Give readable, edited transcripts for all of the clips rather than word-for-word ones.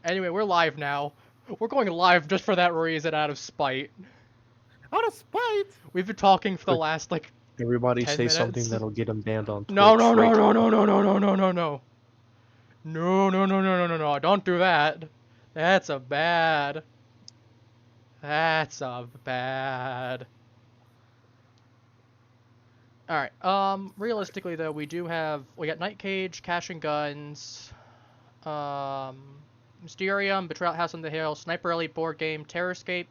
Anyway, we're live now. We're going live just for that reason, out of spite. Out of spite? We've been talking for the Quick, last, like, Everybody 10 say minutes. something that'll get him banned on No, Twitch. no, no, Right? no, no, no, no, no, no, no, no. No, no, no, no, no, no, no. Don't do that. That's a bad. That's a bad. Alright, realistically, though, we got Night Cage, Cash and Guns, Mysterium, Betrayal, House on the Hill, Sniper Elite board game, Terrorscape,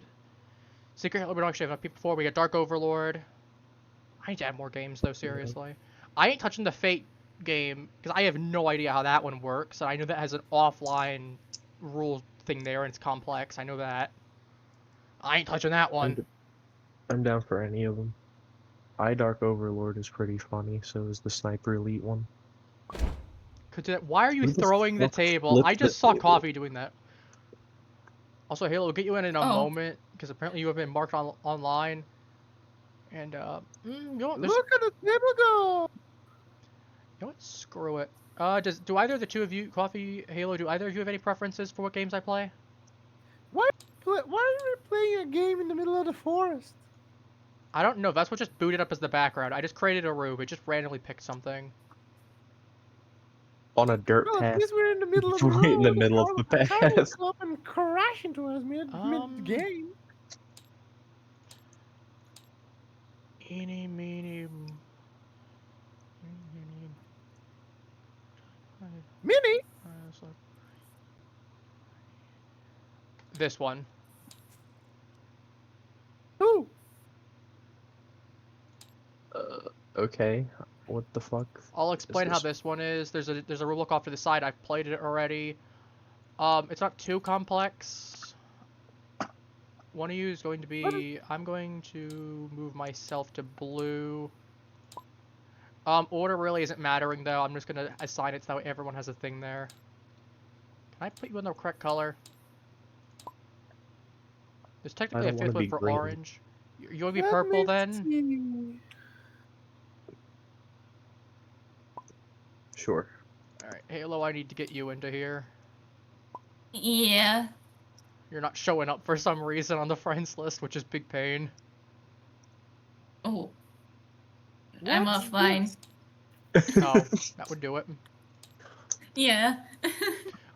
Secret Hitler, we don't actually have enough people before. We got Dark Overlord. I need to add more games, though, seriously. I ain't touching the Fate game, because I have no idea how that one works. I know that has an offline rule thing there, and it's complex. I know that. I ain't touching that one. I'm down for any of them. Dark Overlord is pretty funny, so is the Sniper Elite one. Why are you Who the throwing the fuck table? flipped I the just saw table? Coffee doing that. Also, Halo, we'll get you in a Oh. moment, because apparently you have been marked online. And, you know what? Look at the table go! You know what? Screw it. Do either of the two of you, Coffee, Halo, do either of you have any preferences for what games I play? Why are you playing a game in the middle of the forest? I don't know. That's what just booted up as the background. I just created a room. It just randomly picked something. On a dirt Well, at path. least we're in the middle of the Right in the road. middle of the A car will path. come and crash into us mid-game. Eeny, meeny, Mini? This one. Who? Okay. What the fuck? I'll explain how this? this one is. There's a rulebook off to the side. I've played it already. It's not too complex. One of you is going to be... I'm going to move myself to blue. Order really isn't mattering, though. I'm just going to assign it so that way everyone has a thing there. Can I put you in the correct color? There's technically a don't fifth wanna one be for green. orange. You want to be purple, then? See. Sure. Alright, Halo, I need to get you into here. Yeah. You're not showing up for some reason on the friends list, which is big pain. Oh. I'm What's offline. Oh, that would do it. Yeah.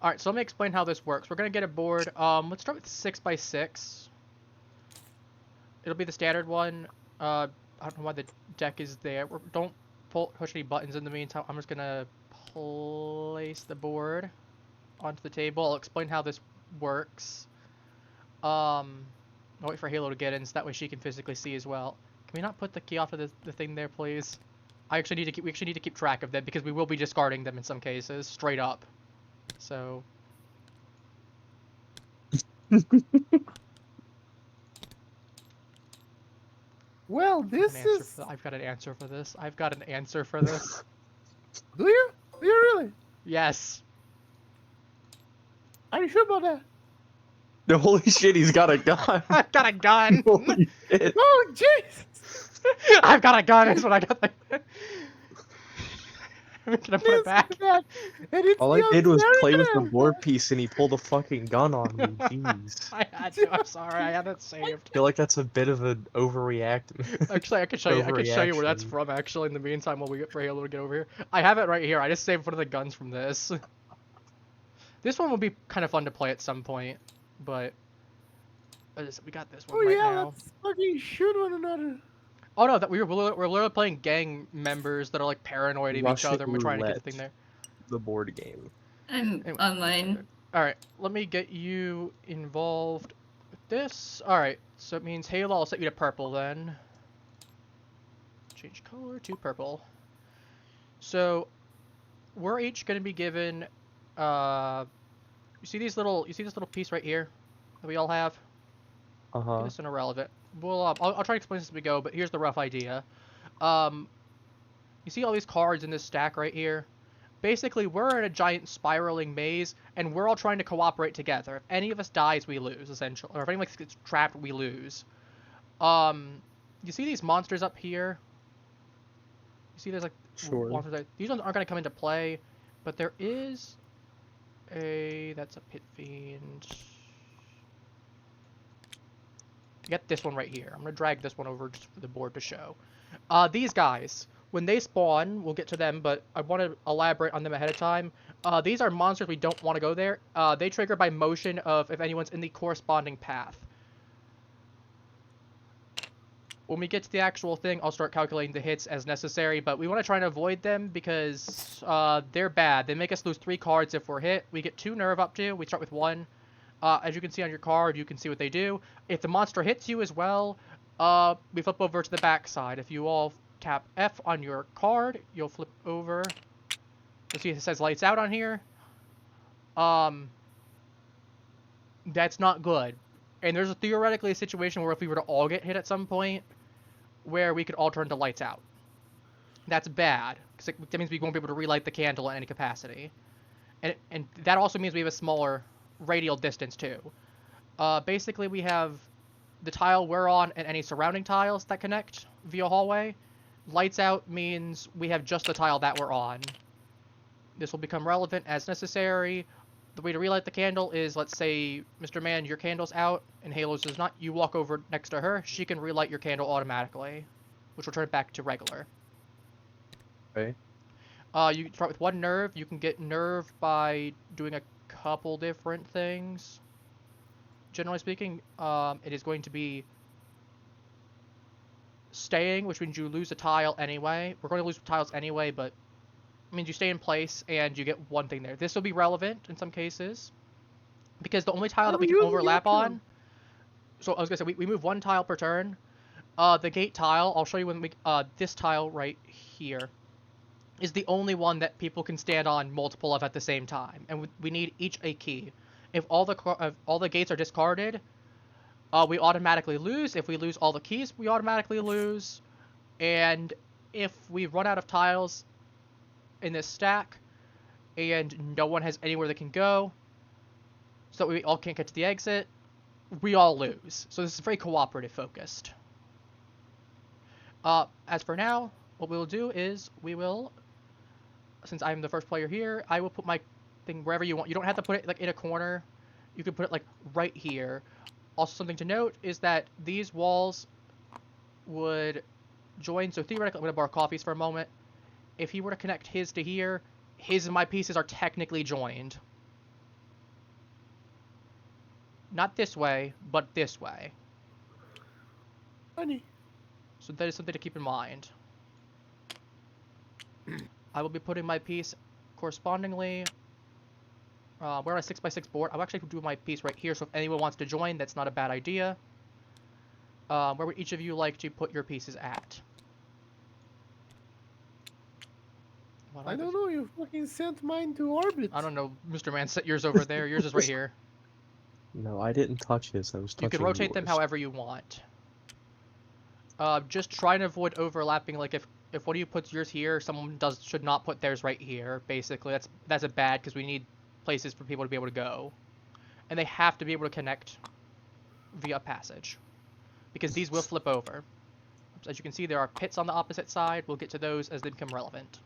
Alright, so let me explain how this works. We're gonna get a board. Let's start with 6x6. It'll be the standard one. I don't know why the deck is there. Don't push any buttons in the meantime. I'm just gonna place the board onto the table. I'll explain how this works. I'll wait for Halo to get in so that way she can physically see as well. Can we not put the key off of the thing there, please? We actually need to keep track of them because we will be discarding them in some cases, straight up. So. Well, this is... I've got an answer for this. I've got an answer for this. Do you? Do you really? Yes. Are you sure about that? No, holy shit, he's got a gun. I've got a gun. Holy shit. Oh, jeez! I've got a gun. Is what I got. I'm gonna put it back. All I did was play with the board piece and he pulled a fucking gun on me. Jeez. I had to. I'm sorry. I had it saved. I feel like that's a bit of an overreact. Actually, I can show you. I can show you where that's Overreaction. from. Actually, in the meantime, while we get for Halo to get over here, I have it right here. I just saved one of the guns from this. This one will be kind of fun to play at some point, but we got this one right now. Let's fucking shoot one another. Oh no, that we're literally playing gang members that are like paranoid of each other, and we're trying to get the thing there. The board game. I'm Anyway. online. Alright, let me get you involved with this. Alright, so it means Halo, I'll set you to purple then. Change color to purple. So, we're each going to be given, you see this little piece right here that we all have? Uh-huh. This is irrelevant. Well, I'll try to explain this as we go, but here's the rough idea. You see all these cards in this stack right here? Basically, we're in a giant spiraling maze, and we're all trying to cooperate together. If any of us dies, we lose, essentially. Or if anyone gets trapped, we lose. You see these monsters up here? You see there's like Sure. monsters. These ones aren't going to come into play, but there is That's a Pit Fiend. Get this one right here. I'm gonna drag this one over just for the board to show. These guys, when they spawn, we'll get to them, but I want to elaborate on them ahead of time. These are monsters we don't want to go there. They trigger by motion of if anyone's in the corresponding path. When we get to the actual thing, I'll start calculating the hits as necessary, but we want to try and avoid them because they're bad. They make us lose 3 cards if we're hit. We get 2 nerve up to. We start with 1. As you can see on your card, you can see what they do. If the monster hits you as well, we flip over to the back side. If you all tap F on your card, you'll flip over. You'll see it says lights out on here. That's not good. And there's theoretically a situation where if we were to all get hit at some point, where we could all turn to lights out. That's bad, because that means we won't be able to relight the candle in any capacity. And that also means we have a smaller radial distance too. Basically we have the tile we're on and any surrounding tiles that connect via hallway. Lights out means we have just the tile that we're on. This will become relevant as necessary. The way to relight the candle is, let's say, Mr. Man, your candle's out and Halo's is not. You walk over next to her, she can relight your candle automatically, which will turn it back to regular. Okay. You start with 1 nerve. You can get nerve by doing a couple different things. Generally speaking, it is going to be staying, which means you lose a tile anyway. We're going to lose tiles anyway, but it means you stay in place and you get 1 thing there. This will be relevant in some cases because the only tile that we can overlap on. So I was gonna say we move 1 tile per turn. The gate tile, I'll show you when we this tile right here is the only one that people can stand on multiple of at the same time, and we need each a key. If all the gates are discarded, we automatically lose. If we lose all the keys, we automatically lose. And if we run out of tiles in this stack and no one has anywhere they can go, so we all can't get to the exit, we all lose. So this is very cooperative focused. As for now, what we'll do is we will, since I'm the first player here, I will put my thing wherever you want. You don't have to put it like in a corner. You can put it like right here. Also, something to note is that these walls would join. So theoretically, I'm going to borrow Coffee's for a moment. If he were to connect his to here, his and my pieces are technically joined. Not this way, but this way. Funny. So that is something to keep in mind. I will be putting my piece correspondingly. We're on a 6x6 board. I'll actually do my piece right here, so if anyone wants to join, that's not a bad idea. Where would each of you like to put your pieces at? I don't know, you fucking sent mine to orbit. I don't know, Mr. Man, set yours over there. Yours is right here. No, I didn't touch his. I was touching You can rotate them yours. however you want. Just try and avoid overlapping. Like if one of you puts yours here, someone should not put theirs right here. Basically, that's a bad because we need places for people to be able to go, and they have to be able to connect via passage because these will flip over. As you can see, there are pits on the opposite side. We'll get to those as they become relevant.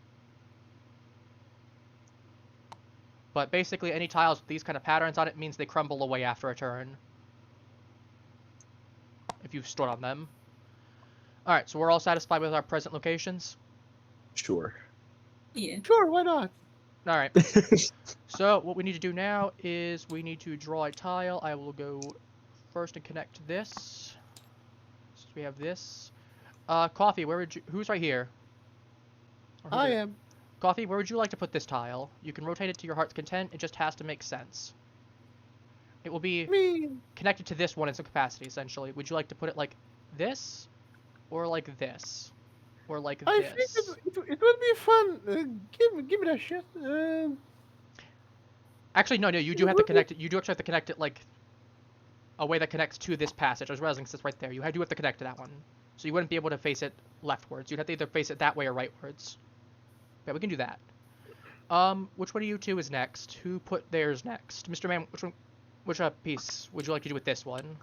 But basically, any tiles with these kind of patterns on it means they crumble away after a turn if you've stood on them. Alright, so we're all satisfied with our present locations? Sure. Yeah. Sure, why not? Alright. So, what we need to do now is we need to draw a tile. I will go first and connect this. So we have this. Coffee, who's right here? I am. Coffee, where would you like to put this tile? You can rotate it to your heart's content. It just has to make sense. It will be connected to this one in some capacity, essentially. Would you like to put it like this? Or like this? Or like I this? think it would be fun. Give it a shot. Actually, no, you do have to connect it. You do actually have to connect it like a way that connects to this passage. I was realizing it's right there. You do have to connect to that one. So you wouldn't be able to face it leftwards. You'd have to either face it that way or rightwards. Yeah, we can do that. Which one of you two is next? Who put theirs next? Mr. Man, which piece would you like to do with this one?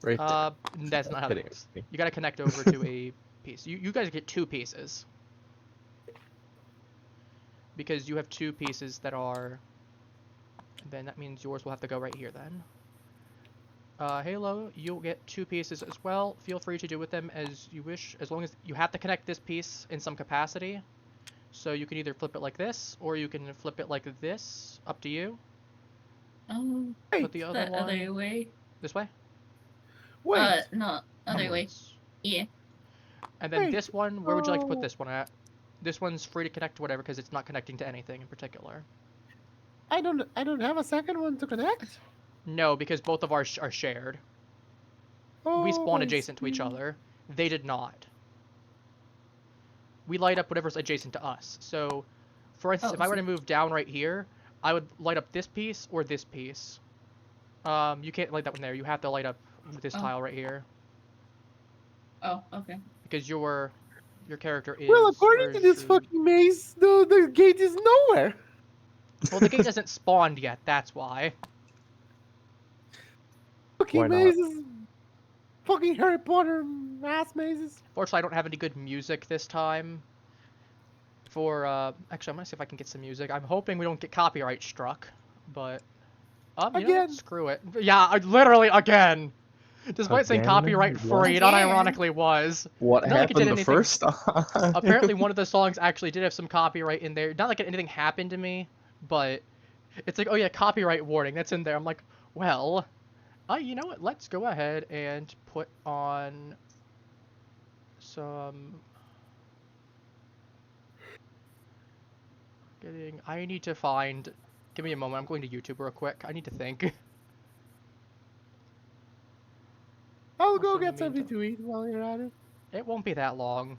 Right there. That's not how it works. You gotta connect over to a piece. You guys get 2 pieces. because you have 2 pieces that are... Then that means yours will have to go right here then. Halo, you'll get 2 pieces as well. Feel free to do with them as you wish, as long as you have to connect this piece in some capacity. So you can either flip it like this, or you can flip it like this. Up to you. Put the other The one other way. this way. Wait. No, other way. Upwards. Yeah. And then Wait, this one, where would you like to put oh. this one at? This one's free to connect to whatever because it's not connecting to anything in particular. I don't have a second one to connect. No, because both of ours are shared. Oh, We spawn I adjacent to each see. other. They did not. We light up whatever's adjacent to us. So, for instance, Oh, if I were so- to move down right here, I would light up this piece or this piece. You can't light that one there. You have to light up this Oh. tile right here Oh, okay. because your character is. Well, according to where's this your- fucking maze, the gate is nowhere. Well, the gate hasn't spawned yet. That's why. Fucking Why not? mazes. Fucking Harry Potter ass mazes. Fortunately, I don't have any good music this time. For actually, I'm gonna see if I can get some music. I'm hoping we don't get copyright struck, but you know what? Again. Screw it. Yeah, literally again. Despite saying Again? copyright free, it Again? unironically was. What Not like it did happened the anything- first time? Apparently, one of the songs actually did have some copyright in there. Not like anything happened to me, but it's like, oh yeah, copyright warning. That's in there. I'm like, well, you know what? Let's go ahead and put on some. I need to find. Give me a moment. I'm going to YouTube real quick. I need to think. I'll Also, go in the get something meantime- to eat while you're at it. It won't be that long.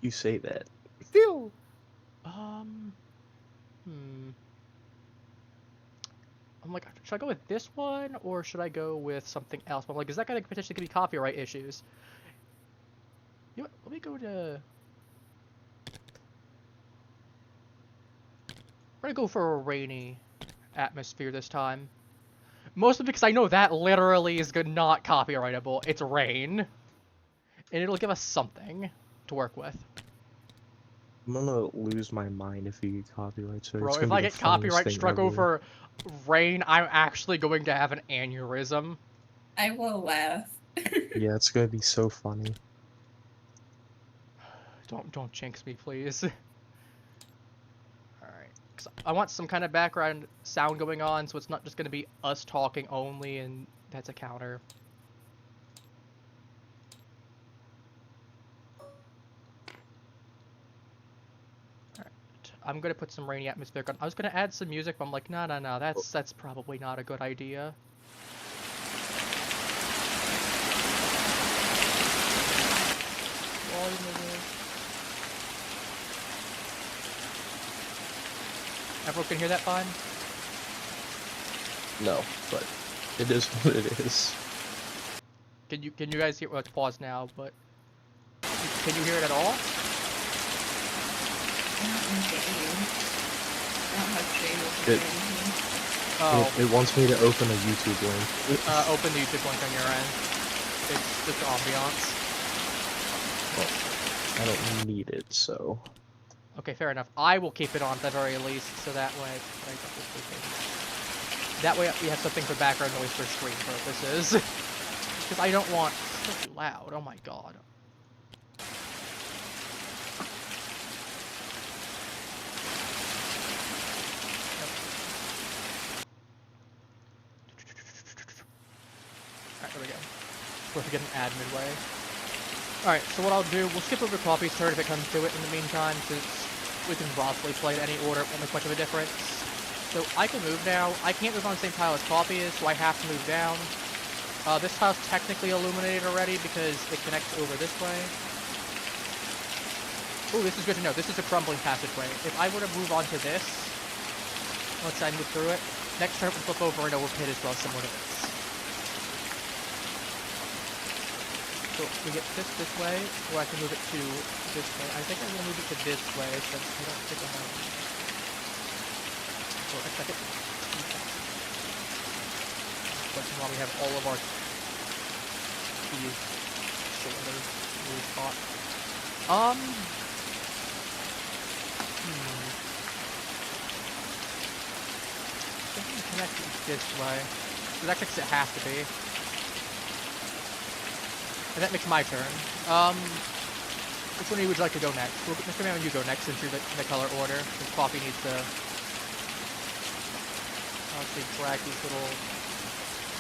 You say that. Still. I'm like, should I go with this one or should I go with something else? I'm like, is that gonna potentially give me copyright issues? You know what? Let me go to. We're gonna go for a rainy atmosphere this time. Mostly because I know that literally is not copyrightable. It's rain. And it'll give us something to work with. I'm gonna lose my mind if you get copyright. So Bro, it's if gonna I be get the funniest copyright thing struck ever. over rain, I'm actually going to have an aneurysm. I will laugh. Yeah, it's gonna be so funny. Don't jinx me, please. Alright. 'Cause I want some kind of background sound going on, so it's not just gonna be us talking only, and that's a counter. Alright. I'm gonna put some rainy atmosphere on. I was gonna add some music, but I'm like, no, that's probably not a good idea. Volume of it. Everyone can hear that fine? No, but it is what it is. Can you guys hear? Well, it's paused now, but can you hear it at all? I don't get you. I don't have trailers or It- anything. Oh, It wants me to open a YouTube link. open the YouTube link on your end. It's just ambiance. I don't need it, so. Okay, fair enough. I will keep it on at the very least, so that way. That way we have something for background noise for stream purposes. Because I don't want so loud. Oh my god. Alright, there we go. We're getting admin way. Alright, so what I'll do, we'll skip over Coffee's turn if it comes to it in the meantime, since we can roughly play in any order, it won't make much of a difference. So I can move now. I can't move on the same tile as Coffee is, so I have to move down. This tile's technically illuminated already because it connects over this way. Ooh, this is good to know. This is a crumbling passageway. If I were to move on to this, let's say I move through it, next turn we'll flip over and over pit as well, similar to this. So we get this way, or I can move it to this way. I think I'm going to move it to this way, since I don't think I have... Or actually, I think... But while we have all of our keys sorted, really spot. connect it this way. So that connects it has to be. And that makes my turn. Which one would you like to go next? Well, Mr. Man, you go next since you're the color order. Because Coffee needs to actually drag these little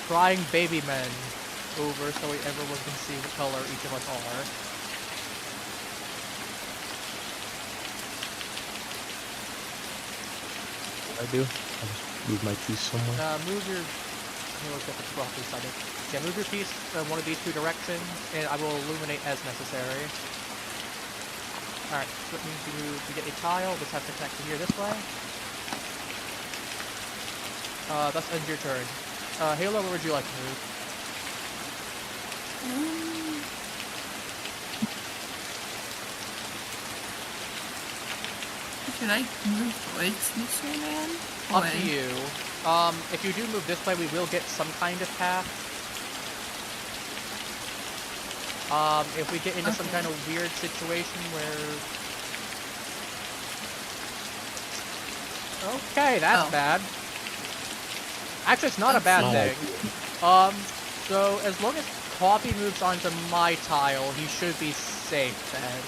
crying baby men over so everyone can see what color each of us are. What do I do? I just move my piece somewhere. Move your... Let's get the properly sided. Yeah, move your piece one of these two directions, and I will illuminate as necessary. Alright, so that means you get a tile. This has to connect to here this way. Thus ends your turn. Halo, where would you like to move? Should I move towards Mr. Man? Up to you. If you do move this way, we will get some kind of path. If we get into some kind of weird situation where... Okay, that's bad. Actually, it's not a bad thing. So as long as Coffee moves onto my tile, he should be safe then.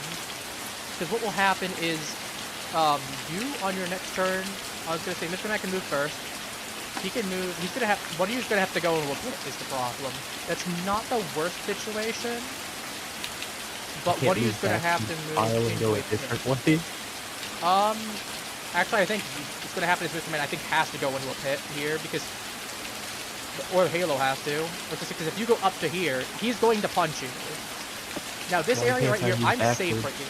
Because what will happen is, you, on your next turn, I was going to say, Mr. Mac can move first. He can move, he's going to have, one of you is going to have to go and look at is the problem. That's not the worst situation, but one of you is going to have to move and go a different way. Actually, I think what's going to happen is Mr. Man, I think, has to go into a pit here, because, or Halo has to, because if you go up to here, he's going to punch you. Now, this area right here, I'm safe right here.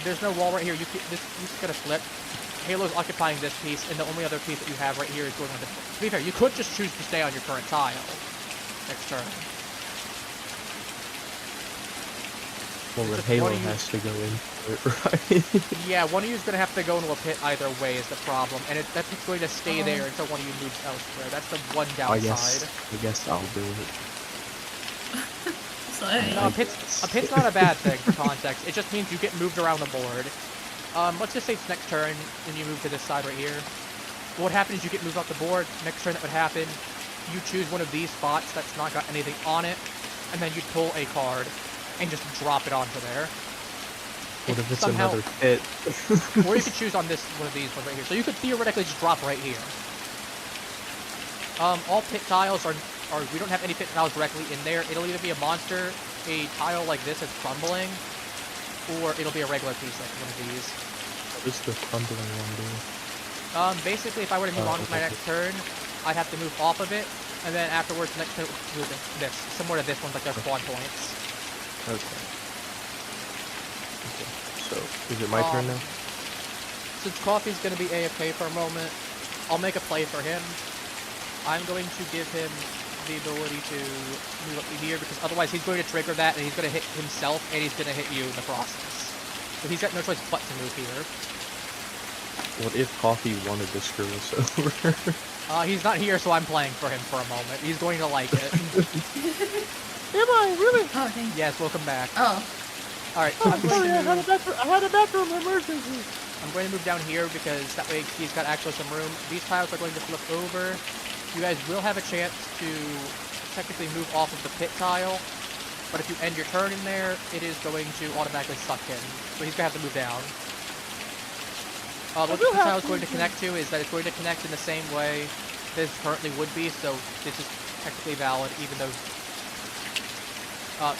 There's no wall right here. This is gonna flip. Halo's occupying this piece, and the only other piece that you have right here is going on the... To be fair, you could just choose to stay on your current tile next turn. Well, then Halo has to go into it, right? Yeah, one of you is gonna have to go into a pit either way is the problem, and that's going to stay there until one of you moves elsewhere. That's the one downside. I guess I'll do it. No, a pit's not a bad thing for context. It just means you get moved around the board. Let's just say it's next turn, and you move to this side right here. What would happen is you get moved off the board. Next turn that would happen, you choose one of these spots that's not got anything on it, and then you'd pull a card and just drop it onto there. What if it's another pit? Or you could choose on this one of these ones right here. So you could theoretically just drop right here. All pit tiles are we don't have any pit tiles directly in there. It'll either be a monster, a tile like this that's crumbling, or it'll be a regular piece like one of these. What does the crumbling one do? Basically, if I were to move on to my next turn, I'd have to move off of it, and then afterwards, next turn, move this, similar to this one, like their spawn points. Okay. So, is it my turn now? Since Coffee's going to be AFK for a moment, I'll make a play for him. I'm going to give him the ability to move up to here, because otherwise he's going to trigger that, and he's going to hit himself, and he's going to hit you in the process. So he's got no choice but to move here. What if Coffee wanted to screw us over? He's not here, so I'm playing for him for a moment. He's going to like it. Am I? Really? Oh, thank you. Yes, welcome back. Oh. Alright, Oh, sorry, I had a bathroom emergency. I'm going to move down here, because that way he's got actually some room. These tiles are going to flip over. You guys will have a chance to technically move off of the pit tile, but if you end your turn in there, it is going to automatically suck in. So he's going to have to move down. What the tile is going to connect to is that it's going to connect in the same way this currently would be, so this is technically valid, even though...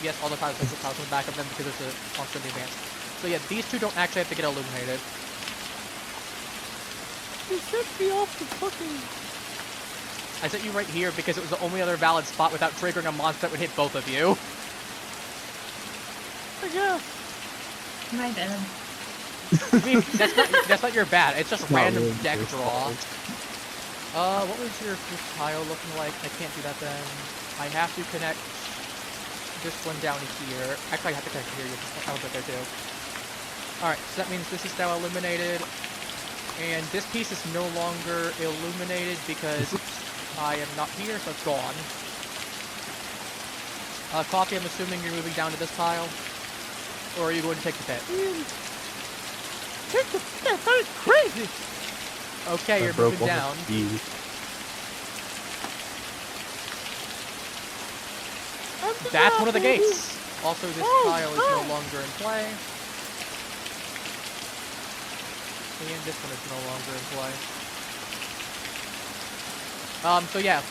yes, all the tiles have the tiles on the back of them because there's a monster in the advance. So yeah, these two don't actually have to get illuminated. You set me off the fucking... I set you right here because it was the only other valid spot without triggering a monster that would hit both of you. I guess. My bad. I mean, that's not your bad. It's just random really deck draw. What was your tile looking like? I can't do that then. I have to connect this one down here. Actually, I have to connect here. I was right there too. Alright, so that means this is now illuminated. And this piece is no longer illuminated because I am not here, so it's gone. Coffee, I'm assuming you're moving down to this tile? Or are you going to take the pit? Take the pit? That is crazy! Okay, I you're broke moving one down. of the keys. That's one of the gates. Also, this Oh, tile is no nice. longer in play. And this one is no longer in play. So yeah,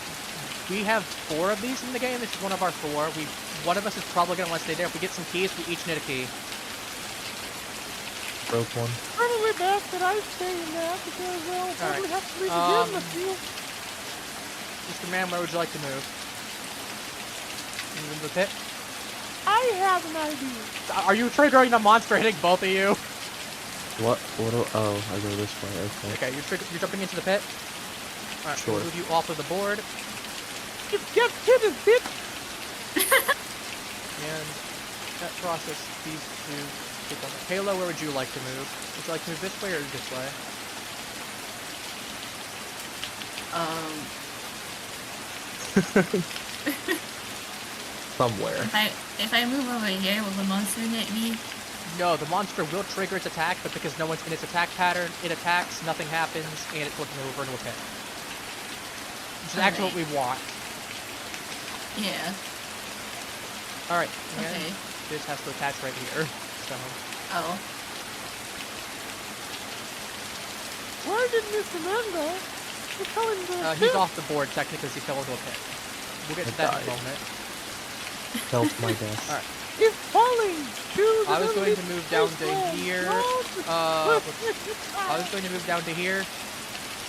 we have 4 of these in the game. This is one of our 4. One of us is probably gonna want to stay there. If we get some keys, we each need a key. Broke one. Probably best that I stay in that because I'll probably have to leave again in a few. Mr. Man, where would you like to move? Move into the pit? I have an idea. Are you triggering the monster hitting both of you? What? Oh, I go this way. Okay. Okay, you're jumping into the pit. Alright, Sure. we'll move you off of the board. You get hit, bitch. And that process, these 2 take on the Halo. Where would you like to move? Would you like to move this way or this way? Somewhere. If I move over here, will the monster hit me? No, the monster will trigger its attack, but because no one's in its attack pattern, it attacks, nothing happens, and it's looking over into a pit. Which is actually what we want. Yeah. Alright, and Okay. this has to attach right here. So, Oh. Why did Mr. Mando? He fell into the he's pit. off the board technically because he fell into a pit. We'll get to that in a died. moment. Help my death. Alright. He's falling. Choose I was another going to move down to baseball. here. No. I was going to move down to here.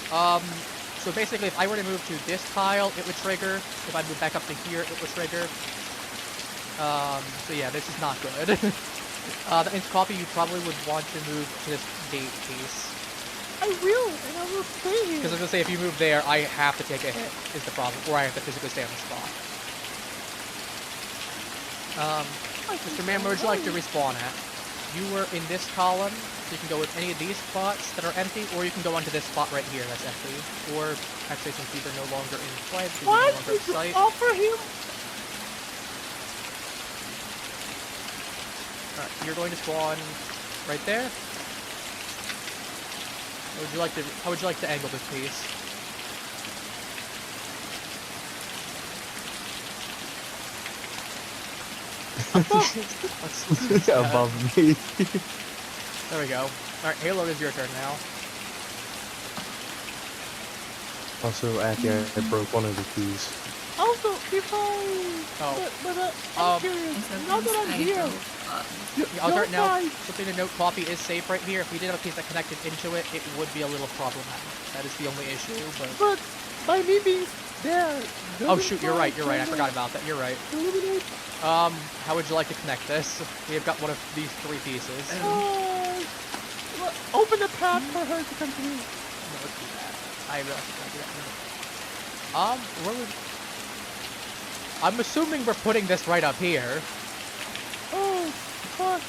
So basically, if I were to move to this tile, it would trigger. If I move back up to here, it would trigger. So yeah, this is not good. That means, Coffee, you probably would want to move to this gate piece. I will, and I will stay here. Because I was going to say, if you move there, I have to take a hit, is the problem. Or I have to physically stay on the spot. Mr. Man, where would you like to respawn at? You were in this column, so you can go with any of these spots that are empty, or you can go onto this spot right here that's empty. Or, actually, since these are no longer in play, these are What? no longer in Did you sight. offer him? Alright, you're going to spawn right there. How would you like to angle this piece? Let's Above me. There we go. Alright, Halo, it is your turn now. Also, Aki, I broke one of the keys. Also, if I... Oh. But I'm curious. Now that I'm here, I'll start now. guys. Something to note, Coffee is safe right here. If we did have a piece that connected into it, it would be a little problematic. That is the only issue, but by me being there... Oh shoot, you're right, I forgot about that, you're right. Eliminate... How would you like to connect this? We have got one of these 3 pieces. Open the path for her to continue. No, let's do that. I realize we can't do that. Where would... I'm assuming we're putting this right up here. Oh, fuck.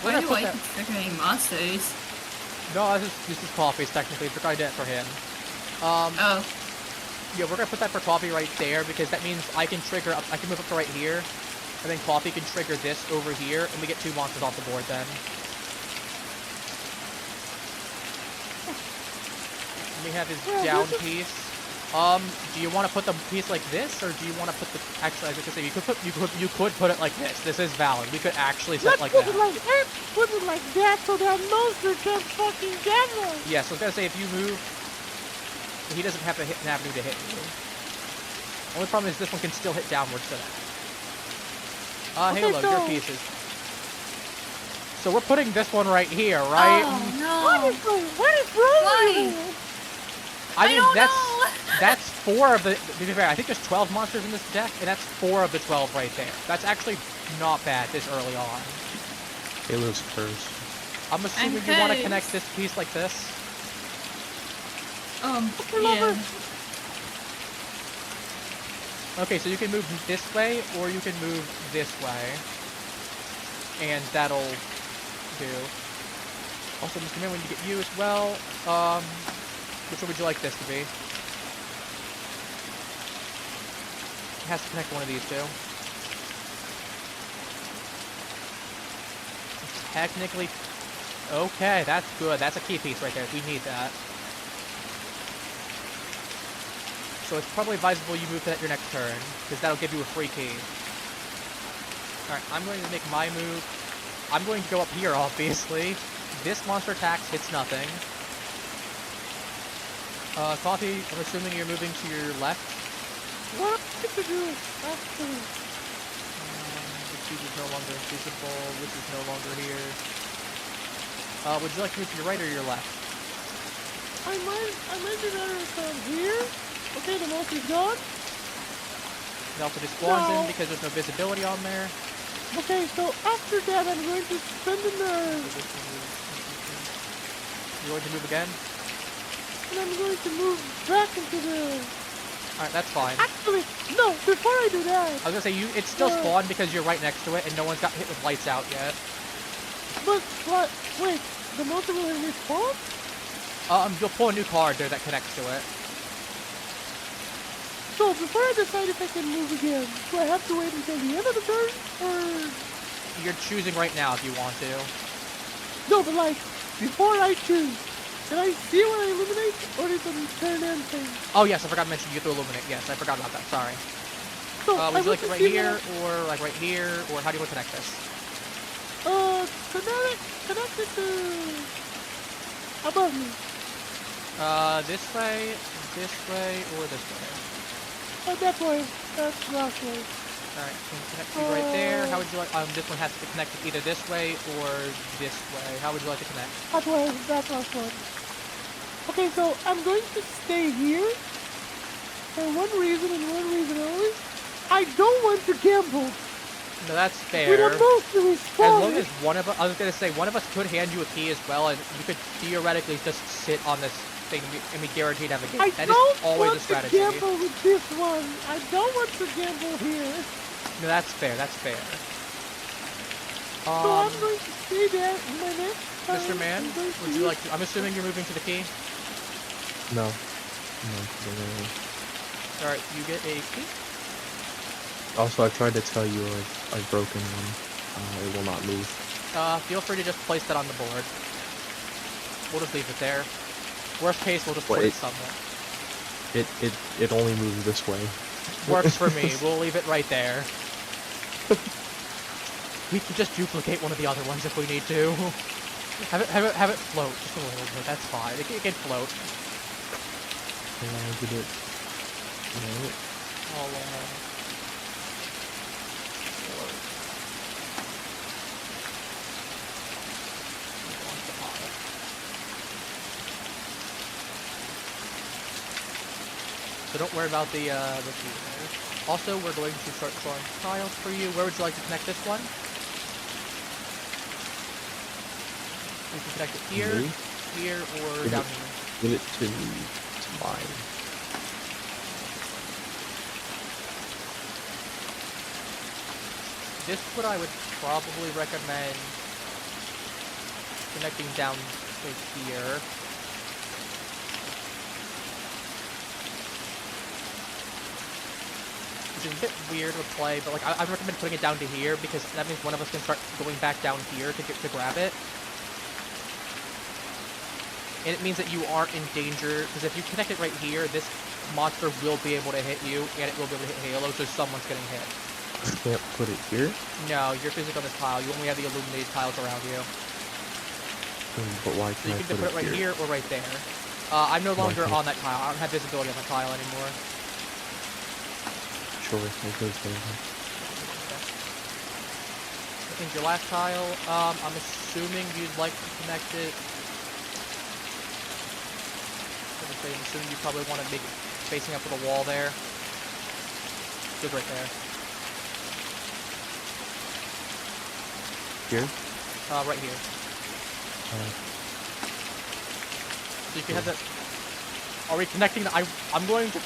We're Why gonna do put I that... keep triggering monsters? No, this is Coffee's technically. We're gonna do it for him. Oh. Yeah, we're gonna put that for Coffee right there because that means I can trigger up. I can move up to right here, and then Coffee can trigger this over here, and we get 2 monsters off the board then. We have his down piece. Do you want to put the piece like this, or do you want to put the? Actually, I was gonna say you could put it like this. This is valid. We could actually set Let's like put that. it like that. Put it like that so that monster can't fucking get us. Yeah, so I was gonna say if you move, he doesn't have to hit an avenue to hit you. Only problem is this one can still hit downwards to that. Okay, Halo, so- your pieces. So we're putting this one right here, right? Oh no! What is wrong Why? with you? I mean, don't that's know. that's 4 of the. To be fair, I think there's 12 monsters in this deck, and that's 4 of the 12 right there. That's actually not bad this early on. Halo's cursed. I'm assuming I'm you want to cursed. connect this piece like this. Yeah. Okay, so you can move this way, or you can move this way. And that'll do. Also, Mr. Man, when you get you as well, which one would you like this to be? It has to connect one of these 2. Technically, Okay, that's good. That's a key piece right there. We need that. So it's probably advisable you move that your next turn, because that'll give you a free key. Alright, I'm going to make my move. I'm going to go up here, obviously. This monster attacks, hits nothing. Coffee, I'm assuming you're moving to your left. What did you do? Actually, The cube is no longer invisible. This is no longer here. Would you like to move to your right or your left? I might be better from here. Okay, the monster's gone. It also just spawns in No. because there's no visibility on there. Okay, so after that, I'm going to spend the nerve, You're going to move again? and I'm going to move back into the... Alright, that's fine. Actually, no, before I do that, I was gonna say, it's still spawned because you're right next to it and no one's got hit with lights out yet. but, wait, the monster will respawn? You'll pull a new card there that connects to it. So, before I decide if I can move again, do I have to wait until the end of the turn, or... You're choosing right now if you want to. No, but like, before I choose, can I see when I illuminate, or is it a turn-in thing? Oh yes, I forgot to mention you get to illuminate. Yes, I forgot about that, sorry. So, Would you like it right see here, or like right here, or how do you want to connect this? Connect it to... above me. This way, or this way? Oh, that way. That's last way. Alright, can connect you right there. How would you like, this one has to be connected either this way or this way. How would you like to connect? That way, that last one. Okay, so I'm going to stay here for one reason and one reason only. I don't want to gamble. No, that's fair. With a monster As long respawning. as one of us, I was gonna say, one of us could hand you a key as well, and you could theoretically just sit on this thing and be guaranteed to have a game. I That is don't always want a strategy. to gamble with this one. I don't want to gamble here. No, that's fair. That's fair. So I'm going to stay there in my next turn. Mr. Man, I'm going to would you use- like to, I'm assuming you're moving to the key. No. No. Alright, you get a key. Also, I tried to tell you I've broken one. It will not move. Feel free to just place that on the board. We'll just leave it there. Worst case, we'll just Well, put it it- somewhere. It only moves this way. Works for me. We'll leave it right there. We can just duplicate one of the other ones if we need to. Have it float just a little bit. That's fine. It can float. Did it? No. I'll, So don't worry about the key there. Also, we're going to start drawing tiles for you. Where would you like to connect this one? We can connect it here, Me? here, or Give down it- here. Give it to me. It's mine. This is what I would probably recommend connecting down to here. Which is a bit weird to play, but like I recommend putting it down to here because that means one of us can start going back down here to grab it. And it means that you aren't in danger, because if you connect it right here, this monster will be able to hit you, and it will be able to hit Halo, so someone's getting hit. I can't put it here. No, you're physically on this tile. You only have the illuminated tiles around you. But why So you can't can I either put it right here or right there. I'm no Why longer can't- on that tile. I don't have visibility on that tile anymore. Sure, it goes there. I think your last tile, I'm assuming you'd like to connect it. I'm assuming you probably want to make it facing up to the wall there. Goes right there. Here? Right here. So you can have that. Are we connecting? I'm going to.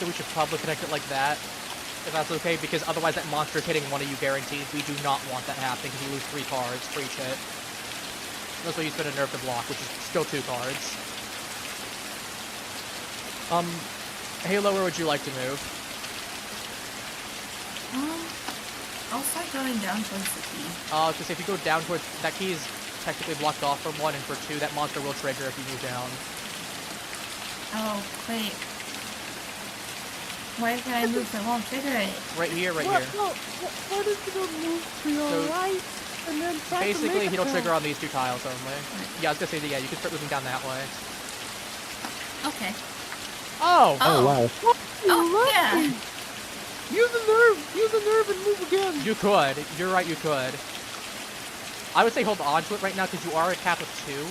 So we should probably connect it like that, if that's okay, because otherwise that monster is hitting one of you guaranteed. We do not want that happening because you lose 3 cards for each hit. That's why you spend a nerf to block, which is still 2 cards. Halo, where would you like to move? I'll start going down towards the key. Because if you go down towards that key is technically blocked off for 1, and for 2, that monster will trigger if you move down. Oh, wait. Why can I move so it won't trigger it? Right here, right What? here. No, why does it move to your So, right and then try to Basically, make he'll a trigger on these 2 tiles only. Yeah, I was gonna say that, yeah, you can start moving down that way. Okay. Oh! Oh, wow. Oh, yeah. Use a nerve and move again. You could. You're right, you could. I would say hold on to it right now because you are at cap of 2.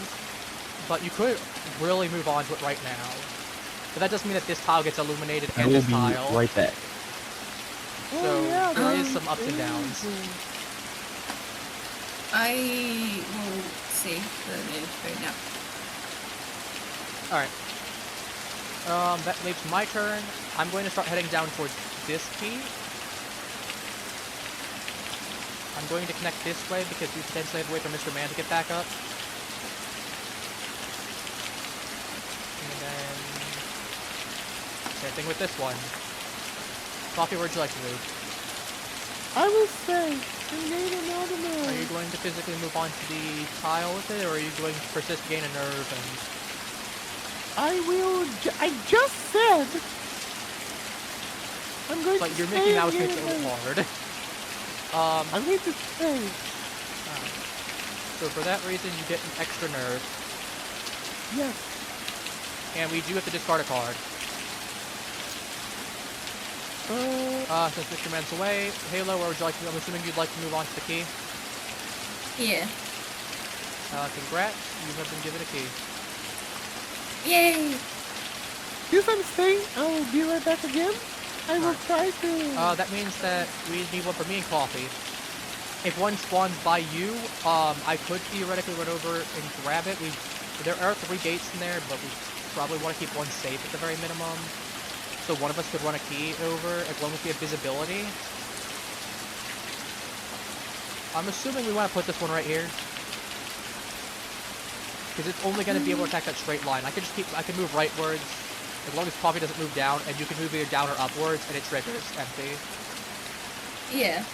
But you could really move on to it right now. But that doesn't mean that this tile gets illuminated I and will this be tile. right back. So yeah, there is that's some ups and downs. amazing. I will save the move right now. Alright. That leaves my turn. I'm going to start heading down towards this key. I'm going to connect this way because we potentially have a way for Mr. Man to get back up. And then... same thing with this one. Coffee, where'd you like to move? I will say, create another nerve. Are you going to physically move on to the tile with it, or are you going to persist, gain a nerve, and... I will. I just said. I'm going But to you're stay making that and make gain it a a little nerve. hard. I'm going to stay. So for that reason, you get an extra nerve, Yes. and we do have to discard a card. Since Mr. Man's away, Halo, where would you like to? I'm assuming you'd like to move on to the key. Yeah. Congrats, you have been given a key. Yay! Since I'm staying, I will be right back again. I will try to. That means that we need one for me and Coffee. If one spawns by you, I could theoretically run over and grab it. There are 3 gates in there, but we probably want to keep one safe at the very minimum. So one of us could run a key over as long as we have visibility. I'm assuming we want to put this one right here. Because it's only going to be able to attack that straight line. I can move rightwards, as long as Coffee doesn't move down, and you can move either down or upwards, and it triggers empty. Yeah.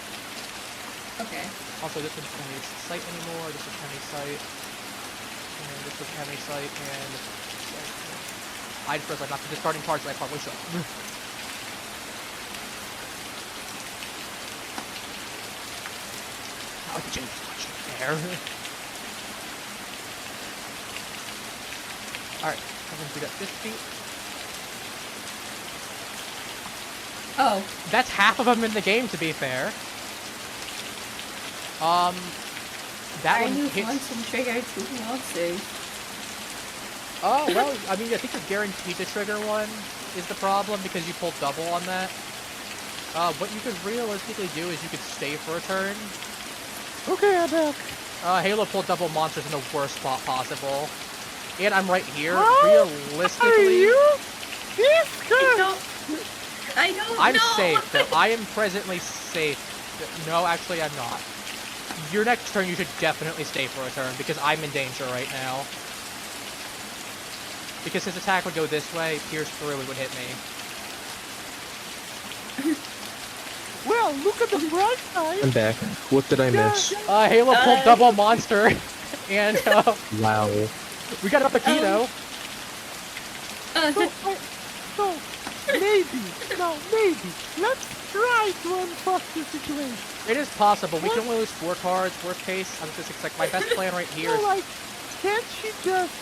Okay. Also, this one's not sight anymore, this is enemy sight, and this is enemy sight, and I just realized I'm not discarding cards that I probably should. I'll change much there. Alright, I think we got 50. Oh. That's half of them in the game, to be fair. That I one moved hits... once and triggered 2 monsters. Oh, well, I mean, I think you're guaranteed to trigger one is the problem because you pulled double on that. What you could realistically do is you could stay for a turn. Okay, I'm back. Halo pulled double monsters in the worst spot possible. And I'm right here. How Realistically... Are you? This I don't I'm know. safe, though. I am presently safe. No, actually, I'm not. Your next turn, you should definitely stay for a turn, because I'm in danger right now. Because his attack would go this way, pierce through, and would hit me. Well, look at the bright side. I'm back. What did I miss? Halo pulled double monster, and, Wow. we got up a key, though. So, maybe, let's try to unfuck the situation. It is possible. We can only lose 4 cards, worst case. I'm just like, my best plan right here So, is... like, can't she just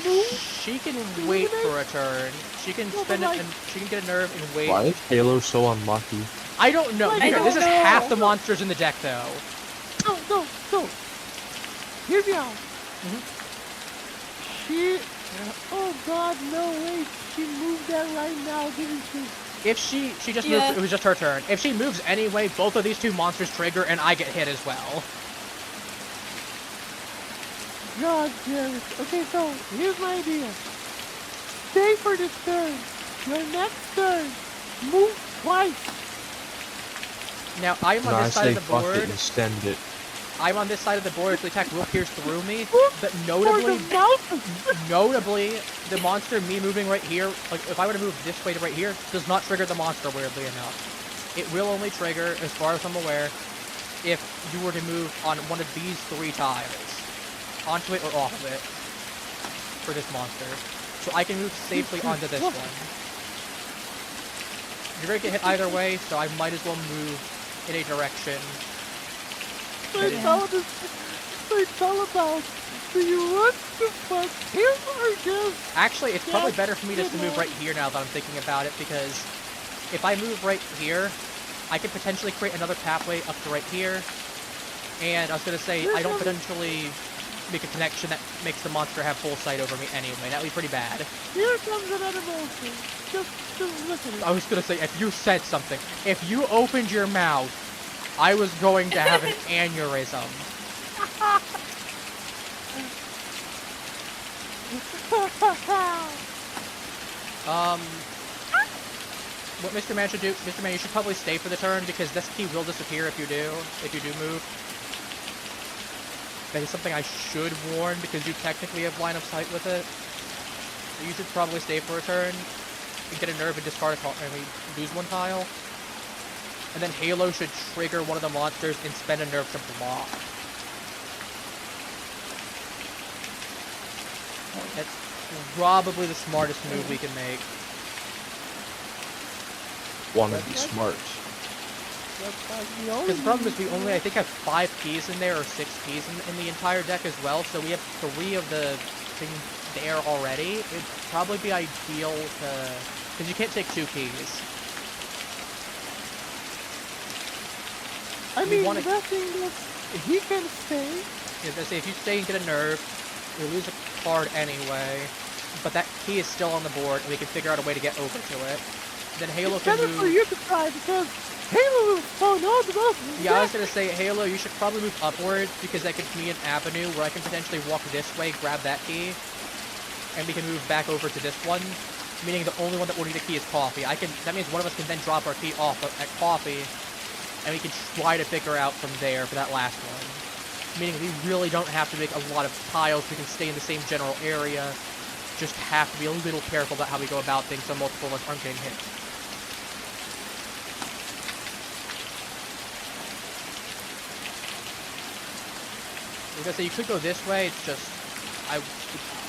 move? She can wait for a turn. She can spend it, and she can get a nerve and wait. Why is Halo so unlucky? I don't know. I Here, don't this is know. half the monsters in the deck, though. No. Hear me out. Mhm. She... Oh god, no, wait. She moved that right now, didn't she? If she just Yeah. moved, it was just her turn. If she moves anyway, both of these 2 monsters trigger, and I get hit as well. God damn it. Okay, so, here's my idea. Stay for this turn. Your next turn, move twice. Now, I'm on No, I this side say of the fuck it board. and extend it. I'm on this side of the board. The attack will pierce through me. But For notably, the mountains. notably, the monster, me moving right here, like, if I were to move this way to right here, does not trigger the monster, weirdly enough. It will only trigger, as far as I'm aware, if you were to move on one of these 3 tiles. onto it or off of it for this monster. So I can move safely onto this one. You're gonna get hit either way, so I might as well move in a direction. They tell about, do you want to fuck him or just... Actually, it's probably better for me just to move right here now that I'm thinking about it, because if I move right here, I could potentially create another pathway up to right here. And I was gonna say, I don't potentially make a connection that makes the monster have full sight over me anyway. That would be pretty bad. Here comes another monster. Just listen. I was gonna say, if you said something, if you opened your mouth, I was going to have an aneurysm. What Mr. Man should do, Mr. Man, you should probably stay for the turn, because this key will disappear if you do move. That is something I should warn, because you technically have line of sight with it. So you should probably stay for a turn, and get a nerve and discard a and we lose one tile. And then Halo should trigger one of the monsters and spend a nerve to block. That's probably the smartest move we can make. Wanna be smart. Because the problem is we only, I think, have 5 keys in there, or 6 keys in the entire deck as well, so we have 3 of the things there already. It'd probably be ideal to... because you can't take 2 keys. I mean, the best thing is, he can stay. Yeah, I say, if you stay and get a nerve, you lose a card anyway, but that key is still on the board, and we can figure out a way to get over to it. Then Halo it's can better move... for you to try, because Halo will phone all the most. Yeah, I was gonna say, Halo, you should probably move upwards, because that gives me an avenue where I can potentially walk this way, grab that key, and we can move back over to this one, meaning the only one that will need a key is Coffee. That means one of us can then drop our key off at Coffee, and we can try to figure out from there for that last one. Meaning we really don't have to make a lot of tiles, we can stay in the same general area, just have to be a little careful about how we go about things so multiple of us aren't getting hit. I was gonna say, you could go this way, it's just, I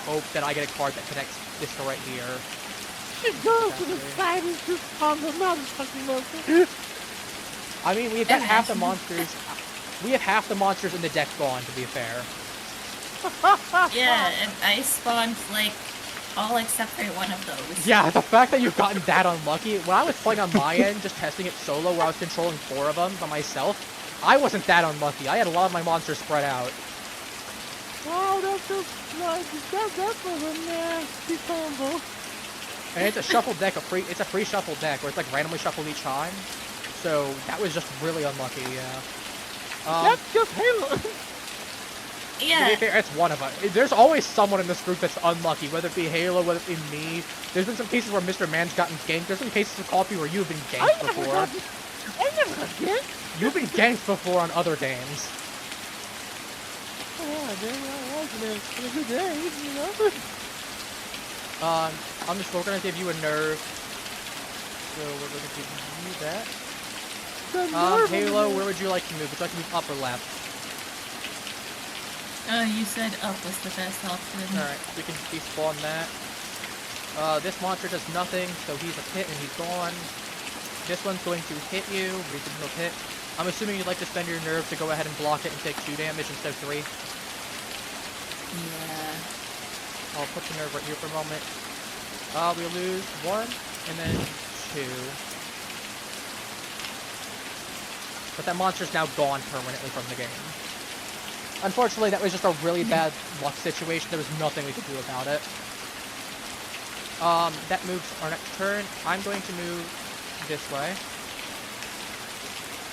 hope that I get a card that connects this to right here. It goes to the side and just on the motherfucking monster. I mean, we have got half the monsters. We have half the monsters in the deck gone, to be fair. Yeah, and I spawned, like, all except for one of those. Yeah, the fact that you've gotten that unlucky. When I was playing on my end, just testing it solo, where I was controlling 4 of them by myself, I wasn't that unlucky. I had a lot of my monsters spread out. Wow, that's just like, that was a nasty combo. And it's a shuffle deck, it's a free shuffle deck, where it's like randomly shuffled each time. So, that was just really unlucky, yeah. That's just Halo. Yeah. To be fair, it's one of us. There's always someone in this group that's unlucky, whether it be Halo, whether it be me. There's been some cases where Mr. Man's gotten ganked. There's some cases of Coffee where you've been ganked before. I never got ganked. You've been ganked before on other games. Oh, yeah, damn, I was in a good day, you know? We're gonna give you a nerve. So we're gonna give you that. Halo, where would you like to move? Would you like to move up or left? You said up was the best option. Alright, we can despawn that. This monster does nothing, so he's a hit and he's gone. This one's going to hit you, but he didn't hit. I'm assuming you'd like to spend your nerve to go ahead and block it and take 2 damage instead of 3. Yeah. I'll put the nerve right here for a moment. We'll lose 1, and then 2. But that monster's now gone permanently from the game. Unfortunately, that was just a really bad luck situation. There was nothing we could do about it. That moves our next turn. I'm going to move this way.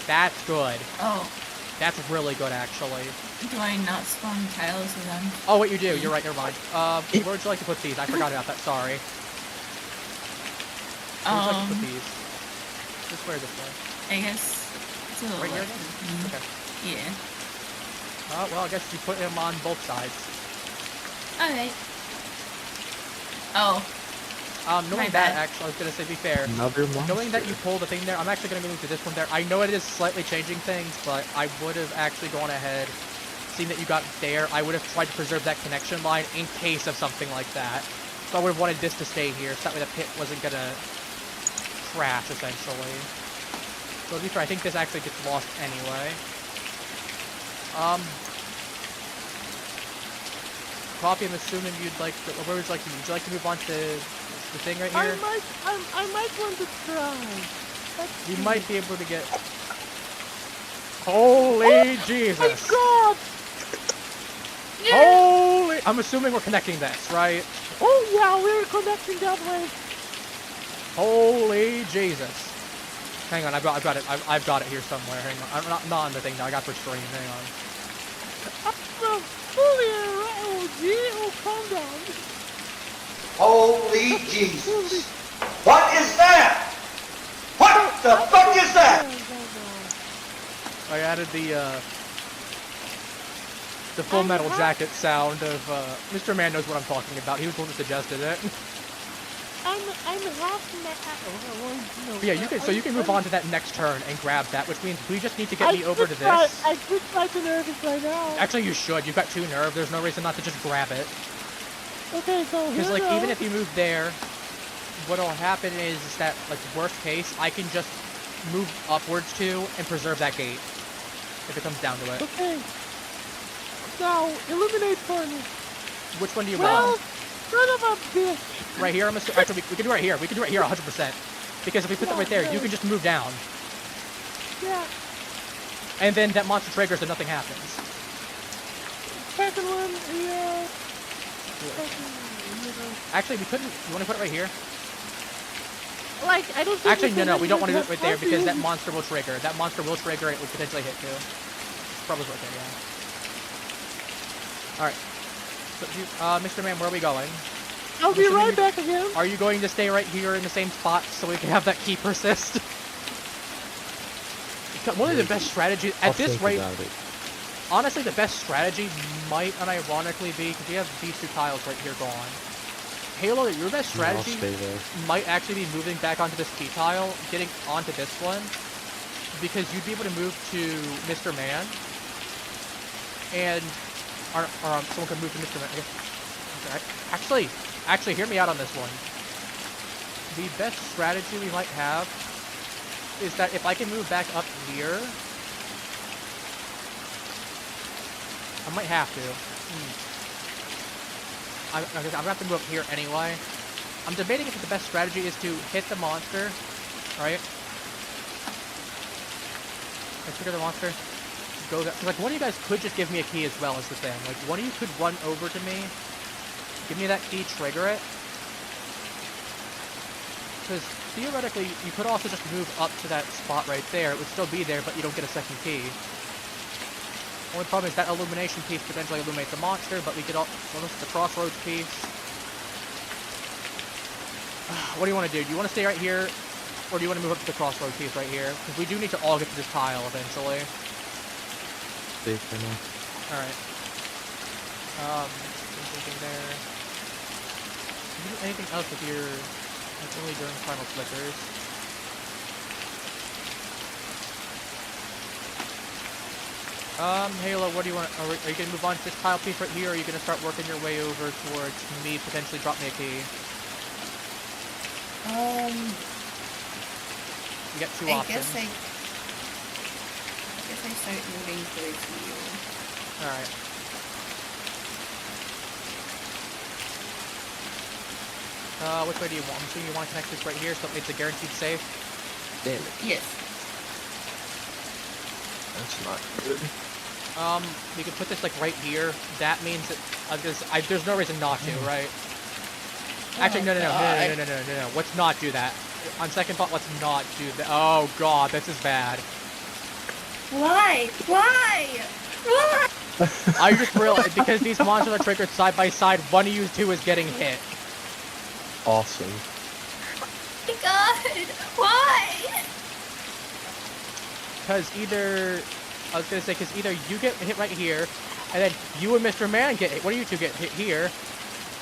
That's good. Oh. That's really good, actually. Do I not spawn tiles with them? Oh, wait, you do. You're right. Never mind. Where would you like to put these? I forgot about that. Sorry. Where would you like to put these? This way or this way? I guess it's a little Right here left again? of me. Okay. Yeah. Well, I guess you put them on both sides. Alright. Oh. Knowing that, actually, I was going to say, be fair. Another monster. Knowing that you pulled the thing there, I'm actually going to move to this one there. I know it is slightly changing things, but I would have actually gone ahead, seeing that you got there, I would have tried to preserve that connection line in case of something like that. So I would have wanted this to stay here, so that way the pit wasn't gonna crash, essentially. So to be fair, I think this actually gets lost anyway. Coffee, I'm assuming you'd like to, where would you like to move? Would you like to move on to the thing right here? I might want to try. You might be able to get... Holy Jesus! My God! Holy... I'm assuming we're connecting this, right? Oh yeah, we're connecting that way. Holy Jesus! Hang on, I've got it. I've got it here somewhere. Hang on, I'm not on the thing now. I got for stream. Hang on. Oh, calm down. Holy Jesus! What is that? What the fuck is that? I added the Full Metal Jacket sound of Mr. Man knows what I'm talking about. He was the one who suggested it. I'm half no. But yeah, you can. So you can move on to that next turn and grab that, which means we just need to get me over to this. I could try to nerve it right now. Actually, you should. You've got 2 nerve. There's no reason not to just grab it. Okay, so Because like even if you move there, what'll happen is that like worst case, I can just move upwards to and preserve that gate if it comes down to it. Okay. Now illuminate for me. Which one do you Well, want? son of a bitch. Right here. Actually, we can do it right here. We can do it right here 100%. Because if we put that right there, you can just move down. Yeah. And then that monster triggers and nothing happens. Second one, yeah. Actually, we couldn't. You want to put it right here? Like, I don't think Actually, no, we don't want to do it right there because that monster. monster will trigger. That monster will trigger and it will potentially hit too. Probably right there, yeah. Alright. So, Mr. Man, where are we going? I'll be right back again. Are you going to stay right here in the same spot so we can have that key persist? One of the best strategies at this rate. Honestly, the best strategy might unironically be because we have these 2 tiles right here gone. Halo, your best strategy might actually be moving back onto this key tile, getting onto this one, because you'd be able to move to Mr. Man, and someone could move to Mr. Man. Okay. Actually, hear me out on this one. The best strategy we might have is that if I can move back up here, I might have to. I'm gonna have to move up here anyway. I'm debating if the best strategy is to hit the monster, right? Let's trigger the monster. Go there. Like, one of you guys could just give me a key as well as the thing. Like, one of you could run over to me, give me that key, trigger it. Because theoretically, you could also just move up to that spot right there. It would still be there, but you don't get a second key. Only problem is that illumination piece potentially illuminates the monster, but we could also the crossroads piece. What do you want to do? Do you want to stay right here, or do you want to move up to the crossroads piece right here? Because we do need to all get to this tile eventually. Stay for now. All right. Anything there? Can you do anything else with your like only during final flickers? Halo, what do you want? Are you gonna move on to this tile piece right here, or are you gonna start working your way over towards me potentially drop me a key? You got 2 options. I guess I start moving towards you. Alright. Which way do you want? I'm assuming you want to connect this right here so it's a guaranteed safe? Damn it. Yes. That's not good. We could put this like right here. That means that there's no reason not to, right? Actually, no. Let's not do that. On second thought, let's not do that. Oh god, this is bad. Why? Why? Why? I just realized because these monsters are triggered side by side, one of you 2 is getting hit. Awesome. Oh my god! Why? Because either either you get hit right here, and then you and Mr. Man get hit. One of you 2 get hit here,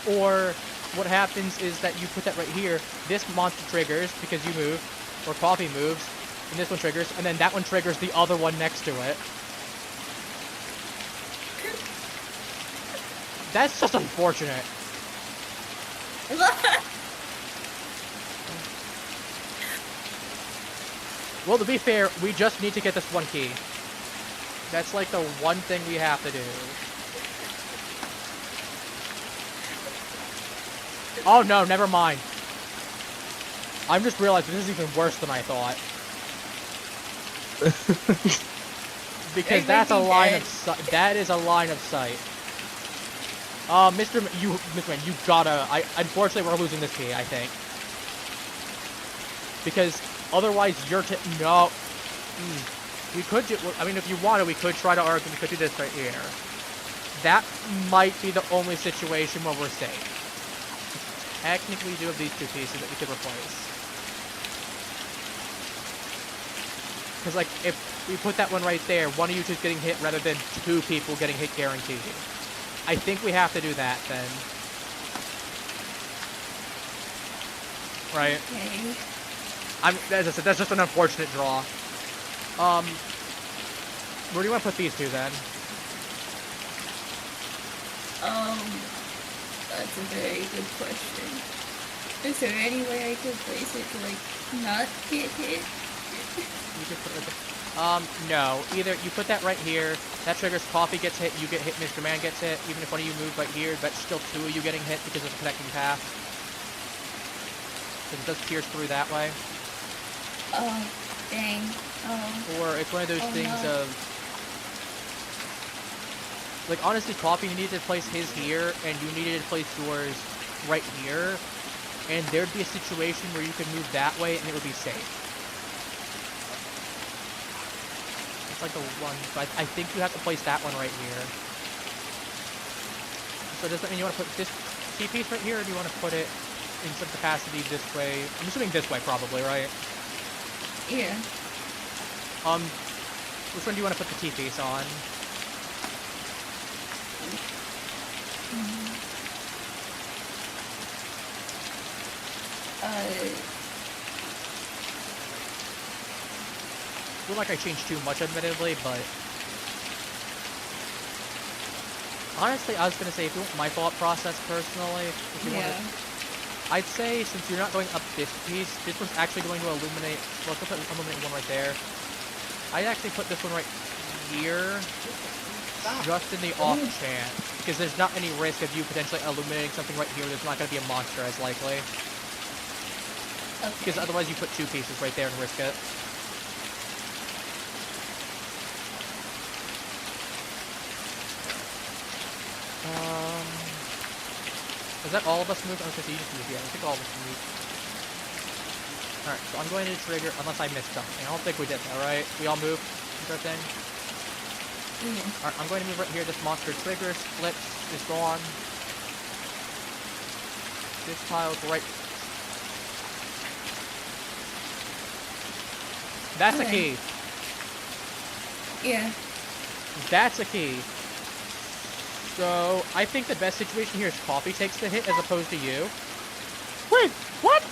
or what happens is that you put that right here. This monster triggers because you move, or Coffee moves, and this one triggers, and then that one triggers the other one next to it. That's just unfortunate. Well, to be fair, we just need to get this one key. That's like the one thing we have to do. Oh no, never mind. I'm just realizing this is even worse than I thought. Because that's a line of sight. That is a line of sight. Mr. Man, you gotta. Unfortunately, we're losing this key. I think. Because otherwise, no. We could do. I mean, if you wanted, we could try to argue. We could do this right here. That might be the only situation where we're safe. Technically, we do have these two pieces that we could replace. Because, like, if we put that one right there, one of you two's getting hit rather than two people getting hit guaranteed. I think we have to do that then. Right? Okay. As I said, that's just an unfortunate draw. Where do you want to put these two then? That's a very good question. Is there any way I could place it to, like, not get hit? You can put it right there. No. Either you put that right here, that triggers Coffee gets hit, you get hit, Mr. Man gets hit. Even if one of you move right here, that's still two of you getting hit because of the connecting path. Because it does pierce through that way. Oh, dang. Oh. Or it's one of those things of... Like, honestly, Coffee, you needed to place his here, and you needed to place yours right here. And there'd be a situation where you could move that way, and it would be safe. It's like the one, but I think you have to place that one right here. So does that mean you want to put this key piece right here, or do you want to put it in some capacity this way? I'm assuming this way, probably, right? Yeah. Which one do you want to put the key piece on? I feel like I changed too much, admittedly, but... Honestly, I was going to say, if you want my thought process personally, if you want to... I'd say, since you're not going up this piece, this one's actually going to illuminate... Well, let's put illuminate one right there. I'd actually put this one right here, just in the off chance. Because there's not any risk of you potentially illuminating something right here. There's not going to be a monster as likely. Okay. Because otherwise you put two pieces right there and risk it. Is that all of us moved? I was going to say you just moved. Yeah, I think all of us moved. Alright, so I'm going to trigger, unless I missed something. I don't think we did that, right? We all moved? Is that thing? Yeah. Alright, I'm going to move right here. This monster triggers, flips, is gone. This tile's right. That's a key. Yeah. That's a key. So, I think the best situation here is Coffee takes the hit as opposed to you. Wait, what?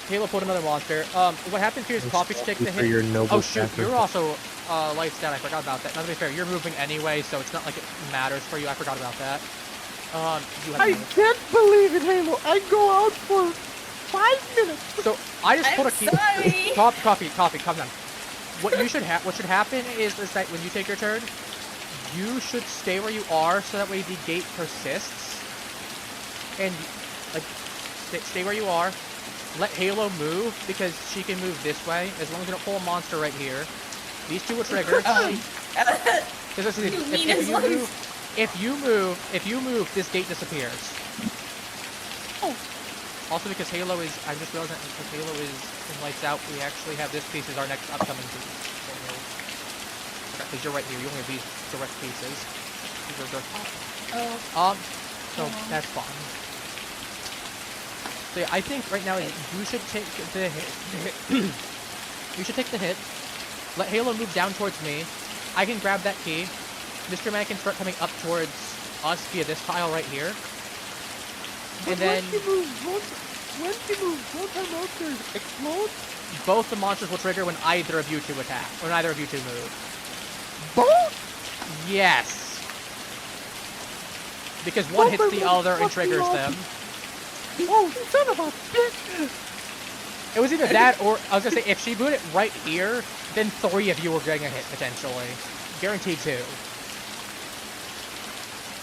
Halo pulled another monster. What happens here is Coffee takes the hit. Oh shoot, you're also lights down. I forgot about that. Now to be fair, you're moving anyway, so it's not like it matters for you. I forgot about that. I can't believe it, Halo. I go out for 5 minutes. So I just put a key. Sorry. Coffee, calm down. What should happen is that when you take your turn, you should stay where you are, so that way the gate persists. And like, stay where you are. Let Halo move because she can move this way as long as you don't pull a monster right here. These two will trigger. If you move, this gate disappears. Oh. Also because Halo is, I just realized that because Halo is in Lights Out, we actually have this piece as our next upcoming piece. Because you're right here, you only have these direct pieces. These are so that's fine. So yeah, I think right now you should take the hit. You should take the hit. Let Halo move down towards me. I can grab that key. Mr. Man can start coming up towards us via this tile right here. But And then when he moves, both our monsters explode? both the monsters will trigger when either of you two attack, or neither of you two move. Both? Yes. Because one hits the Bumper other and fucking triggers them. Oh, son of a bitch! It was either that or, I was gonna say, if she moved it right here, then 3 of you were getting a hit, potentially. Guaranteed 2.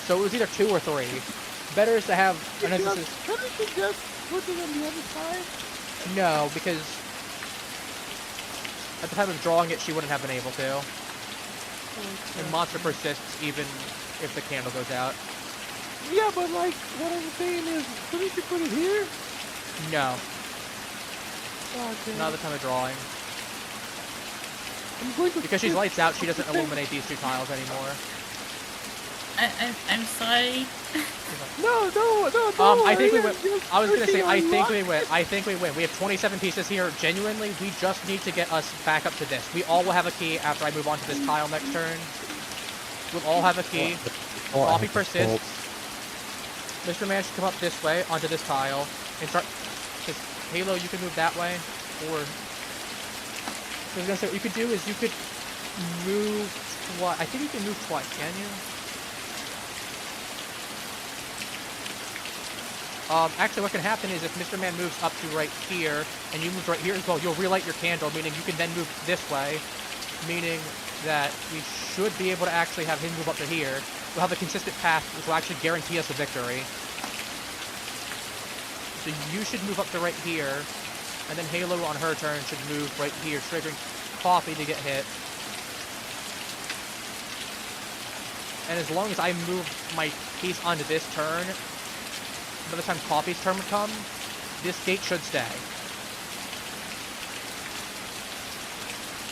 So it was either 2 or 3. Better is to have, Couldn't you just put it on the other side? no, because at the time of drawing it, she wouldn't have been able to. And monster persists even if the candle goes out. Yeah, but like, what I'm saying is, couldn't you put it here? No, Okay. not at the time of drawing. I'm going to Because she's fix- lights out, she doesn't illuminate these 2 tiles anymore. I'm sorry. No, I think we worry, win. I'm just I was gonna say, pushing I on think luck. we win. I think we win. We have 27 pieces here. Genuinely, we just need to get us back up to this. We all will have a key after I move on to this tile next turn. We'll all have a key. Coffee persists. Mr. Man should come up this way onto this tile and start. Because Halo, you can move that way, or I was gonna say what you could do is you could move twice. I think you can move twice. Can you? Actually, what can happen is if Mr. Man moves up to right here, and you move right here as well, you'll relight your candle, meaning you can then move this way, meaning that we should be able to actually have him move up to here. We'll have a consistent path, which will actually guarantee us a victory. So you should move up to right here, and then Halo on her turn should move right here, triggering Coffee to get hit. And as long as I move my piece onto this turn, by the time Coffee's turn would come, this gate should stay.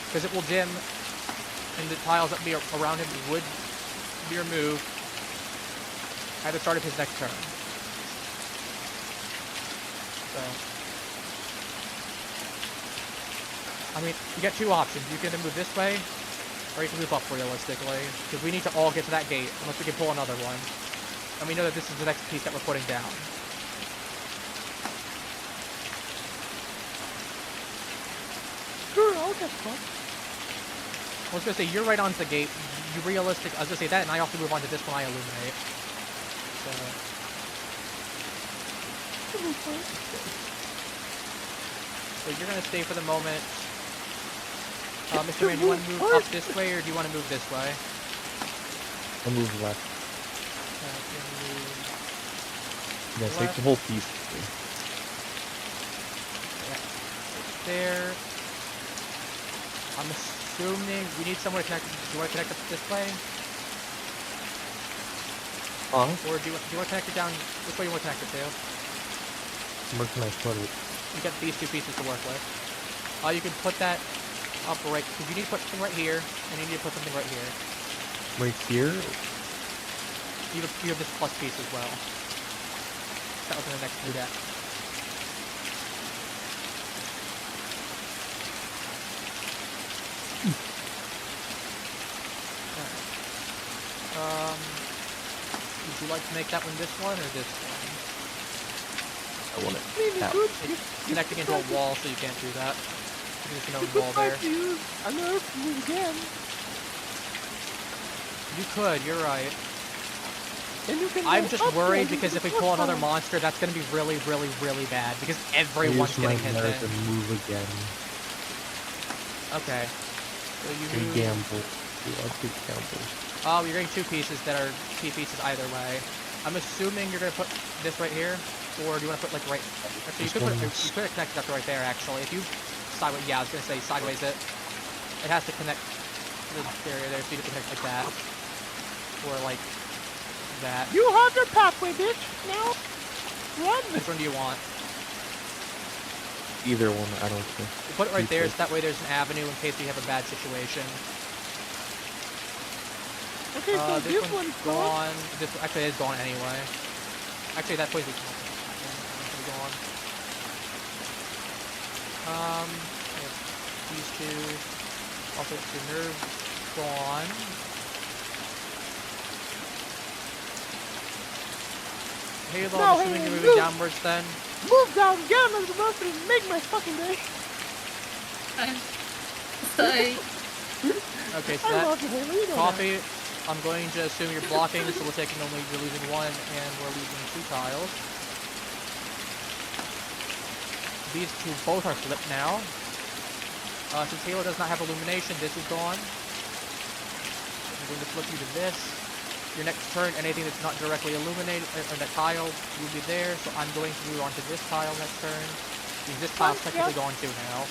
Because it will dim, and the tiles that be around him would be removed at the start of his next turn. So, I mean, you get 2 options. You can either move this way, or you can move up realistically. Because we need to all get to that gate, unless we can pull another one. And we know that this is the next piece that we're putting down. Sure, I'll get fucked. I was gonna say, you're right onto the gate. You realistic. I was gonna say that, and I also move on to this one. I illuminate. So, you're gonna stay for the moment. Mr. Man, do you want to move up this way, or do you want to move this way? I'll move left. Yeah, take Left. the whole piece. There. I'm assuming we need somewhere to connect. Do you want to connect up this way, Huh? or do you want to connect it down? Which way you want to connect it to? Where can I put it? You got these 2 pieces to work with. You can put that up right, because you need to put something right here, and you need to put something right here. Right here? You have this plus piece as well. That was in the next blue deck. Alright. Would you like to make that one this one, or this one? I want it. Maybe That good. It's connecting into a wall, so you can't do that. There's no wall there. To use Unearth move again. You could, you're right. And you can I'm go just up there worried and because you if we can pull push another on. monster, that's going to be really, really, really bad. Because everyone's Use my getting hit nerve then. to move again. Okay. So you And move... gamble. Yeah, I'll take gamble. Oh, you're getting 2 pieces that are key pieces either way. I'm assuming you're going to put this right here, or do you want to put like right... Actually, you could have connected up to right there, actually. If you sideways... Yeah, I was going to say sideways it. It has to connect to the area there, so you can connect like that. Or like that. You have your pathway, bitch. Now, run. Which one do you want? Either one, I don't care. You put it right there, so that way there's an avenue in case we have a bad situation. Okay, so This this one's one's gone. gone. This actually is gone anyway. Actually, that poison is gone. These 2. Also, the nerve gone. Halo, No, I'm assuming hey, you're moving move. downwards then. Move down, get him as the monster and make my fucking day. I'm sorry. Okay, so I that love you, Haley. You know coffee I'm going to assume you're blocking, so we're losing 1, and we're losing 2 tiles. These two both are flipped now. Since Halo does not have illumination, this is gone. I'm going to flip you to this. Your next turn, anything that's not directly illuminated, or that tile, will be there. So I'm going to move on to this tile next turn. Because this tile's technically gone too now.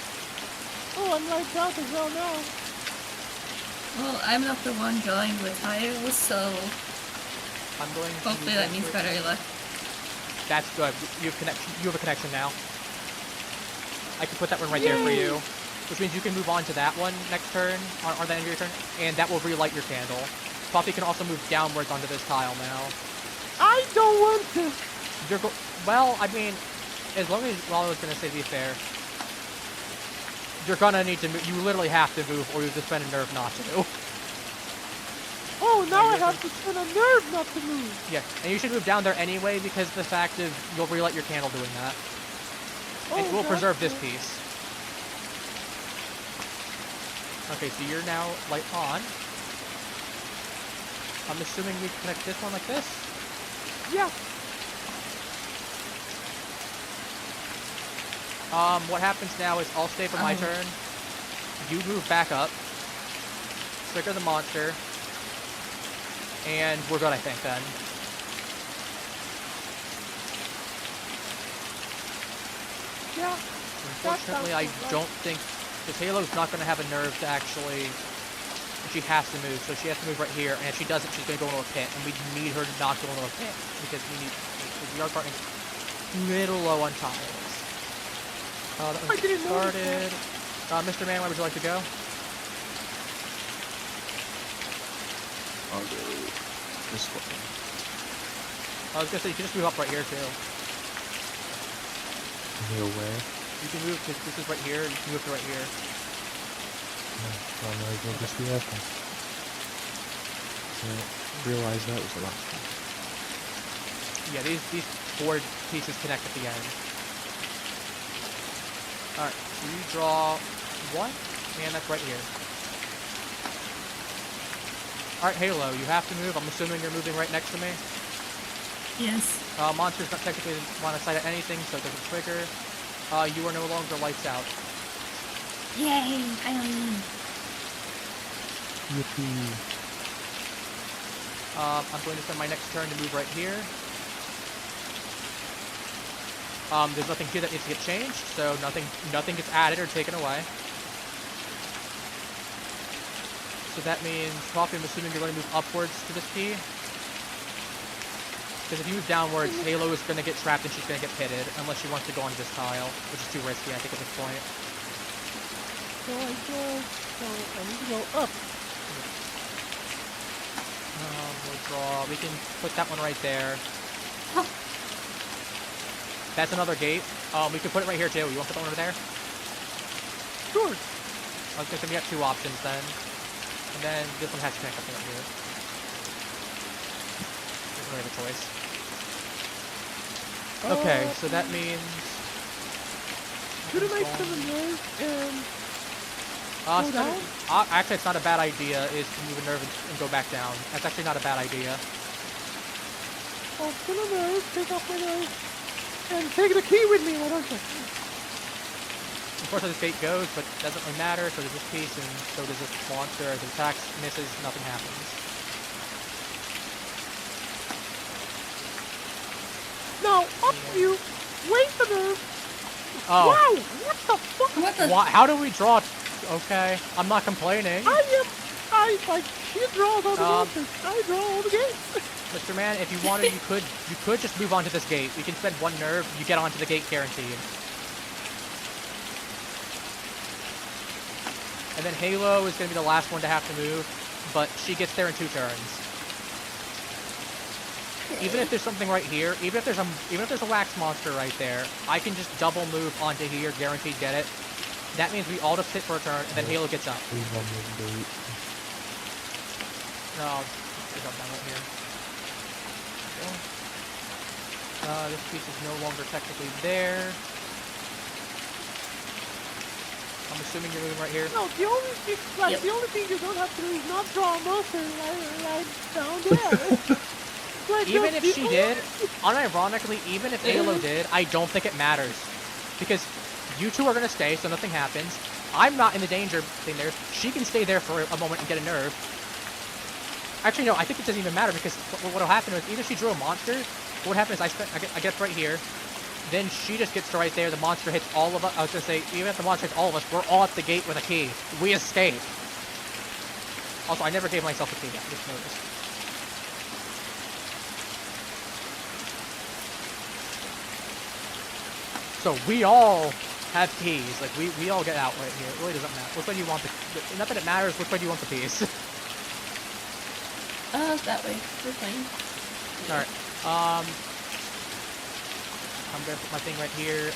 Oh, I'm right out as well now. Well, I'm not the one drawing with tiles, so I'm going to hopefully that means better luck. That's good. You have a connection now. I can put that one right there for you. Which means you can move on to that one next turn, on the end of your turn, and that will relight your candle. Poppy can also move downwards onto this tile now. I don't want to. Well, I mean, as long as, well, I was gonna say, to be fair, you're gonna need to move. You literally have to move, or you just spend a nerve not to. Oh, now I have to spend a nerve not to move. Yeah, and you should move down there anyway, because the fact is, you'll relight your candle doing that. And it will preserve this piece. Okay, so you're now light on. I'm assuming we connect this one like this? Yeah. What happens now is I'll stay for my turn. You move back up. Trigger the monster. And we're good, I think, then. Yeah. Unfortunately, I don't think... Because Halo's not going to have a nerve to actually... She has to move, so she has to move right here. And if she doesn't, she's going to go into a pit. And we need her to not go into a pit. Because we need... The yard partner's a little low on tiles. That one's started. Mr. Man, where would you like to go? I'll go this way. I was going to say, you can just move up right here, too. No way. You can move, because this is right here, you can move to right here. I might as well just do that then. So, realize that was the last one. Yeah, these board pieces connect at the end. Alright, so you draw 1, and that's right here. Alright, Halo, you have to move. I'm assuming you're moving right next to me. Yes. Monsters don't technically want to sight at anything, so it doesn't trigger. You are no longer lights out. Yay! I win. Yippee. I'm going to spend my next turn to move right here. There's nothing here that needs to get changed, so nothing gets added or taken away. So that means, Coffee, I'm assuming you're going to move upwards to this key. Because if you move downwards, Halo is going to get trapped and she's going to get pitted, unless she wants to go onto this tile, which is too risky, I think, at this point. So I need to go up. We'll draw. We can put that one right there. That's another gate. We could put it right here too. You want to put that one over there? Sure. I was gonna say we have 2 options then. And then this one has to connect up right here. There's no other choice. Okay, so that means... Shouldn't I spend a nerve and go down? Actually, it's not a bad idea, is to move a nerve and go back down. That's actually not a bad idea. I'll spin a nerve, take off my nerve, and take the key with me, why don't you? Unfortunately, this gate goes, but it doesn't really matter. So does this piece, and so does this monster. As it attacks, misses, nothing happens. Now, up you, wait the nerve. Oh. Wow, what the fuck? What the? How do we draw? Okay, I'm not complaining. She draws all the monsters. I draw all the gates. Mr. Man, if you wanted, you could just move on to this gate. You can spend 1 nerve, you get onto the gate guaranteed. And then Halo is going to be the last one to have to move, but she gets there in 2 turns. Even if there's something right here, even if there's a wax monster right there, I can just double move onto here, guaranteed get it. That means we all just sit for a turn, and then Halo gets up. Please don't move the gate. No, there's up down right here. This piece is no longer technically there. I'm assuming you're moving right here. No, the only thing, like, Yep. the only thing you don't have to do is not draw a monster like down there. Like, Even the- if the she only- did, unironically, even if Halo did, I don't think it matters. Because you two are going to stay, so nothing happens. I'm not in the danger thing there. She can stay there for a moment and get a nerve. Actually, no, I think it doesn't even matter because what'll happen is either she drew a monster, what would happen is I get right here, then she just gets to right there, the monster hits all of us. I was going to say, even if the monster hits all of us, we're all at the gate with a key. We escape. Also, I never gave myself a key yet, just noticed. So we all have keys. Like we all get out right here. It really doesn't matter. Which way do you want the? Not that it matters. Which way do you want the piece? That way. We're fine. All right. I'm gonna put my thing right here.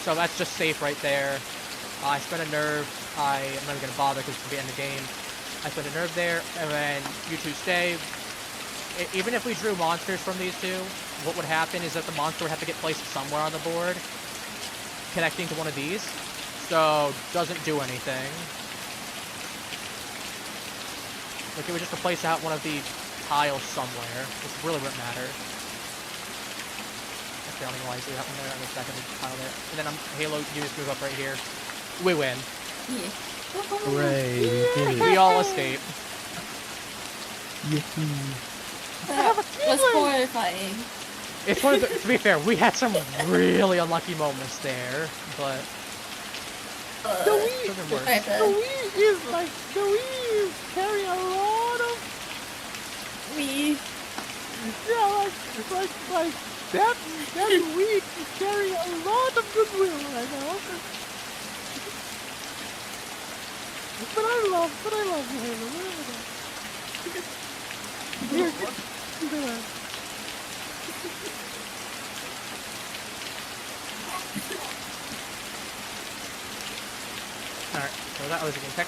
So that's just safe right there. I spent a nerve. I'm not even gonna bother because it's gonna be end of game. I spent a nerve there, and then you two stay. Even if we drew monsters from these two, what would happen is that the monster would have to get placed somewhere on the board, connecting to one of these. So doesn't do anything. Like it would just replace out one of the tiles somewhere, which really wouldn't matter. Actually, I don't know why I see that one there. I'm just back in the tile there. And then Halo, you just move up right here. We win. Yeah. Hooray, we did it. We all escape. Yippee. That was horrifying. It's one of the, to be fair, we had some really unlucky moments there, but The Wii, doesn't work. Right, the Wii is like, the Wii is carrying a lot of, Me. yeah, like, that Wii is carrying a lot of goodwill right now. But I love Halo. Here, get that. Alright, so that was a game tech.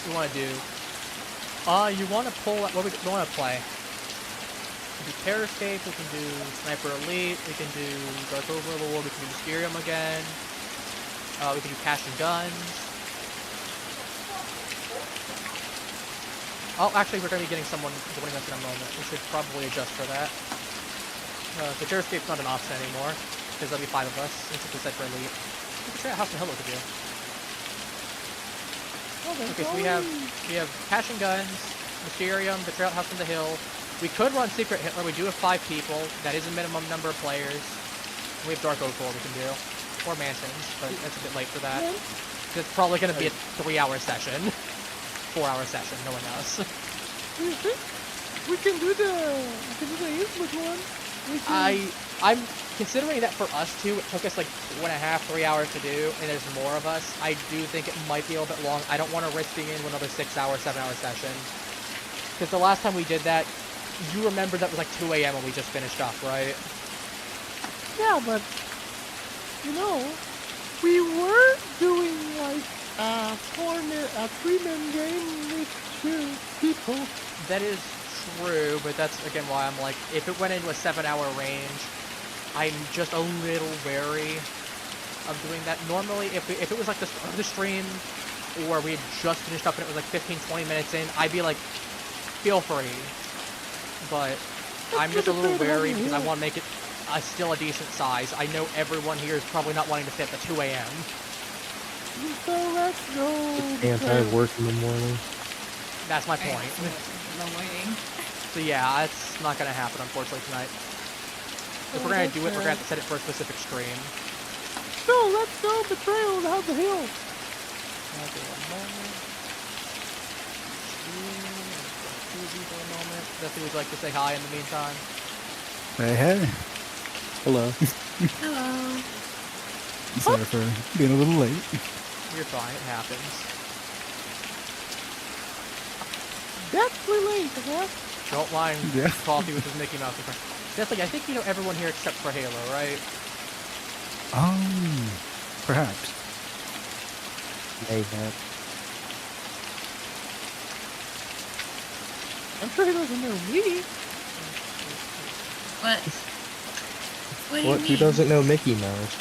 You want to do? You want to pull. What we want to play? We can do Terror Escape. We can do Sniper Elite. We can do Dark Overlord. We can do Mysterium again. We can do Cash and Guns. Oh, actually, we're going to be getting someone joining us in a moment. We should probably adjust for that. So Terror Escape's not an option anymore because there'll be 5 of us. It's just Sniper Elite. We can try out House and Hello to do. Okay, so we have Cash and Guns, Mysterium, Betrayal, House on the Hill. We could run Secret Hitler. We do have 5 people. That is a minimum number of players. We have Dark Overlord we can do. Or Mansions, but that's a bit late for that. It's probably going to be a 3-hour session. 4-hour session, no one knows. We can do the input one. I'm considering that for us two, it took us like 2.5, 3 hours to do, and there's more of us. I do think it might be a little bit long. I don't want to risk being in another 6-hour, 7-hour session. Because the last time we did that, you remember that was like 2 a.m. when we just finished up, right? Yeah, but you know, we were doing like a 3-man game with 2 people. That is true, but that's again why I'm like, if it went into a 7-hour range, I'm just a little wary of doing that. Normally, if it was like the start of the stream, or we had just finished up and it was like 15-20 minutes in, I'd be like, feel free. But I'm just a little wary because I want to make it still a decent size. I know everyone here is probably not wanting to stay up to 2 a.m. So let's go. Anti-work in the morning. That's my point. No morning. So yeah, it's not going to happen, unfortunately, tonight. If we're going to do it, we're going to have to set it for a specific stream. So let's go Betrayal on the Hill. Okay, one moment. For a moment. Jesse, would you like to say hi in the meantime? Hey, hey. Hello. Hello. Sorry for being a little late. You're fine, it happens. That's late, huh? Don't mind Yeah. Coffee with his Mickey Mouse impression. Definitely, I think you know everyone here except for Halo, right? Perhaps. Mayhap. I'm sure he doesn't know me. What? What do you What? mean? Who doesn't know Mickey Mouse?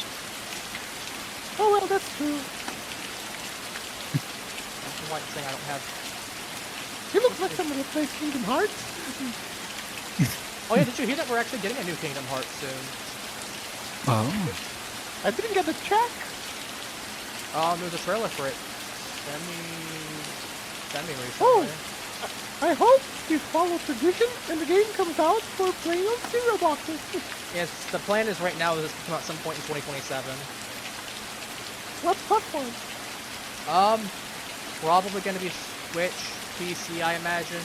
Oh well, that's true. That's one thing I don't have. He looks like somebody that plays Kingdom Hearts. Oh yeah, did you hear that we're actually getting a new Kingdom Hearts soon? Oh. I didn't get the check. There's a trailer for it. Semi Oh. recently. I hope you follow tradition and the game comes out for playing on cereal boxes. Yes, the plan is right now is this to come out some point in 2027. What platform? Probably gonna be Switch, PC, I imagine,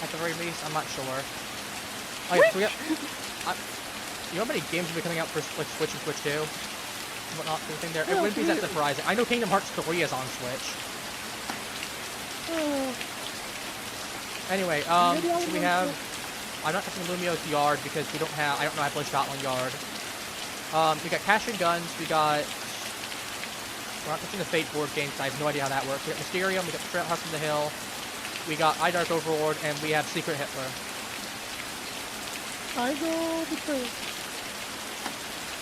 at the very least. I'm not sure. Oh yeah, so we got. You know how many games will be coming out for like Switch and Switch 2? Whatnot, anything there? It Yeah, wouldn't be that yeah. surprising. I know Kingdom Hearts 3 is on Switch. Anyway, Maybe I'll so we go have. for- I'm not touching Lumio's yard because we don't have. I don't know how to play Scotland Yard. We got Cash and Guns. We got. We're not touching the Fate board game because I have no idea how that works. We got Mysterium. We got Betrayal House from the Hill. We got Dark Overlord, and we have Secret Hitler. I go Betrayal.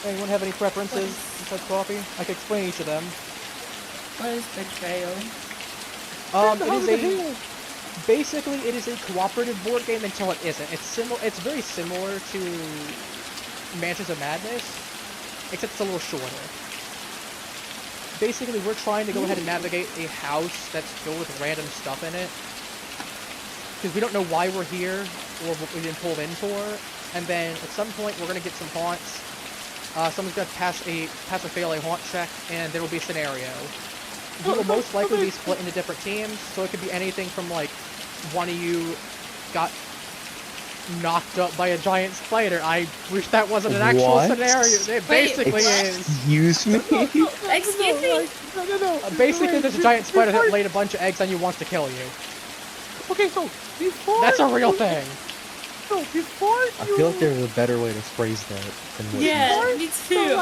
Anyone have any preferences besides coffee? I can explain each of them. What is Betrayal? Basically it is a cooperative board game until it isn't. It's very similar to Mansions of Madness, except it's a little shorter. Basically, we're trying to go ahead and navigate a house that's filled with random stuff in it, because we don't know why we're here or what we've been pulled in for. And then at some point, we're gonna get some haunts. Someone's gonna pass or fail a haunt check, and there will be a scenario. You will most likely be split into different teams, so it could be anything from like one of you got knocked up by a giant spider. I wish that wasn't an actual What? scenario. It basically is. Excuse me? Excuse me? No. Basically, there's a giant spider that laid a bunch of eggs on you, wants to kill you. Okay, so before That's a real thing. So before you. I feel like there's a better way to phrase that than what Yeah, me too.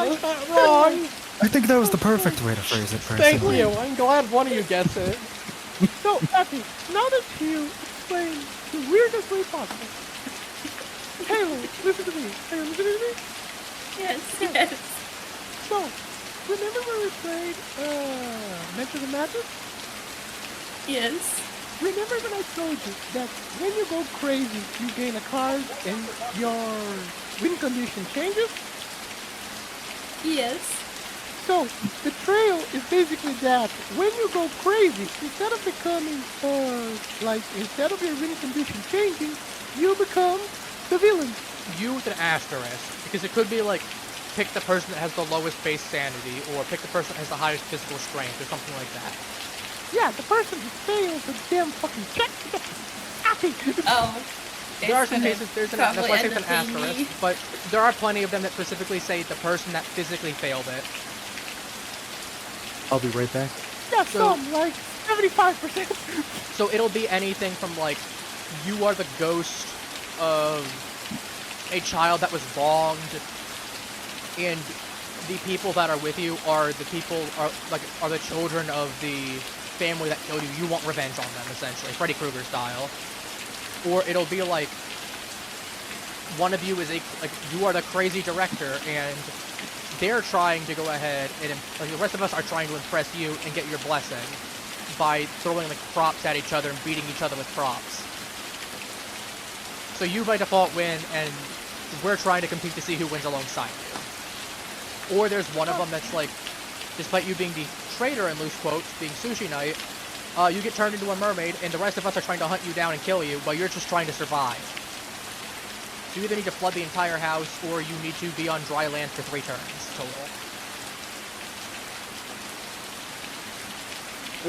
Wrong. I think that was the perfect way to phrase it, Thank personally. you. I'm glad one of you gets it. So, Effie, now that you explained the weirdest way possible. Halo, listen to me. Are you listening to me? Yes. So, remember when we played Mansions of Madness? Yes. Remember when I told you that when you go crazy, you gain a card and your win condition changes? Yes. So, Betrayal is basically that. When you go crazy, instead of becoming, instead of your winning condition changing, you become the villain. You with an asterisk, because it could be like, pick the person that has the lowest base sanity, or pick the person that has the highest physical strength, or something like that. Yeah, the person who fails the damn fucking check gets happy. Oh. There are some cases, that's why I say end it's an up being asterisk, me. but there are plenty of them that specifically say the person that physically failed it. I'll be right back. Yeah, So- some, like 75%. So it'll be anything from like, you are the ghost of a child that was wronged, and the people that are with you are the children of the family that killed you. You want revenge on them, essentially, Freddy Krueger style. Or it'll be like, one of you is you are the crazy director, and they're trying to go ahead and the rest of us are trying to impress you and get your blessing by throwing like props at each other and beating each other with props. So you by default win, and we're trying to compete to see who wins alongside you. Or there's one of them that's like, despite you being the traitor in loose quotes, being Sushi Knight, you get turned into a mermaid, and the rest of us are trying to hunt you down and kill you, while you're just trying to survive. So you either need to flood the entire house, or you need to be on dry land for 3 turns total.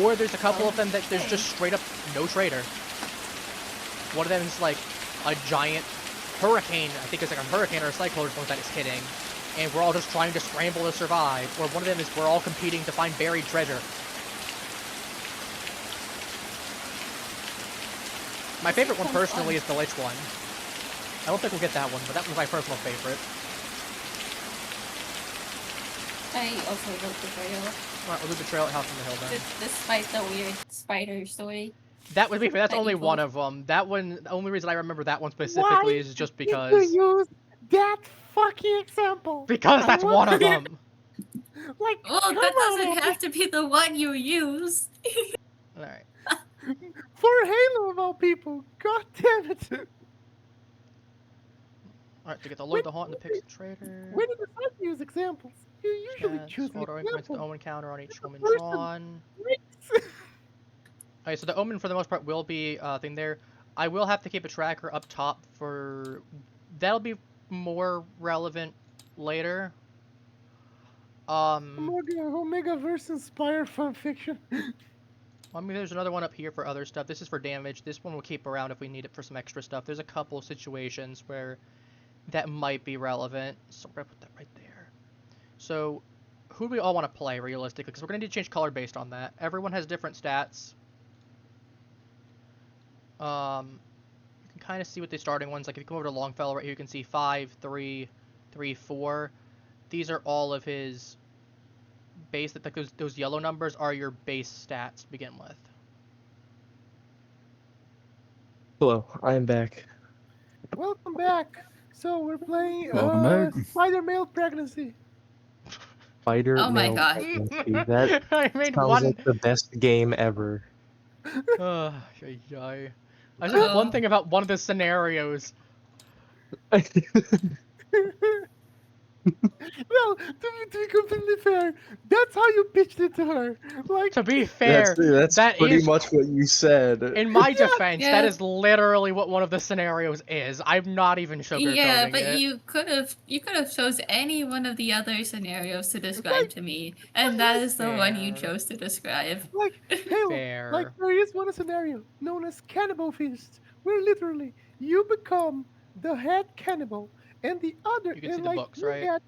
Or there's a couple of them that there's just straight up no traitor. One of them is like a giant hurricane, I think it's like a hurricane or a cyclone or something that is hitting, and we're all just trying to scramble to survive. Or one of them is we're all competing to find buried treasure. My favorite one personally is the Lich one. I don't think we'll get that one, but that one's my personal favorite. I also wrote Betrayal. Alright, we'll do Betrayal at House on the Hill then. Despite the weird spider story. That would be fair, that's That only equals- one of them. That one, the only reason I remember that one specifically is just You because... use that fucking example. Because I that's want one of to- them! Like, Well, come that doesn't on, have to be the one you use. All right. for Halo of all people. God damn it. All right. To get the When, load, the haunt, and the pixel trader. when you decide to use examples, you usually Stats. choose an Auto increments the example. omen counter on each The omen person drawn. breaks. Okay, so the omen for the most part will be thing there. I will have to keep a tracker up top for that'll be more relevant later. Omega verse inspired fanfiction. I mean, there's another one up here for other stuff. This is for damage. This one we'll keep around if we need it for some extra stuff. There's a couple situations where that might be relevant. So we're gonna put that right there. So, who do we all want to play realistically? Because we're gonna need to change color based on that. Everyone has different stats. You can kind of see what the starting ones like. If you come over to Longfellow right here, you can see 5, 3, 3, 4. These are all of his base. Like those yellow numbers are your base stats to begin with. Hello, I am back. Welcome back. So we're playing Welcome back. Spider Male Pregnancy. Spider Oh my male gosh. pregnancy. That I made sounds one. like the best game ever. I just have one thing about one of the scenarios. Well, to be completely fair, that's how you pitched it to her. Like, To be fair, that's that pretty is, much what you said. in my defense, Yeah. that is literally what one of the scenarios is. I'm not even sugarcoating Yeah, but it. you could have chose any one of the other scenarios to describe to me, and that is the one you Fair. chose to describe. like, hell, Fair. like there is one scenario known as Cannibal Feast, where literally you become the head cannibal, and the other, You can see and the like books, you right? get,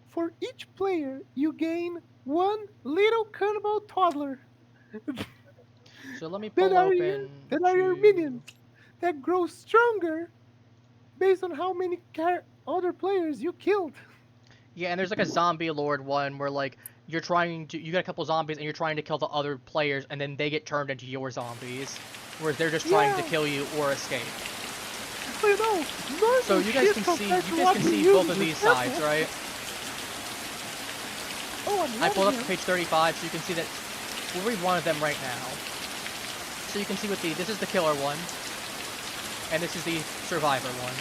for each player, you gain one little cannibal toddler. So let me that pull are your open. that are your minions that grow stronger based on how many other players you killed. Yeah, and there's like a zombie lord one where like you got a couple zombies and you're trying to kill the other players and then they get turned into your zombies, whereas they're just trying to Yeah. kill you or escape. So, normal So you guys shit can see compared to you guys what can we see use both of in these Purple. sides, right? Oh, I'm I pulled up loving to page 35, so you can see that we'll read one of them right now. So you can see this is the killer one, and this is the survivor one.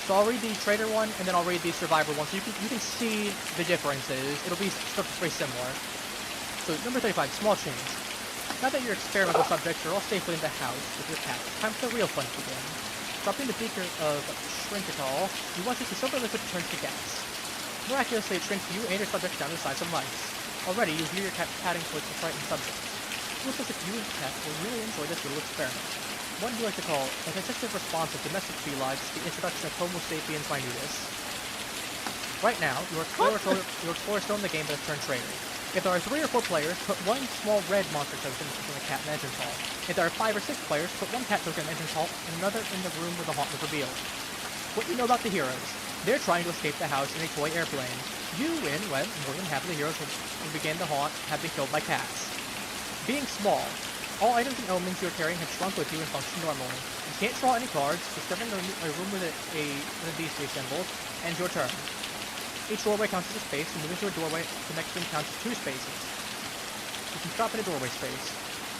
So I'll read the traitor one, and then I'll read the survivor one, so you can see the differences. It'll be stuff very similar. So number 35, small change. Now that your experimental subjects are all safely in the house with your cat, time for the real fun to begin. Dropping the beaker of Shrinkatol, you watch as the silver liquid turns to gas. Miraculously, it shrinks you and your subjects down to the size of mice. Already, you hear your cat patting towards the frightened subjects. It looks as if you and the cat will really enjoy this little experiment. One you like to call an attentive response of domestic felines to the introduction of Homo sapiens minutus. Right now, your explorer still in the game but has turned traitor. If there are 3 or 4 players, put one small red monster token in the cat and entrance hall. If there are 5 or 6 players, put one cat token in the entrance hall and another in the room where the haunt was revealed. What you know about the heroes. They're trying to escape the house in a toy airplane. You win when more than half of the heroes who began the haunt have been killed by cats. Being small, all items and omens you are carrying have shrunk with you and function normally. You can't draw any cards, discovering a room with a beastly symbol, and your turn. Each doorway counts as a space, and moving to a doorway, the next room counts as 2 spaces. You can stop in a doorway space.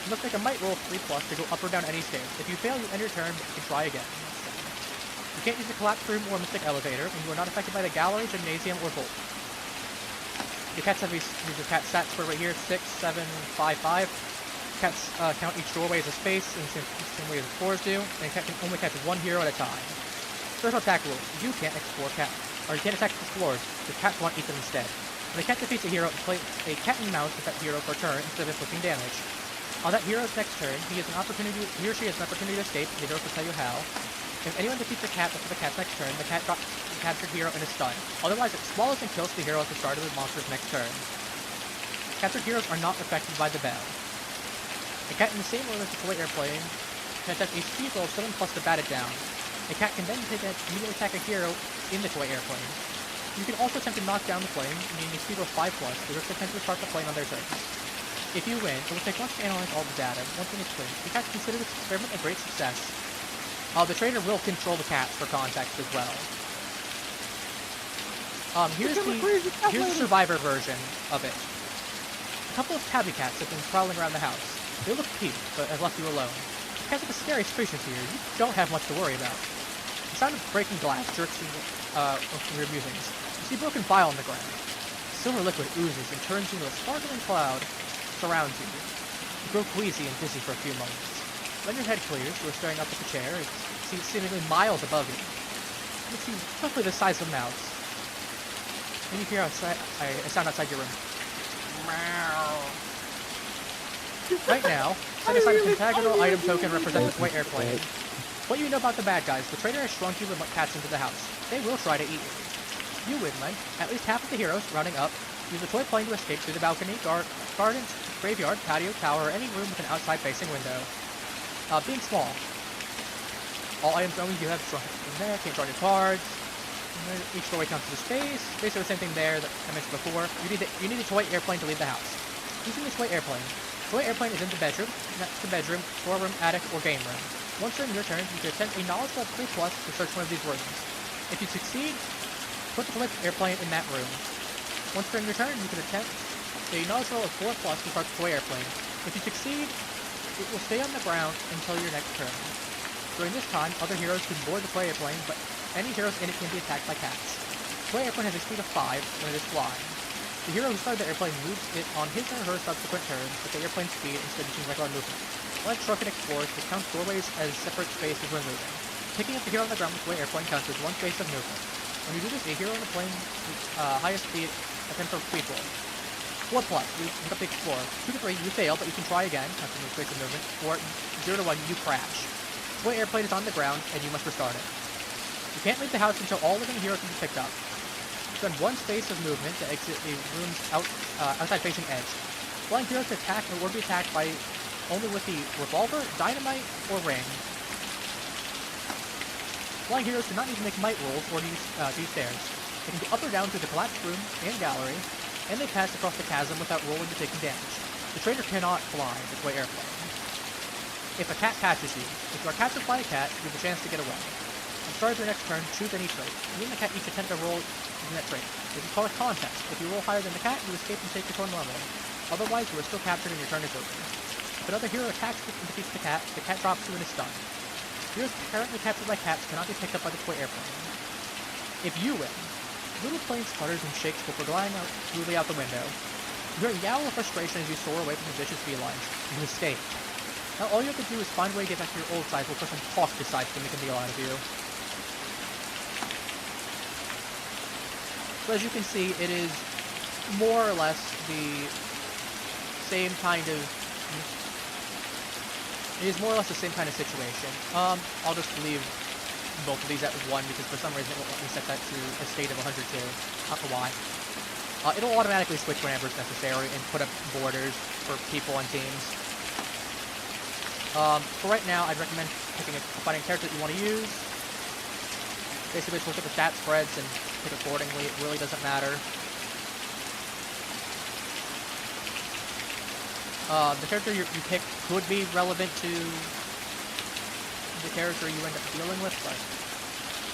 You must make a might roll of 3+ to go up or down any stairs. If you fail, you end your turn, but you can try again. You can't use the collapsed room or mystic elevator, and you are not affected by the gallery, gymnasium, or vault. The cats have these cat stats for right here, 6, 7, 5, 5. Cats count each doorway as a space in the same way as explorers do, and cat can only catch 1 hero at a time. Special attack rules. You can't you can't attack explorers. The cats want to eat them instead. When the cat defeats a hero, play a cat and mouse with that hero for a turn instead of inflicting damage. On that hero's next turn, he or she has an opportunity to escape, the heroes will tell you how. If anyone defeats a cat before the cat's next turn, the cat drops the captured hero in a stun. Otherwise, it swallows and kills the hero at the start of the monster's next turn. Captured heroes are not affected by the bell. A cat in the same order as the toy airplane can attack a speed roll of 7+ to bat it down. A cat can then immediately attack a hero in the toy airplane. You can also attempt to knock down the plane, meaning a speed roll 5+, the risk attempt to start the plane on their turn. If you win, it will take months to analyze all the data. Once in its clear, the cats consider this experiment a great success. The trainer will control the cats for context as well. Here's Become a the crazy cat here's the lady. survivor version of it. A couple of tabby cats have been prowling around the house. They look peeved, but have left you alone. Because of the scary creatures here, you don't have much to worry about. The sound of breaking glass jerks you from your musings. You see broken vial on the ground. Silver liquid oozes and turns into a sparkling cloud surrounds you. You grow queasy and dizzy for a few moments. When your head clears, you are staring up at the chair. It's seemingly miles above you. You see roughly the size of a mouse. Then you hear a sound outside your room. Right now, set aside a pentagonal item token represent the toy airplane. What you know about the bad guys, the traitor has shrunk you and let cats into the house. They will try to eat you. You win, then. At least half of the heroes, rounding up, use the toy plane to escape through the balcony, gardens, graveyard, patio, tower, or any room with an outside-facing window. Being small. All items only you have shrunk in there, can't draw your cards. Each doorway counts as a space. Basically the same thing there that I mentioned before. You need a toy airplane to leave the house. Using the toy airplane. Toy airplane is in the bedroom, next to the bedroom, storeroom, attic, or game room. Once during your turn, you can attempt a knowledge level 3+ to search one of these rooms. If you succeed, put the toy airplane in that room. Once during your turn, you can attempt a knowledge roll of 4+ to start the toy airplane. If you succeed, it will stay on the ground until your next turn. During this time, other heroes can board the toy airplane, but any heroes in it can be attacked by cats. The toy airplane has a speed of 5 when it is flying. The hero who started the airplane moves it on his or her subsequent turns with the airplane speed instead of using regular movement. Like Truck and Explorers, it counts doorways as separate spaces when moving. Picking up the hero on the ground with the toy airplane counts as one space of movement. When you do this, a hero in the plane highest speed attempts a speed roll. 4+, you pick up the Explorer. 2 to 3, you fail, but you can try again, counting as space of movement. Or 0 to 1, you crash. The toy airplane is on the ground, and you must restart it. You can't leave the house until all living heroes can be picked up. Spend 1 space of movement to exit a room's outside-facing edge. Flying heroes can attack or be attacked by only with the revolver, dynamite, or ring. Flying heroes do not need to make might rolls or use stairs. They can go up or down through the collapsed room and gallery, and they pass across the chasm without rolling or taking damage. The traitor cannot fly the toy airplane. If a cat catches you, if you are captured by a cat, you have a chance to get away. At the start of your next turn, choose any trait. You and the cat each attempt to roll using that trait. This is called a contest. If you roll higher than the cat, you escape and take your turn normally. Otherwise, you are still captured and your turn is over. If another hero attacks and defeats the cat drops you and is stunned. Heroes currently captured by cats cannot be picked up by the toy airplane. If you win, little plane sputters and shakes before gliding smoothly out the window. You hear a yowl of frustration as you soar away from the vicious felines. You escape. Now all you have to do is find a way to get back to your old size before some hawk decides to make a meal out of you. So as you can see, it is more or less the same kind of... It is more or less the same kind of situation. I'll just leave both of these at 1 because for some reason it won't let me set that to a state of 102. I don't know why. It'll automatically switch whenever it's necessary and put up borders for people and teams. For right now, I'd recommend picking a fighting character that you want to use. Basically, just look at the stat spreads and pick accordingly. It really doesn't matter. The character you pick could be relevant to the character you end up dealing with, but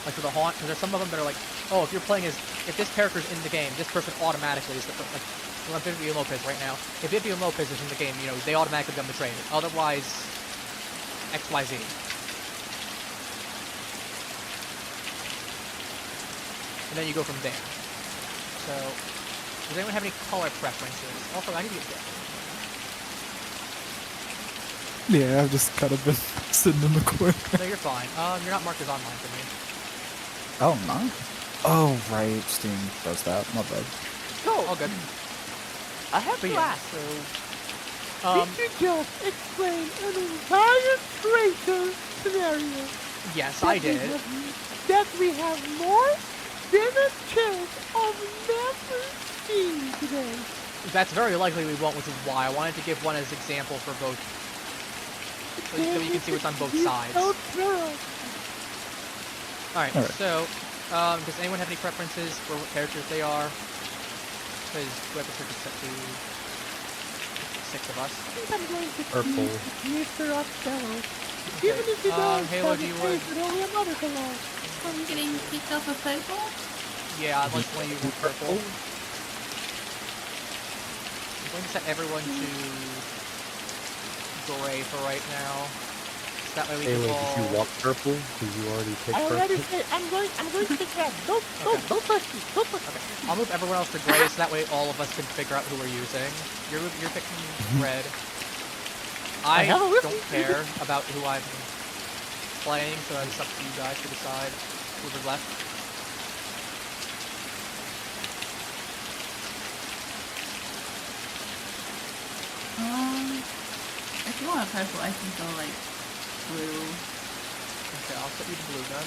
like for the Haunt, because there's some of them that are like, oh, if this character's in the game, this person automatically is like Vivian Lopez right now. If Vivian Lopez is in the game, you know, they automatically become the traitor. Otherwise, XYZ. And then you go from there. So, does anyone have any color preferences? Also, I need to get that. Yeah, I've just kind of been sitting in the corner. No, you're fine. You're not marked as online for me. Oh, no? Oh, right. Steam does that. My bad. So, All good. I have to But yeah, ask, so, did you just explain an entire traitor scenario? yes, I did. That we have more than a chance of never seeing today. That's very likely we won't, which is why I wanted to give one as example for both, so you can see what's on both sides. Alright, so, does anyone have any preferences for what characters they are? Because we have the characters set to 6 of us. I think I'm going to Purple. Mr. Othello. Okay. Even if you don't Halo, have do you a want- face, but only a mother can love. I'm getting kicked off of purple. Yeah, unless one of you want purple. Oh, I'm going to set everyone to gray for right now. So that way we can Taylor, all... did you want purple? Did you already pick I already purple? said I'm going to pick red. Don't touch me. Don't touch me. Okay. I'll move everyone else to gray so that way all of us can figure out who we're using. You're picking red. I have a don't whiskey. care about who I'm playing, so it's up to you guys to decide who's left. If you want a purple, I can go like blue. Okay, I'll set you to blue then.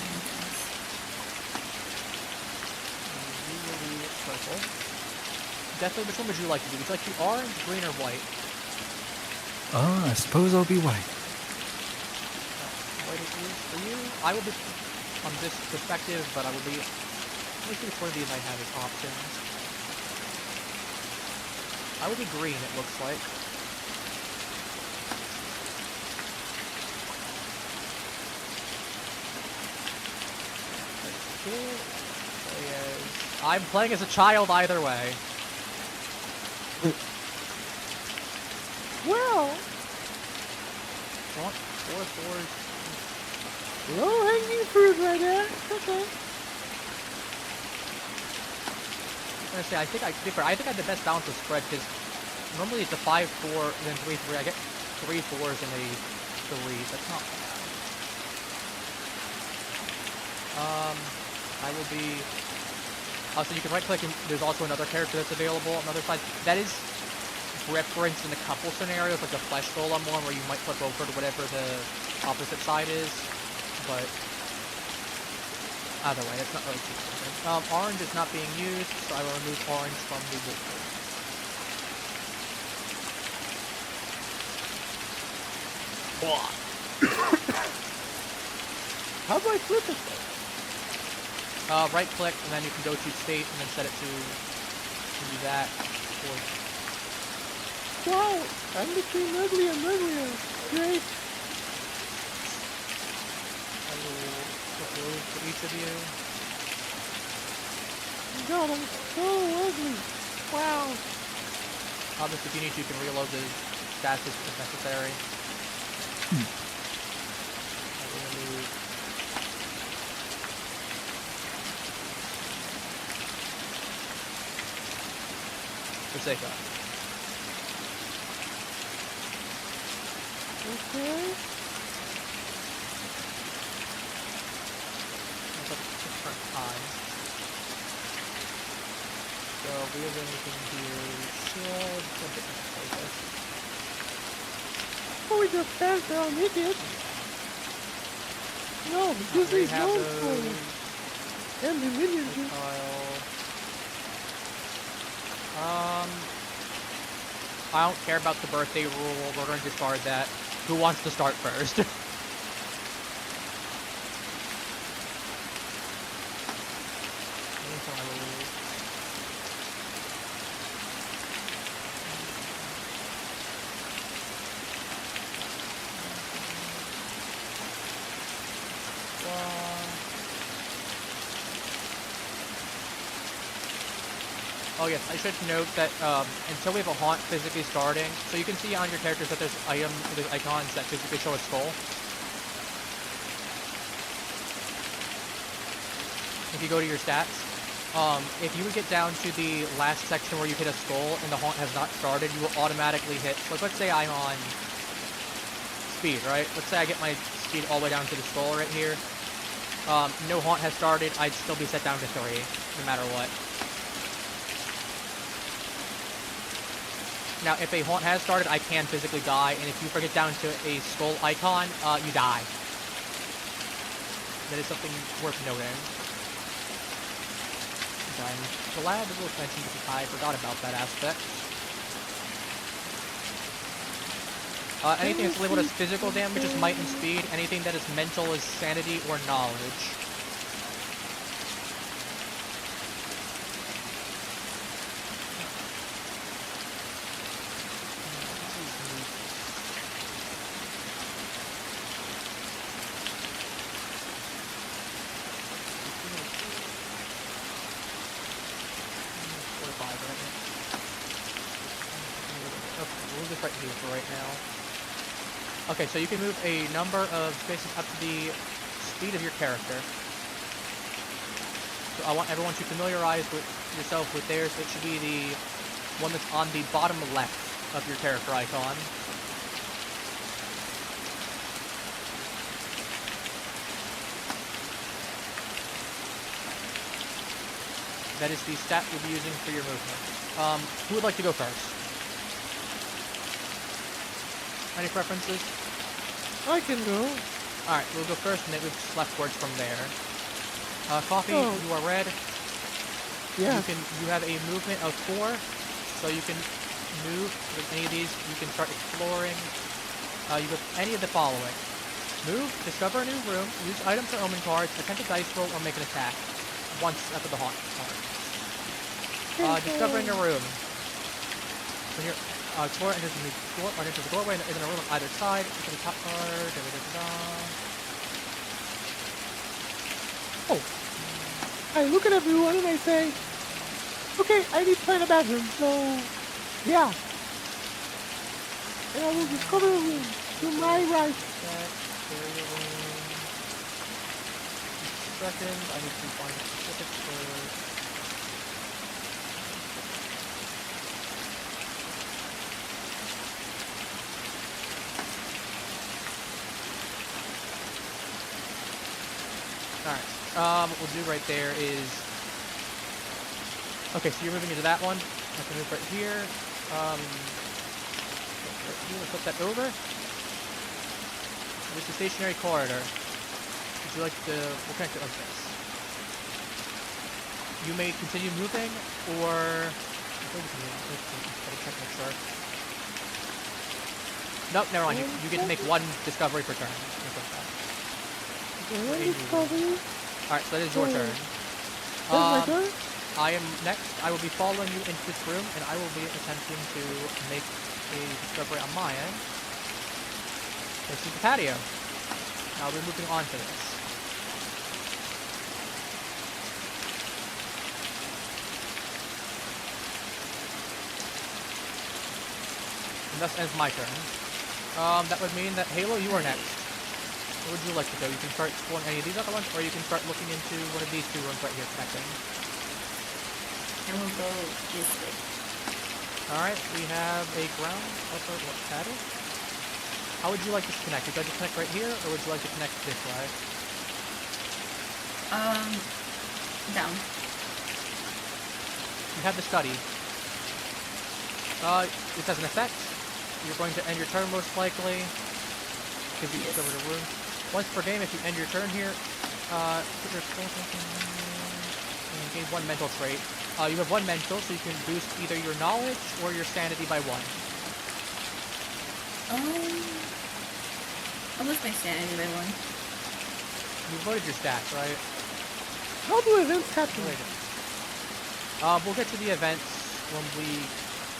You will be purple. Definitely, which one would you like to do? Would you like to be orange, green, or white? I suppose I'll be white. White it is for you. I will be on this perspective, but I will be... Let me see which one of these I have as options. I will be green, it looks like. I'm playing as a child either way. Well, What? 4 4s. low hanging fruit right there. Okay. I'm gonna say I think I had the best balance of spread because normally it's a 5 4 and then 3 3. I get 3 4s and a 3. That's not bad. I will be. So you can right click and there's also another character that's available on the other side. That is referenced in a couple scenarios, like the Flesh Golem one, where you might flip over to whatever the opposite side is. But either way, it's not really too different. Orange is not being used, so I will remove orange from the board. How do I flip it? Right click and then you can go to state and then set it to do that. Wow, I'm becoming uglier and uglier. Great. I will flip those for each of you. God, I'm so ugly. Wow. Obviously, if you need to, you can reload the stats if necessary. I will remove Forsaken. Okay. Different times. So we have anything here. Should a bit more focus. Oh, we just passed down idiots. No, this We is have known those. for. And the minions. I don't care about the birthday rule. We're going to discard that. Who wants to start first? Oh yes, I should note that until we have a haunt physically starting, so you can see on your characters that there's icons that physically show a skull. If you go to your stats, if you would get down to the last section where you hit a skull and the haunt has not started, you will automatically hit. Like let's say I'm on speed, right? Let's say I get my speed all the way down to the skull right here. No haunt has started, I'd still be set down to 3, no matter what. Now, if a haunt has started, I can physically die, and if you get down to a skull icon, you die. That is something worth noting. And I'm glad that was mentioned because I forgot about that aspect. Anything that's labeled as physical damage is might and speed. Anything that is mental is sanity or knowledge. for right now. Okay, we'll move this right here for right now. Okay, so you can move a number of spaces up to the speed of your character. So I want everyone to familiarize with yourself with theirs. It should be the one that's on the bottom left of your character icon. That is the stat you'll be using for your movement. Who would like to go first? Any preferences? I can go. Alright, we'll go first and then move leftwards from there. Coffee, Oh. you are red. Yeah. You have a movement of 4, so you can move with any of these. You can start exploring. You have any of the following: move, discover a new room, use items or omen cards, attempt a dice roll, or make an attack. Once after the haunt card. Discovering a room. When your explorer enters the door, or enters the doorway, and there is a room on either side. Look at the top card. Oh. I look at everyone and I say, okay, I need to find a bathroom, so yeah. And I will discover a room to my right. Second, I need to find a specific word. Alright, what we'll do right there is... Okay, so you're moving into that one. I have to move right here. Right here, we'll flip that over. It's a stationary corridor. Would you like to... We'll connect it like this. You may continue moving, or... Check, make sure. Nope, never mind. You get to make 1 discovery per turn. Alright, so that is your turn. My turn? I am next. I will be following you into this room, and I will be attempting to make a discovery on my end. This is the patio. Now we're moving on to this. And thus ends my turn. That would mean that Halo, you are next. Where would you like to go? You can start exploring any of these other ones, or you can start looking into one of these 2 rooms right here connecting. And we'll go this way. Alright, we have a ground upper ladder. How would you like this to connect? Would you like to connect right here, or would you like to connect this way? Down. You have the study. This has an effect. You're going to end your turn most likely, because you discovered a room. Once per game, if you end your turn here, put your and gain 1 mental trait. You have 1 mental, so you can boost either your knowledge or your sanity by 1. I'll boost my sanity by 1. You voted your stats, right? How do events happen? We'll get to the events when we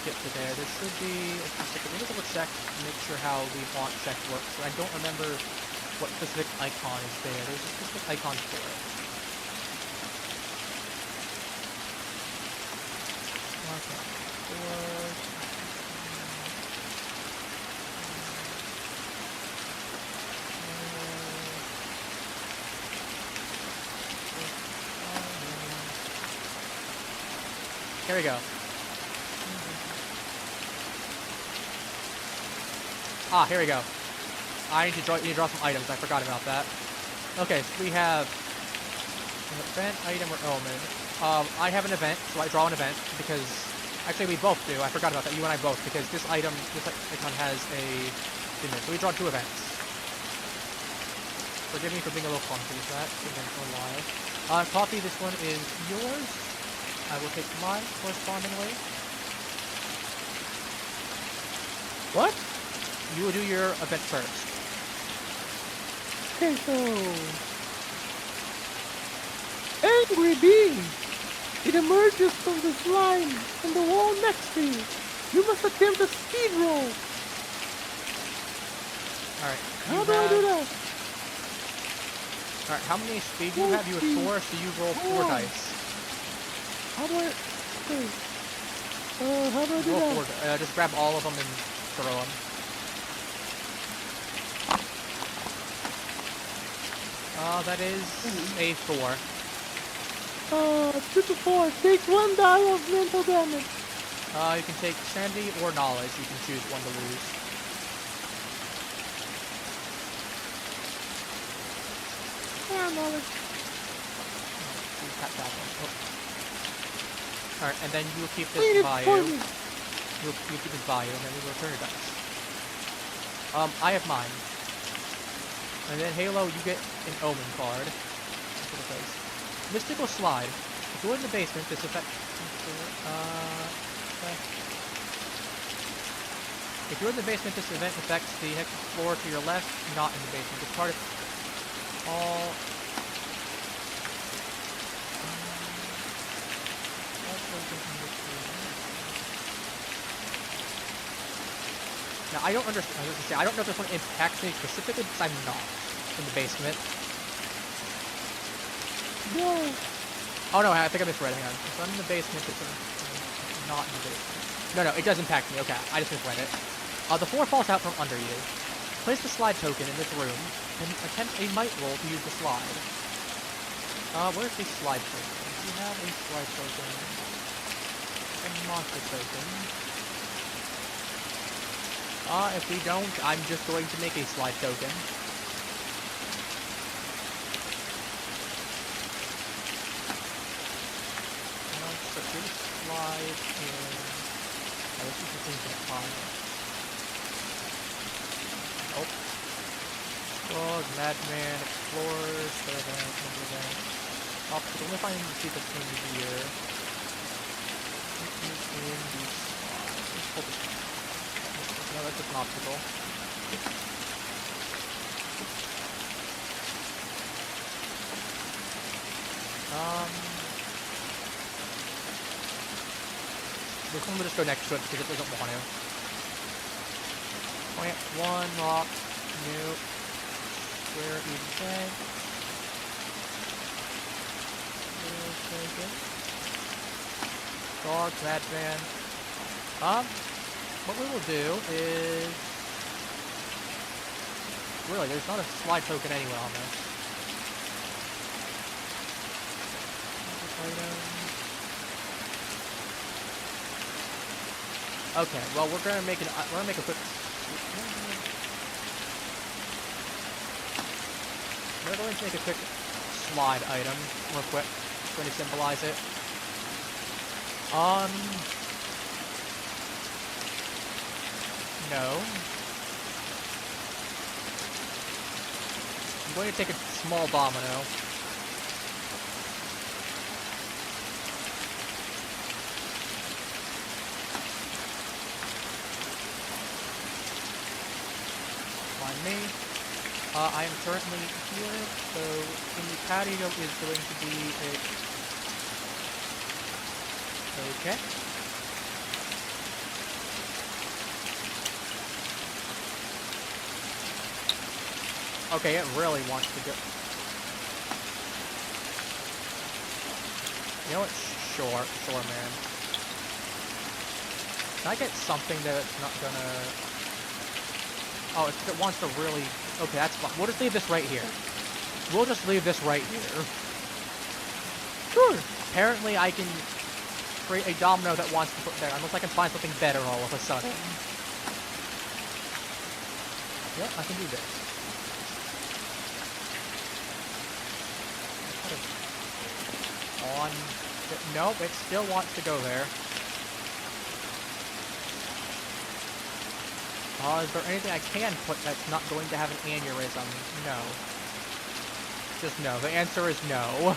get to there. There should be... Let me double check to make sure how the haunt check works. I don't remember what specific icon is there. There's a specific icon for it. Here we go. Ah, here we go. I need to draw some items. I forgot about that. Okay, so we have an event, item, or omen. I have an event, so I draw an event because actually we both do. I forgot about that. You and I both, because this icon has a thing there. So we draw 2 events. Forgive me for being a little clumsy with that. It's been for a while. Coffee, this one is yours. I will take mine correspondingly. What? You will do your event first. Okay, so... Angry Bee! It emerges from the slime on the wall next to you. You must attempt a speed roll. Alright. How do I do that? Alright, how many speed do you have? You have 4, so you roll 4 dice. How do I... Okay. How do I do Roll that? forward. Just grab all of them and throw them. That is a 4. 2 to 4. Takes 1 die of mental damage. You can take sanity or knowledge. You can choose one to lose. Knowledge. Tap that one. Oh. Alright, and then you will keep Clean this it by for you. me. You keep this by you, and then we will return your dice. I have mine. And then Halo, you get an Omen card. That's what it says. Mystical Slide. If you're in the basement, this effect... If you're in the basement, this event affects the next floor to your left, not in the basement. It's part of all... Now, I don't understand. I was gonna say, I don't know if this one impacts me specifically because I'm not in the basement. No. Oh no, I think I misread. Hang on. If I'm in the basement, it's not in the basement. No, it does impact me. Okay, I just misread it. The floor falls out from under you. Place the slide token in this room and attempt a might roll to use the slide. Where's the slide token? Do you have a slide token? A monster token. If we don't, I'm just going to make a slide token. So here's slide in... Oh, this is the infinite pile. Oh. Scrolls, Madman, Explorers, Servant, Event. Obstacle. Let me find see if it's in here. It is in the slide. Let's pull this one. No, that's just an obstacle. This one will just go next to it because it doesn't want to. Plant 1, rock, nope. Square event. Dog, Madman. What we will do is... Really, there's not a slide token anywhere on this. Okay, well we're gonna make a quick... We're going to make a quick slide item, real quick. Just going to symbolize it. No. I'm going to take a small domino. Find me. I am currently here, so in the patio is going to be a... Okay. Okay, it really wants to go... You know what? Sure, man. Can I get something that's not gonna... Oh, it wants to really... Okay, that's fine. We'll just leave this right here. We'll just leave this right here. Sure. Apparently I can create a domino that wants to put there, unless I can find something better all of a sudden. Yep, I can do this. On... Nope, it still wants to go there. Is there anything I can put that's not going to have an aneurysm? No. Just no. The answer is no.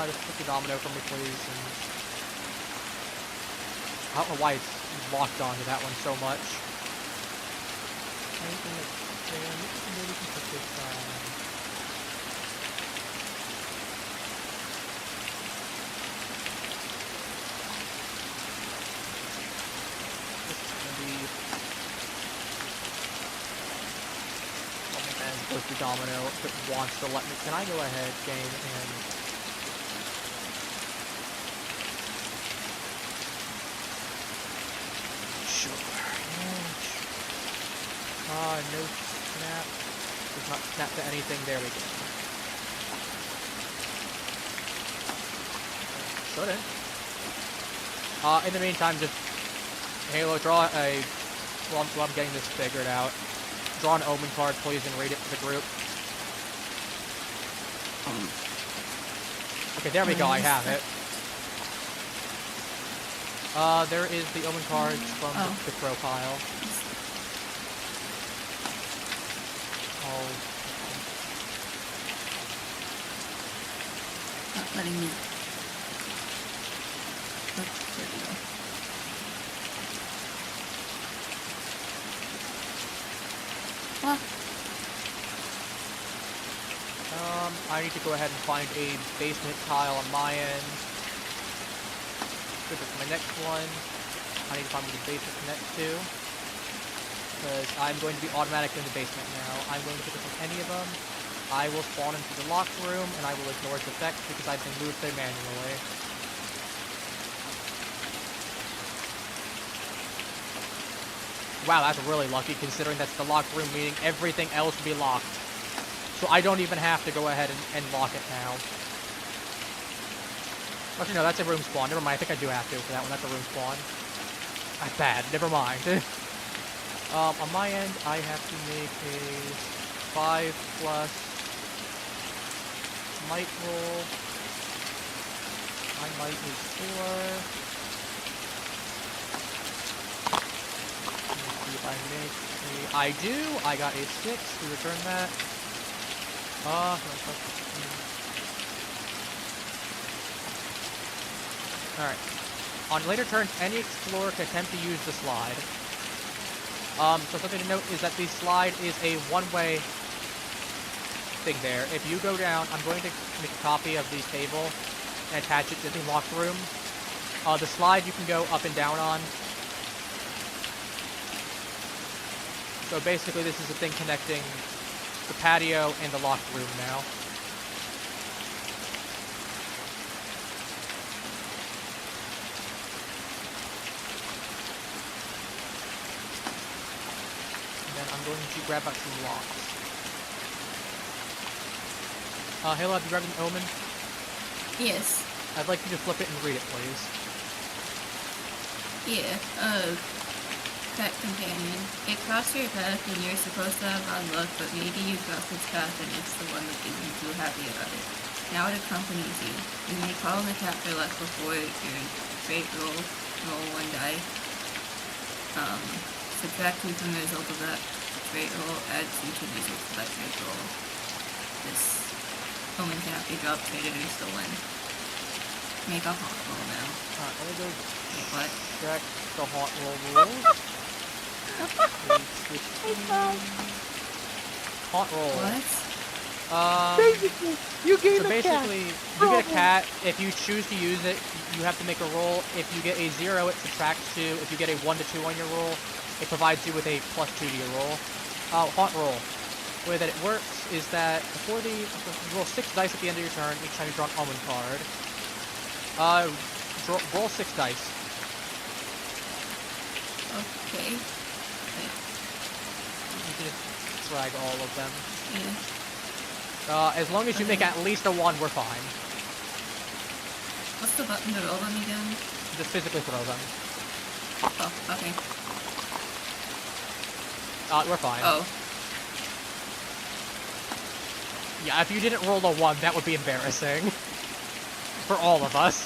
Just put the domino for me, please. And... I don't know why it's locked onto that one so much. Anything that's there, maybe we can put this on... With the domino, if it wants to let me. Can I go ahead, game, and No snap. Does not snap to anything. There we go. Shouldn't. In the meantime, just Halo, draw a. While I'm getting this figured out, draw an omen card, please, and read it to the group. Okay, there we go. I have it. There is the omen cards from the throw pile. Oh. Not letting me. Oh, there we go. Well. I need to go ahead and find a basement tile on my end. Good, that's my next one. I need to find where the basement connects to. Because I'm going to be automatic in the basement now. I'm going to pick up on any of them. I will spawn into the locked room, and I will ignore its effects because I've been moved there manually. Wow, that's really lucky considering that's the locked room, meaning everything else will be locked. So I don't even have to go ahead and lock it now. Actually, no, that's a room spawn. Never mind, I think I do have to for that one. That's a room spawn. That's bad. Never mind. On my end, I have to make a 5 plus might roll. My might is 4. Let's see if I make a... I do! I got a 6 to return that. Alright. On later turns, any explorer can attempt to use the slide. So something to note is that the slide is a one-way thing there. If you go down, I'm going to make a copy of the table and attach it to the locked room. The slide you can go up and down on. So basically this is a thing connecting the patio and the locked room now. And then I'm going to grab out some locks. Halo, have you grabbed an omen? Yes. I'd like you to flip it and read it, please. Yeah, Pet companion. It crosses your path and you're supposed to have bad luck, but maybe you cross its path and it's the one that isn't too happy about it. Now it accompanies you. You may call on the cat for luck before your fate roll 1 die. Subtract 2 from the result of that fate roll, add 2 to the result of that fate roll. This omen cannot be dropped, traded, or stolen. Make a haunt roll now. Alright, let me go Wait, what? check the haunt roll rules. Haunt roll. What? Basically, you gain So a cat. basically, you get a cat. If you choose to use it, you have to make a roll. If you get a 0, it subtracts 2. If you get a 1 to 2 on your roll, it provides you with a +2 to your roll. Haunt roll. The way that it works is that before you roll 6 dice at the end of your turn each time you draw an omen card. Roll 6 dice. Okay. Wait, You can just drag all of them. yeah. As long as you make at least a 1, we're fine. What's the button to roll them again? Just physically throw them. Oh, okay. We're fine. Oh. Yeah, if you didn't roll a 1, that would be embarrassing. For all of us.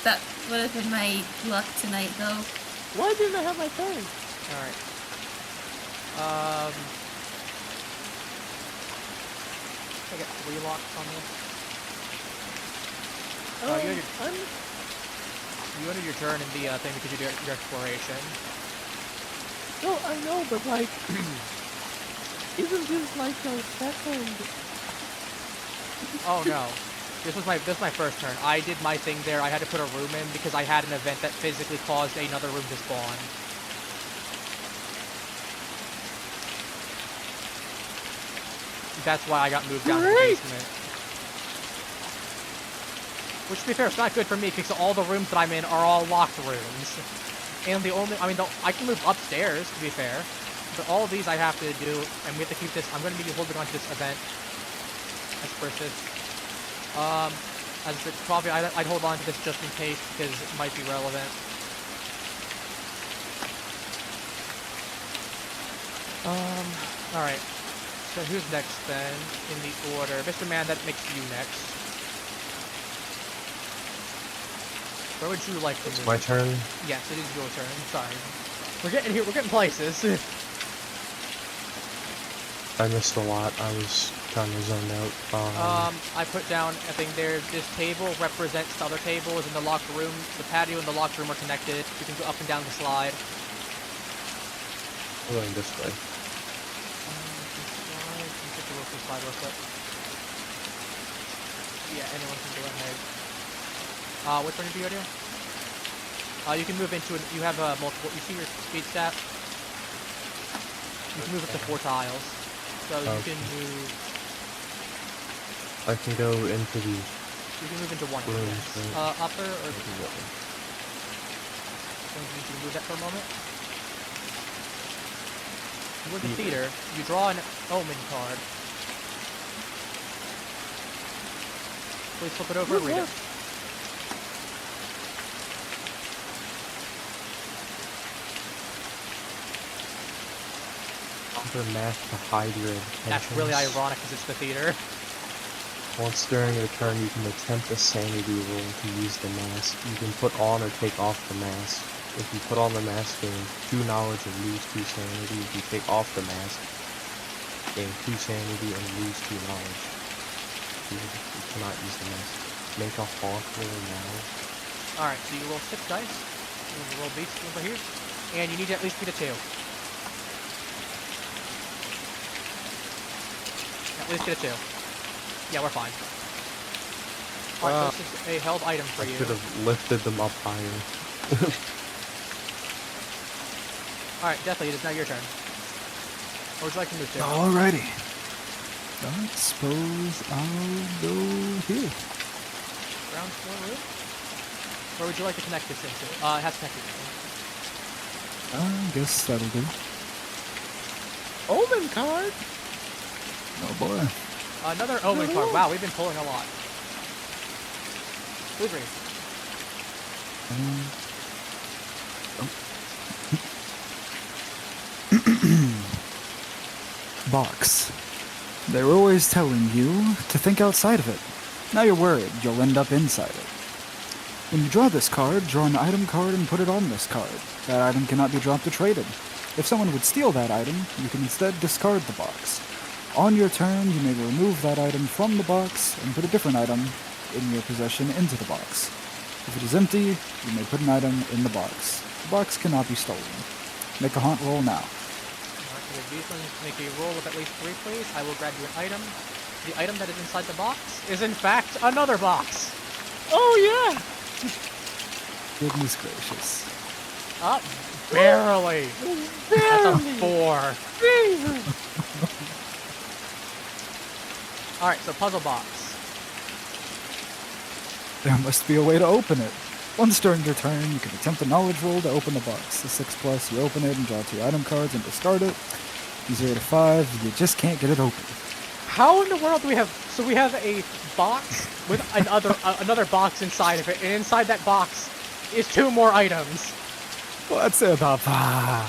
That would have been my luck tonight, though. Why didn't I have my turn? Alright. I got 3 locks on this. You ended your turn in the thing because you did your exploration. No, I know, but like, isn't this like a second? Oh no. This was my first turn. I did my thing there. I had to put a room in because I had an event that physically caused another room to spawn. That's why I got moved down to the Great. basement. Which, to be fair, it's not good for me because all the rooms that I'm in are all locked rooms. And the only, I mean, I can move upstairs, to be fair. But all of these I have to do, and we have to keep this, I'm going to be holding on to this event. As Persis. As it probably, I'd hold on to this just in case, because it might be relevant. Alright. So who's next then, in the order? Mr. Man, that makes you next. Where would you like to move? My turn. Yes, it is your turn. Sorry. We're getting here. We're getting places. I missed a lot. I was kind of zoned out. I put down. I think this table represents the other tables in the locker room. The patio and the locker room are connected. You can go up and down the slide. I'm going this way. Slide real quick. Yeah, anyone can go ahead. Which one do you go to? You can move into it. You have multiple. You see your speed stat? You can move up to 4 tiles. So you can move. I can go into the. You can move into one. Rooms, Yes. right? Upper or. You can move that for a moment. With the theater, you draw an omen card. Please flip it over and read it. Offer mask to hide your intentions. That's really ironic because it's the theater. Once during your turn, you can attempt a sanity roll to use the mask. You can put on or take off the mask. If you put on the mask, gain 2 knowledge and lose 2 sanity. If you take off the mask, gain 2 sanity and lose 2 knowledge. You cannot use the mask. Make a hawk roll now. Alright, so you roll 6 dice. You roll beast over here. And you need to at least beat a 2. At least get a 2. Yeah, we're fine. Alright, so this is a held item for I you. could have lifted them up higher. Alright, Deathly, it is now your turn. Where would you like to move to? Alrighty. I suppose I'll go here. Ground floor roof? Where would you like to connect this into? It has connected. I guess that'll do. Omen card. Oh boy. Another omen card. Wow, we've been pulling a lot. Please read. Box. They were always telling you to think outside of it. Now you're worried you'll end up inside it. When you draw this card, draw an item card and put it on this card. That item cannot be dropped or traded. If someone would steal that item, you can instead discard the box. On your turn, you may remove that item from the box and put a different item in your possession into the box. If it is empty, you may put an item in the box. The box cannot be stolen. Make a haunt roll now. Alright, with these ones, make a roll of at least 3, please. I will grab you an item. The item that is inside the box is, in fact, another box. Oh yeah. Goodness gracious. Up. Barely. That's a Barely. 4. Jesus. Alright, so puzzle box. There must be a way to open it. Once during your turn, you can attempt a knowledge roll to open the box. A 6+, you open it and draw 2 item cards and discard it. 0 to 5, you just can't get it open. How in the world do we have... So we have a box with another box inside of it, and inside that box is 2 more items. What's it about? Yeah,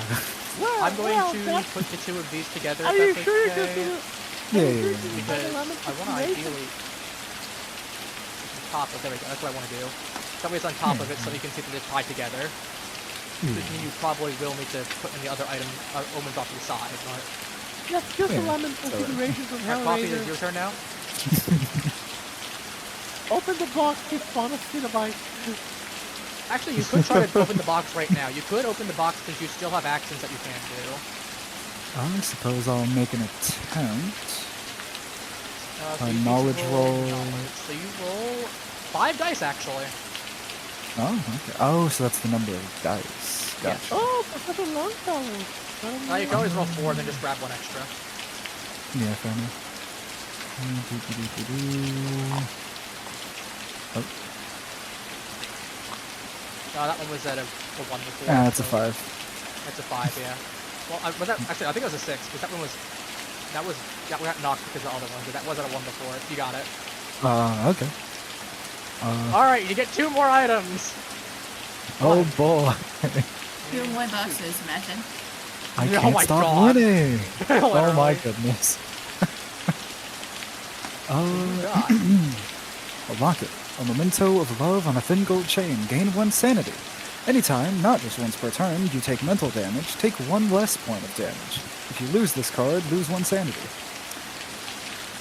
Well, I'm going well, to that's- put the 2 of these together, Are if you that's sure you're okay. just yeah. Because I want to ideally... Top of, there we go, that's what I want to do. That way it's on top of it so you can see that they're tied together. Which means you probably will need to put in the other item, omens off to the side, but... That's just Yeah, a lemon consideration from Alright, Coffee, it is your Hellraiser. turn now. Open the box, just spawn a cinnamite. Actually, you could try to open the box right now. You could open the box since you still have actions that you can do. I suppose I'll make an attempt. So A you knowledge each roll. knowledge. So you roll 5 dice, actually. Oh, okay. Oh, so that's the number of dice. Gotcha. Oh, Professor Longfellow. You can always roll 4 and then just grab 1 extra. Yeah, fair enough. Oh, That one was at a 1 before. Ah, it's a so 5. That's a 5, yeah. Well, was that actually? I think it was a 6 because that one was that got knocked because of the other one, but that was at a 1 before. You got it. Okay. All right, you get 2 more items. Oh boy. 2 more boxes, imagine. I Oh can't my stop God. winning. Oh my Literally. goodness. God. A rocket. A memento of love on a thin gold chain. Gain 1 sanity. Anytime, not just once per turn, you take mental damage, take 1 less point of damage. If you lose this card, lose 1 sanity.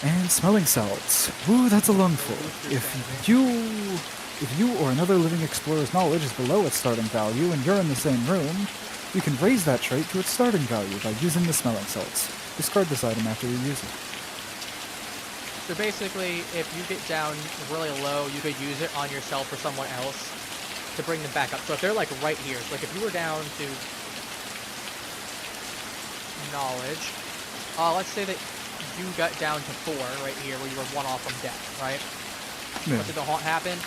And smelling salts. Ooh, that's a lungful. If you or another living explorer's knowledge is below its starting value and you're in the same room, you can raise that trait to its starting value by using the smelling salts. Discard this item after you use it. So basically, if you get down really low, you could use it on yourself or someone else to bring them back up. So if they're like right here, so like if you were down to knowledge, let's say that you got down to 4 right here, where you were 1 off from death, right? Yeah. Once the haunt happened,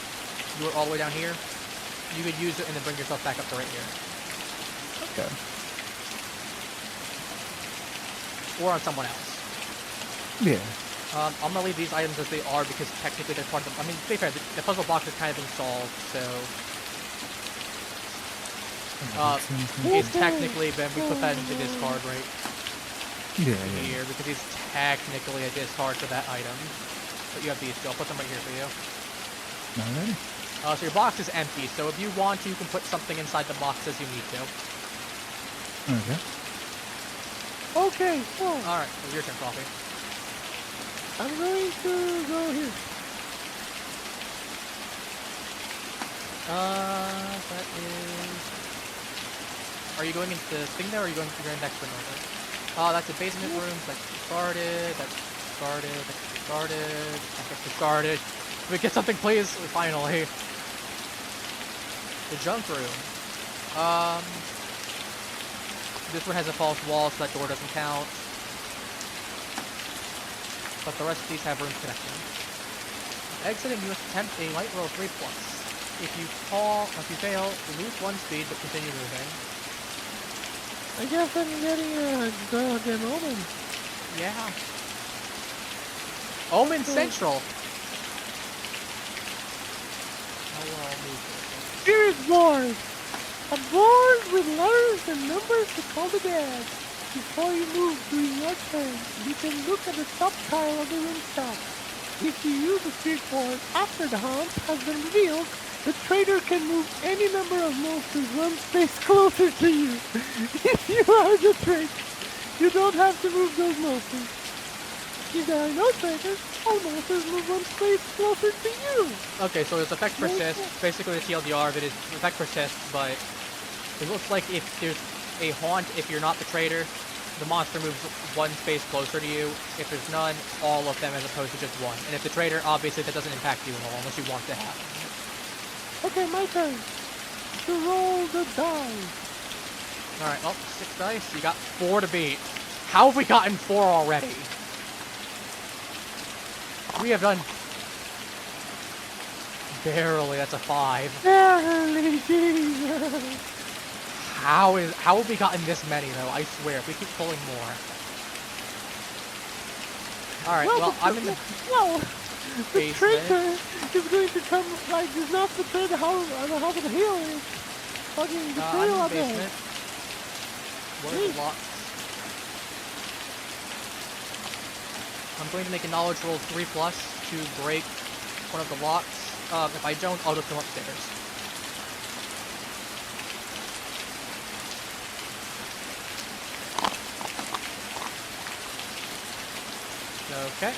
you were all the way down here. You could use it and then bring yourself back up to right here, Okay. or on someone else. Yeah. I'm gonna leave these items as they are because technically they're part of the. I mean, to be fair, the puzzle box has kind of been solved, so it's technically been. We put that into discard right Yeah, here because it's technically a discard for that item. But you have these two. I'll put them right here for you. Alrighty. So your box is empty. So if you want to, you can put something inside the box as you need to. Okay. Okay, so All right, so your turn, Coffee. I'm going to go here. That is. Are you going into the thing there, or are you going to the next one over? That's a basement room. That's discarded. That's discarded. That's discarded. That's discarded. Can we get something, please? Finally. The junk room. This one has a false wall, so that door doesn't count. But the rest of these have room connection. Exiting, you must attempt a light roll 3+. If you fail, lose 1 speed, but continue moving. I guess I'm getting a goddamn omen. Yeah. Omen Central. How will I move this? Spirit board! A board with letters and numbers to call the dead. Before you move during your turn, you can look at the top tile of the room top. If you use the spirit board after the haunt has been revealed, the trader can move any number of monsters 1 space closer to you. If you are the trader, you don't have to move those monsters. If there are no traders, all monsters move 1 space closer to you. Okay, so its effect persists. Basically, the TLDR of it is effect persists, but it looks like if there's a haunt, if you're not the trader, the monster moves 1 space closer to you. If there's none, all of them as opposed to just 1. And if the trader, obviously that doesn't impact you at all unless you want to have it. Okay, my turn. To roll the die. Alright, well, 6 dice. You got 4 to beat. How have we gotten 4 already? We have done... Barely, that's a 5. Barely, Jesus. How have we gotten this many though? I swear, if we keep pulling more. Alright, well, I'm in the Well, the basement. traitor is going to come, like, is not the traitor, how the hell is fucking I'm betrayal in the out there. basement. What are the locks? I'm going to make a knowledge roll 3+ to break one of the locks. If I don't, I'll just come upstairs. Okay.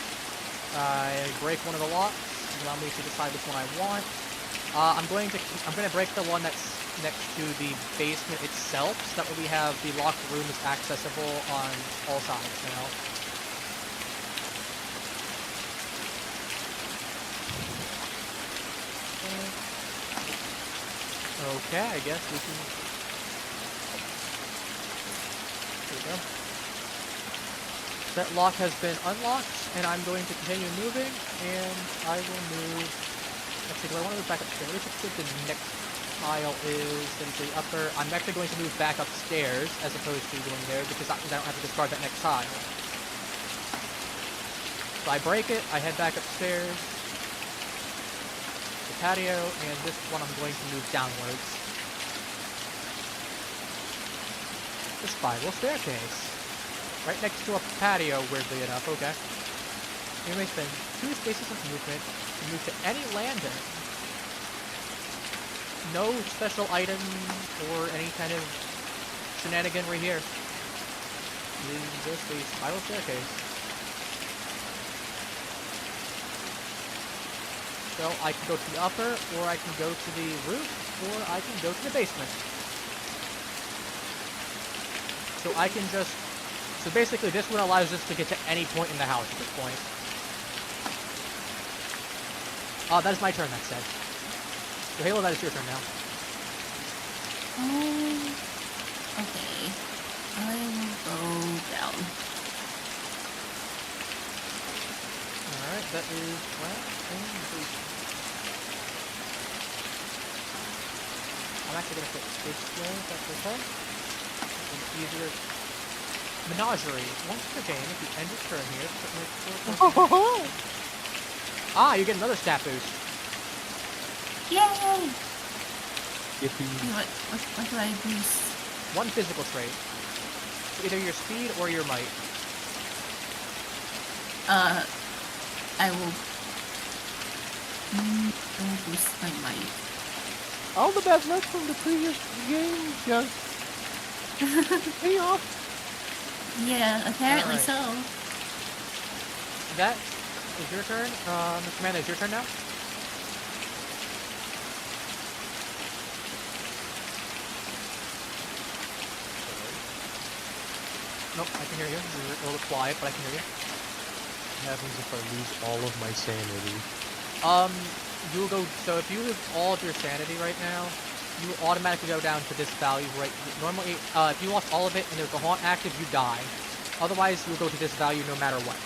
I break one of the locks. Allow me to decide which one I want. I'm going to break the one that's next to the basement itself, so that way we have the locked room is accessible on all sides now. Okay, I guess we can. There we go. That lock has been unlocked, and I'm going to continue moving, and I will move... Actually, do I want to move back upstairs? Let's go to the next tile is in the upper. I'm actually going to move back upstairs as opposed to going there because I don't have to discard that next tile. So I break it, I head back upstairs. The patio, and this one I'm going to move downwards. The spiral staircase. Right next to a patio, weirdly enough, okay. Anyway, spend 2 spaces of movement to move to any landing. No special item or any kind of shenaniganry here. It is just a spiral staircase. So I can go to the upper, or I can go to the roof, or I can go to the basement. So I can just... So basically this one allows us to get to any point in the house at this point. That is my turn, that said. So Halo, that is your turn now. Okay. I will go down. Alright, that is flat and basement. I'm actually going to put this there, if that's okay. It's easier. Menagerie. Once per game, if you end your turn here, ah, you get another stat boost. Yay! Yippee. What do I boost? 1 physical trait. Either your speed or your might. I will boost my might. All the bad luck from the previous game just pay off. Yeah, apparently Alright. so. That is your turn. Mr. Amanda, is your turn now? Nope, I can hear you. You're a little quiet, but I can hear you. What happens if I lose all of my sanity? You will go, so if you lose all of your sanity right now, you will automatically go down to this value right, normally, if you lost all of it and there's a haunt active, you die. Otherwise, you'll go to this value no matter what.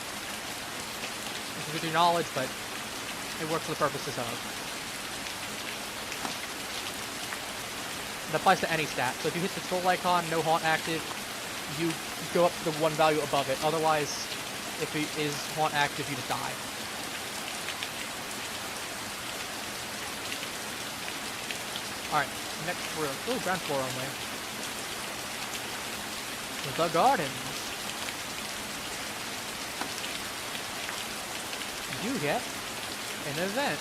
This is with your knowledge, but it works for the purposes of. That applies to any stat, so if you hit the scroll icon, no haunt active, you go up to the 1 value above it. Otherwise, if it is haunt active, you just die. Alright, next room. Ooh, ground floor only. The gardens. You get an event.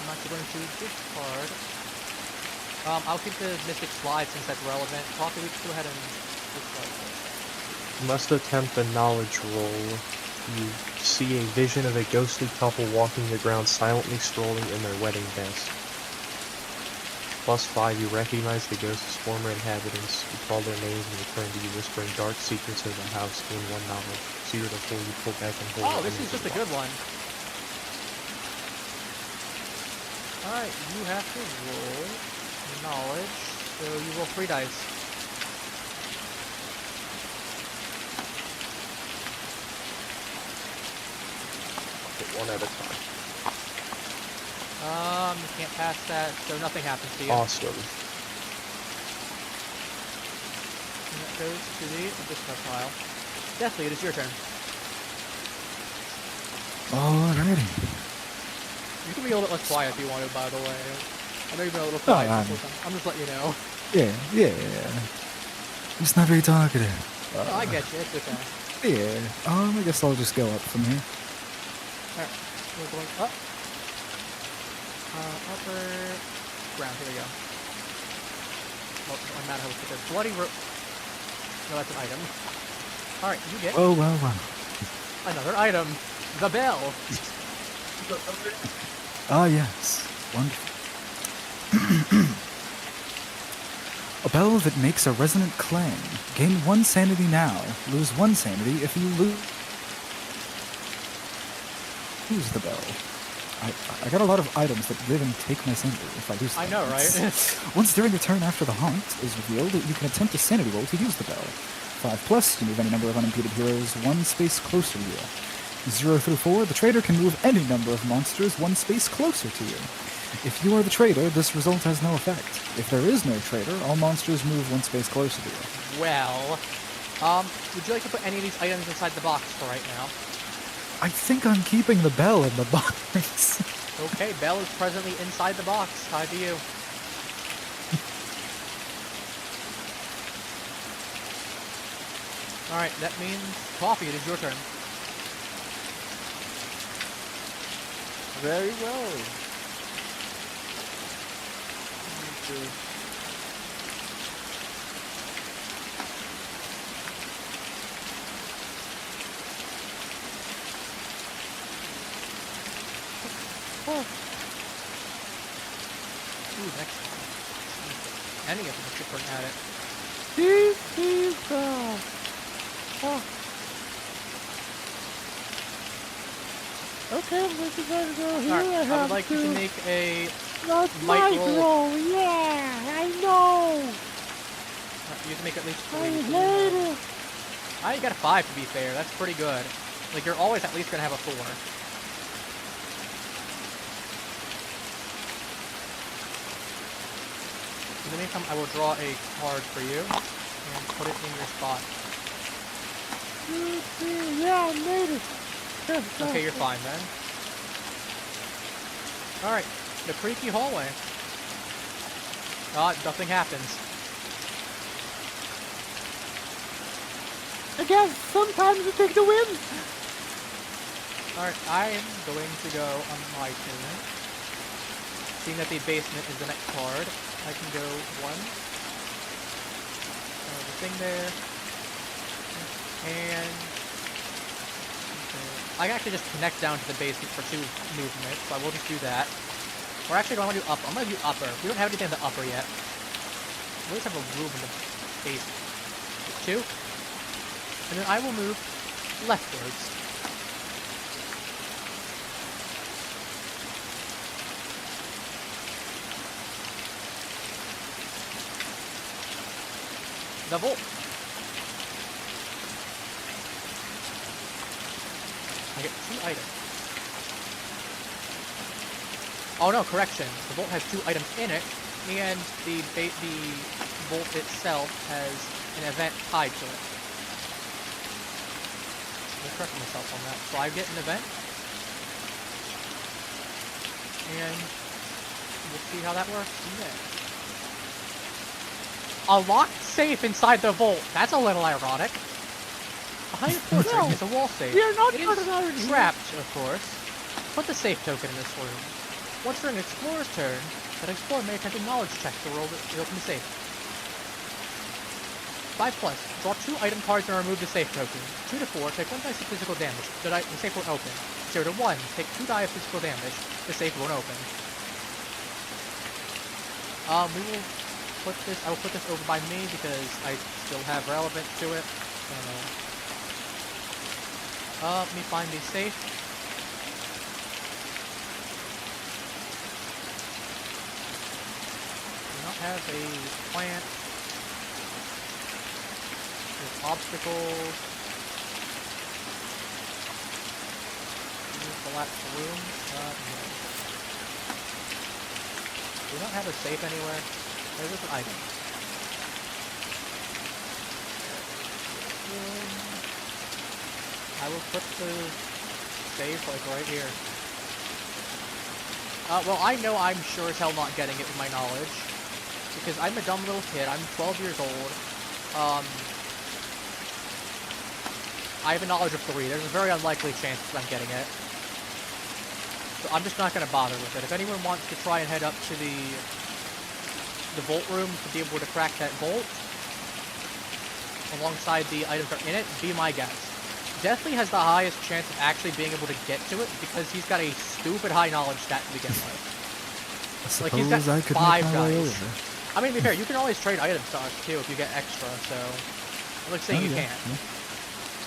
I'm actually going to discard. I'll keep the Mystic Slide since that's relevant. Coffee, we can go ahead and discard this. You must attempt a knowledge roll. You see a vision of a ghostly couple walking the ground silently strolling in their wedding best. +5, you recognize the ghost's former inhabitants. You call their names and return to you, whispering dark secrets of the house. Gain 1 knowledge. 0 to 4, you pull back and hold. Oh, this is just a good one. Alright, you have to roll knowledge, so you roll 3 dice. Hit 1 at a time. You can't pass that, so nothing happens to you. Awesome. And that goes to the discard pile. Deathly, it is your turn. Alrighty. You can be a little bit less quiet if you want to, by the way. I know you've been a little quiet I'm- before time. I'm just letting you know. Yeah. It's not very talkative. Oh, I get you, it's okay. Yeah. I guess I'll just go up from here. Alright, we're going up. Upper ground, here we go. Well, no matter how we put this. Bloody rope. No, that's an item. Alright, you get Oh, well. another item. The bell. Ah, yes. Wonderful. A bell that makes a resonant clang. Gain 1 sanity now. Lose 1 sanity if you lose the bell. I got a lot of items that live and take my sanity if I lose them. I know, right? Once during your turn after the haunt is revealed, you can attempt a sanity roll to use the bell. 5+, you move any number of unimpeded heroes 1 space closer to you. 0 through 4, the trader can move any number of monsters one space closer to you. If you are the trader, this result has no effect. If there is no trader, all monsters move one space closer to you. Well, would you like to put any of these items inside the box for right now? I think I'm keeping the bell in the box. Okay, Bell is presently inside the box. Time to you. Alright, that means Coffee, it is your turn. Very well. Okay. Ooh, next one. Any of them should bring at it. This is okay, this is going to go here. Alright, I have would like you to make a That's light my roll. roll. Yeah, I know. Alright, you can make at least I 3. hate it. I got a 5 to be fair. That's pretty good. Like, you're always at least gonna have a 4. In the meantime, I will draw a card for you and put it in your spot. Yeah, I made it. Okay, you're fine then. Alright, the creaky hallway. Nothing happens. I guess sometimes you take the win. Alright, I am going to go on my turn. Seeing that the basement is the next card, I can go 1. The thing there. And I can actually just connect down to the basement for 2 movement, so I will just do that. Or actually, I want to do upper. I'm going to do upper. We don't have anything in the upper yet. We just have a room in the basement. 2. And then I will move leftwards. The vault. I get 2 items. Oh no, correction. The vault has 2 items in it, and the vault itself has an event tied to it. I'll correct myself on that. So I get an event, and we'll see how that works next. A locked safe inside the vault. That's a little ironic. Behind the portrait No, is a wall safe. we are not It part of is irony. trapped, of course. Put the safe token in this room. Once during an explorer's turn, that explorer may attempt a knowledge check to roll to open the safe. 5+. Draw 2 item cards and remove the safe token. 2 to 4, take 1 dice of physical damage. The safe won't open. 0 to 1, take 2 die of physical damage. The safe won't open. We will put this. I will put this over by me because I still have relevance to it. Let me find the safe. Do not have a plant. There's obstacles. Collapse the room. No. Do not have a safe anywhere. There's an item. I will put the safe like right here. Well, I know I'm sure as hell not getting it with my knowledge. Because I'm a dumb little kid. I'm 12 years old. I have a knowledge of 3. There's a very unlikely chance that I'm getting it. So I'm just not going to bother with it. If anyone wants to try and head up to the vault room to be able to crack that vault, alongside the items that are in it, be my guest. Deathly has the highest chance of actually being able to get to it because he's got a stupid high knowledge stat to begin with. I Like, he's got suppose I could 5 make my way dice. over. I mean, to be fair, you can always trade items to us too if you get extra, so let's say Oh, you yeah, can. yeah.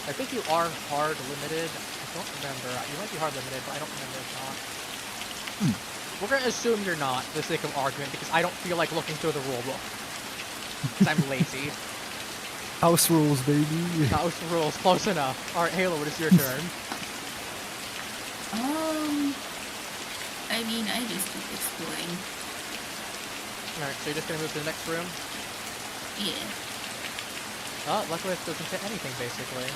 I think you are hard limited. I don't remember. You might be hard limited, but I don't remember if not. We're gonna assume you're not, for the sake of argument, because I don't feel like looking through the rule book. Because I'm lazy. House rules, baby. House rules, close enough. Alright, Halo, it is your turn. I mean, I just keep exploring. Alright, so you're just gonna move to the next room? Yeah. Oh, luckily this doesn't fit anything, basically.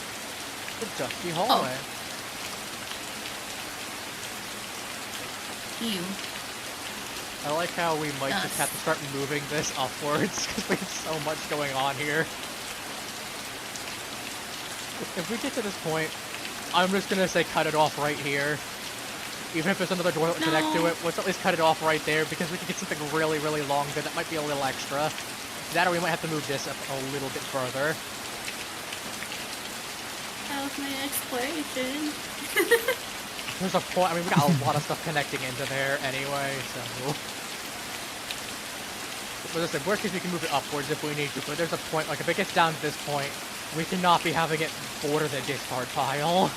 The dusty hallway. Ew. I like how we might just have to start moving this upwards, because we have so much going on here. If we get to this point, I'm just gonna say cut it off right here. Even if there's another door that would connect to it, let's at least cut it off right there, because we could get something really, really long there that might be a little extra. That or we might have to move this up a little bit further. That was my exploration. There's a point, I mean, we got a lot of stuff connecting into there anyway, so... But listen, worst case we can move it upwards if we need to, but there's a point, like if it gets down to this point, we cannot be having it border the discard pile.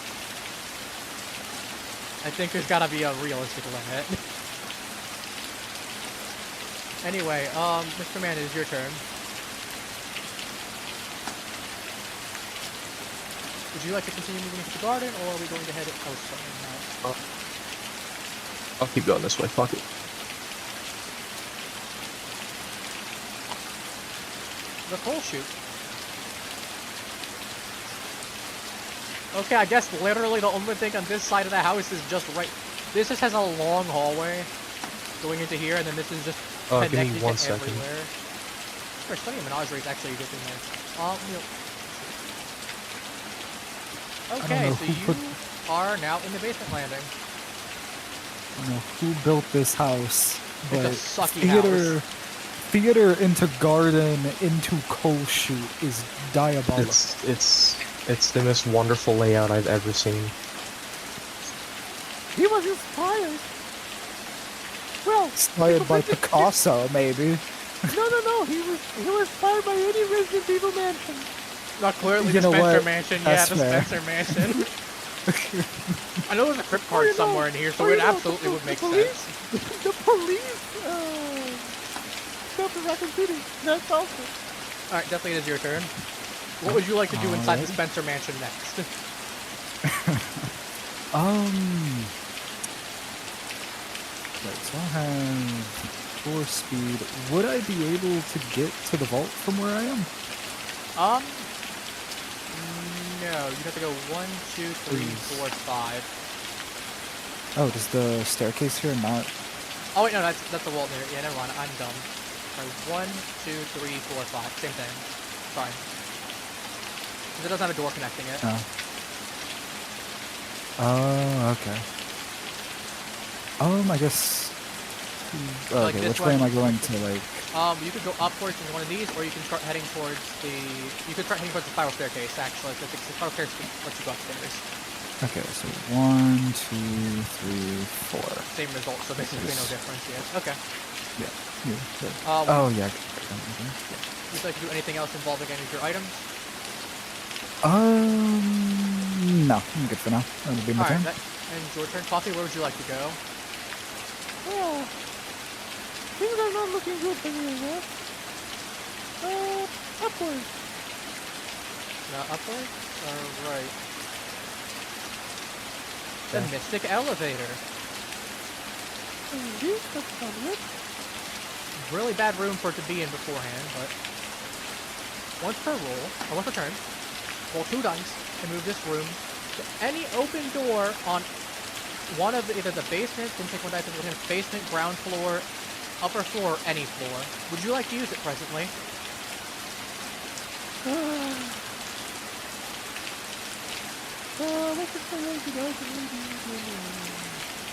I think there's gotta be a realistic limit. Anyway, Mr. Man, it is your turn. Would you like to continue moving into the garden, or are we going to head... Oh, sorry, no. I'll keep going this way, fuck it. The coal chute. Okay, I guess literally the only thing on this side of the house is just right... This just has a long hallway going into here, and then this is just connected give me 1 to second. everywhere. Or study a menagerie is actually a good thing there. Okay, so you are now in the basement landing. I don't know who built this house, but It's a sucky house. theater into garden into coal chute is diabolical. It's the most wonderful layout I've ever seen. He was inspired. Well, Inspired by Picasso, maybe. no. He was inspired by any Resident Evil mansion. Not clearly You the know Spencer what? Mansion. That's Yeah, the fair. Spencer Mansion. I know there's a crypt card you know- somewhere in here, so or it you know, absolutely the would make police- sense. The police stuff in Raccoon City. That's awesome. Alright, definitely it is your turn. What would you like to do inside the Alright. Spencer Mansion next? Right, so I have 4 speed. Would I be able to get to the vault from where I am? No, you'd have to go 1, 2, 3, Please. 4, 5. Oh, does the staircase here not? Oh wait, no, that's the wall there. Yeah, never mind, I'm dumb. Sorry, 1, 2, 3, 4, 5. Same thing. Fine. Because it doesn't have a door connecting it. Oh. Oh, okay. I guess. Like Okay, this which way am one? I going to, like? You could go upwards in one of these, or you can start heading towards the... You could start heading towards the spiral staircase, actually, because the spiral staircase lets you go upstairs. Okay, so 1, 2, 3, 4. Same result, so basically no difference yet. Okay. Yeah. Good. Oh, Oh, yeah. would you like to do anything else involving any of your items? No, I'm good for now. That'll be my turn. Alright, and your turn. Coffee, where would you like to go? Well, things are not looking good for me, huh? Upwards. Upwards? Alright. The Mystic Elevator. Indeed, that's not it. Really bad room for it to be in beforehand, but... Once per roll, or once per turn, roll 2 dice and move this room to any open door on one of either the basement, then take 1 dice and the basement, ground floor, upper floor, or any floor. Would you like to use it presently? What's it for roll 2 dice?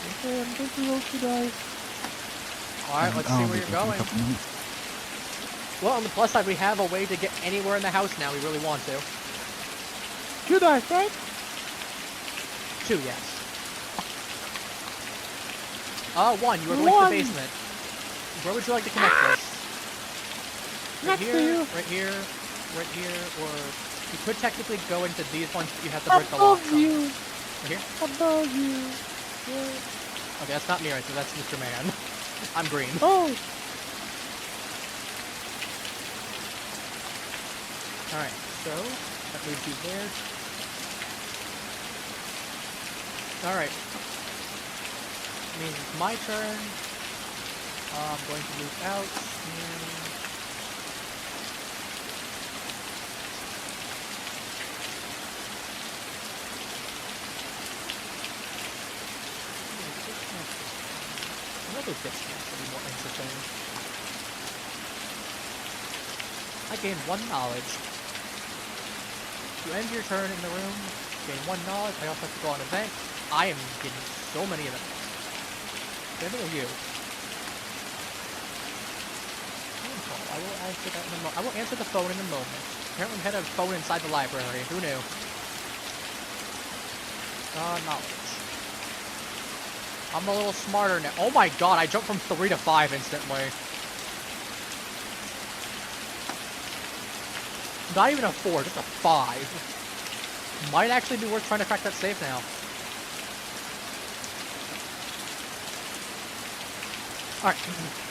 Okay, I'm going to roll 2 dice. Alright, let's see where you're going. Well, on the plus side, we have a way to get anywhere in the house now we really want to. 2 dice, right? 2, yes. 1, you are going to One. the basement. Where would you like to connect this? Right Next to here, you. right here, right here, or... You could technically go into these ones, but you have to break the lock. Above you. Right here? Above you. Yeah. Okay, that's not me right there, that's Mr. Man. I'm green. Oh, Alright, so, that moves you there. Alright. means it's my turn. I'm going to move out. Another distance would be more interesting. I gain 1 knowledge. To end your turn in the room, gain 1 knowledge. I also have to go on event. I am getting so many events. Same thing with you. Phone call. I will answer that in a moment. I will answer the phone in a moment. Apparently we had a phone inside the library. Who knew? Knowledge. I'm a little smarter now. Oh my god, I jumped from 3 to 5 instantly. Not even a 4, just a 5. Might actually be worth trying to crack that safe now. Alright,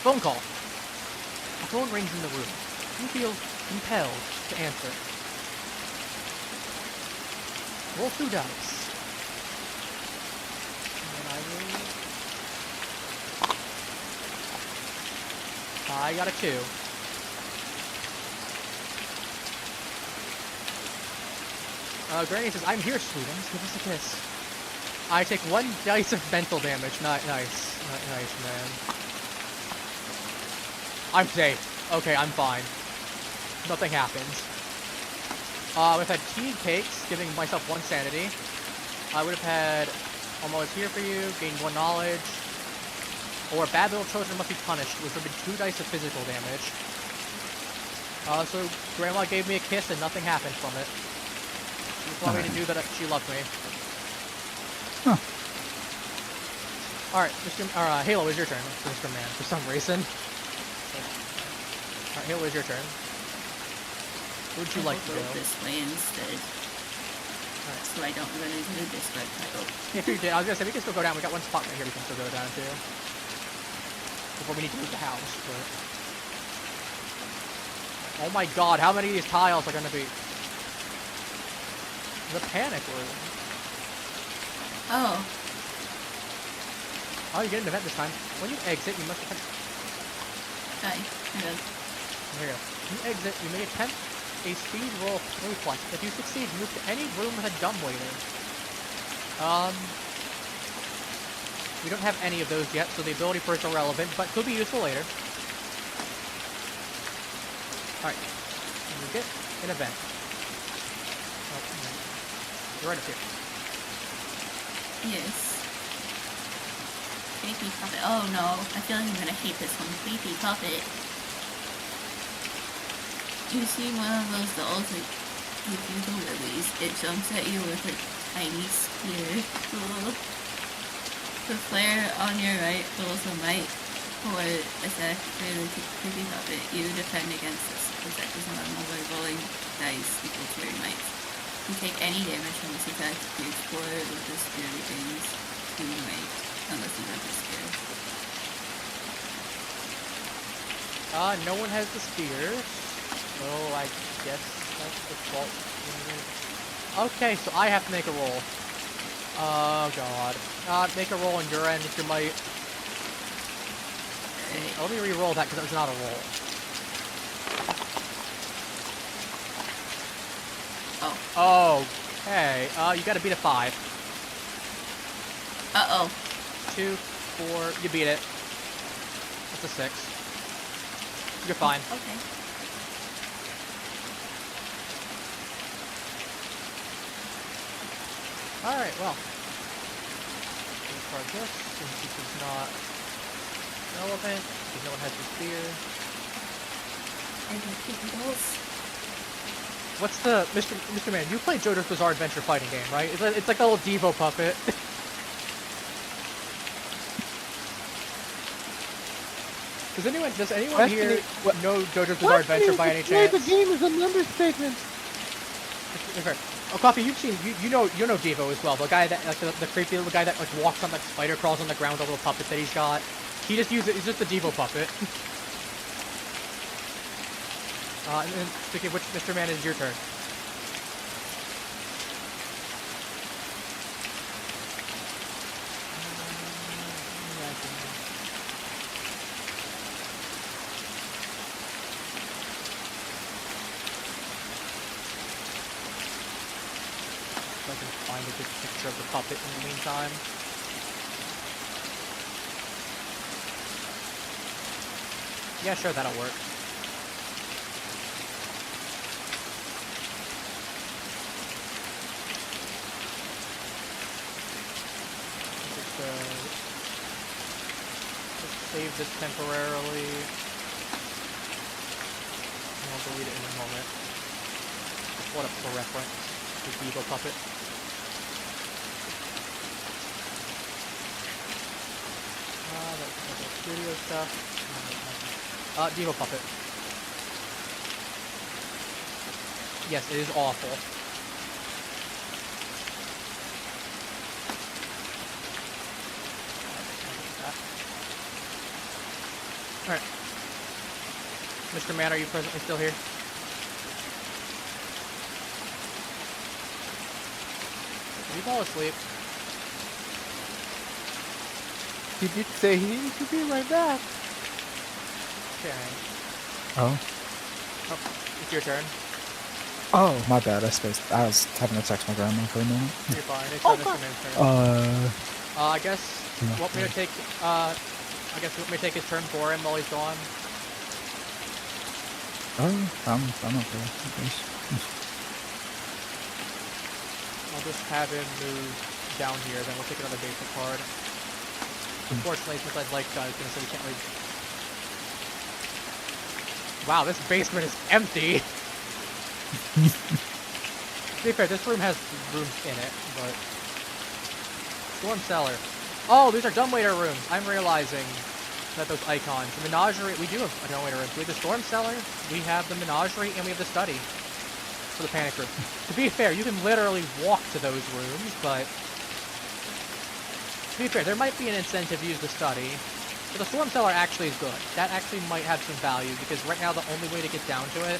phone call. A phone rings in the room. You feel compelled to answer. Roll 2 dice. I got a 2. Granny says, I'm here, sweetums. Give us a kiss. I take 1 dice of mental damage. Nice. Nice, man. I'm safe. Okay, I'm fine. Nothing happens. I've had tea cakes, giving myself 1 sanity. I would have had almost here for you, gain 1 knowledge. Or bad little children must be punished, which would be 2 dice of physical damage. So Grandma gave me a kiss and nothing happened from it. She just wanted me to know that she loved me. Huh. Alright, Halo, is your turn, Mr. Man, for some reason. Alright, Halo, is your turn. What would you like to do? This way instead. Alright. So I don't run into the discard pile. If you did, I was gonna say, we can still go down. We got 1 spot right here we can still go down to. Before we need to leave the house, but... Oh my god, how many of these tiles are gonna be? The panic room. Oh. Oh, you get an event this time. When you exit, you must attempt... Hi. Hello. There you go. When you exit, you may attempt a speed roll reflex. If you succeed, move to any room with a dumb waiter. We don't have any of those yet, so the ability for it's irrelevant, but could be useful later. Alright. You get an event. Oh, you're right up here. Yes. Creepy puppet. Oh no, I feel like I'm gonna hate this one. Creepy puppet. You see one of those dolls that give you the willies. It jumps at you with a tiny spear. Ugh. The flare on your right rolls a might for attack for the creepy puppet. You defend against this. Attack is normal by rolling dice equal to your might. You take any damage from this attack, you explore with the spear begins to might, unless you have the spear. No one has the spear, so I guess that's the fault. Okay, so I have to make a roll. Oh god. Make a roll on your end if you might. Right. Let me re-roll that because it was not a roll. Oh. Okay. You gotta beat a 5. Uh-oh. 2, 4, you beat it. That's a 6. You're fine. Okay. Alright, well. Discard this, since this is not relevant, because no one has the spear. I don't think those. What's the... Mr. Man, you played JoJo's Bizarre Adventure fighting game, right? It's like a little Devo puppet. Does anyone here know JoJo's Bizarre Adventure by any chance? The game is an understatement. Oh, Coffee, you've seen you know Devo as well. The guy that like the creepy little guy that like walks on, like spider crawls on the ground, a little puppet that he's got. He's just a Devo puppet. And then speaking of which, Mr. Man, is your turn. if I can find a good picture of the puppet in the meantime. Yeah, sure, that'll work. Just save this temporarily. And I'll delete it in a moment. Just pull it up for reference. The Devo puppet. That's studio stuff. Devo puppet. Yes, it is awful. Alright. Mr. Man, are you presently still here? Did you fall asleep? He did say he needed to be right back. Okay. Oh. Oh, it's your turn. Oh, my bad. I spaced. I was having to text my grandma for a minute. You're fine. It's Oh, Mr. God. Man's turn. I guess No. you want me to take his turn for him while he's gone? Oh, I'm okay. I guess. I'll just have him move down here, then we'll take another basic card. Unfortunately, since I'd like guys, gonna say we can't really. Wow, this basement is empty. To be fair, this room has rooms in it, but storm cellar. Oh, these are dumbwaiter rooms. I'm realizing that those icons. The menagerie. We do have a dumbwaiter room. We have the storm cellar. We have the menagerie, and we have the study for the panic room. To be fair, you can literally walk to those rooms, but to be fair, there might be an incentive to use the study. But the storm cellar actually is good. That actually might have some value, because right now the only way to get down to it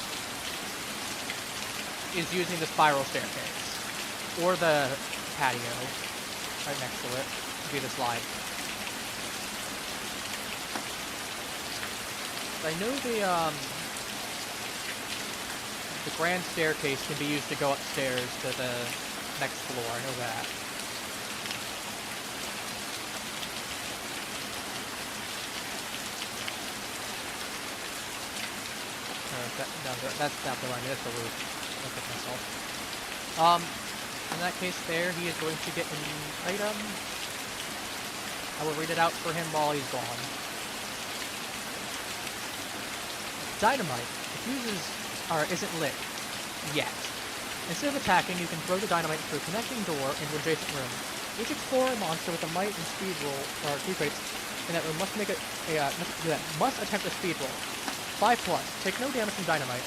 is using the spiral staircase. Or the patio right next to it via the slide. I know the grand staircase can be used to go upstairs to the next floor, I know that. That's not the line, that's the roof. Look at myself. In that case there, he is going to get an item. I will read it out for him while he's gone. Dynamite. Isn't lit yet. Instead of attacking, you can throw the dynamite through a connecting door into an adjacent room. Each explorer monster with a might and speed roll, or speed rates, in that room must attempt a speed roll. 5+. Take no damage from dynamite.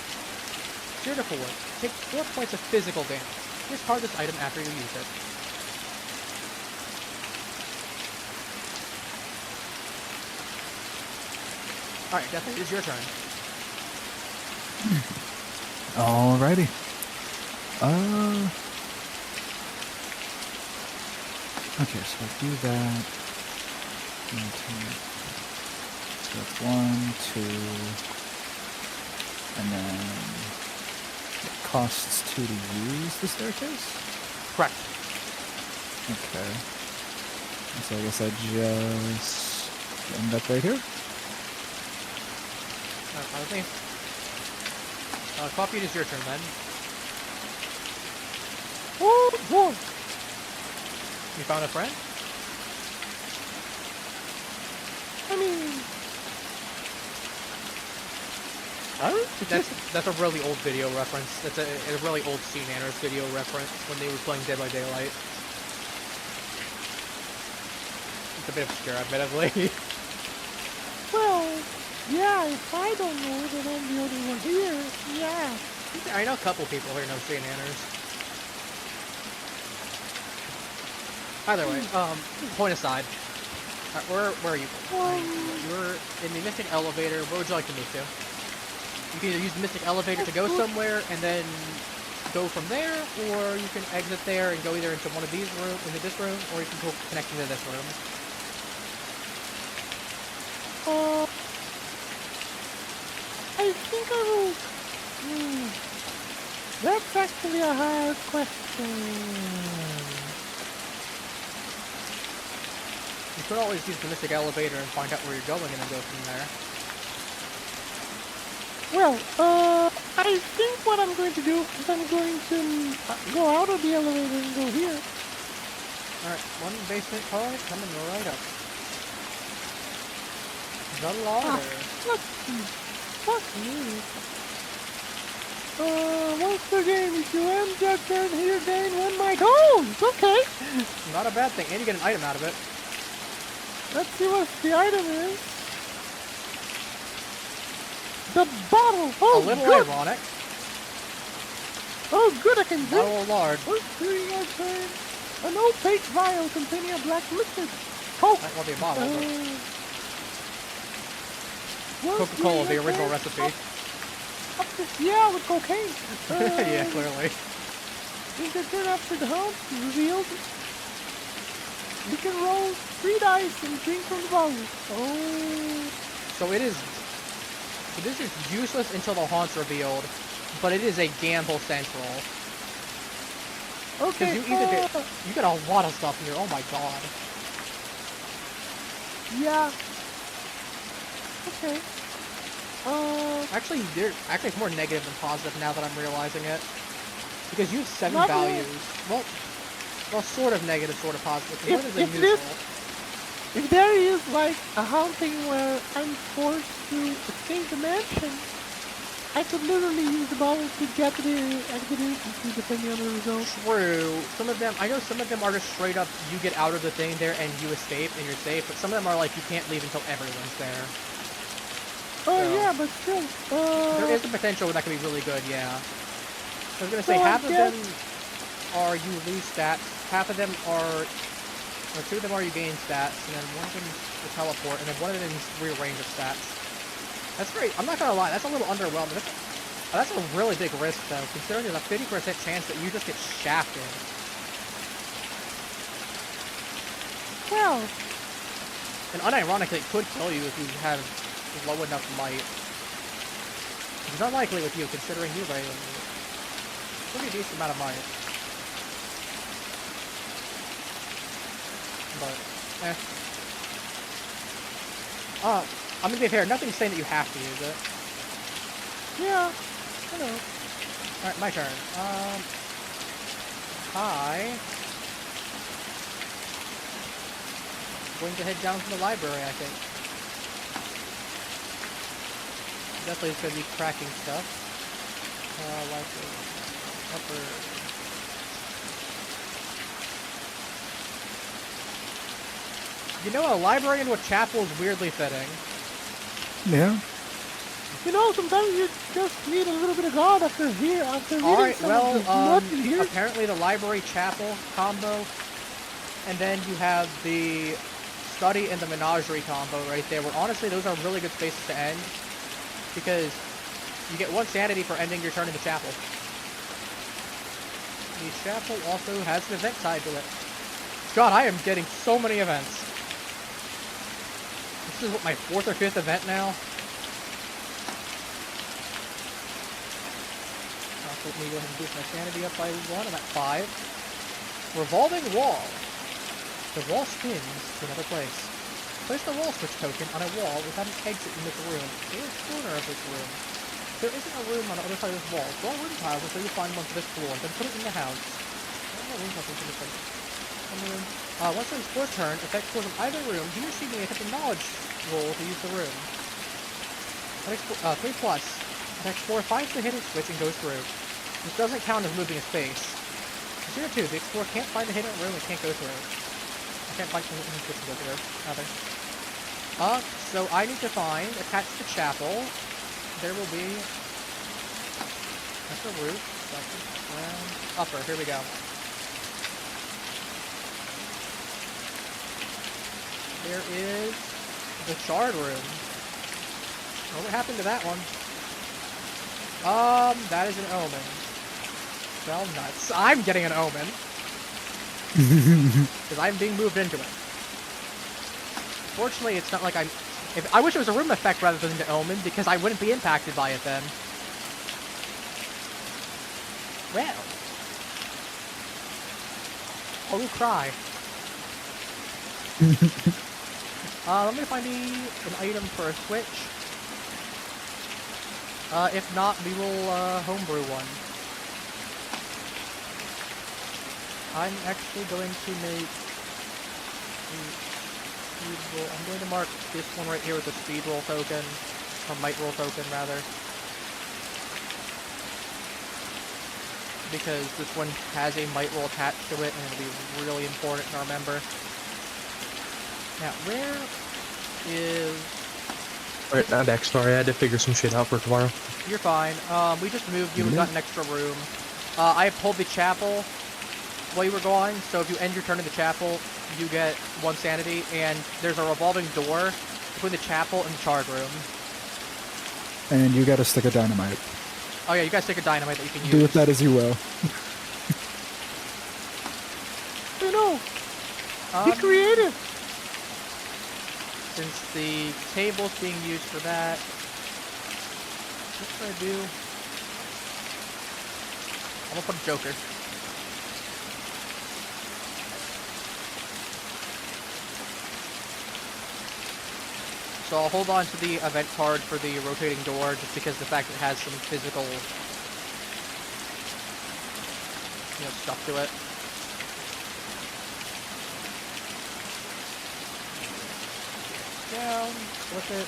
0 to 4. Take 4 points of physical damage. Discard this item after you use it. Alright, definitely, it's your turn. Alrighty. Okay, so I'll do that. So that's 1, 2, and then it costs 2 to use the staircase? Correct. Okay. So I guess I just end up right here. Fine with me. Coffee, it is your turn then. Oh, boy. You found a friend? I mean, That's a really old video reference. That's a really old Sea Nanners video reference when they were playing Dead by Daylight. It's a bit obscure, admittedly. well, yeah, if I don't know, then I'm the only one here. Yeah. I know a couple people here know Sea Nanners. Either way, point aside. Where are you? You're in the Mystic Elevator. Where would you like to move to? You can either use the Mystic Elevator to go somewhere and then go from there, or you can exit there and go either into one of these rooms, into this room, or you can go connecting to this room. I think I will. That's actually a hard question. could always use the Mystic Elevator and find out where you're going and then go from there. Well, I think what I'm going to do is I'm going to go out of the elevator and go here. Alright, one basement car coming right up. The ladder. Let's see. Fuck me. What's the game? If you end your turn here, gain 1 mic. Oh, okay. Not a bad thing, and you get an item out of it. Let's see what the item is. The bottle. Oh, A little good. ironic. Oh, good. I can drink. Bottle of lard. What's during your turn? An opaque vial containing a black liquid. Coke. That will be a bottle. but Once Coca-Cola, during the your original turn, recipe. Yeah, with cocaine. Yeah, clearly. If your turn after the house is revealed, you can roll 3 dice and drink from the bottle. Oh. So it is. So this is useless until the haunt's revealed, but it is a gamble central. Because Okay. you get a lot of stuff here. Oh my god. Yeah. Okay. Actually, it's more negative than positive now that I'm realizing it. Because you have 7 Not values. really. Well, sort of negative, sort of positive. If- One is a if neutral. If there is like a haunting where I'm forced to escape the mansion, I could literally use the bottle to get the agency depending on the result. True. Some of them, I know some of them are just straight up, you get out of the thing there and you escape and you're safe, but some of them are like, you can't leave until everyone's there. Oh So- yeah, but still. There is the potential where that could be really good, yeah. I was gonna say, So I half of guess- them are you lose stats, half of them are, or 2 of them are you gain stats, and then one of them is the teleport, and then one of them is rearrange of stats. That's great. I'm not gonna lie, that's a little underwhelming. That's a really big risk, though, considering there's a 50% chance that you just get shafted. Well, And unironically, it could kill you if you have low enough might. It's unlikely with you, considering you have a pretty decent amount of might. But, I'm gonna be fair, nothing's saying that you have to use it. yeah. I know. Alright, my turn. Hi. Going to head down to the library, I think. Definitely is going to be cracking stuff. Library. Upper. You know, a library into a chapel is weirdly fitting. Yeah. You know, sometimes you just need a little bit of God after reading Alright, some well, of the blood in here. apparently the library chapel combo, and then you have the study and the menagerie combo right there, where honestly those are really good spaces to end, because you get 1 sanity for ending your turn in the chapel. The chapel also has an event tied to it. God, I am getting so many events. This is what, my 4th or 5th event now? Let me go ahead and boost my sanity up by 1. I'm at 5. Revolving wall. The wall spins to another place. Place the wall switch token on a wall without an exit in this room. Clear a corner of this room. There isn't a room on the other side of this wall. Draw room tiles until you find one for this floor, then put it in the house. Once it is floor turn, effect scores in either room, he or she may attempt a knowledge roll to use the room. 3+. Effect explorer finds the hidden switch and goes through. This doesn't count as moving a space. Consider 2, the explorer can't find the hidden room and can't go through. I can't find the hidden switch and go through. Nothing. So I need to find, attached to chapel, there will be, that's the roof, second, ground, upper, here we go. There is the shard room. Oh, what happened to that one? That is an omen. Well, nuts. I'm getting an omen. Because I'm being moved into it. Fortunately, it's not like I'm... I wish it was a room effect rather than an omen, because I wouldn't be impacted by it then. Well. Oh, cry. Let me find an item for a switch. If not, we will homebrew one. I'm actually going to make speed roll. I'm going to mark this one right here with a speed roll token, or might roll token rather, because this one has a might roll attached to it, and it'll be really important to remember. Now, where is? Alright, not X, sorry, I had to figure some shit out for tomorrow. You're fine. We just moved you and got an extra room. I pulled the chapel while you were gone, so if you end your turn in the chapel, you get 1 sanity, and there's a revolving door between the chapel and the charred room. And you got a stick of dynamite. Oh yeah, you guys take a dynamite that you can use. Do with that as you will. You know, be creative. Since the table's being used for that, what should I do? I'm gonna put a joker. So I'll hold on to the event card for the rotating door, just because the fact it has some physical, stuff to it. Down, flip it.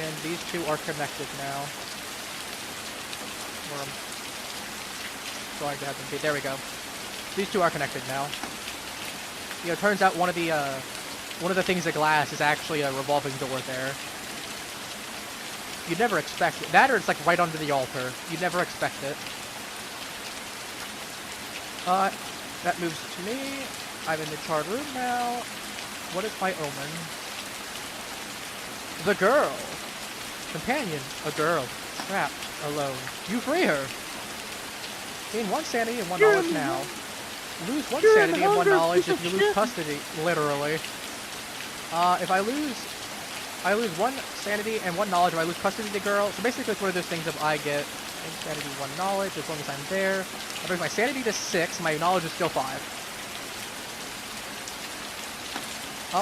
And these two are connected now. Or I'm trying to have them be. There we go. These two are connected now. It turns out one of the things of glass is actually a revolving door there. You'd never expect it. That or it's like right under the altar. You'd never expect it. That moves to me. I'm in the charred room now. What is my omen? The girl. Companion. A girl. Trapped. Alone. You free her. Gain 1 sanity and 1 knowledge now. Lose 1 sanity and 1 knowledge if you lose custody. Literally. If I lose 1 sanity and 1 knowledge if I lose custody of the girl. So basically it's one of those things if I get 1 sanity, 1 knowledge, as long as I'm there. I bring my sanity to 6, my knowledge is still 5.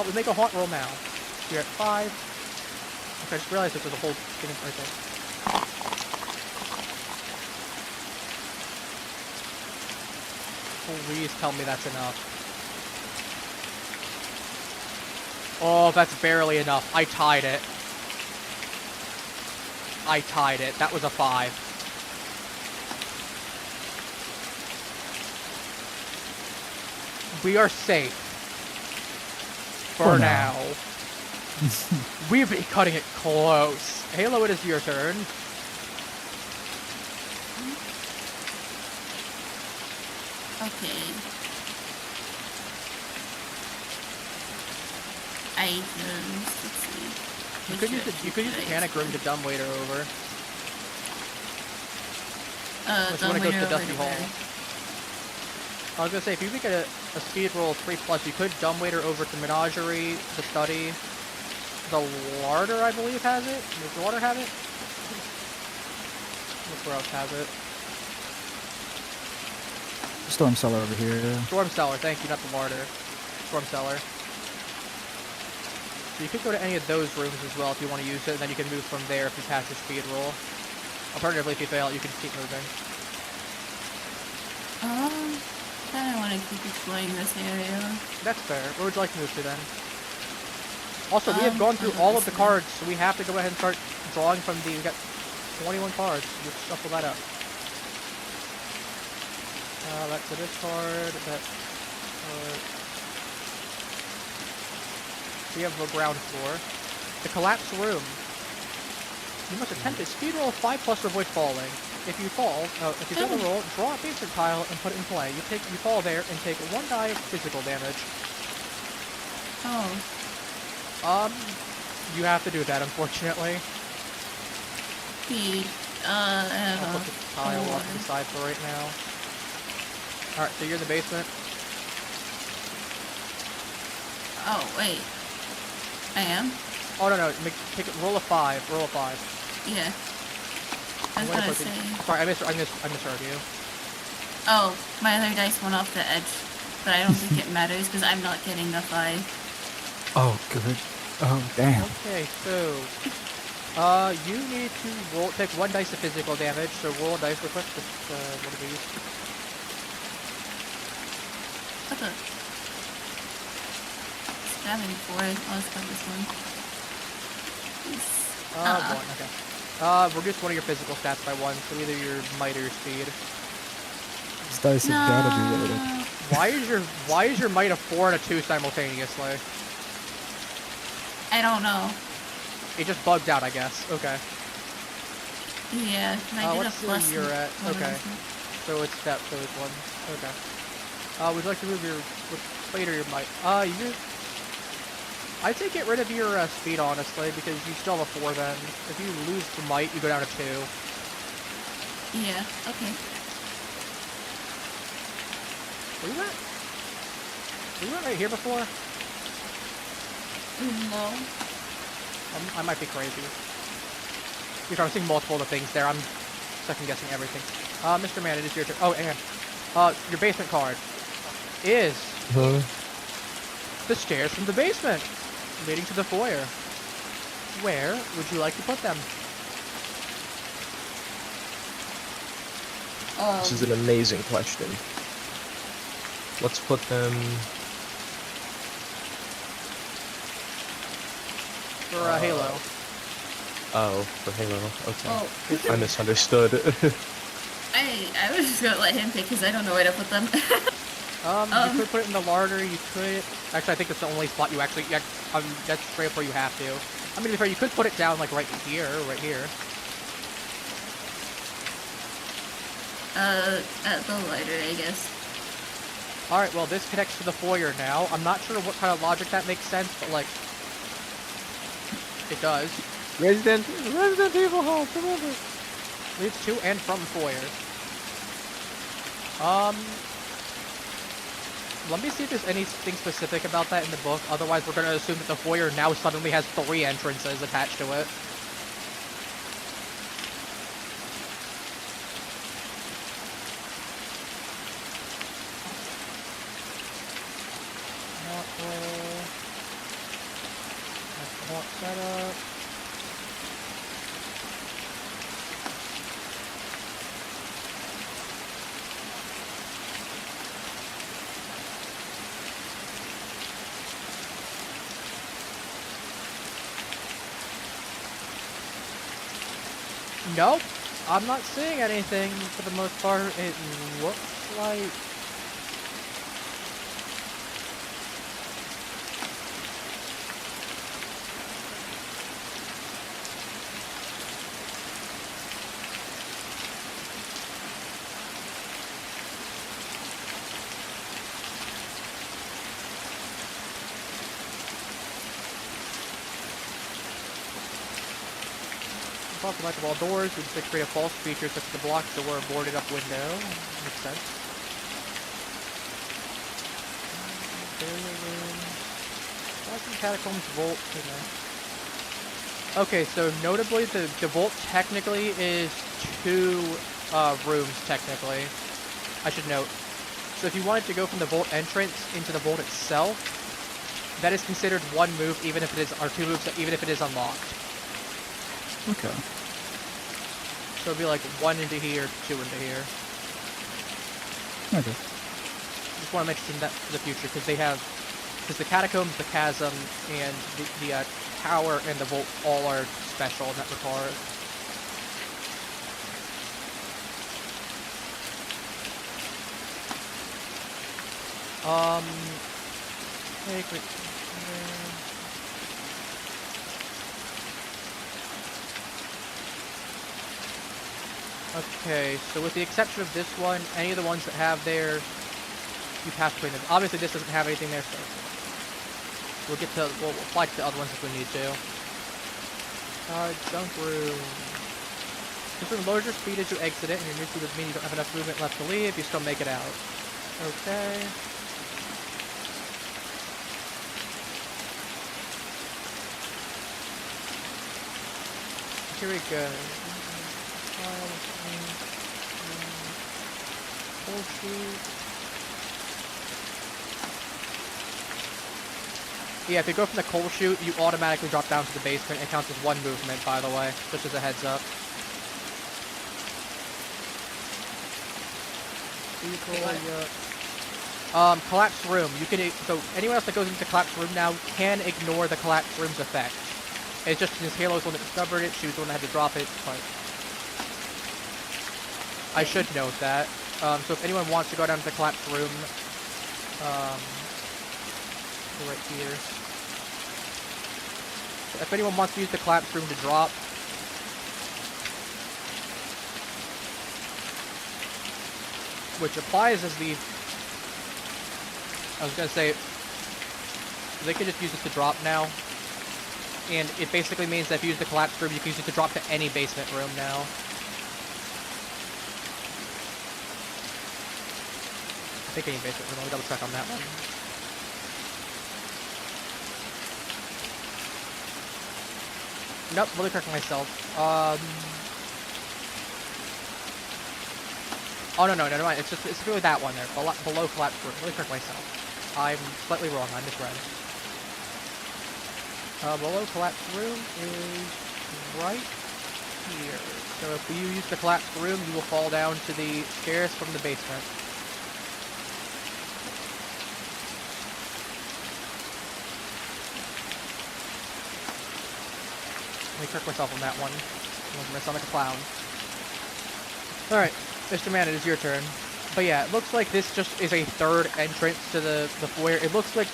We make a haunt roll now. You're at 5. Okay, I just realized there's a whole thing right there. Please tell me that's enough. Oh, that's barely enough. I tied it. That was a 5. We are safe. For now. We've been cutting it close. Halo, it is your turn. Okay. Items. Let's see. You could use the panic room to dumbwaiter over. Unless you want to go to the Dusty Hall. I was gonna say, if you make a speed roll of 3+, you could dumbwaiter over to Menagerie, the Study, the Larder, I believe, has it. Does the Larder have it? Look where else has it. Storm cellar over here. Storm Cellar, thank you, not the Larder. Storm Cellar. So you could go to any of those rooms as well if you want to use it, and then you can move from there if you pass your speed roll. Alternatively, if you fail, you can keep moving. I don't want to keep exploring this area. That's fair. Where would you like to move to then? Also, we have gone through all of the cards, so we have to go ahead and start drawing from the... We've got 21 cards. Let's shuffle that up. That's a discard. That's... we have the ground floor. The collapsed room. You must attempt a speed roll of 5+ to avoid falling. If you fall, if you fail the roll, draw a basic tile and put it in play. You fall there and take 1 die of physical damage. Oh. You have to do that, unfortunately. I'll put the tile off to the side for right now. Alright, so you're in the basement. Oh, wait. I am? Oh, no. Roll a 5. Roll a 5. Yeah. I was gonna say. Sorry, I misheard you. Oh, my other dice went off the edge. But I don't think it matters because I'm not getting the 5. Oh, good. Oh, damn. Okay, so you need to take 1 dice of physical damage. So roll a dice real quick. Just one of these. Okay. Stabbing 4. I'll just cut this one. One. Okay. Reduce one of your physical stats by 1. So either your might or your speed. These dice have gotta be loaded. Why is your might a 4 and a 2 simultaneously? I don't know. It just bugged out, I guess. Okay. Yeah, can I get a let's see plus? where you're at. one of Okay. those? So it's those ones. Okay. Would you like to move your speed or your might? I'd say get rid of your speed, honestly, because you still have a 4 then. If you lose the might, you go down to 2. Yeah, okay. Were you at? Were you at right here before? No. I might be crazy. Because I'm seeing multiple of the things there. I'm second guessing everything. Mr. Man, it is your turn. Oh, and your basement card is the stairs from the basement leading to the foyer. Where would you like to put them? This is an amazing question. Let's put them... For Halo. Oh, for Halo. Okay. Oh. I misunderstood. I was just gonna let him pick because I don't know where to put them. You could put it in the larder. You could. Actually, I think it's the only spot you actually. Yeah, that's straight up where you have to. I mean, to be fair, you could put it down like right here, right here. At the lighter, I guess. All right. Well, this connects to the foyer now. I'm not sure what kind of logic that makes sense, but like, it does. Resident Evil house, remember? Leads to and from foyer. Let me see if there's anything specific about that in the book. Otherwise, we're going to assume that the foyer now suddenly has 3 entrances attached to it. Not roll. That's not setup. Nope, I'm not seeing anything for the most part. It looks like... Select all doors, we just create a false feature such as the blocked door or boarded up window. Makes sense. Catacombs vault. Okay, so notably the vault technically is 2 rooms technically. I should note. So if you wanted to go from the vault entrance into the vault itself, that is considered 1 move even if it is, or 2 moves even if it is unlocked. Okay. So it'd be like 1 into here, 2 into here. Okay. Just want to mention that for the future because because the catacombs, the chasm, and the tower and the vault all are special in that regard. Take it. Okay, so with the exception of this one, any of the ones that have there, you pass between them. Obviously, this doesn't have anything there, so we'll apply to the other ones if we need to. Junk room. This room lowers your speed as you exit it, and your new speed doesn't mean you don't have enough movement left to leave. You still make it out. Okay. Here we go. Yeah, if you go from the coal chute, you automatically drop down to the basement. It counts as one movement, by the way, just as a heads up. Collapsed room. You can so anyone else that goes into the collapsed room now can ignore the collapsed room's effect. It's just since Halo's the one that discovered it, she was the one that had to drop it, but I should note that. So if anyone wants to go down to the collapsed room, right here. So if anyone wants to use the collapsed room to drop, which applies as the, I was gonna say, they can just use it to drop now. And it basically means that if you use the collapsed room, you can use it to drop to any basement room now. I think any basement room. I'll double check on that one. Nope, really correct myself. Oh no, never mind. It's really that one there, below collapsed room. Really correct myself. I'm slightly wrong. I misread. Below collapsed room is right here. So if you use the collapsed room, you will fall down to the stairs from the basement. Let me correct myself on that one. I'm gonna sound like a clown. Alright, Mr. Man, it is your turn. But yeah, it looks like this just is a third entrance to the foyer. It looks like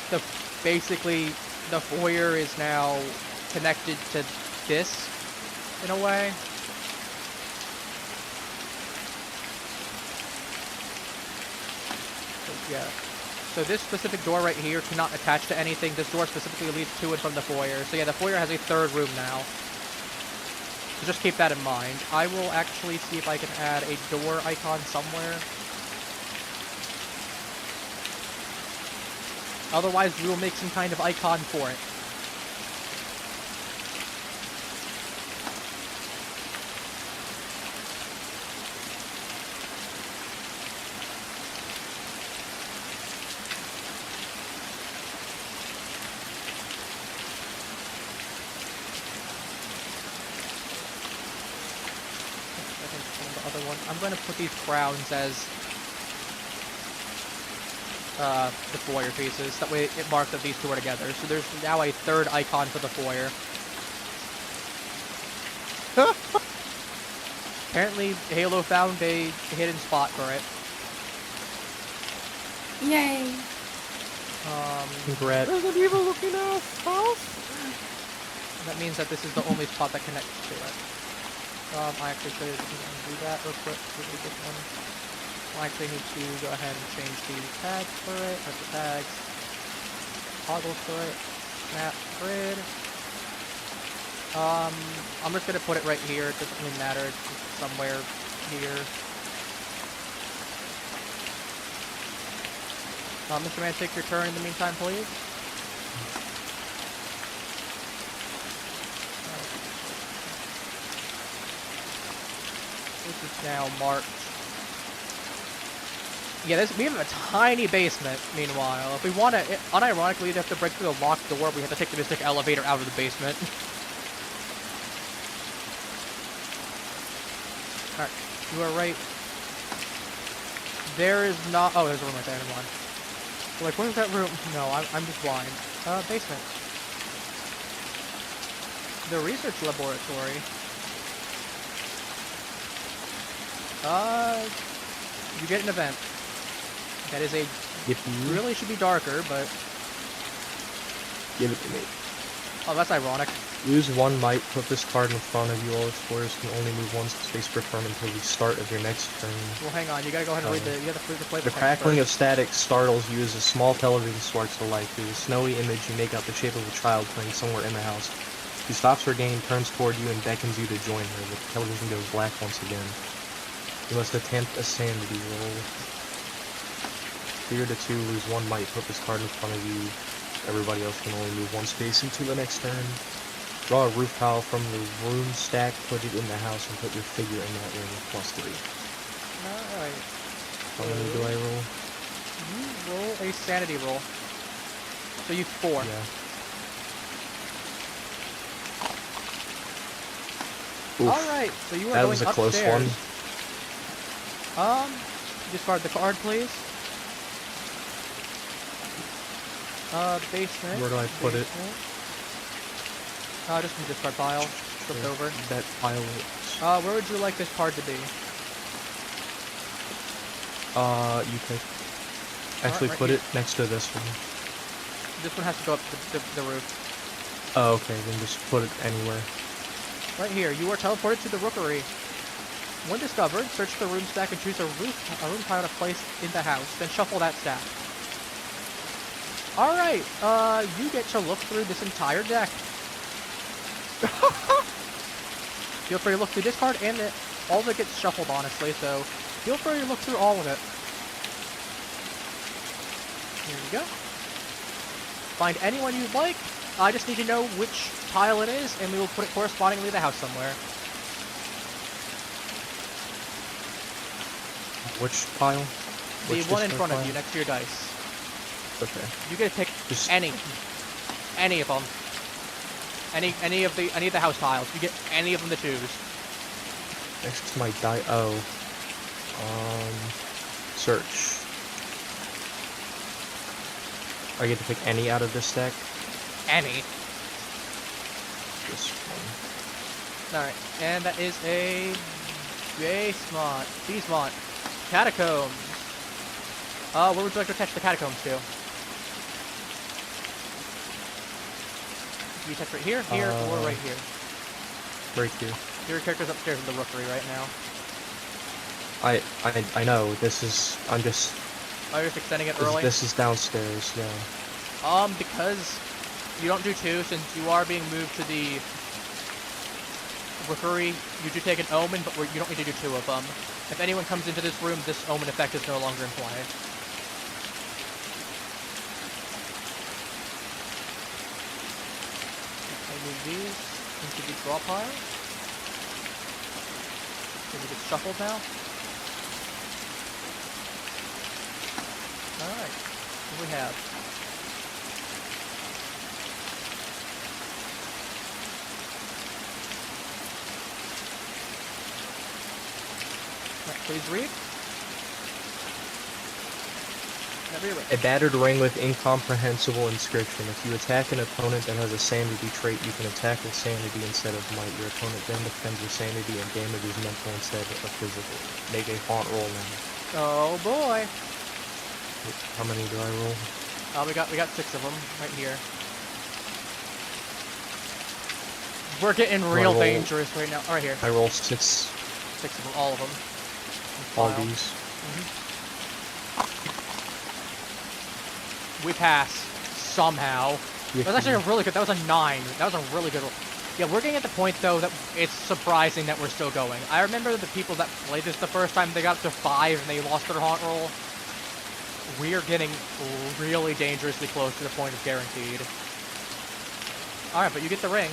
basically the foyer is now connected to this in a way. So, yeah. So this specific door right here cannot attach to anything. This door specifically leads to and from the foyer. So yeah, the foyer has a third room now. So just keep that in mind. I will actually see if I can add a door icon somewhere. Otherwise, we will make some kind of icon for it. I'm going to put these crowns as the foyer pieces. That way it marks that these two are together. So there's now a third icon for the foyer. Apparently, Halo found a hidden spot for it. Yay! Congrats. There's an evil looking ass house. That means that this is the only spot that connects to it. I actually should do that real quick. This one. I actually need to go ahead and change the tags for it, or the tags. Toggles for it. Snap grid. I'm just gonna put it right here. It doesn't really matter. It's just somewhere here. Mr. Man, take your turn in the meantime, please. This is now marked. Yeah, we have a tiny basement, meanwhile. If we want to, unironically, we'd have to break through the locked door. We have to take the Misc elevator out of the basement. Alright, you are right. There is not... Oh, there's a room right there, never mind. Like, where's that room? No, I'm just blind. Basement. The research laboratory. You get an event. That is a... Yippee. Really should be darker, but... Give it to me. Oh, that's ironic. Use one might, put this card in front of you. All explorers can only move one space per turn until the start of your next turn. Well, hang on. You gotta go ahead and read the... You gotta play the The crackling of static startles you as a small television sparks to life. Through the snowy image, you make out the shape of a child playing somewhere in the house. She stops her game, turns toward you, and beckons you to join her. The television goes black once again. You must attempt a sanity roll. 3 to 2, lose one might, put this card in front of you. Everybody else can only move one space into the next turn. Draw a roof tile from the room stack, put it in the house, and put your figure in that room with +3. Alright. How many do I roll? You roll a sanity roll. So you 4. Yeah. Alright, so you are That going was a upstairs. close one. Discard the card, please. Basement. Where do I put it? basement. Just in the discard pile. Flipped over. That pile is... Where would you like this card to be? you pick. Actually, right put here. it next to this one. This one has to go up the roof. Oh, okay, then just put it anywhere. Right here, you are teleported to the rookery. When discovered, search the room stack and choose a room tile to place in the house, then shuffle that stack. Alright, you get to look through this entire deck. Feel free to look through this card and all of it gets shuffled, honestly, so feel free to look through all of it. Here you go. Find anyone you'd like. I just need to know which tile it is, and we will put it correspondingly to the house somewhere. Which pile? The Which one in discard front of pile? you, next to your dice. Okay. You get to pick Just any of them. Any of the house tiles. You get any of them to choose. next to my die. Oh. Search. I get to pick any out of this deck. Any. This one. Alright, and that is a Beesmont. Catacombs. Where would you like to attach the catacombs to? You attach right here, or right here? Right here. Your character's upstairs in the rookery right now. I know. This is. I'm just. Oh, you're just extending it early? This is downstairs. Yeah. Because you don't do two, since you are being moved to the rookery, you do take an omen, but you don't need to do two of them. If anyone comes into this room, this omen effect is no longer in play. I move these into the draw pile. Does it get shuffled now? Alright, what do we have? Alright, please read. Never read. A battered ring with incomprehensible inscription. If you attack an opponent that has a sanity trait, you can attack with sanity instead of might. Your opponent then defends with sanity and damages mental instead of physical. Make a haunt roll now. Oh boy! How many do I roll? We got 6 of them right here. We're getting real roll- dangerous right now. Right here, I roll 6. 6 of them, all of them. All File. these. We pass somehow. That was actually a really good. That was a 9. That was a really good roll. Yeah, we're getting at the point though that it's surprising that we're still going. I remember the people that played this the first time, they got up to 5 and they lost their haunt roll. We are getting really dangerously close to the point of guaranteed. Alright, but you get the ring.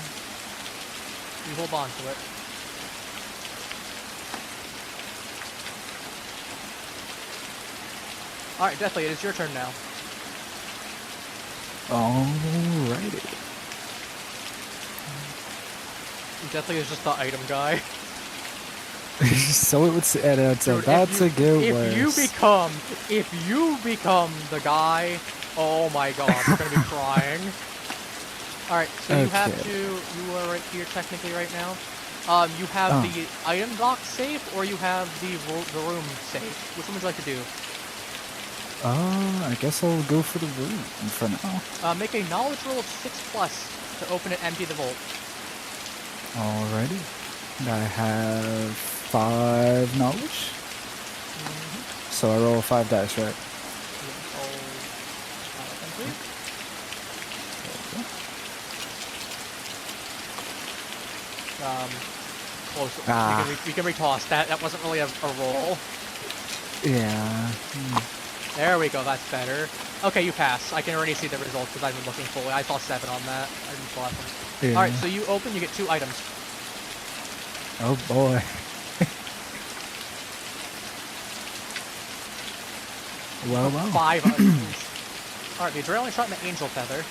You hold on to it. Alright, Deathly, it is your turn now. Alrighty. Deathly is just the item guy. So it's Dude, about to get if worse. you become the guy, oh my god, we're gonna be crying. Alright, so you have Okay. you are right here technically right now. You have Oh. the item box safe, or you have the room safe. Which one would you like to do? I guess I'll go for the room for now. Make a knowledge roll of 6+ to open and empty the vault. Alrighty. I have 5 knowledge. So I roll 5 dice, right? Close. Ah. We can retoss that. That wasn't really a roll. Yeah. There we go. That's better. Okay, you pass. I can already see the results because I've been looking fully. I saw 7 on that. I didn't saw that one. Yeah. All right, so you open. You get 2 items. Oh boy. well. 5 items. All right, the adrenaline shot and the angel feather.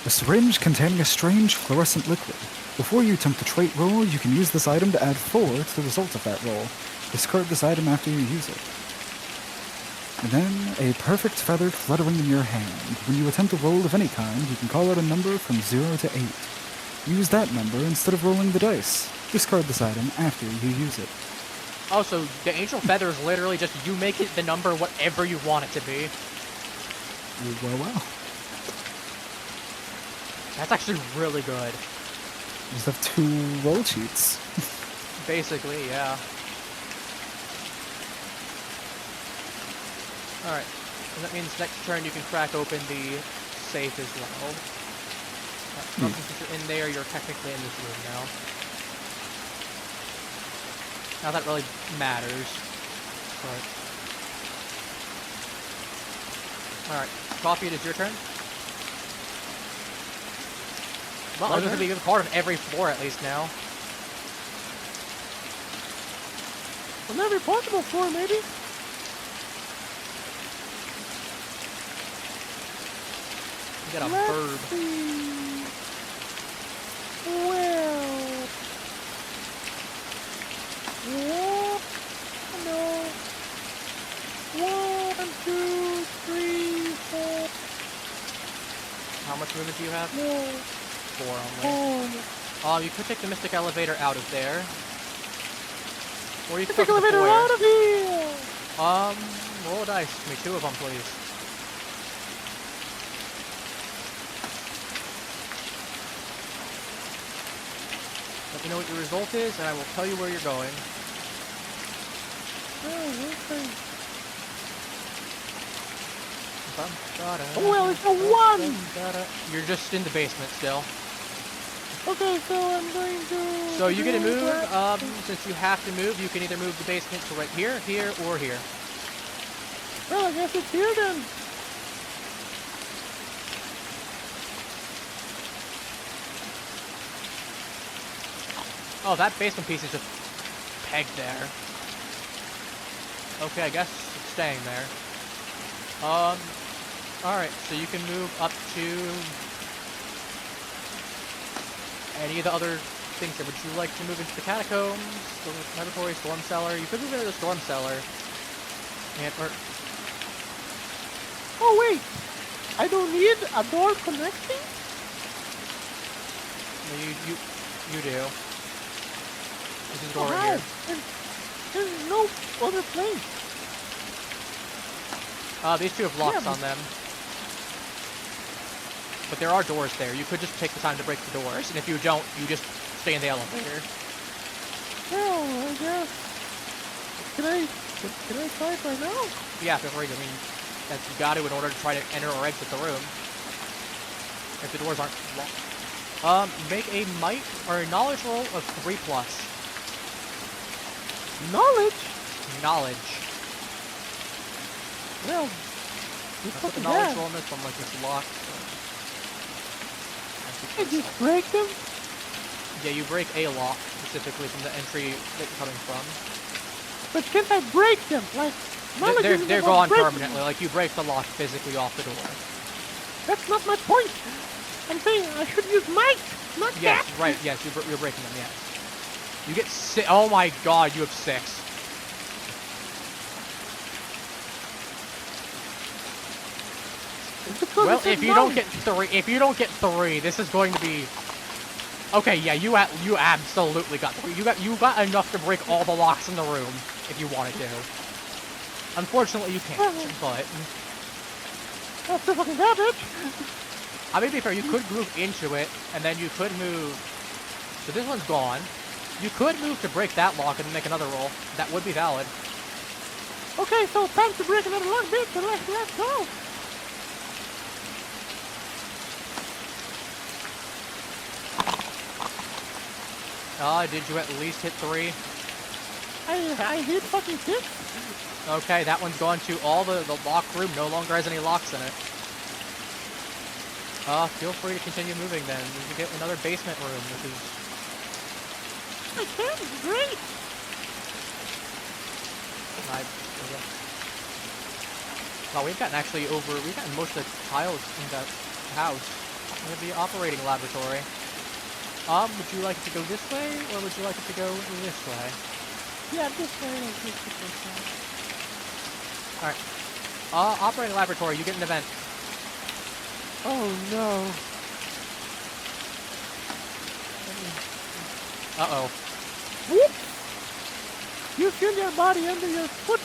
A syringe containing a strange fluorescent liquid. Before you attempt the trait roll, you can use this item to add 4 to the result of that roll. Discard this item after you use it. And then, a perfect feather fluttering in your hand. When you attempt a roll of any kind, you can call out a number from 0 to 8. Use that number instead of rolling the dice. Discard this item after you use it. Oh, so the Angel Feather is literally just you make it the number whatever you want it to be. Well. That's actually really good. You just have 2 roll sheets. Basically, yeah. Alright, so that means next turn you can crack open the safe as well. Since you're in there, you're technically in this room now. Not that really matters. But... Alright, Coffee, it is your turn. Well, there's going to be a part of every floor at least now. On every possible floor, maybe. You got a Let's bird. see. Well. Whoa. No. 1, 2, 3, 4. How much movement do you have? No. 4 only. You could take the Mystic Elevator out of there. Or you could Take go to the elevator foyer. out of here. Roll a dice. Give me 2 of them, please. Let me know what your result is, and I will tell you where you're going. Oh, well, it's a 1! You're just in the basement still. Okay, so I'm going to... So you get to move, that. since you have to move, you can either move the basement to right here, here, or here. Well, I guess it's here then. Oh, that basement piece is just pegged there. Okay, I guess it's staying there. Alright, so you can move up to any of the other things there. Would you like to move into the catacombs, the laboratory, storm cellar? You could move into the storm cellar. And, or, Oh, wait. I don't need a door connecting? you do. This is a door Oh, right here. There's no other place. These 2 have locks Yeah, on them. But there are doors there. You could just take the time to break the doors, and if you don't, you just stay in the elevator. Well, I guess. Can I try it right now? Yeah, feel free to. I mean, you got to in order to try to enter or exit the room. If the doors aren't locked. Make a might or a knowledge roll of 3+. Knowledge? Knowledge. Well, I it's put the fucking knowledge bad. roll in this one like it's locked. So. I just break them? Yeah, you break a lock specifically from the entry that you're coming from. But can't I break them? Like, knowledge They're isn't about gone breaking permanently. them. Like you break the lock physically off the door. That's not my point. I'm saying I should use might, not Yes, that. right. Yes, you're breaking them. Yes. You get 6. Oh my God, you have 6. Well, if you don't get 3, this is going to be. Okay, yeah, you absolutely got 3. You got enough to break all the locks in the room if you wanted to. Unfortunately, you can't. But That's the fucking garbage. I mean, to be fair, you could move into it, and then you could move. So this one's gone. You could move to break that lock and then make another roll. That would be valid. Okay, so time to break another lock, bitch, and let's go. Did you at least hit 3? I hit fucking 6. Okay, that one's gone to all the locked room. No longer has any locks in it. Feel free to continue moving then. You can get another basement room, which is... I can, great. Wow, we've gotten most of the tiles in the house. Gonna be operating laboratory. Would you like it to go this way, or would you like it to go this way? Yeah, this way. Like this way. Alright. Operating laboratory, you get an event. Oh no. Uh-oh. Whoop! You feel your body under your foot.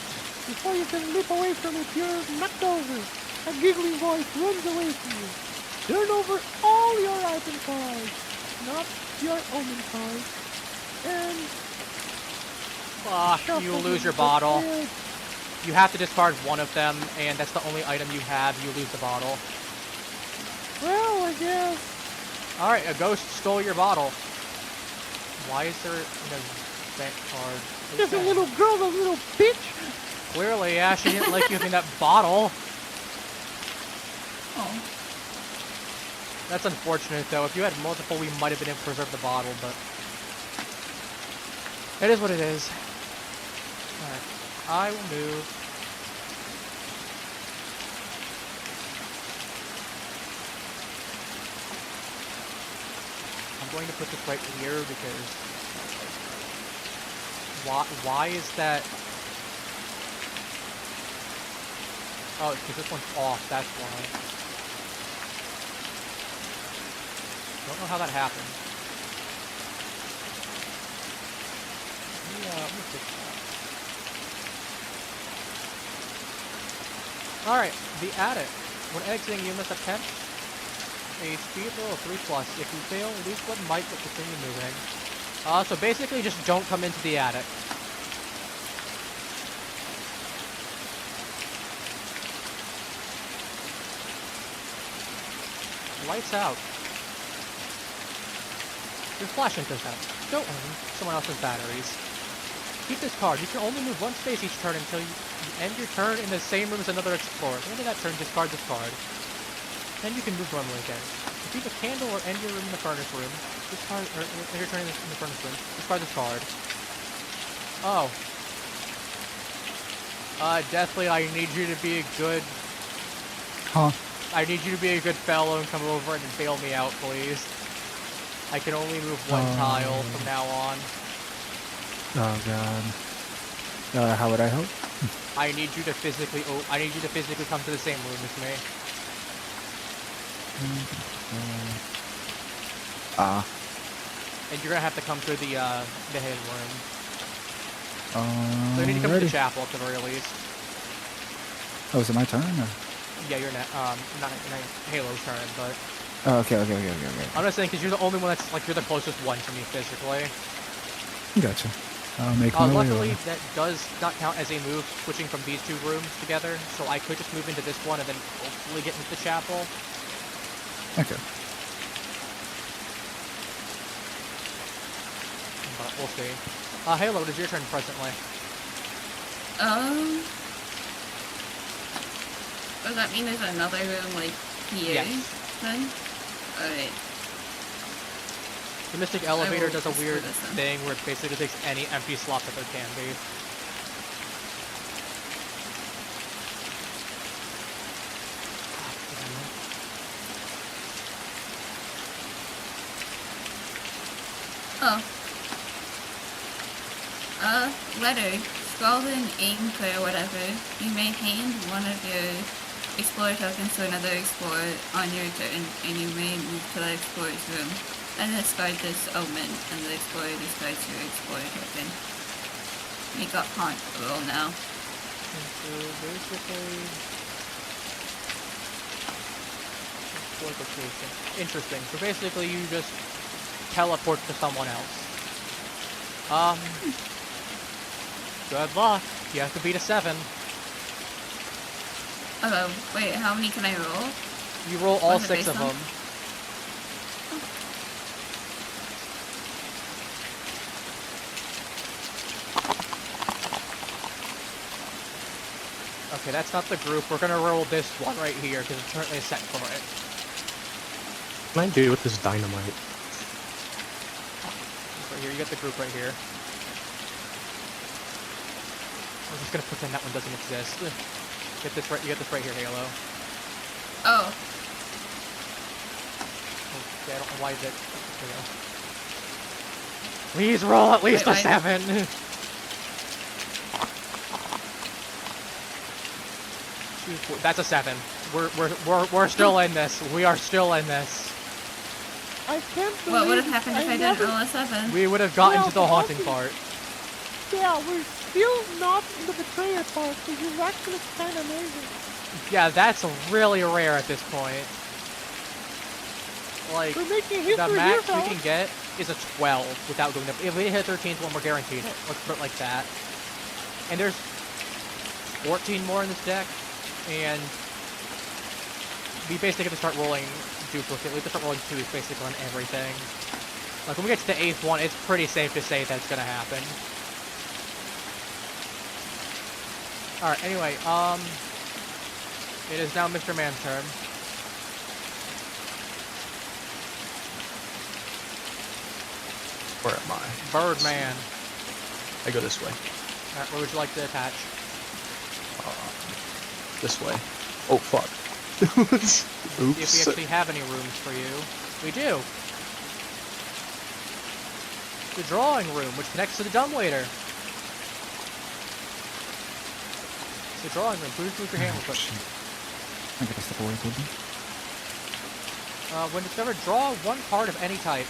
Before you can leap away from it, you're knocked over. A giggling voice runs away from you. Turn over all your item cards, not your omen cards, and Fuck, you lose your bottle. You have to discard one of them, and that's the only item you have. You lose the bottle. Well, I guess. Alright, a ghost stole your bottle. Why is there an event card? There's a little girl, a little bitch. Clearly, yeah, she didn't like using that bottle. Oh. That's unfortunate, though. If you had multiple, we might have been able to preserve the bottle, but... It is what it is. Alright. I will move. I'm going to put this right here because... Why is that... Oh, it's because this one's off, that's why. Don't know how that happened. Let me fix that. Alright, the attic. When exiting, you must attempt a speed roll of 3+. If you fail, lose what might but continue moving. So basically just don't come into the attic. Lights out. Your flashlight goes out. Don't own someone else's batteries. Keep this card. You can only move one space each turn until you end your turn in the same room as another explorer. At the end of that turn, discard this card. Then you can move normally again. Keep a candle or end your room in the furnace room. Discard, or end your turn in the furnace room. Discard this card. Oh. Deathly, I need you to be a good... Huh? I need you to be a good fellow and come over and bail me out, please. I can only move one tile from now on. Oh god. How would I help? I need you to physically come to the same room as me. And you're gonna have to come through the hidden room. So you need to come to the chapel at the very least. Oh, is it my turn? Or? Yeah, you're not Halo's turn, but... Oh, okay. I'm just saying, because you're the only one that's, like, you're the closest one to me physically. Gotcha. I'll make my way Luckily, over. that does not count as a move, switching from these two rooms together, so I could just move into this one and then hopefully get into the chapel. Okay. But we'll see. Halo, it is your turn presently. Does that mean there's another room, like, here? Yes. Then? Alright. The Mystic Elevator does a just weird do this then. thing where it basically takes any empty slot that there can be. Oh. Letter. Scrawled in ink or whatever. You may hand one of your Explorer tokens to another Explorer on your turn, and you may move to the Explorer's room. And discard this omen, and the Explorer discards your Explorer token. Make up haunt roll now. So basically... Location. Interesting. So basically you just teleport to someone else. Good luck. You have to beat a 7. Wait, how many can I roll? You roll all What's it 6 of based on? them. Okay, that's not the group. We're gonna roll this one right here because it's currently set for it. What can I do with this dynamite? Right here, you get the group right here. I'm just gonna pretend that one doesn't exist. Get this right. You get this right here, Halo. Oh. Yeah, I don't know why that. You know. Please roll at least Wait, a 7. That's a 7. We're still in this. We are still in this. I can't believe What would have happened if I didn't never- roll a 7? We would have gotten Yeah, to the but haunting also- part. Yeah, we're still not in the betrayer part, which is actually kind of amazing. Yeah, that's really rare at this point. Like, We're making the history max here, we fellas. can get is a 12 without going up. If we hit 13th one, we're guaranteed it. Let's put it like that. And there's 14 more in this deck, and we basically have to start rolling duplicate. We have to start rolling 2s basically on everything. Like, when we get to the 8th one, it's pretty safe to say that's gonna happen. Alright, anyway, it is now Mr. Man's turn. Where am I? Birdman. I go this way. Alright, where would you like to attach? This way. Oh, fuck. See if we Oops. actually have any rooms for you. We do. The drawing room, which connects to the dumbwaiter. The drawing room. Please move your hand real quick. I gotta step away, baby. When discovered, draw one card of any type.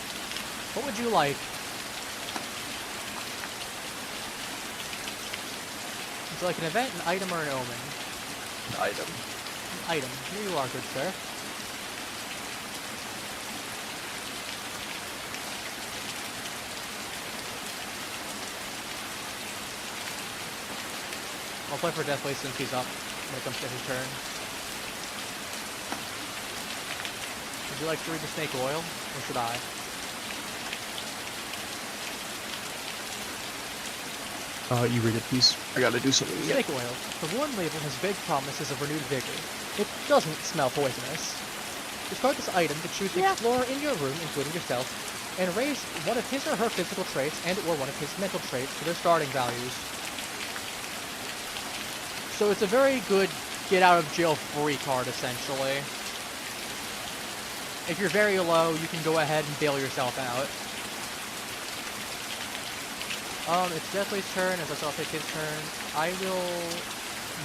What would you like? Would you like an event, an item, or an omen? An item. An item. Here you are, good sir. I'll play for Deathly since he's up when it comes to his turn. Would you like to read the snake oil, or should I? You read it, please. I gotta do something again. Snake oil. The worn label has vague promises of renewed vigor. It doesn't smell poisonous. Discard this item to choose an explorer in your room, including yourself, and raise one of his or her physical traits and or one of his mental traits to their starting values. So it's a very good get-out-of-jail-free card, essentially. If you're very low, you can go ahead and bail yourself out. It's Deathly's turn, as I'll take his turn. I will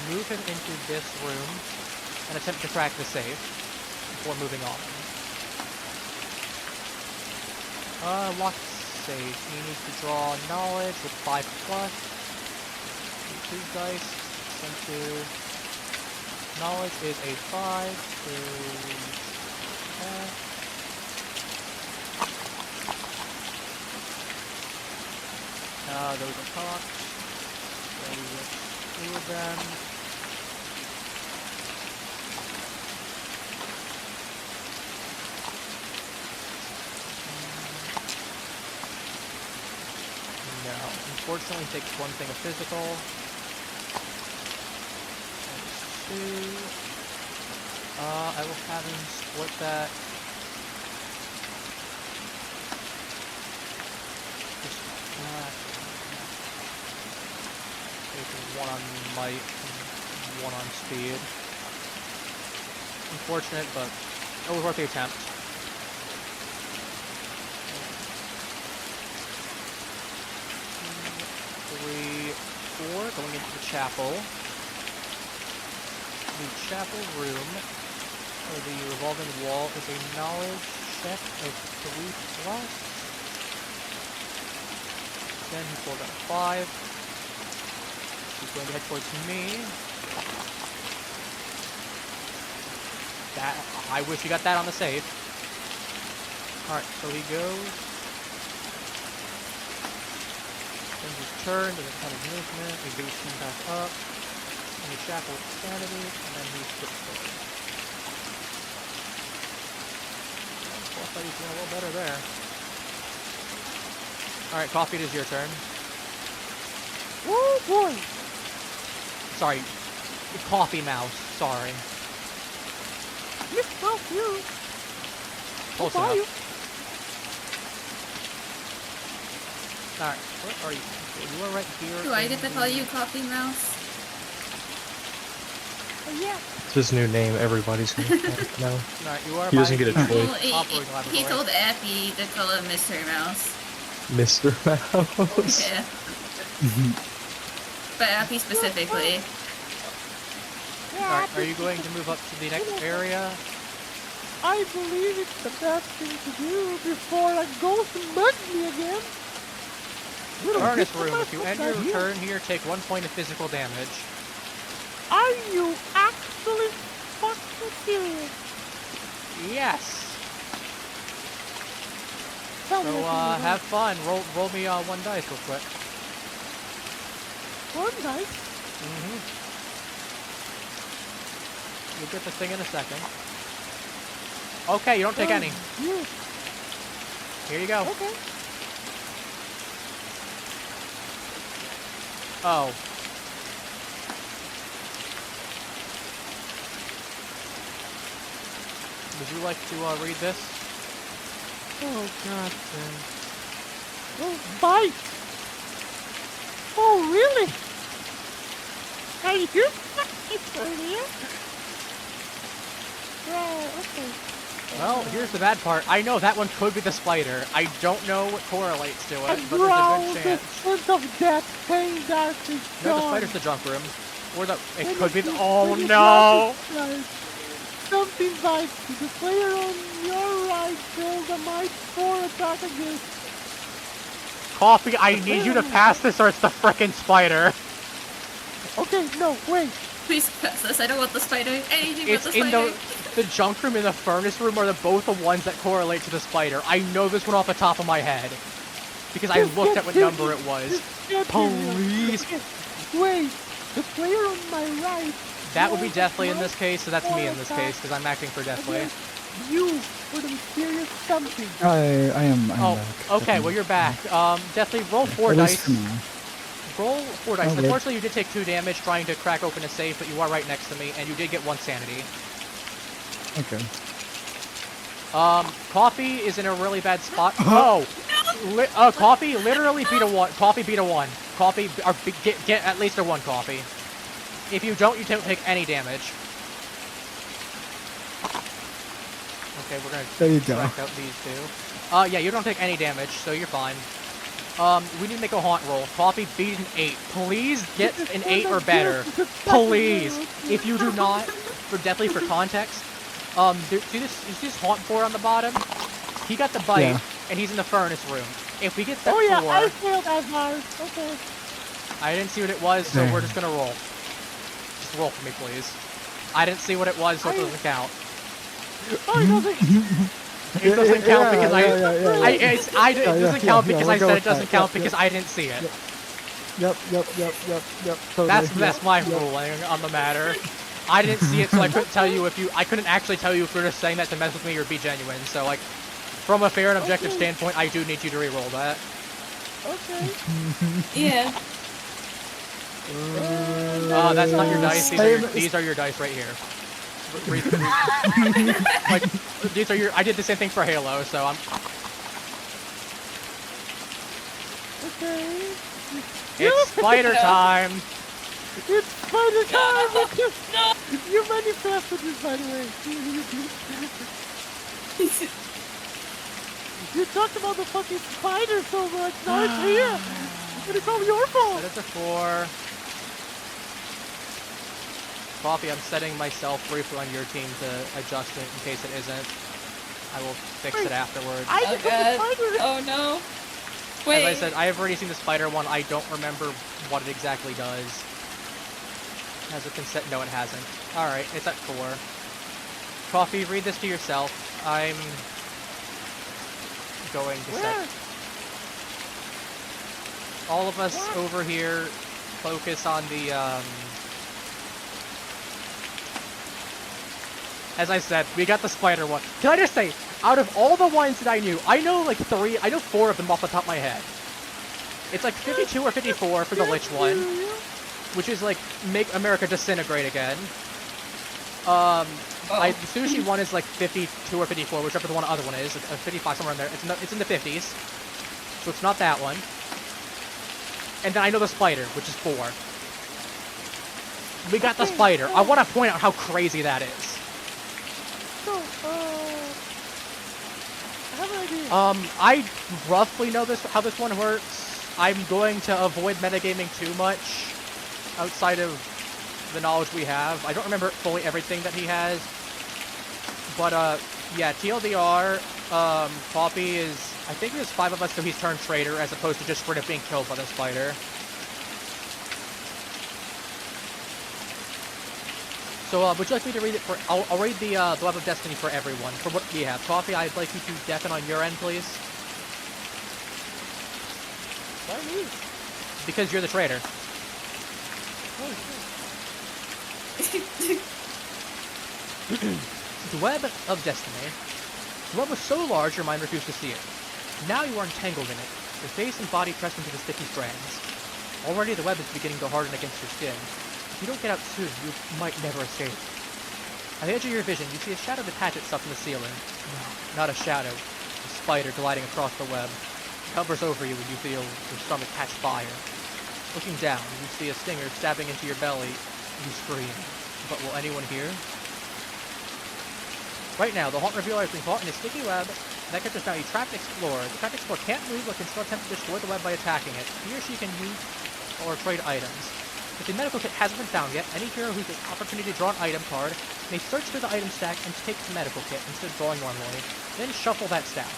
move him into this room and attempt to crack the safe before moving on. Locked safe. He needs to draw knowledge with 5+. Use his dice. Send to knowledge is a 5. Those are cocked. So we get 2 of them. No. Unfortunately, it takes 1 thing of physical. That is 2. I will have him split that. Taking 1 on might and 1 on speed. Unfortunate, but it was worth the attempt. 3, 4, going into the chapel. The chapel room, or the revolving wall, is a knowledge check of 3+. Then he pulled out a 5. He's going to head towards me. That, I wish he got that on the save. Alright, so he goes. Then his turn, does a ton of movement, he goes back up. And he shackles sanity, and then he skips forward. I thought he's doing a little better there. Alright, Coffee, it is your turn. Oh boy! Sorry, Coffee Mouse, sorry. Miss Mouse here. Close How are you? enough. Alright, where are you? Okay, you are right here. Do I get to call you Coffee Mouse? Yeah. It's his new name. Everybody's gonna call it now. Alright, you are He doesn't by get a the choice. Well, operating he laboratory. told Appy to call him Mr. Mouse. Mr. Mouse. Yeah. But Appy specifically. Alright, are you going to move up to the next area? I believe it's the best thing to do before a ghost bugs me again. Little Furnace bit room. of If you my end your idea. turn here, take 1 point of physical damage. Are you actually fucking serious? Yes! Tell So, me if you have fun. Roll me 1 dice real quick. One dice. Mm-hmm. You'll get the thing in a second. Okay, you don't take any. Yeah. Here you go. Okay. Oh. Would you like to read this? Oh god damn. Oh, bite! Oh, really? Are you fucking serious? Right, okay. Well, here's the bad part. I know that one could be the spider. I don't know what correlates to I it, but growl there's a the good chance. scent of death, pain, darkness, No, the gone. spider's the junk room. Or the... It When could be you the... see- Oh, when you no! grab it, something bites you. The player on your right builds a might 4 attack against. Coffee, I need you to pass this or it's the frickin' spider. Okay, no, wait. Please pass this. I don't want the spider. Anything but It's the in spider. the junk room and the furnace room are both the ones that correlate to the spider. I know this one off the top of my head. Because I Just looked get at what to number me. it was. Just get to me. Please. Wait, the player on my right. That would be rolls Deathly in might this case, so that's me in this 4 case, because I'm acting for Deathly. against you for the mysterious something. I am Oh, back. okay, well you're back. Deathly, roll 4 At least dice. for now. Roll 4 dice. Okay. Unfortunately, you did take 2 damage trying to crack open a safe, but you are right next to me, and you did get 1 sanity. Okay. Coffee is in a really bad spot. Oh! Coffee literally beat a 1. Coffee beat a 1. Coffee, or get at least a 1 coffee. If you don't, you don't take any damage. Okay, we're gonna There you go. track out these 2. Yeah, you don't take any damage, so you're fine. We need to make a haunt roll. Coffee beat an 8. Please get an 8 or better. Please. If you do not, for Deathly for context, see this haunt 4 on the bottom? He got the bite, Yeah. and he's in the furnace room. If we get that Oh yeah, 4, I failed that hard. Okay. I didn't see what it was, so Yeah. we're just gonna roll. Just roll for me, please. I didn't see what it was, so it doesn't count. Oh, it doesn't. It doesn't count because yeah. it doesn't count yeah, because we'll I go said with it doesn't that. count Yep, because I didn't see it. Yep. Totally. That's my ruling on the matter. I didn't see it, so I couldn't tell you I couldn't actually tell you if you were just saying that to mess with me or be genuine. So like, from a fair and objective Okay. standpoint, I do need you to re-roll that. Okay. Yeah. That's not your dice. These are your dice right here. Like, these are your. I did the same thing for Halo, so I'm. Okay. It's spider time. It's spider time! You manifested this, by the way. You talked about the fucking spider so much, now it's here! And it's all your fault! Set it to 4. Coffee, I'm setting myself briefly on your team to adjust it in case it isn't. I will fix it afterwards. I Oh become god. the spider! Oh no. Wait. As I said, I have already seen the spider one. I don't remember what it exactly does. Has a consent? No, it hasn't. Alright, it's at 4. Coffee, read this to yourself. I'm going to Where? set all of us over here focus on the, as I said, we got the spider one. Can I just say, out of all the ones that I knew, I know like 4 of them off the top of my head. It's like 52 or 54 for the Lich one, which is like make America disintegrate again. The Sushi one is like 52 or 54, whichever the other one is, 55 somewhere in there. It's in the 50s, so it's not that one. And then I know the spider, which is 4. We got the Okay, spider. I want to point out how crazy that is. So, I have an idea. I roughly know how this one works. I'm going to avoid metagaming too much outside of the knowledge we have. I don't remember fully everything that he has. But, yeah, TLDR, Poppy is... I think there's 5 of us, so he's turned traitor, as opposed to just straight up being killed by the spider. So, would you like me to read it for... I'll read the Web of Destiny for everyone, for what we have. Coffee, I'd like you to deafen on your end, please. Why me? Because you're the traitor. Oh, The Web of Destiny. The web was so large your mind refused to see it. Now you are entangled in it, your face and body pressed into the sticky strands. Already the web is beginning to harden against your skin. If you don't get out soon, you might never escape. At the edge of your vision, you see a shadow detach itself from the ceiling. No, not a shadow. A spider gliding across the web. It hovers over you and you feel your stomach catch fire. Looking down, you see a stinger stabbing into your belly. You scream. But will anyone hear? Right now, the Haunt Revealer has been caught in a sticky web. That gets us now a Trapped Explorer. The Trapped Explorer can't move but can still attempt to destroy the web by attacking it. He or she can use or trade items. If the medical kit hasn't been found yet, any hero who has an opportunity to draw an item card may search through the item stack and take the medical kit instead of drawing normally. Then shuffle that stack.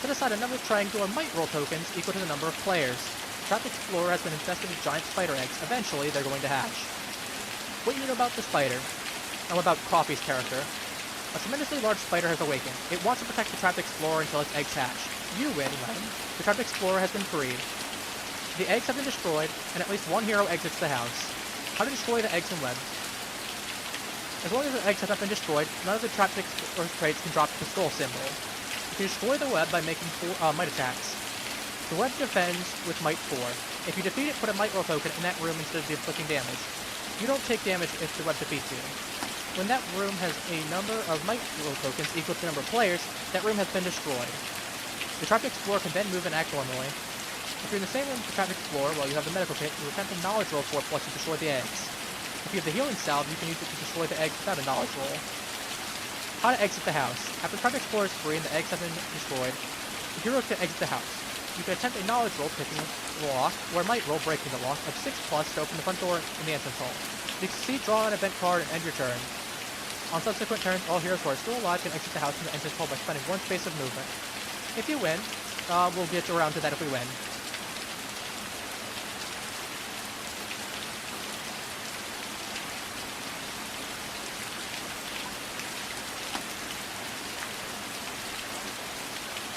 Set aside a number of triangular might roll tokens equal to the number of players. The Trapped Explorer has been infested with giant spider eggs. Eventually, they're going to hatch. What you know about the spider, and about Coffee's character. A tremendously large spider has awakened. It wants to protect the Trapped Explorer until its eggs hatch. You win when the Trapped Explorer has been freed. The eggs have been destroyed, and at least one hero exits the house. How to destroy the eggs and webs. As long as the eggs have not been destroyed, none of the Trapped Explorer's traits can drop the skull symbol. You can destroy the web by making 4 might attacks. The web defends with might 4. If you defeat it, put a might roll token in that room instead of inflicting damage. You don't take damage if the web defeats you. When that room has a number of might roll tokens equal to the number of players, that room has been destroyed. The Trapped Explorer can then move and act normally. If you're in the same room with the Trapped Explorer while you have the medical kit, you attempt a knowledge roll 4+ to destroy the eggs. If you have the healing salve, you can use it to destroy the eggs without a knowledge roll. How to exit the house. After the Trapped Explorer is free and the eggs have been destroyed, the hero can exit the house. You can attempt a knowledge roll picking the lock, or a might roll breaking the lock of 6+ to open the front door in the entrance hall. If you succeed, draw an event card and end your turn. On subsequent turns, all heroes who are still alive can exit the house from the entrance hall by spending 1 space of movement. If you win, we'll get around to that if we win.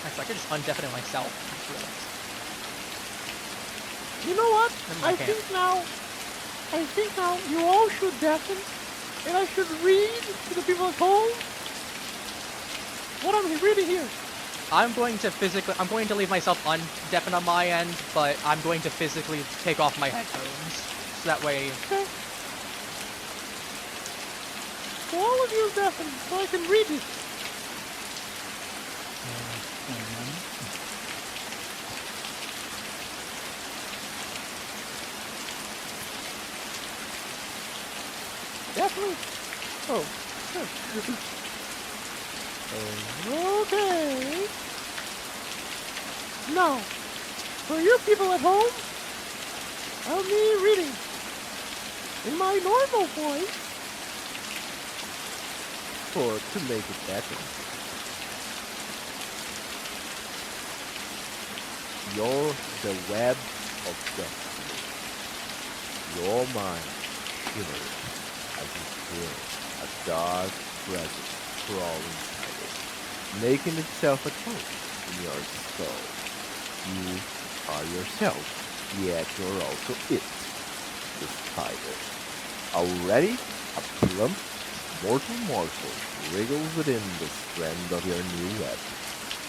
Actually, I could just undeafen it myself. you know what? I I think now you all should deafen, and I should read to the people at home what I'm reading here. I'm going to leave myself undeafened on my end, but I'm going to physically take off my headphones. So that way... Okay. So all of you deafen, so I can read it. Definitely. Oh, sure. Okay. Now, for you people at home, I'll be reading in my normal voice. Or to make it better. You're the web of destiny. Your mind shivers as you feel a dark presence crawl inside it, making itself at home in your skull. You are yourself, yet you're also it, the spider. Already a plump, mortal morsel wriggles within the strand of your new web.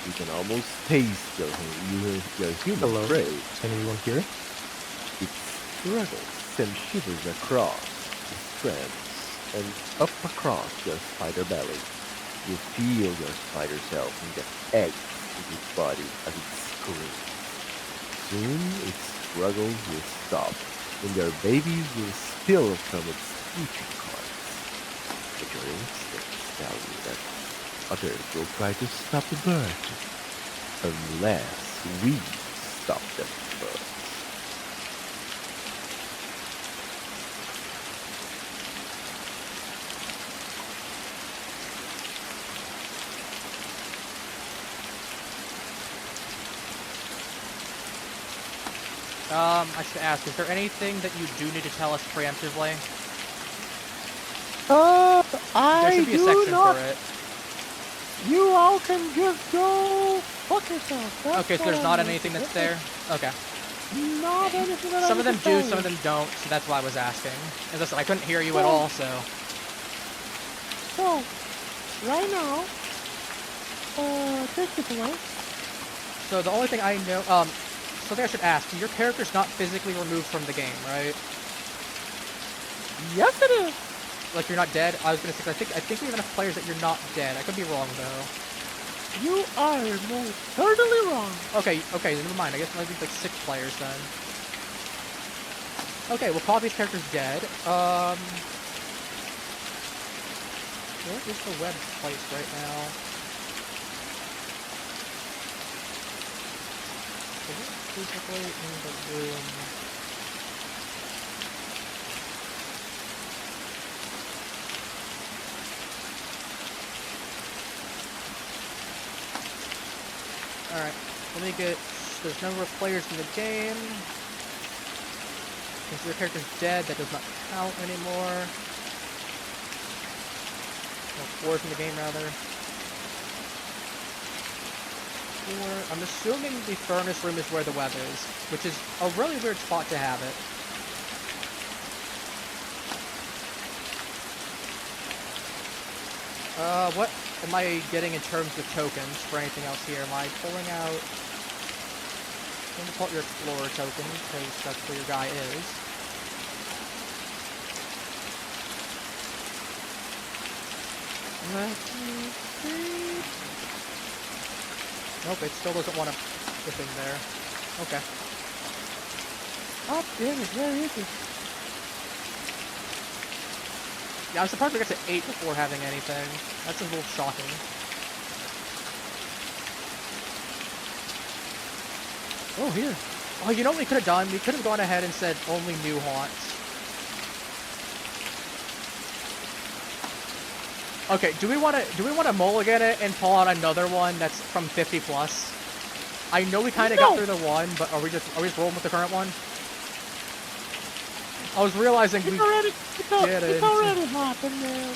You can almost taste your human prey. Can anyone hear? It struggles and shivers across the strands and up across your spider belly. You feel your spider self and get eggs into its body as it screams. Soon its struggles will stop, and your babies will spill from its future cards. But your instincts tell you that others will try to stop the bird. Unless we stop them first. I should ask, is there anything that you do need to tell us preemptively? There I should be a do section not. for it. You all can just go fuck yourself. That's Okay, so what there's I not mean. anything that's there? Okay. Not anything that Some I of them need to do, say. some of them don't, so that's why I was asking. And listen, I couldn't hear you at Well- all, so... So, right now, take it away. So the only thing I know... something I should ask, your character's not physically removed from the game, right? Yes, it is. Like, you're not dead? I was gonna say, I think we have enough players that you're not dead. I could be wrong, though. You are most certainly wrong. Okay, never mind. I guess maybe like 6 players then. Okay, well, Coffee's character's dead. Where is the web placed right now? Is it physically in the room? Alright, let me get... There's no more players in the game. Since your character's dead, that does not count anymore. No floors in the game, rather. 4. I'm assuming the furnace room is where the web is, which is a really weird spot to have it. What am I getting in terms of tokens for anything else here? Am I pulling out... I'm going to pull out your Explorer token, because that's where your guy is. Let me see... Nope, it still doesn't want to flip in there. Okay. Oh, damn it, where is it? Yeah, I'm surprised we got to 8 before having anything. That's a little shocking. Oh, here. Oh, you know what we could have done? We could have gone ahead and said only new haunts. Okay, do we want to mulligan it and pull out another one that's from 50 plus? I know we kind of got through the one, but are we just rolling with the current one? I was realizing we It's already happened there.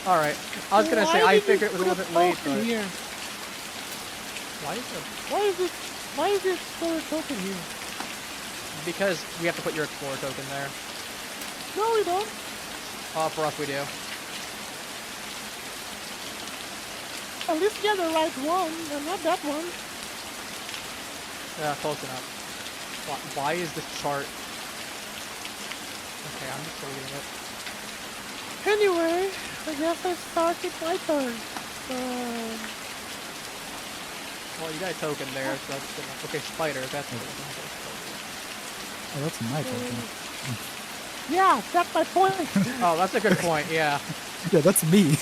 All right. I was gonna say I figured it was a little bit late, but Here. why is it? Why is this Explorer token here? Because we have to put your Explorer token there. No, we don't. For us, we do. At least get the right one, and not that one. Yeah, close enough. Why is this chart? Okay, I'm just deleting it. Anyway, I guess I started my turn. Well, you got a token there, so that's good enough. Okay, spider, that's good. Oh, that's my token. Yeah, that's my point. Oh, that's a good point, yeah. Yeah, that's me.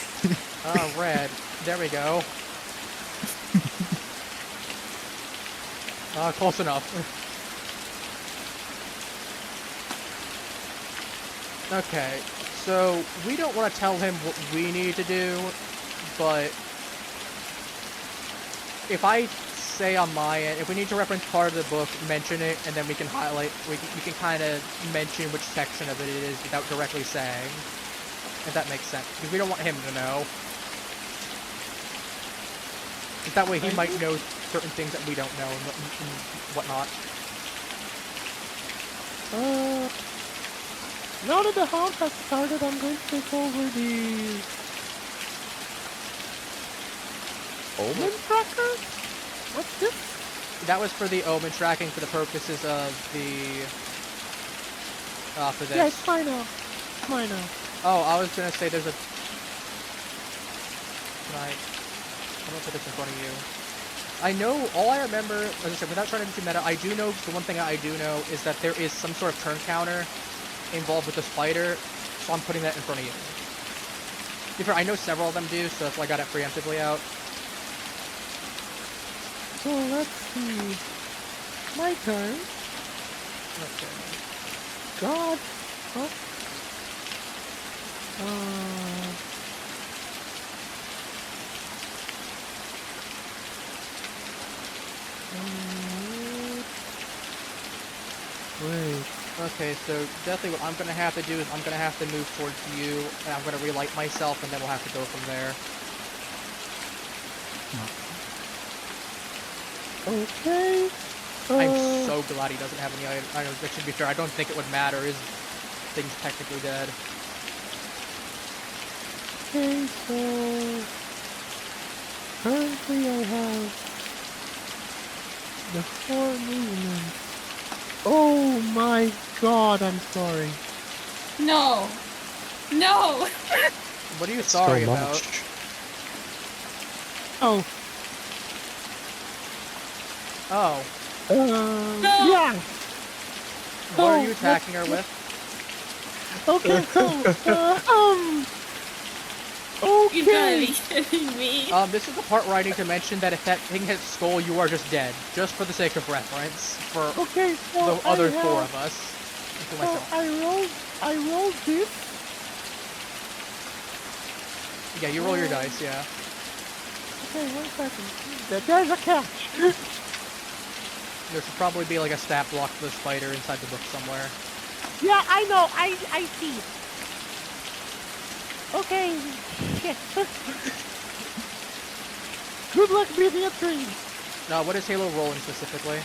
Red. There we go. Close enough. Okay, so we don't want to tell him what we need to do, but if I say on my end, if we need to reference part of the book, mention it, and then we can highlight, we can kind of mention which section of it is without directly saying, if that makes sense, because we don't want him to know. Because that way he might know certain things that we don't know and whatnot. Now that the house has started, I'm going to take over the Omen tracker? What's this? That was for the omen tracking for the purposes of the... for this. Yeah, it's mine now. It's mine now. Oh, I was gonna say there's a... Can I'm gonna put this in front of you. I know, all I remember, as I said, without trying to be too meta, I do know, the one thing I do know is that there is some sort of turn counter involved with the spider, So I'm putting that in front of you. To be fair, I know several of them do, so that's why I got it preemptively out. So let's see. My turn. Okay. God. Oh. Wait. Okay, so definitely what I'm going to have to do is I'm going to have to move towards you, and I'm going to relight myself, and then we'll have to go from there. Okay. I'm so glad he doesn't have any items. That should be fair. I don't think it would matter. His thing's technically dead. Okay, so currently I have the 4 movements. Oh my god, I'm sorry. No. No. What are you It's sorry still about? much. Oh, Oh. No. yeah. What are Oh, you attacking her with? Okay, so, You gotta okay. be kidding me. This is the part where I need to mention that if that thing hits skull, you are just dead. Just for the sake of reference. For Okay, so the other I 4 have, of us. so Including myself. I rolled this. Yeah, you roll your dice, yeah. Okay, 1 second. There's a catch. There should probably be like a stat block for the spider inside the book somewhere. Yeah, I know. I see. Okay. Yeah. Good luck beating a tree. Now, what is Halo rolling specifically?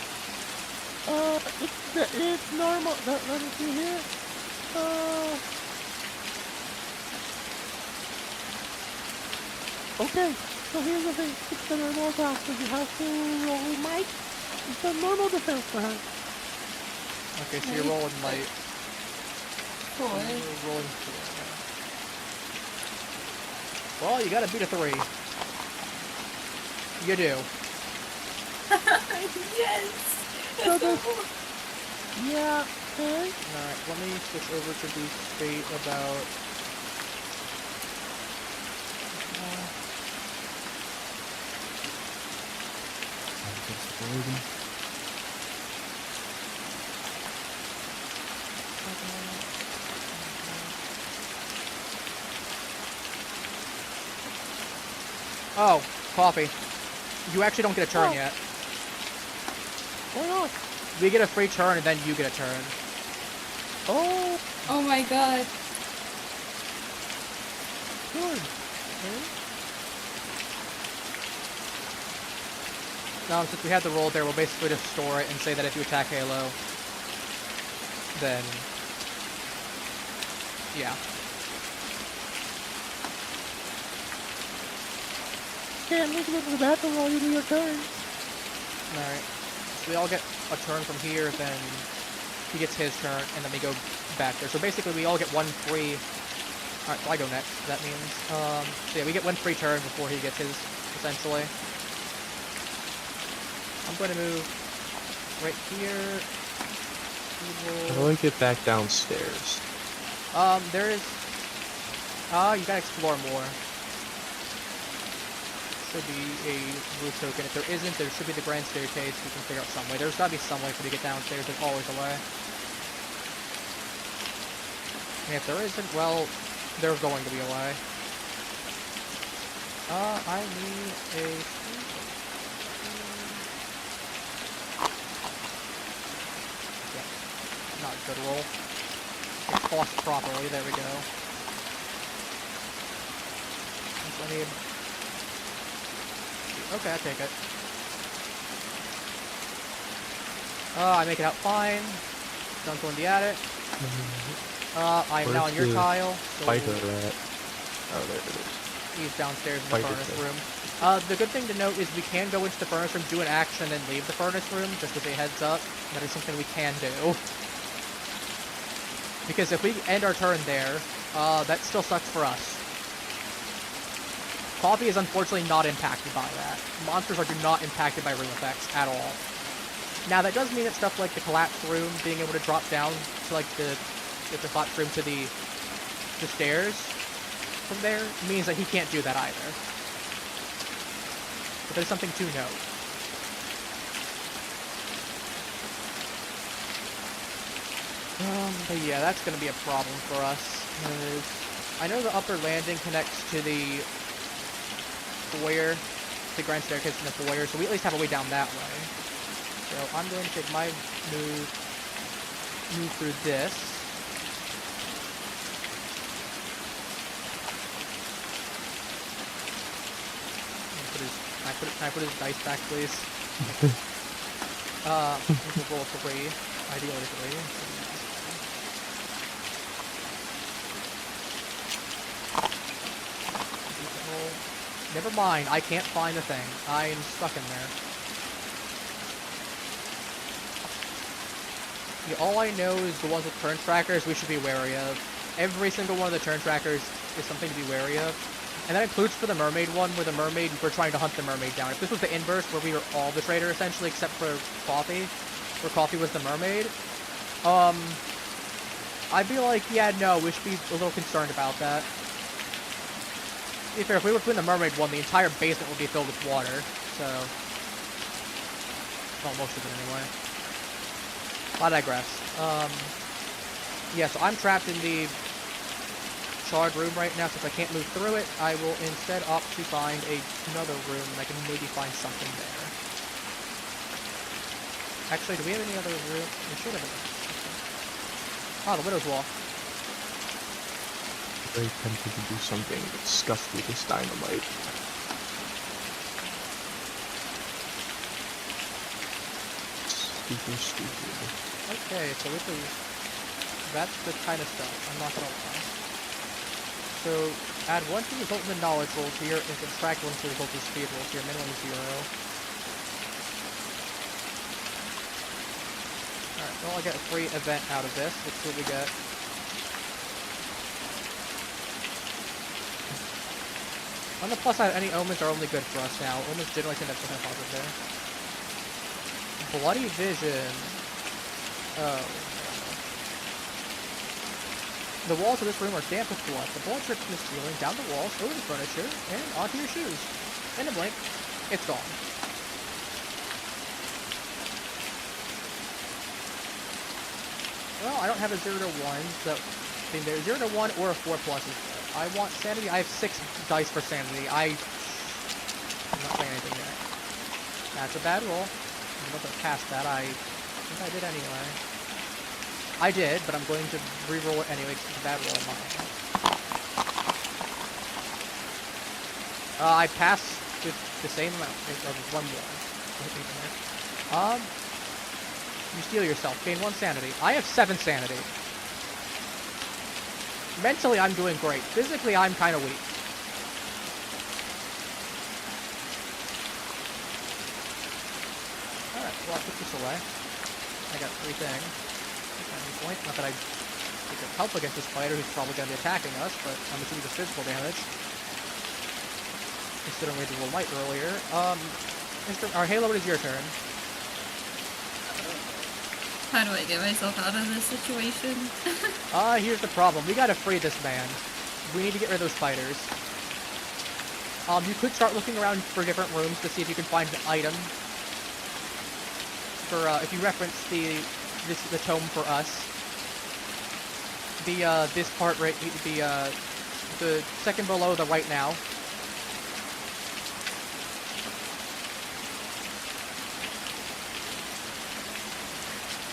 It's normal. Let me see here. Okay. So here's the thing. It's the normal attack. So you have to roll might. It's a normal defense for her. Okay, so you're rolling light. 4. You're rolling 4. Well, you gotta beat a 3. You do. Yes. So That's so the- cool. Yeah. Okay. Alright, let me switch over to be straight about... Oh, coffee. You actually don't get a turn Oh. yet. Why not? We get a free turn and then you get a turn. Oh, Oh my god. good. Since we have the roll there, we'll basically just store it and say that if you attack Halo, then... yeah. Can't make it to the bathroom while you do your turn. Alright. So we all get a turn from here, then he gets his turn, and then we go back there. So basically we all get 1 free... Alright, so I go next, that means. So yeah, we get 1 free turn before he gets his, essentially. I'm going to move right here. How do I get back downstairs? There is... you gotta explore more. Should be a roof token. If there isn't, there should be the grand staircase. We can figure out some way. There's gotta be some way for you to get downstairs. There's always a way. And if there isn't, well, there's going to be a way. I need a... yeah, not a good roll. Get tossed properly. There we go. That's what I need. Okay, I take it. I make it out fine. Don't go in the attic. I'm now on your Where's the tile. So Spider at? Oh, there it is. he's downstairs in the Spider furnace thing. room. The good thing to note is we can go into the furnace room, do an action, and then leave the furnace room, just as a heads up. That is something we can do. Because if we end our turn there, that still sucks for us. Coffee is unfortunately not impacted by that. Monsters do not impacted by room effects at all. Now that does mean that stuff like the collapsed room, being able to drop down to like the collapsed room to the the stairs from there means that he can't do that either. But there's something to note. But yeah, that's gonna be a problem for us. 'Cause I know the upper landing connects to the foyer, the grand staircase in the foyer, so we at least have a way down that way. So I'm going to take my move through this. Can I put his dice back, please? We'll roll 3, ideally 3. Never mind, I can't find the thing. I'm stuck in there. Yeah, all I know is the ones with turn trackers we should be wary of. Every single one of the turn trackers is something to be wary of. And that includes for the mermaid one, where the mermaid, we're trying to hunt the mermaid down. If this was the inverse, where we were all the traitor, essentially, except for Coffee, where Coffee was the mermaid, I'd be like, yeah, no, we should be a little concerned about that. To be fair, if we were doing the mermaid one, the entire basement would be filled with water, so... Well, most of it anyway. I digress. Yeah, so I'm trapped in the charred room right now. Since I can't move through it, I will instead opt to find another room, and I can maybe find something there. Actually, do we have any other room? We should have. Oh, the Widow's Wall. Very tempted to do something but scuffed with this dynamite. Stupid. Okay, so that's the kind of stuff. I'm not gonna lie. So, add 1 to the result in the knowledge roll here, and subtract 1 to the result in the speed roll here. Minimum 0. Alright, well, I get a free event out of this. Let's see what we get. On the plus side, any omens are only good for us now. Omens generally tend to have something positive there. Bloody Vision. Oh. The walls of this room are damp with blood. The blood drips from the ceiling, down the walls, over the furniture, and onto your shoes. In a blink, it's gone. Well, I don't have a 0 to 1, so I mean, there's 0 to 1 or a 4 plus is good. I want sanity. I have 6 dice for sanity. I'm not playing anything there. That's a bad roll. I'm going to pass that. I think I did anyway. I did, but I'm going to re-roll it anyway because it's a bad roll in mine. I passed with the same amount of 1 more. You steal yourself. Gain 1 sanity. I have 7 sanity. Mentally, I'm doing great. Physically, I'm kind of weak. Alright, well, I'll put this away. I got 3 things. Point. Not that I think it'll help against this spider who's probably going to be attacking us, but I'm assuming just physical damage. Considering we did a little light earlier. Our Halo, it is your turn. How do I get myself out of this situation? Here's the problem. We gotta free this man. We need to get rid of those spiders. You could start looking around for different rooms to see if you can find an item. For, if you reference the tome for us. This part right, the second below the right now.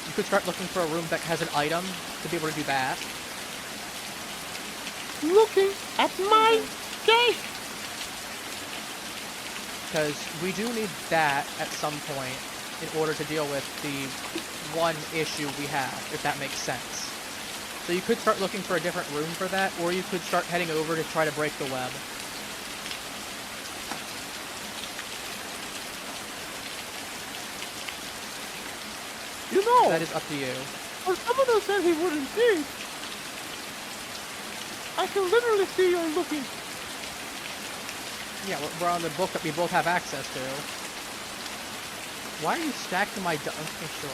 You could start looking for a room that has an item to be able to do that. Looking at my gate! Because we do need that at some point in order to deal with the one issue we have, if that makes sense. So you could start looking for a different room for that, or you could start heading over to try to break the web. You know, That is up to you. when someone said he wouldn't see, I can literally see you're looking. Yeah, we're on the book that we both have access to. Why are you stacked in my... Okay, sure.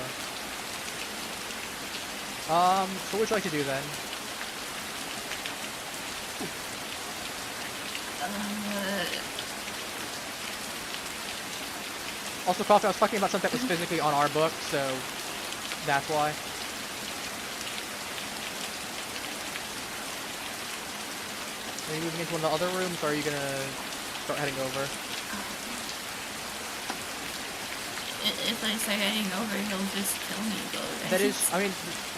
So what would you like to do then? Also, Coffee, I was talking about something that was physically on our book, so that's why. Are you moving into one of the other rooms, or are you gonna start heading over? If I start heading over, he'll just kill me, though. Right? That is, I mean,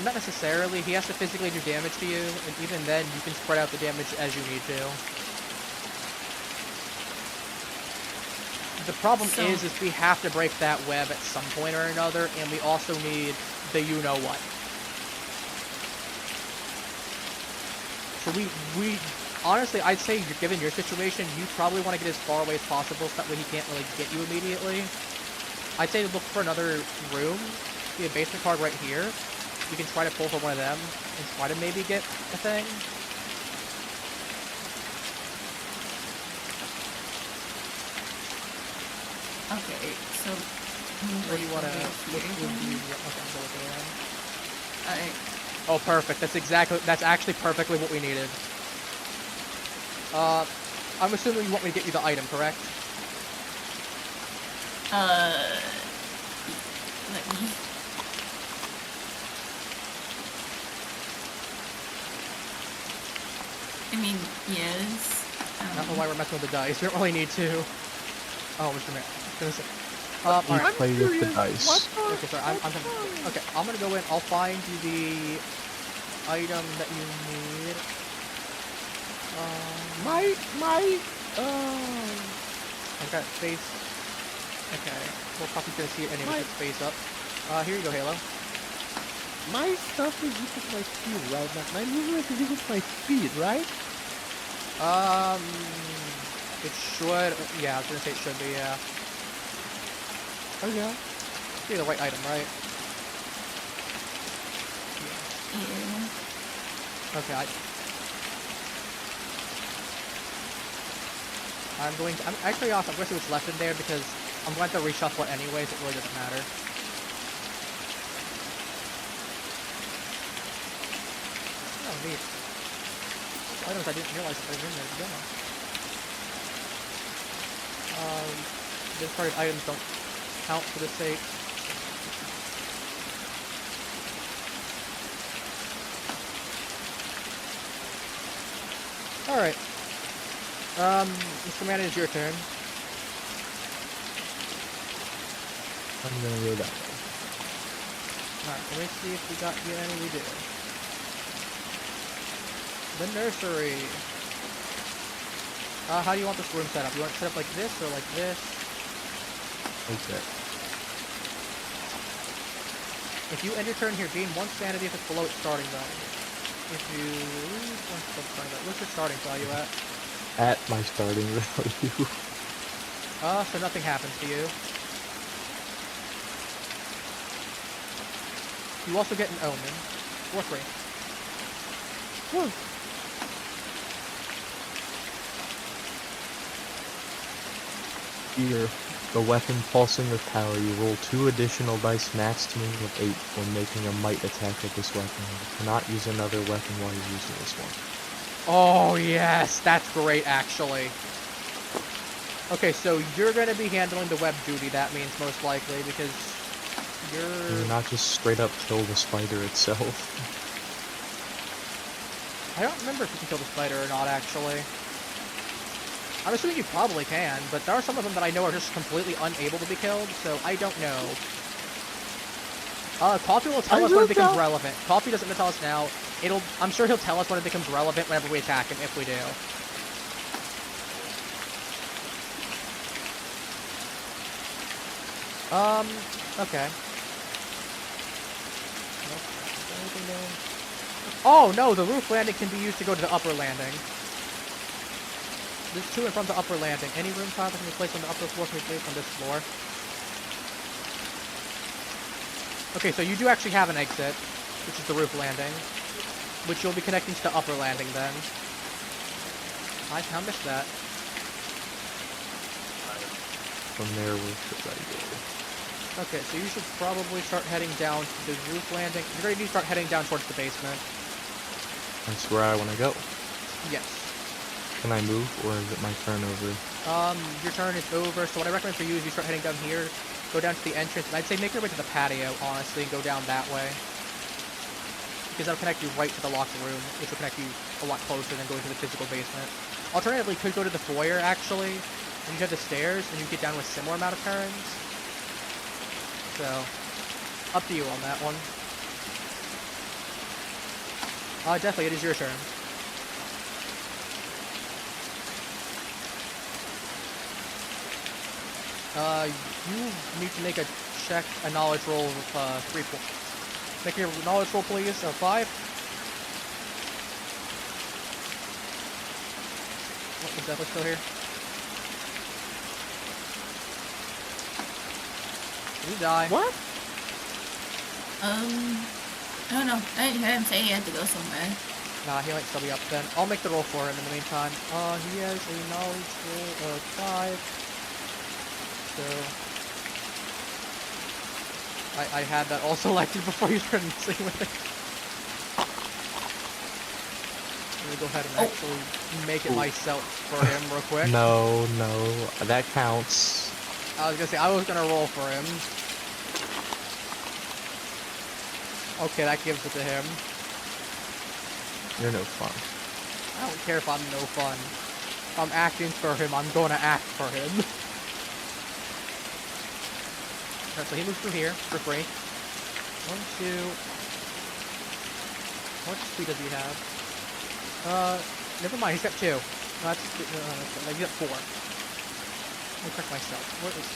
not necessarily. He has to physically do damage to you, and even then, you can spread out the damage as you need to. The problem is we have to break that web at some point or another, and we also need the you-know-what. So we honestly, I'd say, given your situation, you probably want to get as far away as possible, so that way he can't really get you immediately. I'd say look for another room. See a basement card right here. You can try to pull for one of them, and try to maybe get a thing. Okay, so... Where do you want to... Okay, I'm looking around. Alright. Oh, perfect. That's actually perfectly what we needed. I'm assuming you want me to get you the item, correct? Let me... I mean, yes. I don't know why we're messing with the dice. We don't really need to. Oh, Mr. Mayor. You Alright. play with the dice. Okay, sorry. Okay, I'm gonna go in. I'll find you the item that you need. I've got space. Okay. Well, Poppy's gonna see it anyway. Put space up. Here you go, Halo. My stuff is equal to my speed, right? My movement is equal to my speed, right? It should. Yeah, I was gonna say it should be. Yeah. Oh yeah. Be the right item, right? Yeah. Okay. I'm actually off. I'm going to see what's left in there because I'm going to reshuffle it anyways. It really doesn't matter. Oh, neat. Items I didn't realize that they were in there. Discarded items don't count for the sake. Alright. Mr. Man, it's your turn. I'm gonna go that way. Alright, let me see if we got you any we do. The nursery. How do you want this room set up? You want it set up like this or like this? Okay. If you end your turn here, gain 1 sanity if it's below its starting value. If you lose 1 starting value, what's your starting value at? At my starting value. So nothing happens to you. You also get an omen. For free. Huh. Here, the weapon pulsing with power, you roll 2 additional dice maximum of 8 when making a might attack with this weapon. You cannot use another weapon while you're using this one. Oh yes, that's great actually. Okay, so you're gonna be handling the web duty, that means most likely, because You're not just straight up kill the spider itself. I don't remember if you can kill the spider or not, actually. I'm assuming you probably can, but there are some of them that I know are just completely unable to be killed, so I don't know. Coffee will tell us when it becomes relevant. Coffee doesn't tell us now. I'm sure he'll tell us when it becomes relevant whenever we attack him, if we do. Okay. Oh, no, the roof landing can be used to go to the upper landing. There's 2 in front of the upper landing. Any room tile that can be placed on the upper floor can be placed on this floor. Okay, so you do actually have an exit, which is the roof landing, which you'll be connecting to the upper landing then. I missed that. From there, where should I go? Okay, so you should probably start heading down to the roof landing. You're ready to start heading down towards the basement. That's where I want to go. Yes. Can I move, or is it my turn over? Your turn is over, so what I recommend for you is you start heading down here. go down to the entrance, and I'd say make your way to the patio, honestly, and go down that way. Because that'll connect you right to the locked room, which will connect you a lot closer than going to the physical basement. Alternatively, you could go to the foyer, actually, and you have the stairs, and you get down with similar amount of turns. So, up to you on that one. Definitely, it is your turn. You need to make a check, a knowledge roll of 3 points. Make your knowledge roll, please, of 5. Oh, is Deathly still here? Did he die? What? I don't know. I didn't hear him say he had to go somewhere. Nah, he might still be up then. I'll make the roll for him in the meantime. He has a knowledge roll of 5. So... I had that all selected before you started messing with it. Let me go ahead and actually make it myself for him real quick. No, that counts. I was gonna say, I was gonna roll for him. Okay, that gives it to him. You're no fun. I don't care if I'm no fun. If I'm acting for him, I'm gonna act for him. Alright, so he moves through here for free. 1, 2... What speed does he have? Never mind, he's got 2. No, that's... he's got 4. Let me correct myself. What is...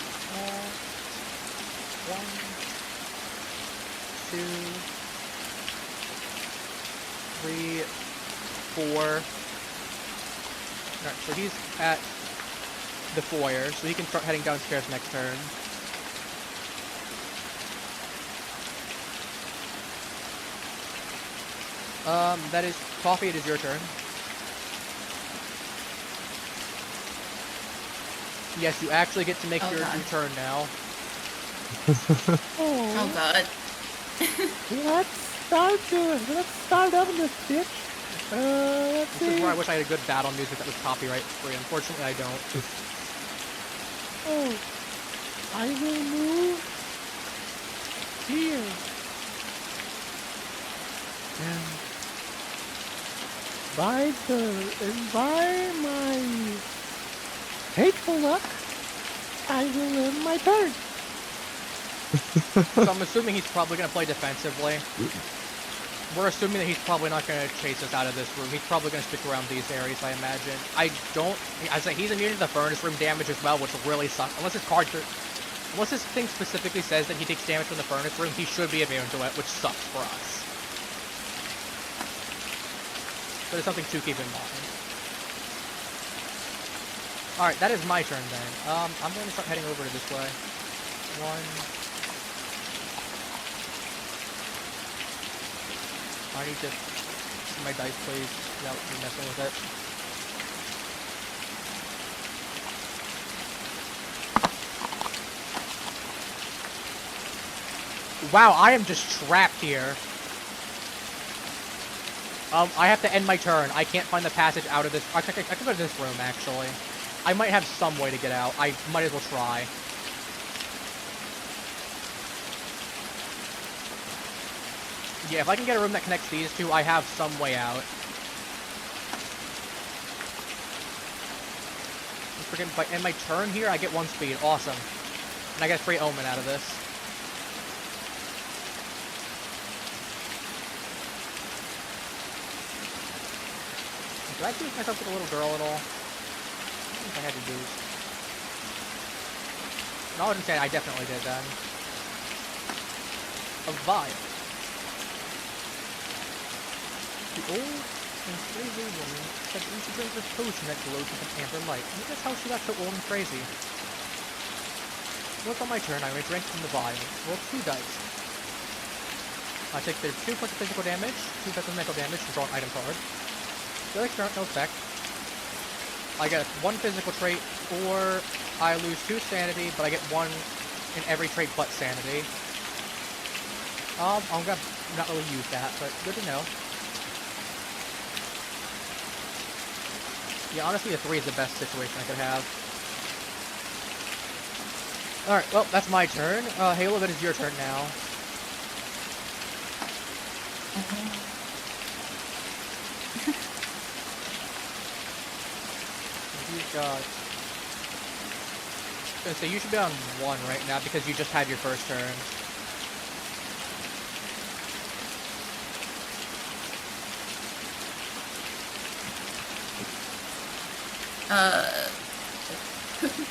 1... 2... 3... 4... Alright, so he's at the foyer, so he can start heading downstairs next turn. That is... Coffee, it is your turn. Yes, you actually get to make your turn now. Oh god. Let's start up this bitch. Let's see. This is where I wish I had a good battle music that was copyright free. Unfortunately, I don't. Oh, I will move here. And by my hateful luck, I will end my turn. So I'm assuming he's probably going to play defensively. We're assuming that he's probably not going to chase us out of this room. He's probably going to stick around these areas, I imagine. I say he's immune to the furnace room damage as well, which really sucks. Unless this thing specifically says that he takes damage from the furnace room, he should be immune to it, which sucks for us. But it's something to keep in mind. Alright, that is my turn then. I'm going to start heading over to this way. 1... I need to see my dice, please, without me messing with it. Wow, I am just trapped here. I have to end my turn. I can't find the passage out of this. I could go to this room, actually. I might have some way to get out. I might as well try. Yeah, if I can get a room that connects these two, I have some way out. If I end my turn here, I get 1 speed. Awesome. And I get a free omen out of this. Did I confuse myself with a little girl at all? I think I had to do. No, I didn't say I definitely did then. A vial. The old and crazy woman said that you should drink this potion that glows with an amber light. Maybe that's how she got so old and crazy. Once on my turn, I may drink from the vial. Roll 2 dice. I take their 2 points of physical damage, 2 points of mental damage, and draw an item card. The other no effect. I get 1 physical trait, or I lose 2 sanity, but I get 1 in every trait but sanity. I'm gonna not really use that, but good to know. Yeah, honestly, a 3 is the best situation I could have. Alright, well, that's my turn. Halo, that is your turn now. You've got... So you should be on 1 right now because you just had your first turn.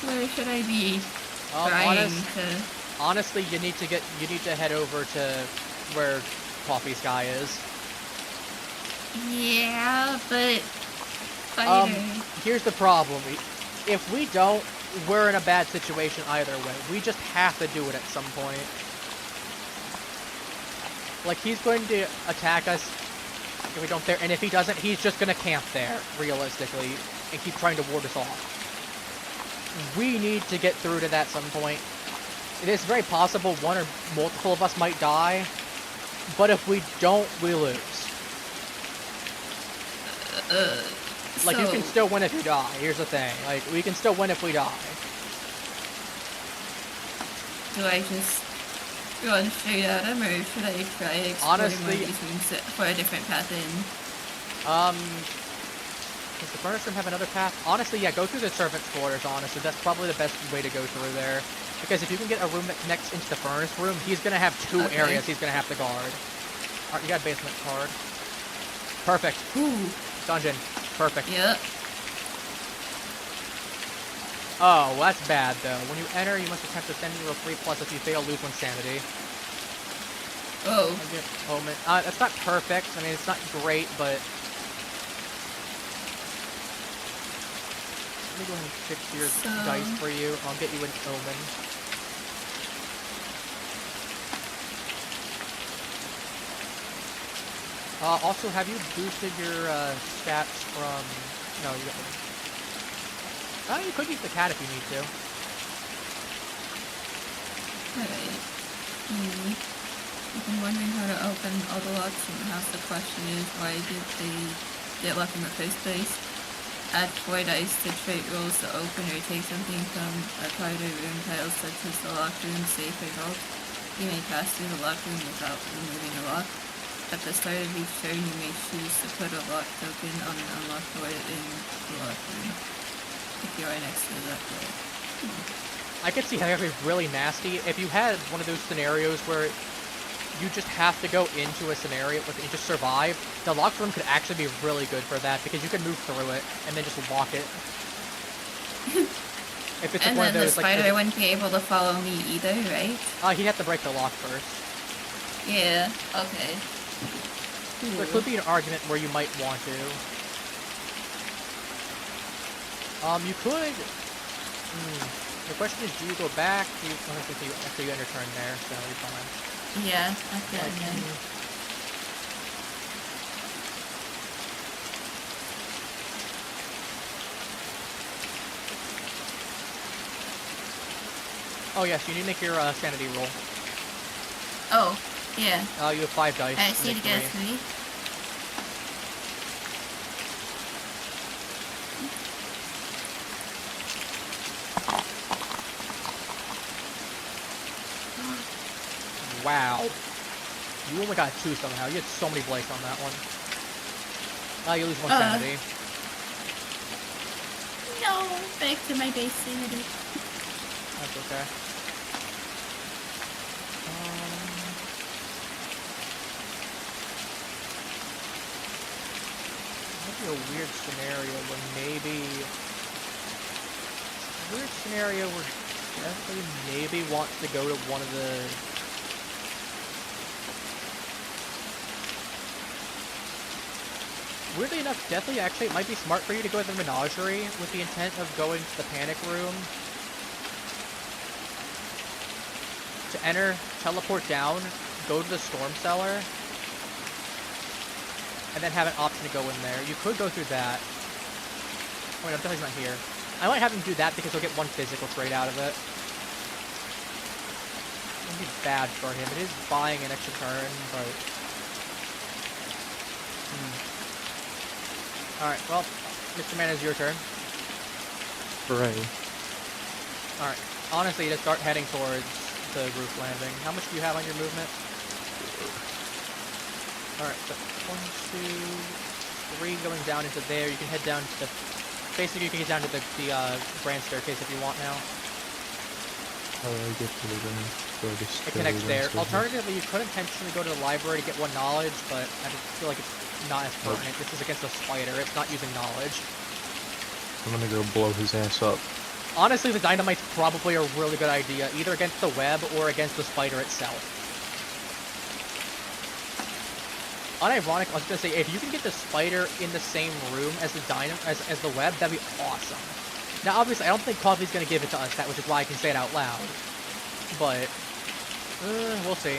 Where should I be Honestly, you need to head over to where Coffee Sky is. Yeah, but... Fighter. Here's the problem. If we don't, we're in a bad situation either way. We just have to do it at some point. Like, he's going to attack us if we don't there, and if he doesn't, he's just going to camp there, realistically, and keep trying to ward us off. We need to get through to that some point. It is very possible one or multiple of us might die, but if we don't, we lose. Like, you can still win if you die. Here's the thing. Like, we can still win if we die. Do I just run straight at him, or should I try exploring one of these rooms for a different path in? Does the furnace room have another path? Honestly, yeah, go through the servant's quarters, honestly. That's probably the best way to go through there. Because if you can get a room that connects into the furnace room, he's going to have 2 areas he's going to have to guard. Alright, you got a basement card. Perfect. Ooh. Dungeon. Perfect. Yep. Oh, well, that's bad, though. When you enter, you must attempt to send roll 3+. If you fail, lose 1 sanity. Oh. Omen. That's not perfect. I mean, it's not great, but... Let me go ahead and fix your dice for you. I'll get you an Omen. Also, have you boosted your stats from... No, you got... you could use the cat if you need to. Alright. I've been wondering how to open all the locks in the house. The question is, why did they get locked in the first place? Add 4 dice to trait rolls to open or take something from a part of room tiles such as the locked room safe or vault. You may pass through the locked room without removing a lock. At the start of each turn, you may choose to put a lock token on an unlocked door in the locked room, if you are next to that door. I could see how that'd be really nasty. If you had one of those scenarios where you just have to go into a scenario and just survive, the locked room could actually be really good for that because you can move through it and then just lock it. If it's and one then of those, the spider wouldn't be able to follow me either, right? He'd have to break the lock first. Yeah, okay. There could be an argument where you might want to. You could... The question is, do you go back? I think you end your turn there, so you're fine. Yeah, I feel like Oh yes, you need to make your sanity roll. Oh, yeah. You have 5 dice. I see it again, 3. Wow. You only got 2 somehow. You had so many blanks on that one. You lose 1 sanity. No, back to my base sanity. That's okay. Might be a weird scenario where maybe... Weird scenario where Deathly maybe wants to go to one of the... Weirdly enough, Deathly, actually, it might be smart for you to go to the Menagerie with the intent of going to the Panic Room. To enter, teleport down, go to the Storm Cellar, and then have an option to go in there. You could go through that. Oh wait, no, Deathly's not here. I might have him do that because he'll get 1 physical trade out of it. It'll be bad for him. It is buying an extra turn, but... Alright, well, Mr. Man, it's your turn. Hooray. Alright. honestly, just start heading towards the roof landing. How much do you have on your movement? Alright, so 1, 2, 3 going down into there. You can head down to the... Basically, you can get down to the grand staircase if you want now. How do I get to the grand? It connects there. Alternatively, you could intentionally go to the library to get 1 knowledge, but I just feel like it's not as pertinent. This is against the spider. It's not using knowledge. I'm gonna go blow his ass up. Honestly, the dynamite's probably a really good idea, either against the web or against the spider itself. Unironic, I was gonna say, if you can get the spider in the same room as the as the web, that'd be awesome. Now, obviously, I don't think Coffee's gonna give it to us, which is why I can say it out loud. But we'll see.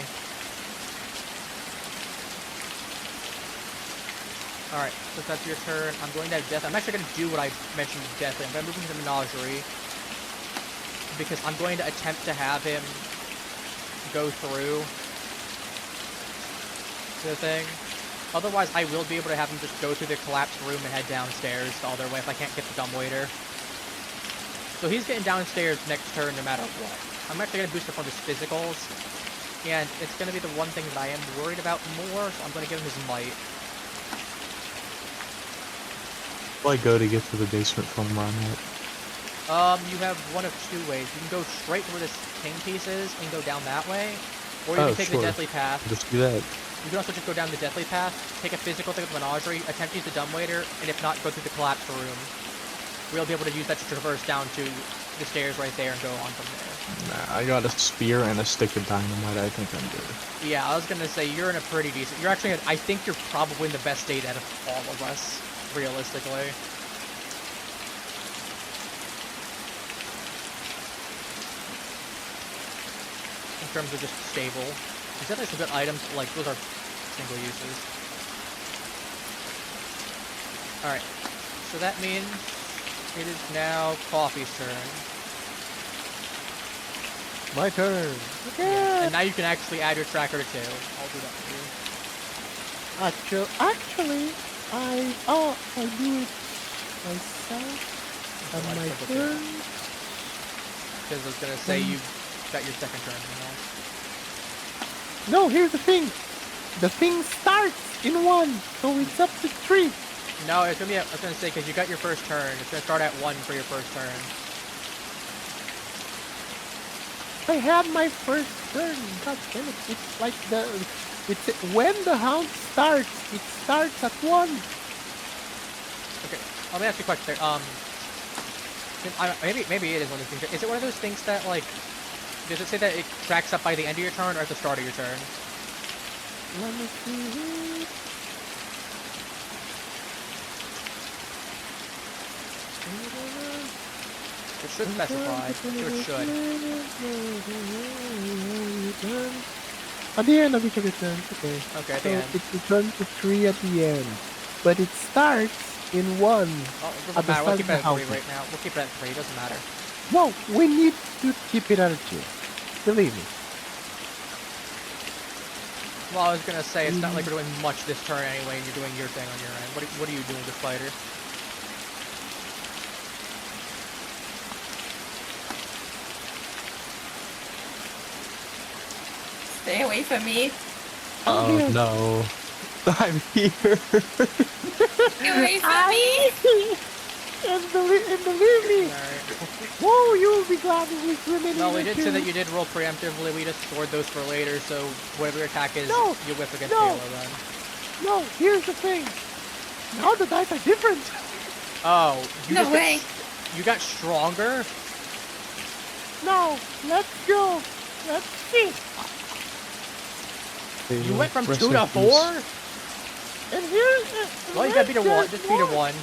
Alright, so that's your turn. I'm going to have Death. I'm actually going to do what I mentioned with Deathly. I'm going to move into the Menagerie. Because I'm going to attempt to have him go through the thing. Otherwise, I will be able to have him just go through the collapsed room and head downstairs the other way if I can't get the dumbwaiter. So he's getting downstairs next turn no matter what. I'm actually going to boost up on his physicals. And it's going to be the one thing that I am worried about more, so I'm going to give him his might. Where do I go to get to the basement from where I'm at? You have one of 2 ways. You can go straight to where this king piece is and go down that way, or you can take the deathly path. Just do that. You can also just go down the deathly path, take a physical thing with the Menagerie, attempt to use the dumbwaiter, and if not, go through the collapsed room. We'll be able to use that to traverse down to the stairs right there and go on from there. Nah, I got a spear and a stick of dynamite. I think I'm good. Yeah, I was gonna say, you're in a pretty decent... You're actually... I think you're probably in the best state out of all of us, realistically. In terms of just stable. You said there's some good items, like, those are single uses. Alright, so that means it is now Coffee's turn. My turn. Yeah. And now you can actually add your tracker to 2. I'll do that for you. Actually, I do it myself on my turn. Because I was gonna say you got your second turn now. No, here's the thing. The thing starts in 1, so it's up to 3. No, it's gonna be. I was gonna say because you got your first turn. It's gonna start at 1 for your first turn. I had my first turn. God damn it! It's like when the hound starts, it starts at 1. Okay, let me ask you a question there. Maybe it is one of those things. Is it one of those things that like? Does it say that it tracks up by the end of your turn or at the start of your turn? Let me see. It should specify. It should. At the end of each of your turns, okay. Okay, at so the end. it returns to 3 at the end. But it starts in 1. Oh, it at doesn't the matter. We'll start keep of it the at 3 house. right now. We'll keep it at 3. It doesn't matter. No, we need to keep it at 2. Believe me. Well, I was gonna say it's not like we're doing much this turn anyway, and you're doing your thing on your end. What are you doing with the spider? Stay away from me. Oh no. I'm here. Stay away from me. And believe me, Alright. whoa, you will be glad that we swim in. No, we did say that you did roll preemptively. We just stored those for later, so whatever your attack is, No, you whip against no. Halo then. No, here's the thing. Now the dice are different. Oh, you No just way. You got stronger? Now, let's go. Let's see. You went from Rest 2 in to peace. 4? And here's Well, you got beat a 1. there's Just beat a more. 1.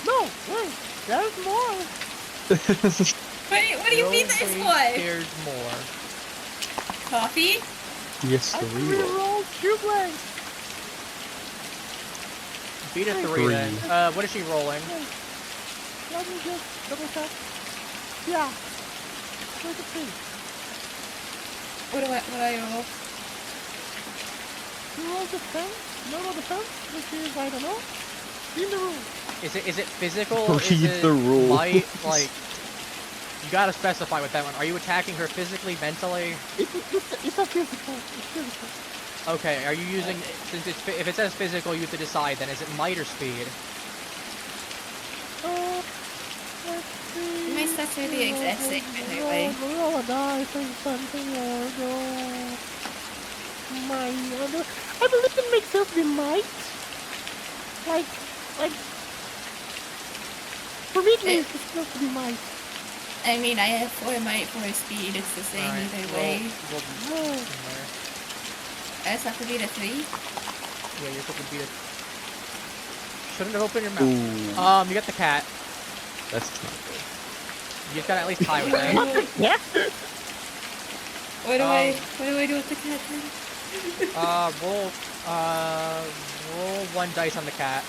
No, wait, there's more. Wait, what do you mean there's one? There's more. Coffee? Yes, I the can real. reroll 2 blanks. Beat a 3 Three. then. What is she rolling? Let me just double check. Yeah. Where's the 3? What do I roll? You roll defense? No defense? Which is, I don't know. Read the rules. Is it physical? Is Read it the rules. might? Like, You gotta specify with that one. Are you attacking her physically, mentally? It's a physical. It's physical. Okay, are you using, since it's, if it says physical, you have to decide then, is it might or speed? Let's see. My stats are the exact same anyway. Roll a dice or something, or go... Might. I believe it makes sense to be might. Like... For me, it's supposed to be might. I mean, I have 4 might, 4 speed. It's the same Alright, either way. we'll Oh. somewhere. I just have to beat a 3. Yeah, you're supposed to beat it. Shouldn't have opened your mouth. Ooh, You got the cat. that's not good. You just gotta at least tie with it. Yeah. What do I do with the cat then? Roll 1 dice on the cat.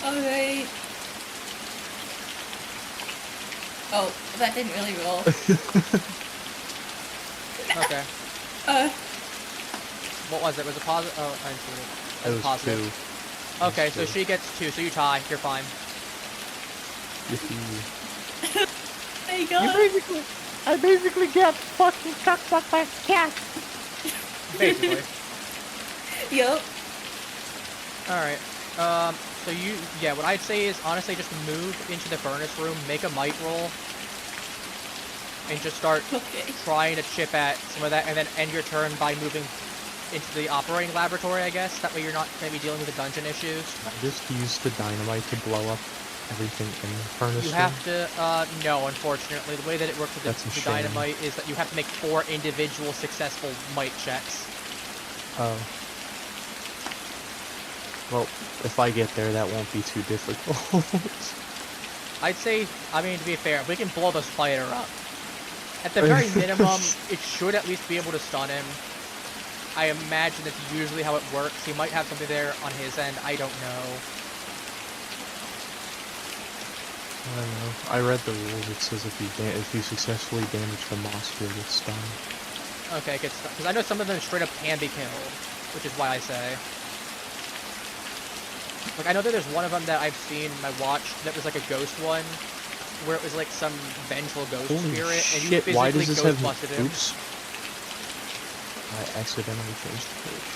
Alright. Oh, that didn't really roll. Okay. What was it? Was it positive? Oh, I didn't see it. It was positive. 2. Okay, It so was she gets 2, so you tie. You're fine. 2. Yippee. There you go. I basically get fucking cocked up by a cat. Basically. Yup. Alright. So what I'd say is honestly just move into the furnace room, make a might roll, and just start Okay. trying to chip at some of that, and then end your turn by moving into the operating laboratory, I guess. That way you're not going to be dealing with the dungeon issues. I just used the dynamite to blow up everything in the furnace You room. have to, no, unfortunately. The way that it works with That's a the shame. dynamite is that you have to make 4 individual successful might checks. Oh. Well, if I get there, that won't be too difficult. I'd say, I mean, to be fair, if we can blow the spider up, at the very minimum, it should at least be able to stun him. I imagine that's usually how it works. He might have something there on his end. I don't know. I don't know. I read the rules. It says if you successfully damage the monster, it gets stunned. Okay, good stuff. Because I know some of them straight up can be killed, which is why I say. Like, I know that there's one of them that I've seen and I watched that was like a ghost one, where it was like some vengeful ghost Holy spirit, and you shit, physically why does this ghost have... busted him. Oops. I accidentally changed the page.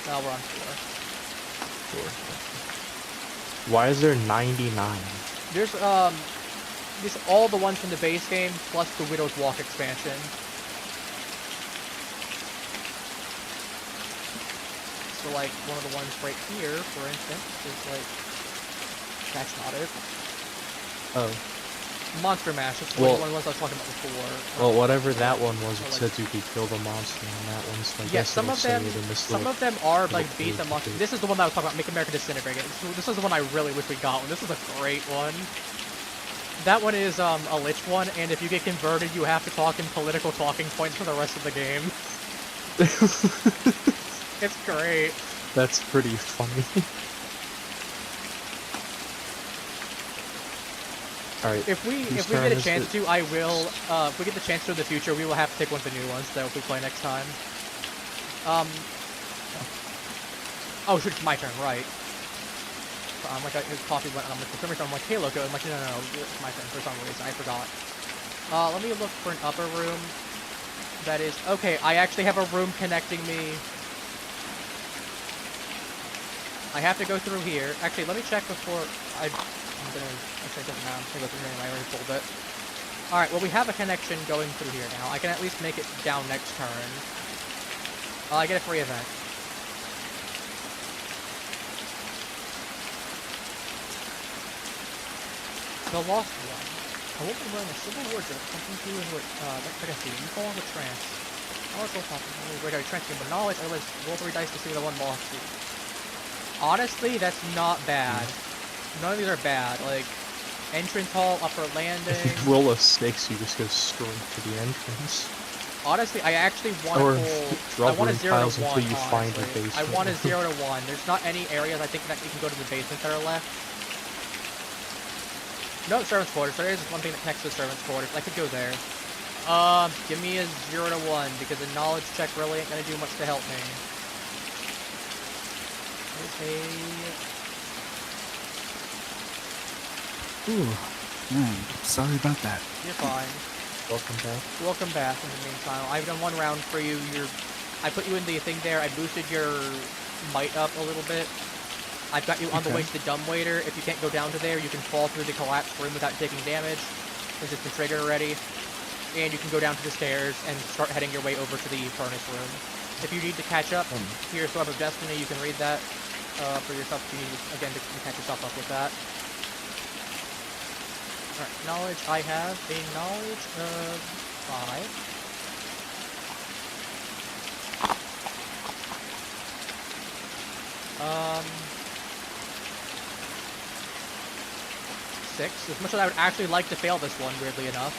Now we're on 4. Why is there 99? There's, these all the ones from the base game, plus the Widow's Walk expansion. So, like, one of the ones right here, for instance, is like... That's not it. Oh. Monster Mash, that's Well- one of the ones I was talking about before. Well, whatever that one was, Or it like- said you could kill the monster on that one, so I Yeah, guess some it'll of say them, it in this some little... of them are like little beat the page monster. too. This is the one that I was talking about, Make America Disintegrate. This is the one I really wish we got one. This is a great one. That one is a lich one, and if you get converted, you have to talk in political talking points for the rest of the game. It's great. That's pretty funny. Alright. If we get a chance to, I will. If we get the chance to in the future, we will have to take one of the new ones though if we play next time. Oh shoot, it's my turn, right? I'm like, his coffee went, and I'm like, for some reason, I'm like, hey, Loco. I'm like, no, it's my turn for some reason. I forgot. Let me look for an upper room. That is okay. I actually have a room connecting me. I have to go through here. Actually, let me check before I'm gonna. Actually, it doesn't matter. I'm just gonna go through here anyway. I already pulled it. All right. Well, we have a connection going through here now. I can at least make it down next turn. I get a free event. The Lost One. A woman wearing a silver wardrobe, something to do with pregnancy. You fall into trance. Knowledge will pop. Regular trance game, but knowledge. I roll 3 dice to see the one lost. Honestly, that's not bad. None of these are bad. Like entrance hall, upper landing. If you roll a 6, you just go straight to the entrance. Honestly, I actually want Or to pull. drop I want a room 0 to 1. tiles until you find a honestly. I basement. want a 0 to 1. There's not any areas I think that you can go to the basement that are left. No, servants' quarters. There is one thing that connects to the servants' quarters. I could go there. Give me a 0 to 1 because a knowledge check really ain't gonna do much to help me. There's a Ooh, man, sorry about that. You're fine. Welcome back. Welcome back in the meantime. I've done one round for you. I put you in the thing there. I boosted your might up a little bit. I've got you on the way to the dumbwaiter. If you can't go down to there, you can fall through the collapsed room without taking damage, since it's been triggered already. And you can go down to the stairs and start heading your way over to the furnace room. If you need to catch up, here's Web of Destiny. You can read that for yourself if you need, again, to catch yourself up with that. Alright, knowledge. I have a knowledge of 5. Six. As much as I would actually like to fail this one, weirdly enough.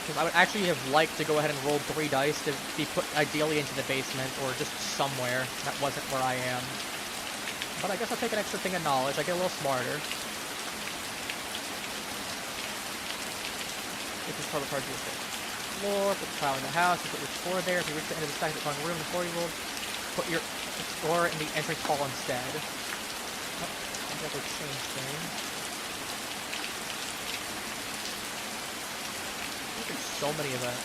Because I would actually have liked to go ahead and roll 3 dice to be put ideally into the basement or just somewhere that wasn't where I am. But I guess I'll take an extra thing of knowledge. I get a little smarter. This is part of the floor, put the tile in the house, you put your explorer there. If you reach the end of the second room before you will put your explorer in the entrance hall instead. Oh, I think I change things. There's so many events.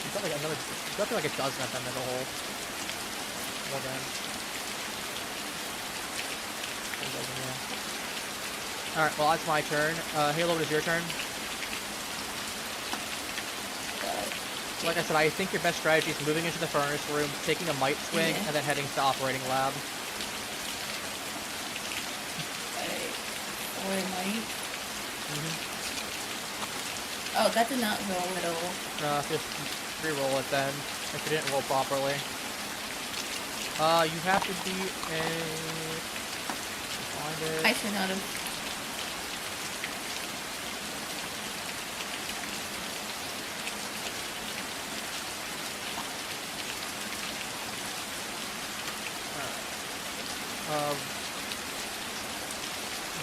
You've got like a dozen of them in the whole. More than. Alright, well that's my turn. Halo, it is your turn. Like I said, I think your best strategy is moving into the furnace room, taking a might swing, and then heading to the operating lab. Or might. Oh, that did not roll at all. No, just re-roll it then, if you didn't roll properly. You have to be a... Find it. I should not have.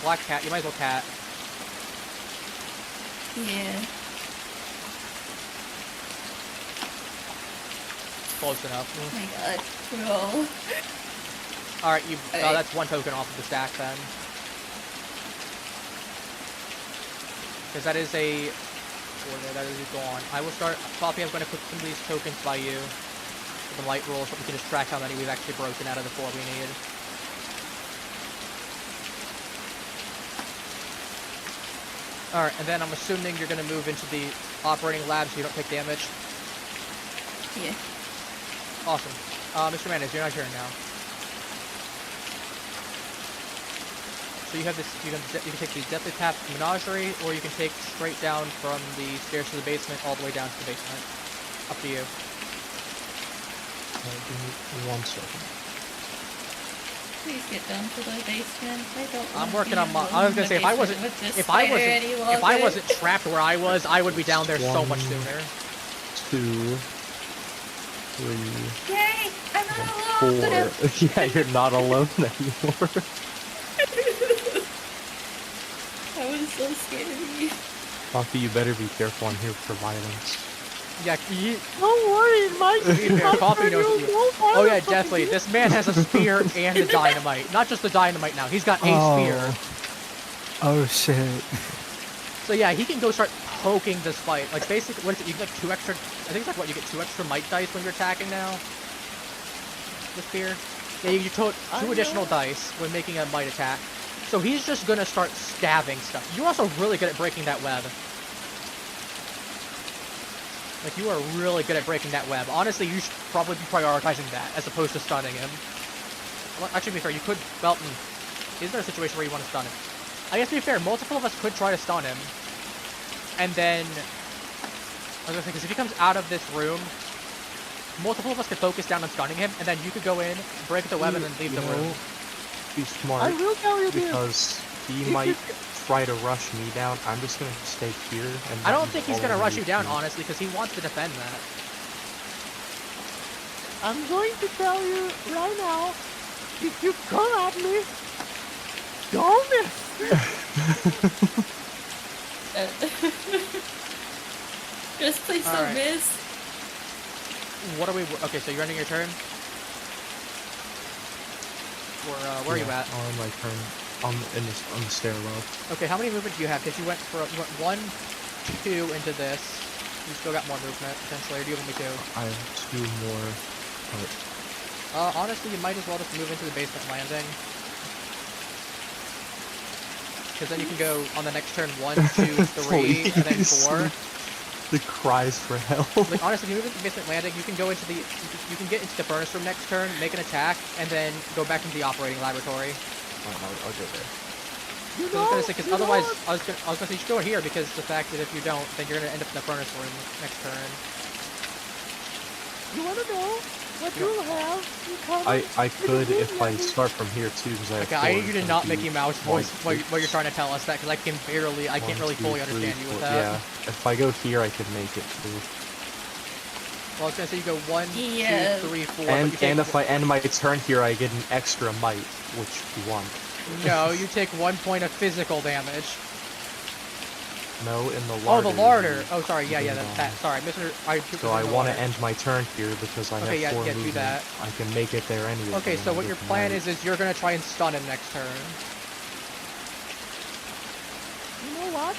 Black cat, you might as well cat. Yeah. Close enough. Oh my god, roll. Alright, that's one token off of the stack then. Because that is a... that is gone. I will start... Poppy, I'm going to put some of these tokens by you. For the light rolls, so we can just track how many we've actually broken out of the 4 we need. Alright, and then I'm assuming you're going to move into the operating lab so you don't take damage. Yeah. Awesome. Mr. Mayonnaise, you're not here now. So you have this, you can take the Deathly Tap Menagerie, or you can take straight down from the stairs to the basement all the way down to the basement. Up to you. Give me 1 second. Please get down to the basement. I don't. I'm working on my. I was gonna say if I wasn't trapped where I was, I would be down there so much sooner. 2, 3. Yay! I'm not alone. 4. Yeah, you're not alone anymore. I was so scared of you. Poppy, you better be careful. I'm here for violence. Yeah, Don't worry, Mike. Coffee knows what you... Oh yeah, definitely. This man has a spear and a dynamite. Not just the dynamite now. He's got a spear. Oh shit. So yeah, he can go start poking this fight. Like basically, what is it? You get like 2 extra. I think it's like what you get 2 extra might dice when you're attacking now. The spear. Yeah, you get 2 additional dice when making a might attack. So he's just gonna start stabbing stuff. You're also really good at breaking that web. Like, you are really good at breaking that web. Honestly, you should probably be prioritizing that, as opposed to stunning him. Well, actually, to be fair, you could... Well, is there a situation where you want to stun him? I guess to be fair, multiple of us could try to stun him. And then... I was gonna say, because if he comes out of this room, multiple of us could focus down on stunning him, and then you could go in, break the web, and then leave the room. Be smart. I will tell you this. Because he might... try to rush me down. I'm just gonna stay here and I don't think he's gonna rush you down, honestly, because he wants to defend that. I'm going to tell you right now, if you come at me, don't miss. Just please don't miss. What are we... Okay, so you're ending your turn? where are you at? On my turn. On the stairwell. Okay, how many movement do you have? Because you went 1, 2 into this. You still got more movement potentially, or do you have only 2? I have 2 more. But Honestly, you might as well just move into the basement landing. Because then you can go on the next turn 1, 2, 3, and then 4. The cries for help. Like honestly, if you move into the basement landing, you can go into the you can get into the furnace room next turn, make an attack, and then go back into the operating laboratory. I'll go there. You I was gonna know, say, because you otherwise, know I was gonna say you should go here because the fact that if you don't, then you're gonna end up in the furnace room next turn. You wanna know what you'll have? You come I could if I start from here too, because I have Okay, I 4 need you to in not front of Mickey you. Mouse voice 1, while you're trying to tell us that, because I can't really 1, fully 2, understand 3, you with 4. that. Yeah, if I go here, I could make it too. Well, I was gonna say you go 1, Yeah. 2, 3, 4. And but you take, if I end my turn here, I get an extra might, which you want. no, you take 1 point of physical damage. No, in the Oh, larder. the larder. you Oh, sorry. Yeah, bring yeah. it on. That. Sorry, Mr. So I want to end my turn here because I Okay, yeah, have 4 yeah, do movement. that. I can make it there anyway. Okay, so what your plan is you're gonna try and stun him next turn. You know what?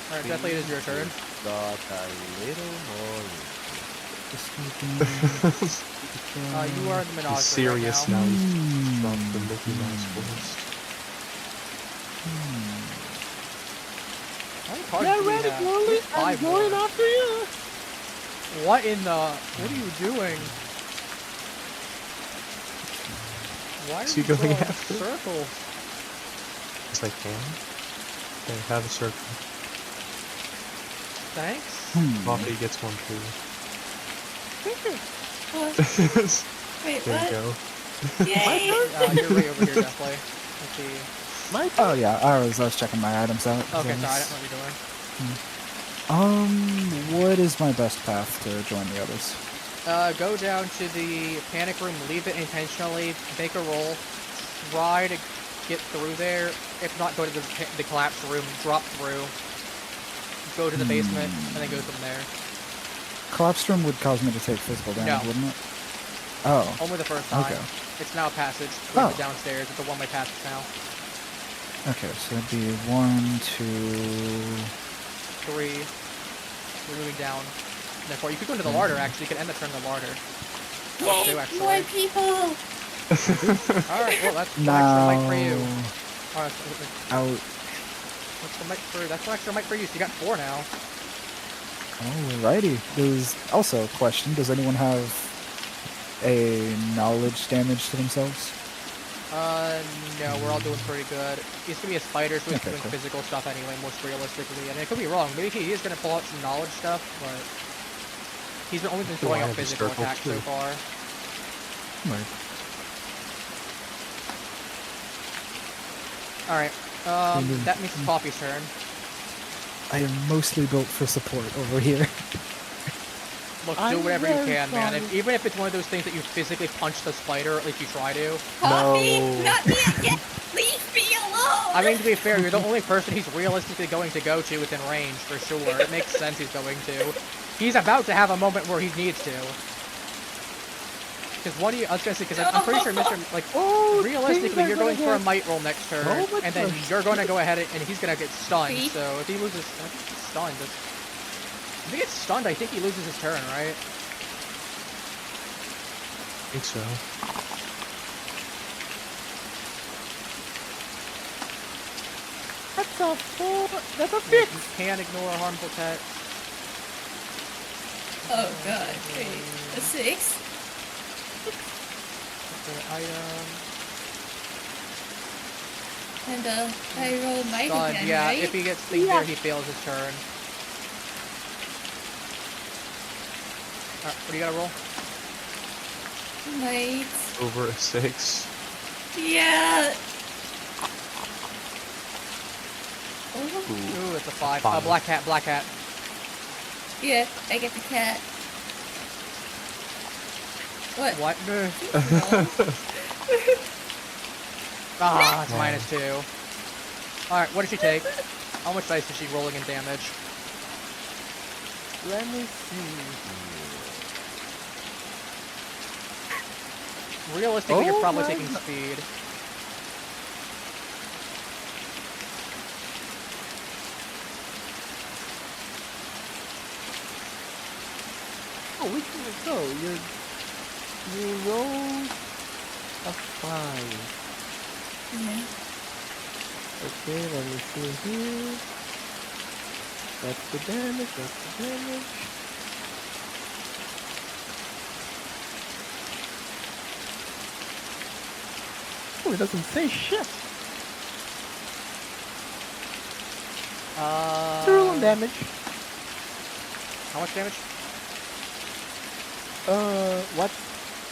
Alright, definitely it is your turn. Got a little more. You are in the menagerie He's serious right now. now. He's dropped the Mickey Mouse voice. How many cards Get do we ready, have? Glowly. There's I'm 5 going more. after you. What in the... What are you doing? Why are Is he you going going after? circles? Yes, I can. Okay, have a circle. Thanks. Coffee gets one too. Wait, There what? you go. Yay! You're right over here, definitely. Let's see. My Oh yeah, I was checking my items out. Okay, Those- sorry, I don't know what you're doing. What is my best path to join the others? Go down to the panic room, leave it intentionally, make a roll, try to get through there. If not, go to the collapse room, drop through, go to the basement, and then go from there. Collapse room would cause me to take physical damage, No. wouldn't it? Oh, Only the first time. okay. It's now a passage. Oh. Downstairs. It's a one-way passage now. Okay, so it'd be 1, 2... 3. We're moving down. And then 4. You could go into the larder, actually. You could end the turn in the larder. Yay! Two, actually. More people! Alright, well, that's one Now... extra mic for you. Alright, Out. that's one extra mic for you, so you got 4 now. Alrighty. There's also a question. Does anyone have a knowledge damage to themselves? No, we're all doing pretty good. He's gonna be a spider, so he's Okay, doing cool. physical stuff anyway, most realistically. And I could be wrong. Maybe he is gonna pull out some knowledge stuff, but he's only been throwing I out have a physical circle, attacks so too. far. Right. Alright, that means it's Coffee's turn. I am mostly built for support over here. Look, do I'm whatever you very can, man. sorry. Even if it's one of those things that you physically punch the spider, or at least you try to. Coffee! No. Not yet! Leave me alone! I mean, to be fair, you're the only person he's realistically going to go to within range, for sure. It makes sense he's going to. He's about to have a moment where he needs to. Because what do you... I was going to say, because I'm pretty sure Mr. Like, Oh, realistically, things are you're going gonna for a get might roll next turn, so much and then worse. you're going to go ahead and he's going to get stunned. See? So if he loses... I think he's stunned. If he gets stunned, I think he loses his turn, right? I think so. That's a 4. That's a You 6. can't ignore harmful text. Oh god, wait. A 6? Item... And I roll might Stunned, again, yeah. right? If he gets things Yeah. there, he fails his turn. Alright, what do you gotta roll? Might. Over a 6. Yeah! Oh, Ooh, it's a 5. 5. Black cat, black cat. yeah, I get the cat. What? What? No. Ah, it's Wow. -2. Alright, what did she take? How much dice is she rolling in damage? Let me see. Realistically, you're Oh probably my taking God. speed. Oh, we can go. You roll a 5. Yeah. Okay, let me see here. That's the damage, that's the damage. Oh, it doesn't say shit. Zero on damage. How much damage?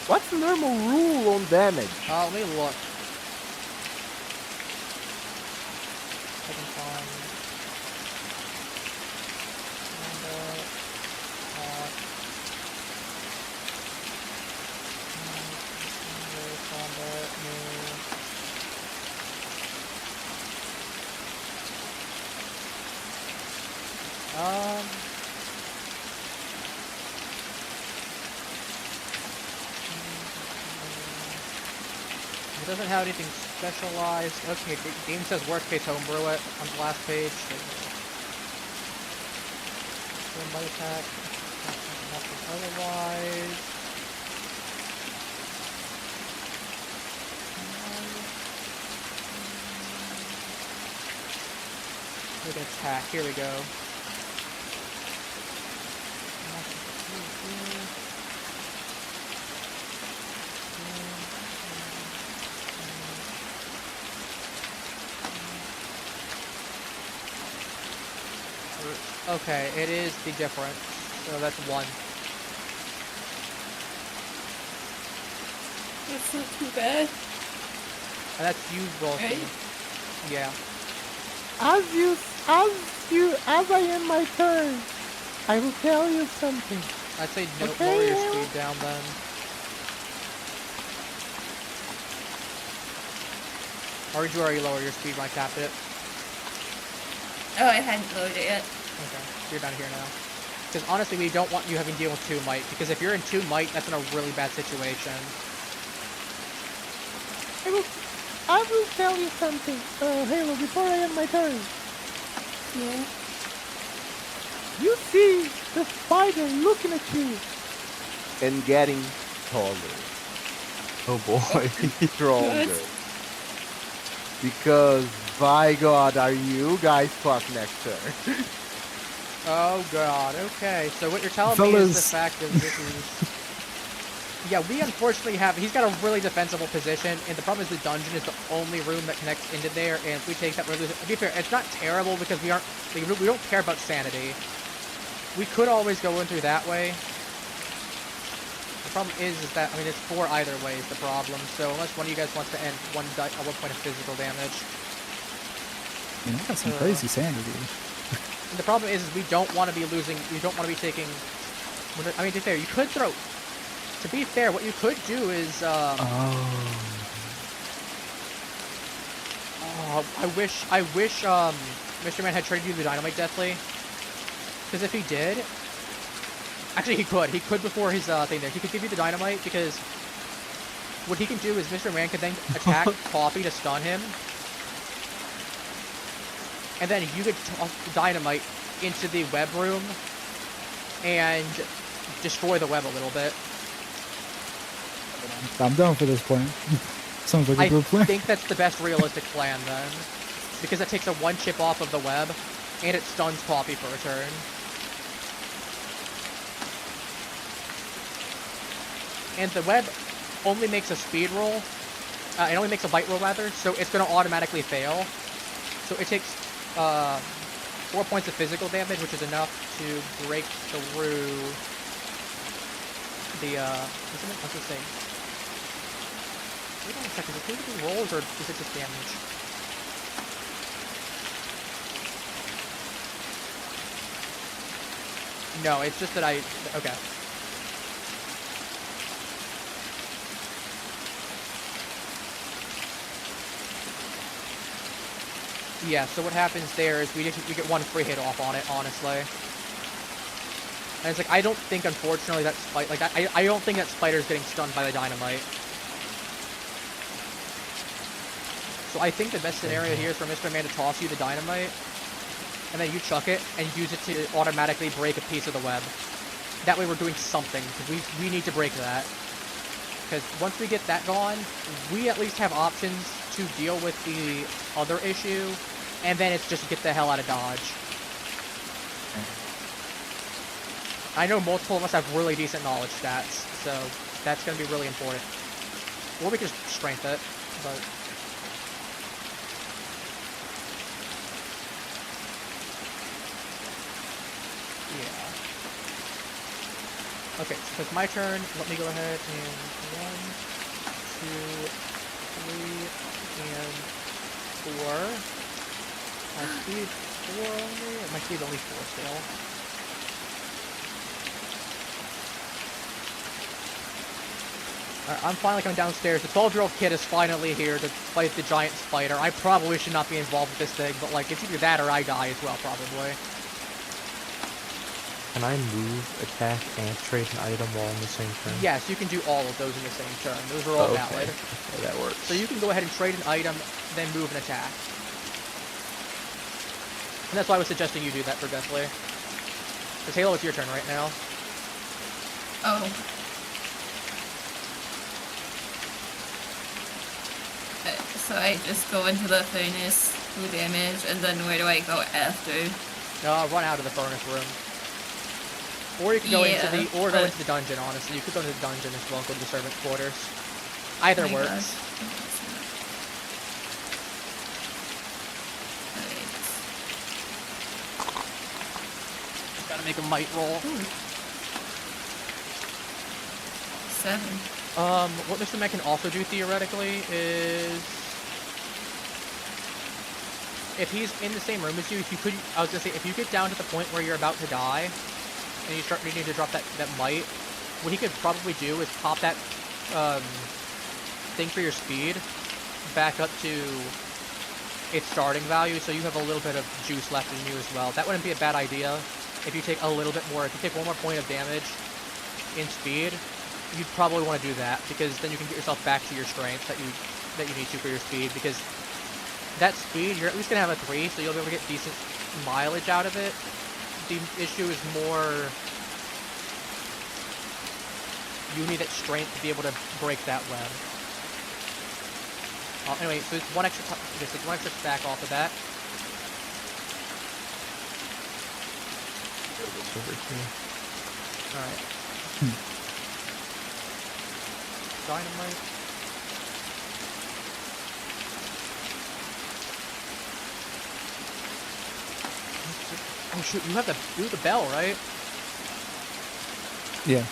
What's the normal rule on damage? Let me look. I can find. Combat, It doesn't have anything specialized. Okay, the game says worst case homebrew it on the last page. Swim by attack. Nothing otherwise. We can attack. Here we go. Okay, it is the difference. So that's 1. That's not too bad. And that's you rolling. Right? Yeah. As I end my turn, I will tell you something. I'd say no, Okay, lower your yeah. speed down then. Or did you already lower your speed when I tapped it? Oh, I hadn't loaded it yet. Okay, so you're down here now. Because honestly, we don't want you having to deal with 2 might, because if you're in 2 might, that's in a really bad situation. I will tell you something, Halo, before I end my turn. Yeah. You see the spider looking at you. And getting taller. Oh boy. Stronger. Because, by God, are you guys fucked next turn? Oh god, okay. So what you're telling me is the Fellas. fact that this is... Yeah, we unfortunately have... He's got a really defensible position, and the problem is the dungeon is the only room that connects into there, and if we take that... To be fair, it's not terrible because we don't care about sanity. We could always go in through that way. The problem is that, I mean, it's 4 either way is the problem, so unless one of you guys wants to end 1 point of physical damage. You know, that's some crazy sanity. And the problem is we don't want to be losing, we don't want to be taking... I mean, to be fair, you could throw... To be fair, what you could do is, Oh. I wish, Mr. Man had traded you the dynamite deathly. Because if he did... Actually, he could before his, thing there. He could give you the dynamite, because... What he can do is Mr. Man could then attack Coffee to stun him. And then you could toss the dynamite into the web room and destroy the web a little bit. I'm down for this plan. Sounds like a I good plan. think that's the best realistic plan then. Because it takes a 1 chip off of the web, and it stuns Coffee for a turn. And the web only makes a speed roll. It only makes a bite roll rather, so it's going to automatically fail. So it takes 4 points of physical damage, which is enough to break through the, what's this thing? Wait on a second, is it physical rolls, or is it just damage? No, it's just that okay. Yeah, so what happens there is we get 1 free hit off on it, honestly. And it's like, I don't think, unfortunately, that I don't think that spider's getting stunned by the dynamite. So I think the best scenario here is for Mr. Man to toss you the dynamite, and then you chuck it and use it to automatically break a piece of the web. That way we're doing something, because we need to break that. Because once we get that gone, we at least have options to deal with the other issue, and then it's just get the hell out of Dodge. I know multiple of us have really decent knowledge stats, so that's going to be really important. Or we can just strength it, but... yeah. Okay, so it's my turn. Let me go ahead and 1, 2, 3, and 4. My speed 4 only? My speed's only 4 still. Alright, I'm finally coming downstairs. The 12-year-old kid is finally here to fight the giant spider. I probably should not be involved with this thing, but like, it's either that or I die as well, probably. Can I move, attack, and trade an item all in the same turn? Yes, you can do all of those in the same turn. Those are all valid. Okay, that works. So you can go ahead and trade an item, then move and attack. And that's why I was suggesting you do that for Deathly. Because Halo, it's your turn right now. Oh. So I just go into the furnace, do damage, and then where do I go after? Run out of the furnace room. Or you can go into the go into the dungeon, honestly. You could go into the dungeon as well, go to the servant's quarters. Either Oh my works. gosh. Alright. Gotta make a might roll. Ooh. 7. What Mr. Man can also do theoretically is, if he's in the same room as you, if you could, I was gonna say, if you get down to the point where you're about to die, and you start needing to drop that might, what he could probably do is pop that thing for your speed back up to its starting value, so you have a little bit of juice left in you as well. That wouldn't be a bad idea if you take a little bit more. If you take 1 more point of damage in speed, you'd probably want to do that, because then you can get yourself back to your strength that you need to for your speed, because that speed, you're at least going to have a 3, so you'll be able to get decent mileage out of it. The issue is more, you need that strength to be able to break that web. Anyway, so it's 1 extra stack off of that. Alright. Dynamite. Oh shoot, you have the bell, right? Yeah.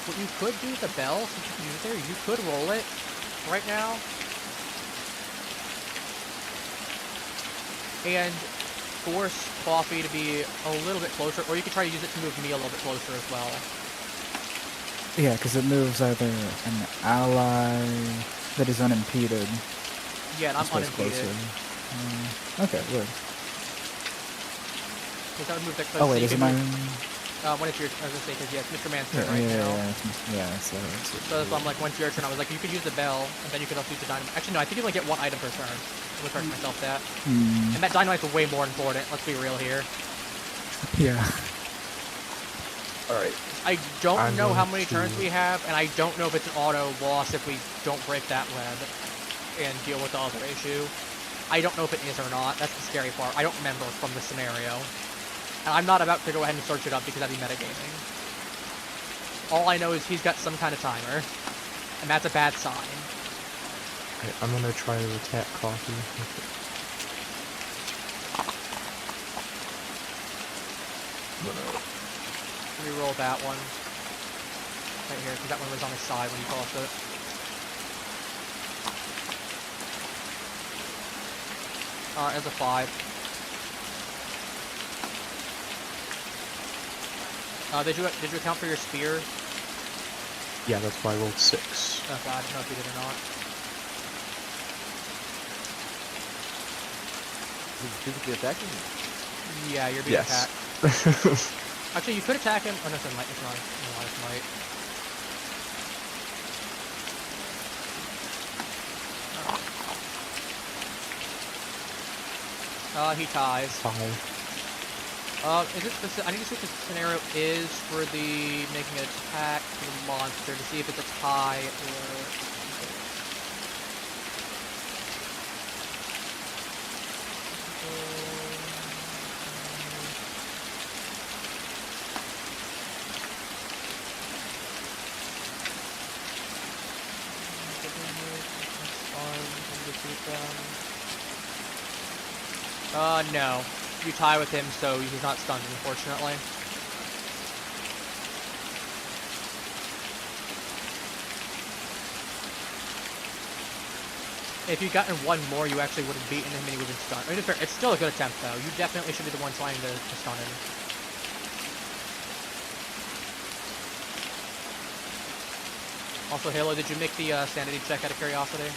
What you could do with the bell, since you can use it there, you could roll it right now. And force Coffee to be a little bit closer, or you could try to use it to move me a little bit closer as well. Yeah, because it moves either an ally that is unimpeded. Yeah, and I'm unimpeded. Okay, good. Because that would move that close. Oh wait, is it my... when it's your, I was gonna say, because yeah, it's Mr. Man's turn Yeah, right now. so So that's why I'm like, once your turn, I was like, you could use the bell, and then you could also use the dynamite. Actually, no, I think you only get 1 item per turn. I'm gonna correct myself that. And that dynamite's way more important, let's be real here. Yeah. Alright. I don't know how many turns we have, and I don't know if it's an auto loss if we don't break that web and deal with the other issue. I don't know if it is or not. That's the scary part. I don't remember from the scenario. And I'm not about to go ahead and search it up because that'd be metagaming. All I know is he's got some kind of timer, and that's a bad sign. Okay, I'm gonna try to attack Coffee. Reroll that one. Right here, because that one was on his side when he tossed it. As a 5. Did you account for your spear? Yeah, that's why I rolled 6. Oh god, I don't know if you did or not. Is he physically attacking me? Yeah, you're being Yes. attacked. Actually, you could attack him. Oh no, it's not. It's not. No, it's might. He ties. Tie. Is it specific? I need to see if the scenario is for the making an attack to the monster to see if it's a tie or. No. You tie with him, so he's not stunned, unfortunately. If you'd gotten one more, you actually would have beaten him and he would have been stunned. I mean, it's still a good attempt, though. You definitely should be the one trying to stun him. Also, Halo, did you make the sanity check out of curiosity?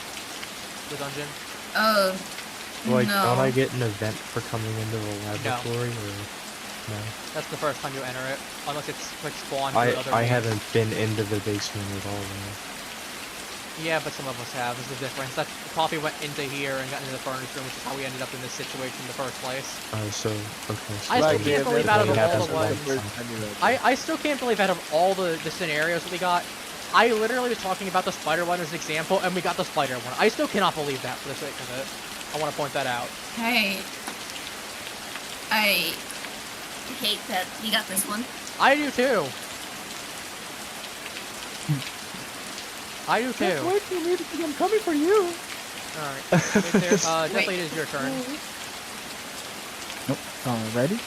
The dungeon? Like, no. don't I get an event for coming into the laboratory, or no? That's the first time you enter it, unless it's like spawned through other I means. haven't been into the basement at all, though. Yeah, but some of us have, is the difference. That Coffee went into here and got into the furnace room, which is how we ended up in this situation in the first place. Okay, so I still so can't believe out of all the ones. First time you read I still can't believe out of all the scenarios that we got, I literally was talking about the spider one as an example, and we got the spider one. I still cannot believe that for the sake of it. I want to point that out. Hey. I hate that you got this one. I do too. I do Just too. wait till me because I'm coming for you. Alright. Right there. Definitely it is your turn. Nope. Ready?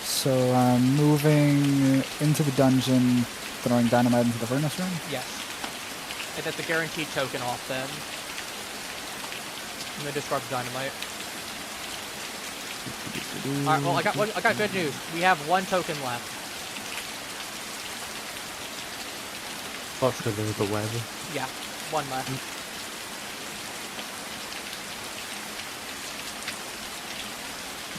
So moving into the dungeon, throwing dynamite into the furnace room. Yes. And that's a guaranteed token off then. I'm gonna discard the dynamite. Alright, well I got good news. We have one token left. Fuck for the web. Yeah, one left.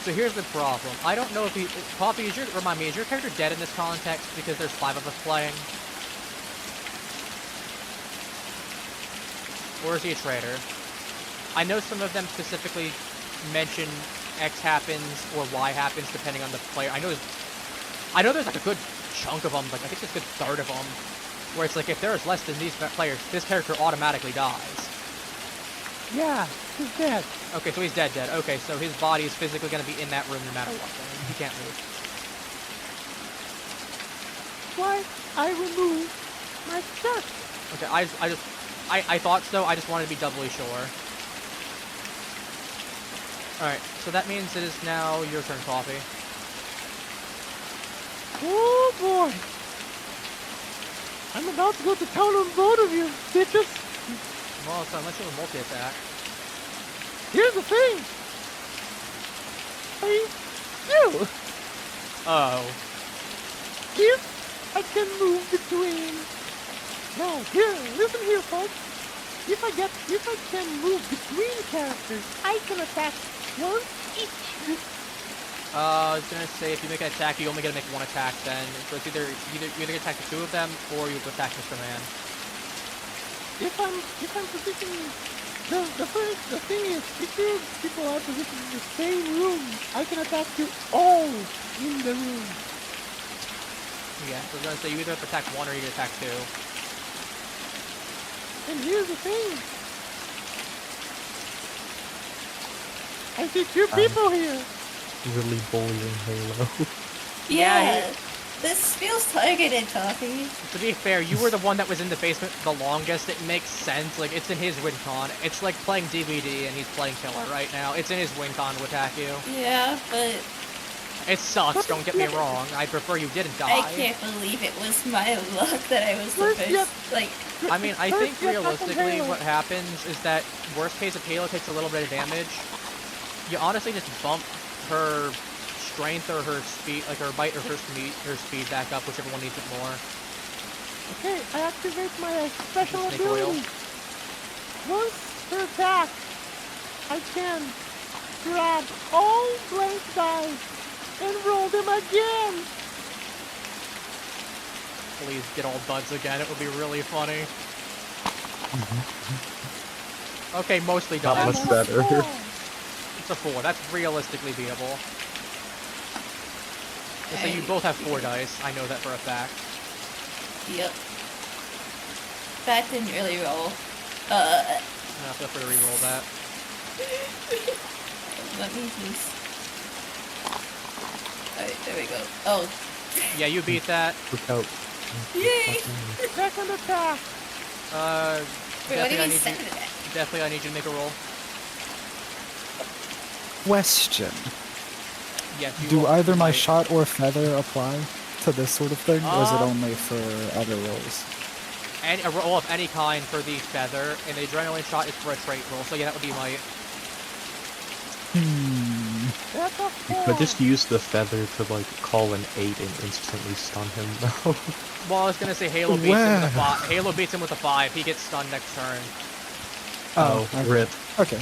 So here's the problem. I don't know if he... Coffee, remind me, is your character dead in this context because there's 5 of us playing? Or is he a traitor? I know some of them specifically mention X happens or Y happens depending on the player. I know there's like a good chunk of them, like I think there's a good third of them, where it's like if there is less than these players, this character automatically dies. Yeah, he's dead. Okay, so he's dead. Okay, so his body is physically going to be in that room no matter what. Then. He can't move. Why? I removed my chest. Okay, I thought so. I just wanted to be doubly sure. Alright, so that means it is now your turn, Coffee. Oh boy. I'm about to go to town on both of you, bitches. Well, so unless you have a multi-attack. Here's the thing. You. Oh. If I can move between. Now, here, listen here, folks. If I can move between characters, I can attack once each. I was gonna say if you make an attack, you only get to make one attack. Then so it's either you attack the 2 of them or you attack Mr. Man. If I'm positioning, the thing is, if two people are positioned in the same room, I can attack you all in the room. Yeah, so I was gonna say you either have to attack 1 or you can attack 2. And here's the thing. I see 2 people here. Really bullying Halo. Yeah. This feels targeted, Coffee. To be fair, you were the one that was in the basement the longest. It makes sense. Like, it's in his win con. It's like playing DVD and he's playing killer right now. It's in his win con to attack you. Yeah, but... It sucks, don't get me wrong. I prefer you didn't die. I can't believe it was my luck that I was the first, like... I mean, I think realistically what happens is that, worst case, if Halo takes a little bit of damage, you honestly just bump her strength or her speed, like her bite or her speed back up, whichever one needs it more. Okay, I activate my special Snake oil. ability. Once per attack, I can grab all blank dice and roll them again. Please get all duds again, it would be really funny. Okay, mostly Not duds. much better. It's a 4. That's realistically beatable. So you both have 4 dice. I know that for a fact. Yep. That didn't really roll. Feel free to re-roll that. Let me just... Alright, there we go. Oh. Yeah, you beat that. Look out. Yay! Second attack. Wait, what do you Definitely mean second attack? Definitely I need you to make a roll. Question. Yes, you Do roll either my right. shot or feather apply to this sort of thing, or is it Um, only for other rolls? A roll of any kind for the feather, and the adrenaline shot is for a trait roll. So yeah, that would be my... That's a You 4. could just use the feather to like call an 8 and instantly stun him though. Well, I was gonna say Halo beats him with a Wow. 5. Halo beats him with a 5. He gets stunned next turn. Oh, okay. rip. Okay.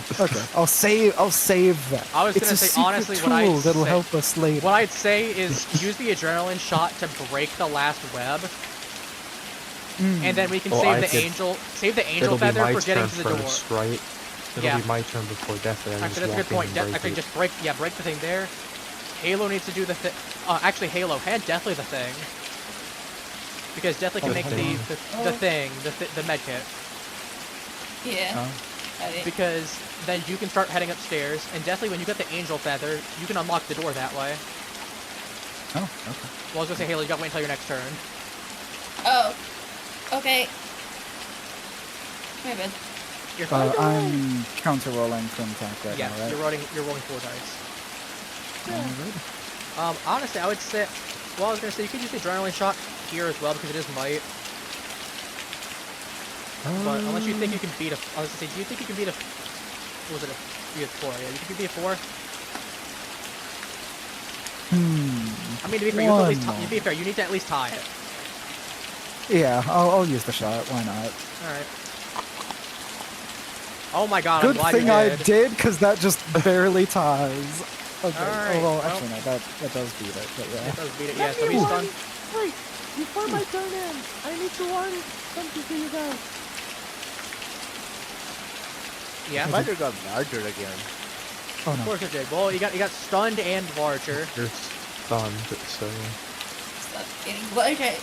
I'll save that. I was It's gonna a say, secret honestly, tool what I'd that'll say- help us later. What I'd say is use the adrenaline shot to break the last web, and then we can Well, save I the could- angel It'll be feather my for getting turn to the door. first, right? It'll Yeah. be my turn before Deathly. I Actually, just that's a good walk point. in and break Actually, it. just break the thing there. Halo needs to do the thing. Actually, Halo, hand Deathly the thing, because Deathly can Oh, make thing. the med kit. Yeah. Oh. I didn't- Because then you can start heading upstairs, and Deathly, when you get the angel feather, you can unlock the door that way. Oh, okay. Well, I was gonna say, Halo, you gotta wait until your next turn. Oh. Okay. My bad. You're fine. I'm counter-rolling from attack right Yeah, now, right? you're rolling 4 dice. Alright. Honestly, I would say, well, I was gonna say you could use the adrenaline shot here as well because it is might. But unless you think you can beat a, I was gonna say, do you think you can beat a, what was it? Beat a 4? Yeah, you can beat a 4. I mean, to be fair, you have to at least, to be fair, you need to at least tie it. Yeah, I'll use the shot. Why not? All right. Oh my God! Good I'm glad thing you I did. did, because that just barely ties. Okay. Alright, well, well- actually, no, that does beat it, but It yeah. does beat it. Yeah, Let so me he's warn- done. Wait, before my turn ends, I need to warn something to you guys. Yeah. Spider got larger again. Oh Of no. course it did. Well, you got stunned and larger. You're stunned, so Stop getting larger.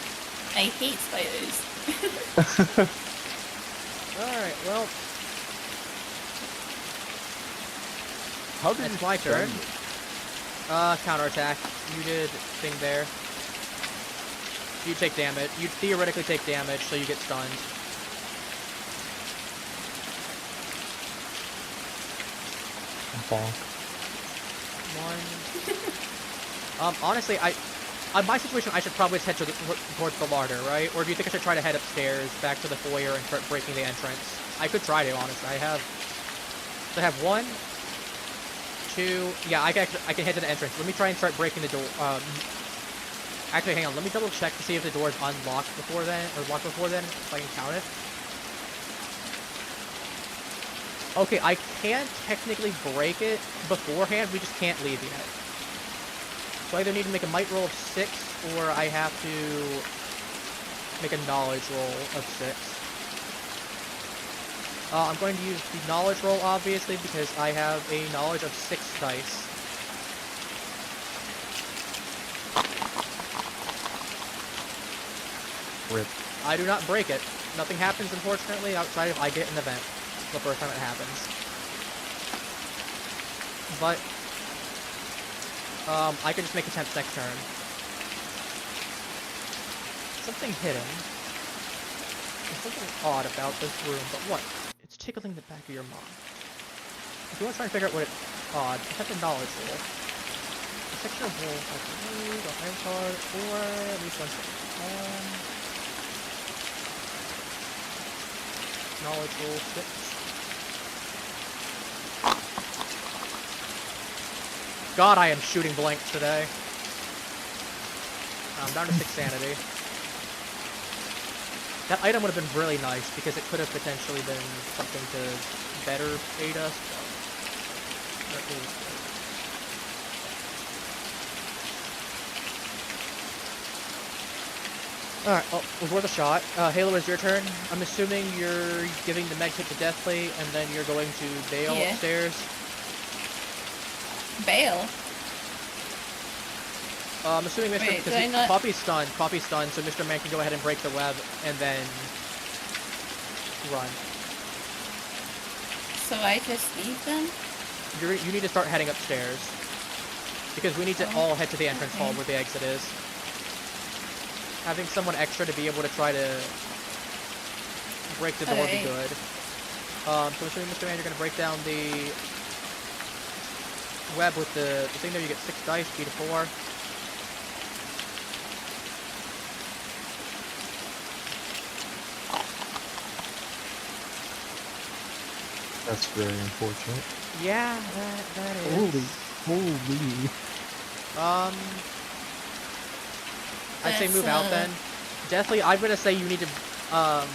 I hate spiders. All right. Well, How did It's it my stun turn. you? Counterattack. You did thing there. You take damage. You theoretically take damage, so you get stunned. bonk. 1. Honestly, on my situation, I should probably head towards the larder, right? Or do you think I should try to head upstairs, back to the foyer, and start breaking the entrance? I could try to, honestly. I have 1, 2. Yeah, I can head to the entrance. Let me try and start breaking the door. Actually, hang on. Let me double check to see if the door is unlocked before then, or locked before then, if I can count it. Okay, I can technically break it beforehand. We just can't leave yet. So I either need to make a might roll of 6, or I have to make a knowledge roll of 6. I'm going to use the knowledge roll, obviously, because I have a knowledge of 6 dice. Rip. I do not break it. Nothing happens, unfortunately, outside of I get an event. The first time it happens. But I can just make attempts next turn. Something hidden. There's something odd about this room, but what? It's tickling the back of your mind. If you want to try and figure out what it's odd, attempt a knowledge roll. A section of roll, I can read, a iron card, or at least one thing. Knowledge roll 6. God, I am shooting blanks today. I'm down to 6 sanity. That item would have been really nice because it could have potentially been something to better aid us. But that is good. Alright, well, was worth a shot. Halo, it's your turn. I'm assuming you're giving the med kit to Deathly, and then you're going to bail Yeah. upstairs. Bail. I'm assuming Mr. Wait, because did I not- Poppy's stunned, so Mr. Man can go ahead and break the web and then run. So I just leave them? You need to start heading upstairs because we need to all head to the entrance hall okay. where the exit is. Having someone extra to be able to try to break the door would be Okay. good. So I'm assuming, Mr. Man, you're gonna break down the web with the thing there. You get 6 dice, beat a 4. That's very unfortunate. Yeah, that is. Holy. I'd say That's, move out then. Definitely, I'm gonna say you need to. I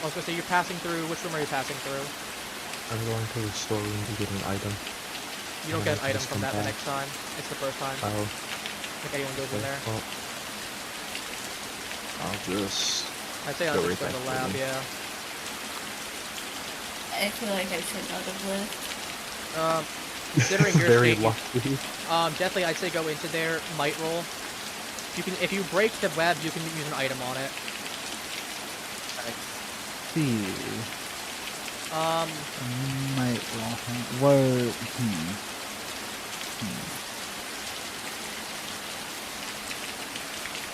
was gonna say you're passing through. Which room are you passing through? I'm going to the storeroom to get an item. You don't And get I an item can just from come that the back. next time. It's the first time. Oh, I think anyone goes in there. well, I'll just... I'd say go I'll right just go to the back lab, in. yeah. I feel like I should not have left. Considering your very state, lucky. definitely I'd say go into there, might roll. If you break the web, you can use an item on it. See. Might roll. What?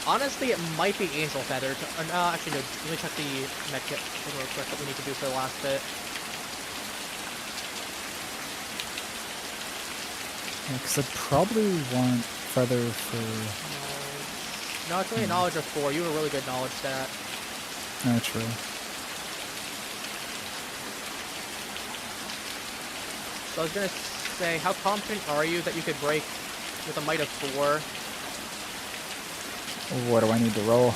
Honestly, it might be Angel Feather. Actually, no. Let me check the medkit real quick that we need to do for the last bit. Yeah, because I'd probably want feather for. No, it's only a knowledge of 4. You have a really good knowledge stat. Natural. So I was gonna say, how confident are you that you could break with a might of 4? What do I need to roll?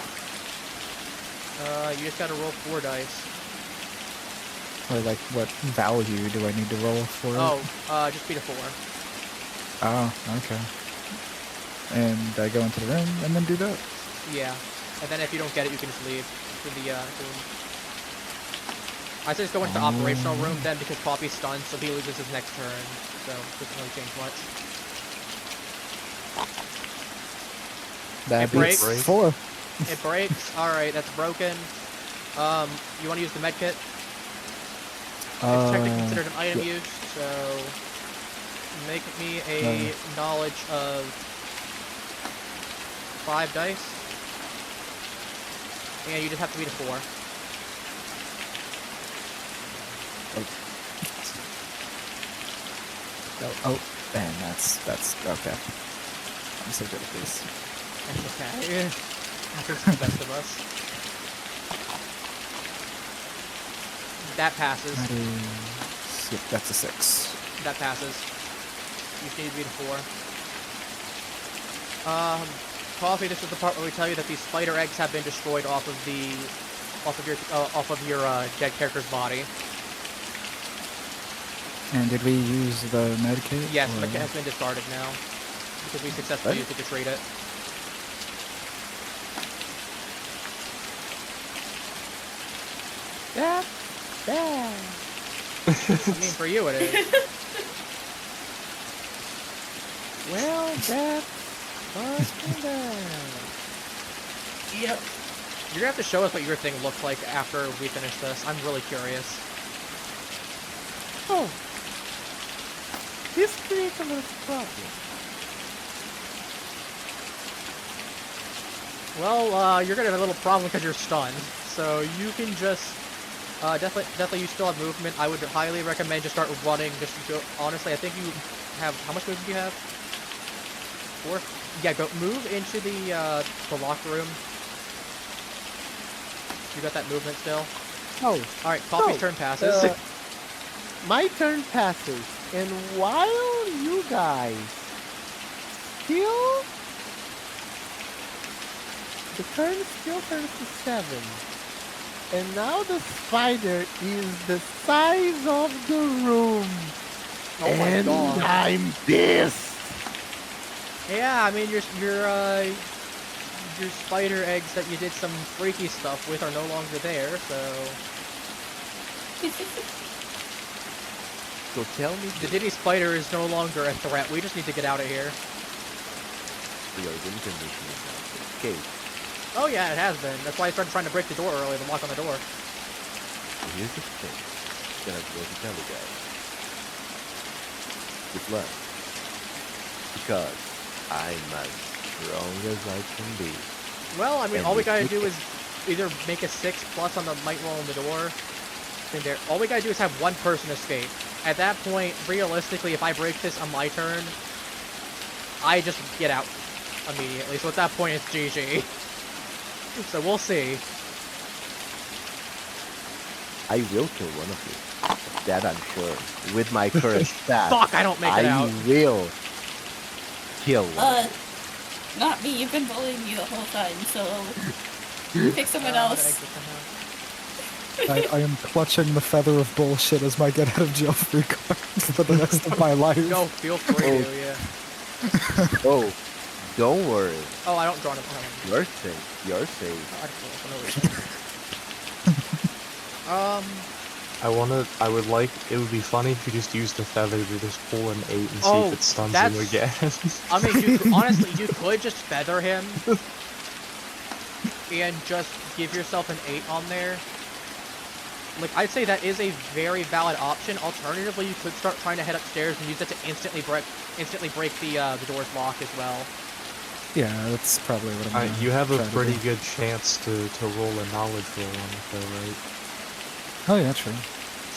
You just gotta roll 4 dice. Or like, what value do I need to roll for it? Oh, just beat a 4. Oh, okay. And I go into the room and then do that. Yeah. And then if you don't get it, you can just leave to the room. I say just go into the operational room then because Poppy's stunned, so he loses his next turn. So it doesn't really change much. That It beats breaks. 4. It breaks. Alright, that's broken. You want to use the medkit? It's technically considered an item yeah. use, so make me a knowledge of 5 dice. And you just have to beat a 4. Oh, and that's okay. I'm so good at these. That's okay. Happens to the best of us. That passes. That is, yep, that's a 6. That passes. You just need to beat a 4. Coffee, this is the part where we tell you that these spider eggs have been destroyed off of your dead character's body. And did we use the med kit? Yes, or- the medkit has been discarded now because we successfully used it to treat it. That's bad. I mean, for you it is. Well, that's fucking bad. Yep. You're gonna have to show us what your thing looked like after we finish this. I'm really curious. Oh. This creates a little problem. Well, you're gonna have a little problem because you're stunned. So you can just definitely you still have movement. I would highly recommend just start running. Just go. Honestly, I think you have how much movement do you have? 4? Yeah, go move into the locker room. You got that movement still? Oh. All right, Coffee's So, turn passes. My turn passes, and while you guys still, the turn still turns to 7, and now the spider is the size of the room, Oh my and god. I'm pissed. Yeah, I mean your spider eggs that you did some freaky stuff with are no longer there, so So tell me The this. Diddy Spider is no longer a threat. We just need to get out of here. We are win condition is now to escape. Oh yeah, it has been. That's why I started trying to break the door earlier, the lock on the door. So here's the thing. I'm gonna go to tell you guys. Good luck. Because I'm as strong as I can be. Well, I mean, And all we if gotta we do can- is either make a 6+ on the might roll on the door. Then there. All we gotta do is have one person escape. At that point, realistically, if I break this on my turn, I just get out immediately. So at that point, it's GG. So we'll see. I will kill one of you. That I'm sure. With my current stat, Fuck, I don't make it out. I will kill one. Not me. You've been bullying me the whole time, so pick someone I'm gonna else. exit the house. I am clutching the feather of bullshit as my get out of jail free card for the rest of my life. Go, feel free to, yeah. Oh, don't worry. Oh, I don't draw it. You're safe. You're safe. I just roll for no reason. I would like, it would be funny if you just used the feather to just pull an 8 and see Oh, if it stuns him that's- again. I mean, honestly, you could just feather him and just give yourself an 8 on there. Like, I'd say that is a very valid option. Alternatively, you could start trying to head upstairs and use it to instantly break the door's lock as well. Yeah, that's probably what I'm gonna You have a try to pretty do. good chance to roll a knowledge roll on it though, right? Oh yeah, true.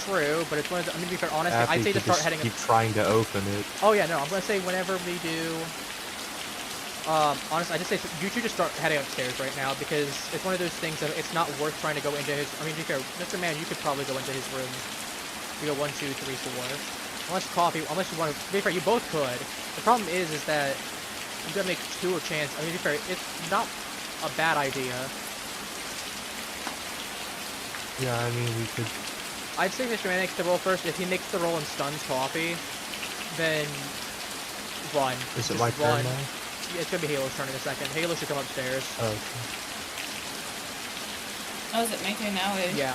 True, but it's one of the, I mean, to be fair, honestly, After I'd you say to could start just heading keep trying to open it. Oh yeah, no, I'm gonna say whenever we do. Honestly, I just say you should just start heading upstairs right now because it's one of those things that it's not worth trying to go into his. I mean, to be fair, Mr. Man, you could probably go into his room. You go 1, 2, 3, 4. Unless unless you want to. To be fair, you both could. The problem is that you gotta make 2 a chance. I mean, to be fair, it's not a bad idea. Yeah, I mean, we could. I'd say Mr. Man makes the roll first. If he makes the roll and stuns Coffee, then run. Is it Just my run. turn now? Yeah, it's gonna be Halo's turn in a second. Halo should come upstairs. Oh, okay. Oh, is it my turn now? Or... Yeah.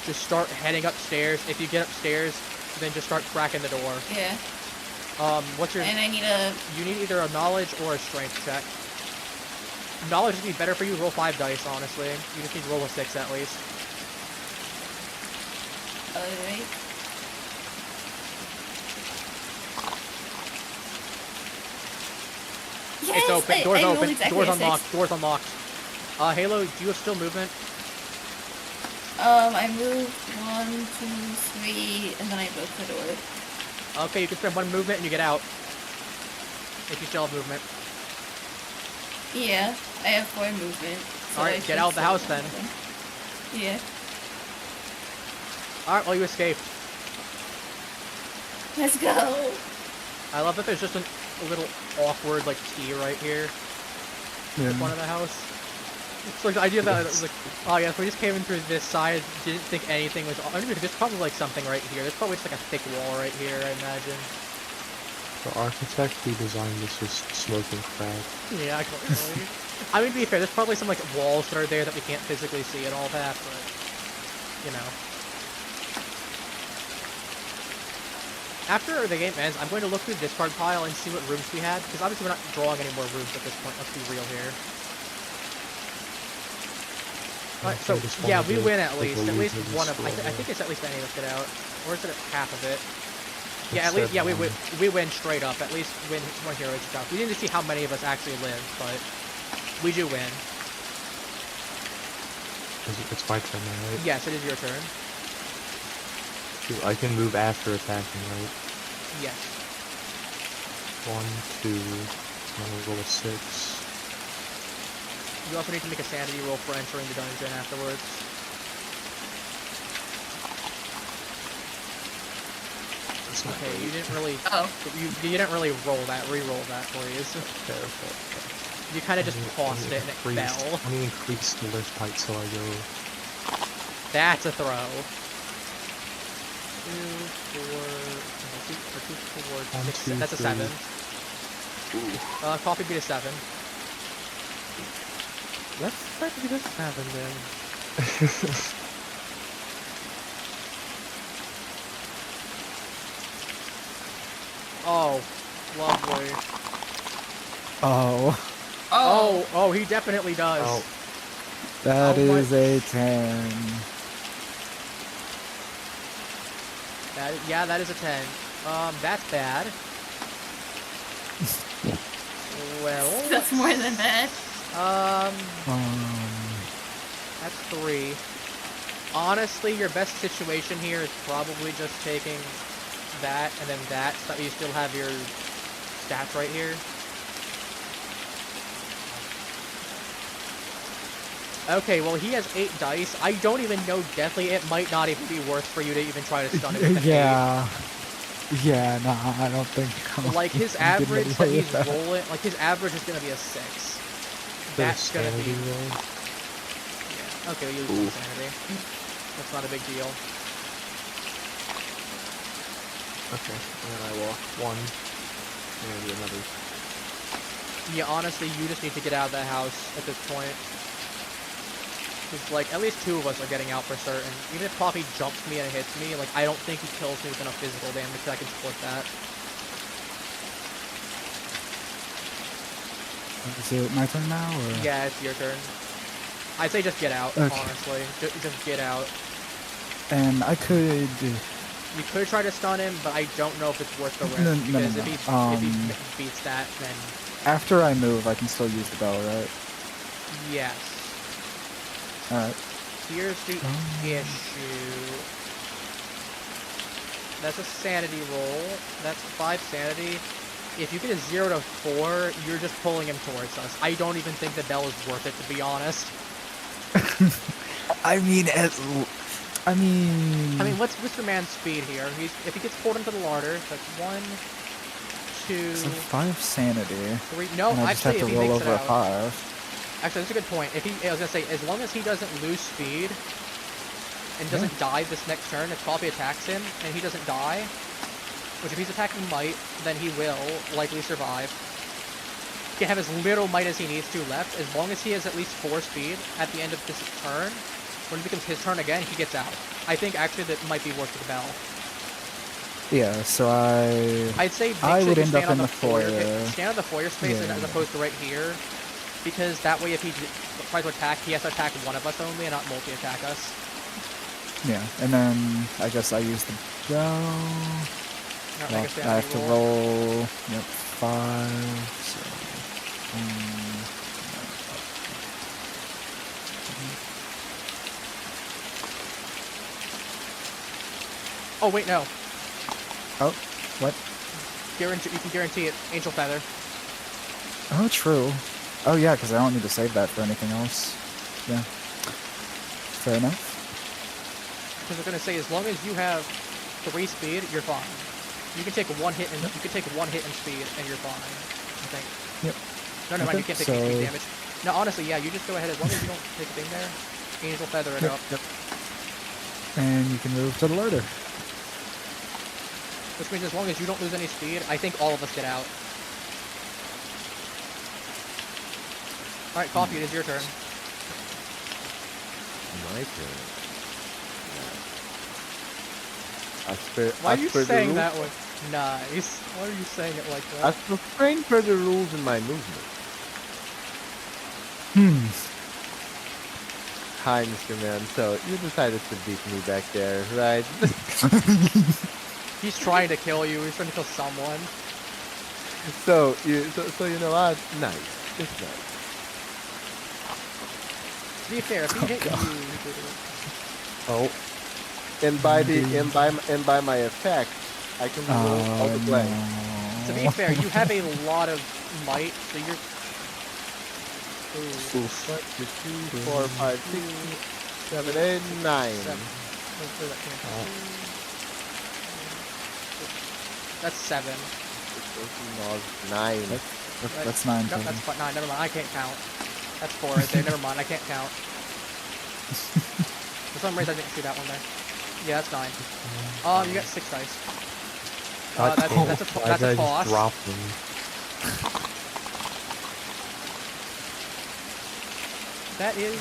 Just start heading upstairs. If you get upstairs, then just start cracking the door. Yeah. What's your... And I need a... You need either a knowledge or a strength check. Knowledge would be better for you. Roll 5 dice, honestly. You just need to roll a 6 at least. Alright. Yes! It's open. I Door's rolled open. exactly Door's a 6. unlocked. Door's unlocked. Halo, do you have still movement? I moved 1, 2, 3, and then I broke the door. Okay, you can spend 1 movement and you get out. If you still have movement. Yeah, I have 4 movement. So Alright, I get should out of the still house have then. something. Yeah. Alright, well you escaped. Let's go! I love that there's just a little awkward, like, T right here. Yeah. In front of the house. It's like the idea that it's like, oh yeah, if we just came in through this side, didn't think anything was. I mean, there's probably like something right here. There's probably just like a thick wall right here, I imagine. The architect who designed this was smoking crack. Yeah, clearly. I mean, to be fair, there's probably some like walls that are there that we can't physically see and all that, but you know. After the game ends, I'm going to look through the discard pile and see what rooms we had, because obviously we're not drawing any more rooms at this point. Let's be real here. Alright, so yeah, we win at least one of. I think it's at least any of us get out, or is it half of it? Yeah, at least yeah, we win straight up. At least win one hero stuff. We need to see how many of us actually live, but we do win. It's my turn now, right? Yes, it is your turn. I can move after attacking, right? Yes. 1, 2, I'll roll a 6. You also need to make a sanity roll for entering the dungeon afterwards. Okay, you didn't really. Oh. You didn't really re-roll that, please. Okay. You kind of just tossed it and it fell. Let me increase the lift height so I go. That's a throw. 2, 4, 1, 6. 2, That's a 3. 7. Coffee beat a 7. Let's try to beat a 7 then. Oh, lovely. Oh, Oh, he definitely does. Oh. that How is much? a 10. Yeah, that is a 10. That's bad. Well, That's more than bad. um, Um, that's 3. Honestly, your best situation here is probably just taking that and then that, so that you still have your stats right here. Okay, well, he has 8 dice. I don't even know deathly. It might not even be worth for you to even try to stun him with an yeah. Yeah, nah, I don't think. 8. Like, his I'm getting average that away he's with that. rolling, like, his average is gonna be a 6. That's gonna be... Sanity roll. Yeah, okay, we'll use some sanity. That's not a big deal. Okay, and then I walk 1. And maybe another. Yeah, honestly, you just need to get out of that house at this point. Because, like, at least 2 of us are getting out for certain. Even if Coffee jumps me and hits me, like, I don't think he kills me with enough physical damage that I can support that. Is it my turn now, or? Yeah, it's your turn. I'd say just get out, Okay. honestly. Just get out. And I could. You could try to stun him, but I don't know if it's worth the risk. No, because no. if he beats that, then After I move, I can still use the bell, right? yes. Alright. Here's the issue. That's a sanity roll. That's 5 sanity. If you get a 0 to 4, you're just pulling him towards us. I don't even think the bell is worth it, to be honest. I mean, I mean, what's your man's speed here? If he gets pulled into the larder, that's 1, 2, so 5 sanity. 3. No, And I just have actually, to if he roll makes it over a out. 5. Actually, that's a good point. I was gonna say, as long as he doesn't lose speed and doesn't die this next turn, if Coffee attacks him and he doesn't die, which if he's attacking might, then he will likely survive. He can have as little might as he needs to left. As long as he has at least 4 speed at the end of this turn, when it becomes his turn again, he gets out. I think actually that might be worth the bell. Yeah, so I'd say make I sure would you end stand up on in the the foyer. foyer. Stand on the foyer space Yeah. as opposed to right here, because that way if he tries to attack, he has to attack one of us only and not multi-attack us. Yeah, and then I guess I use the bell. Not Well, make a I have to sanity roll. Yep, 5. So, Oh wait, no. oh, what? You can guarantee it. Angel Feather. Oh, true. Oh yeah, because I don't need to save that for anything else. Yeah. Fair enough. Because I'm gonna say, as long as you have 3 speed, you're fine. You can take 1 hit and you can take 1 hit in speed and you're fine. I think. Yep. No, never mind. You Okay, can't take any so- damage. No, honestly, yeah. You just go ahead as long as you don't take a thing there. Angel Feather it up. Yep. And you can move to the larder. Which means as long as you don't lose any speed, I think all of us get out. Alright, Coffee, it is your turn. My turn. Why are you saying that with nice? Why are you saying it like that? As refrain for the rules in my movement. Hi, Mr. Man. So, you decided to beat me back there, right? He's trying to kill you. He's trying to kill someone. so you know what? Nice. It's nice. To be fair, if he hit you, he could have... Oh. And by my effect, I can roll all the way. To be fair, you have a lot of might, so you're... Ooh. 1, 2, 3, 4, 5, 6, 7, 8, 9. 7. Let's do that here. That's 7. 9. That's 9. No, that's 9. Never mind. I can't count. That's 4 right there. Never mind. I can't count. For some reason, I didn't see that one there. Yeah, that's 9. You got 6 dice. That's a toss. Drop them. That is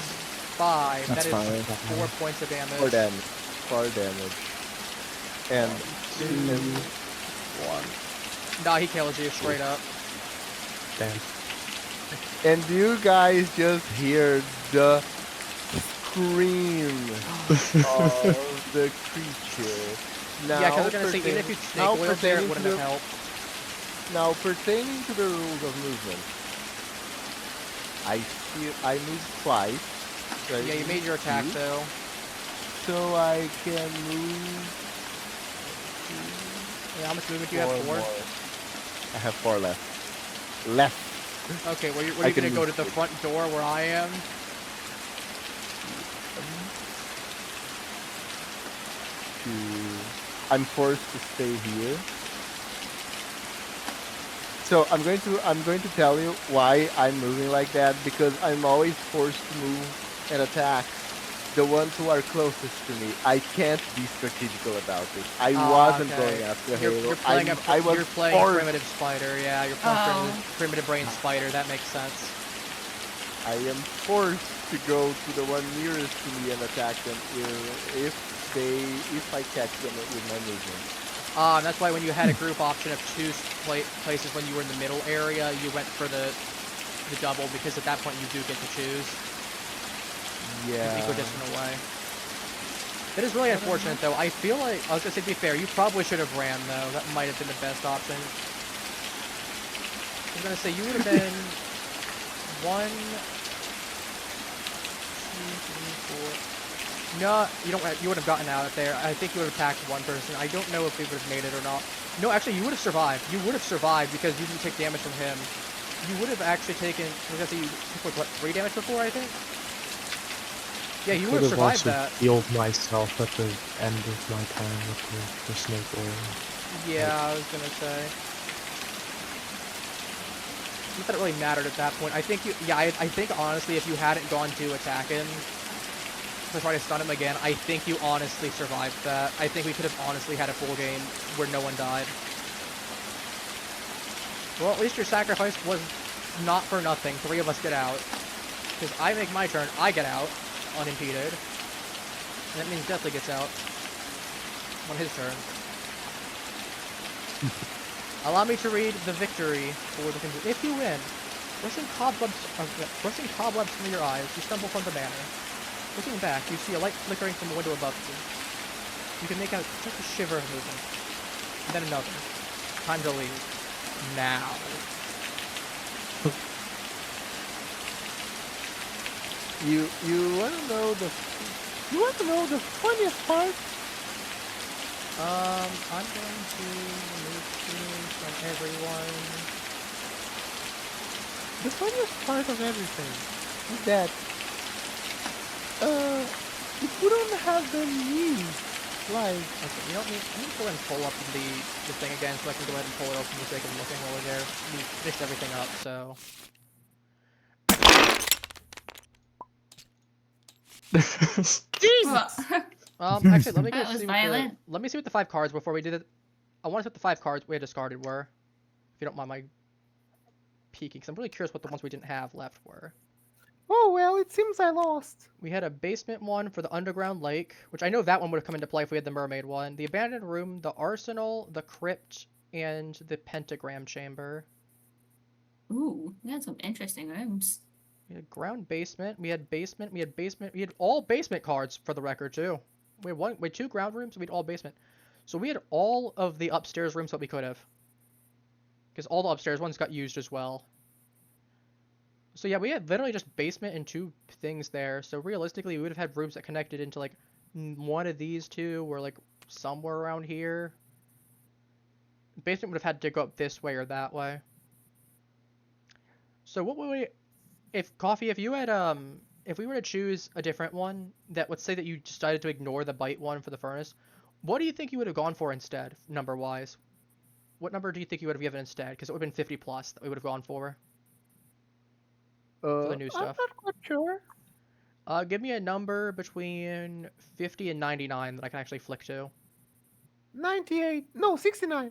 5. That's That is 5. 4 points of damage. 4 damage. 4 damage. And 2, 1. Nah, he kills you straight up. Damn. And you guys just hear the scream of the creature. Now, Yeah, because they're gonna say even if you snake oiled there, it wouldn't have helped. Now, pertaining to the rules of movement, I moved twice. So Yeah, you made your attack though. So I can move. Yeah, how much movement do you have? 4? I have 4 left. Left. Okay, were you gonna go to the front door where I am? I'm forced to stay here. So I'm going to tell you why I'm moving like that, because I'm always forced to move and attack the ones who are closest to me. I can't be strategical about this. I wasn't going after Halo. You're playing you're playing forced. Primitive Spider, yeah, you're playing primitive Brain Spider, that makes sense. I am forced to go to the one nearest to me and attack them if I catch them with my movement. And that's why when you had a group option of 2 places when you were in the middle area, you went for the double, because at that point you do get to choose. Yeah. Equidistant away. That is really unfortunate, though. I feel like, I was gonna say, to be fair, you probably should have ran, though. That might have been the best option. I was gonna say, you would have been 1, 2, 3, 4. No, you would have gotten out there. I think you would have attacked one person. I don't know if we would have made it or not. No, actually, you would have survived. You would have survived because you didn't take damage from him. You would have actually taken, I was gonna say, you took, what, 3 damage before, I think? Yeah, you would have survived that. I healed myself at the end of my time with the snake oil. Yeah, I was gonna say. Not that it really mattered at that point. I think I think honestly, if you hadn't gone to attack him, to try to stun him again, I think you honestly survived that. I think we could have honestly had a full game where no one died. Well, at least your sacrifice was not for nothing. 3 of us get out. Because I make my turn, I get out, unimpeded. And that means Deathly gets out on his turn. Allow me to read the victory for the conclusion. If you win, brushing cobwebs from your eyes, you stumble from the manor. Looking back, you see a light flickering from the window above you. You can make out just a shiver of movement. And then another. Time to leave. Now. You want to know the funniest part? I'm going to remove things from everyone. The funniest part of everything is that if we don't have them used, like... Okay, you don't need... I need to go ahead and pull up the thing again so I can go ahead and pull it up for the sake of looking while we're there. We finished everything up, so... Jesus! Actually, let me go That was see violent. let me see what the 5 cards before we do that. I want to see what the 5 cards we had discarded were. If you don't mind my peeking, because I'm really curious what the ones we didn't have left were. Oh, well, it seems I lost. We had a basement one for the underground lake, which I know that one would have come into play if we had the mermaid one. The abandoned room, the arsenal, the crypt, and the pentagram chamber. Ooh, we had some interesting rooms. We had ground basement, we had all basement cards for the record too. We had 2 ground rooms, we had all basement. So we had all of the upstairs rooms that we could have. Because all the upstairs ones got used as well. So yeah, we had literally just basement and 2 things there. So realistically, we would have had rooms that connected into like one of these 2 or like somewhere around here. Basement would have had to go up this way or that way. So what would we... If you had if we were to choose a different one that would say that you decided to ignore the bite one for the furnace, what do you think you would have gone for instead, number wise? What number do you think you would have given instead? Because it would have been 50 plus that we would have gone for the new stuff. I'm not quite sure. Give me a number between 50 and 99 that I can actually flick to. 98. No, 69.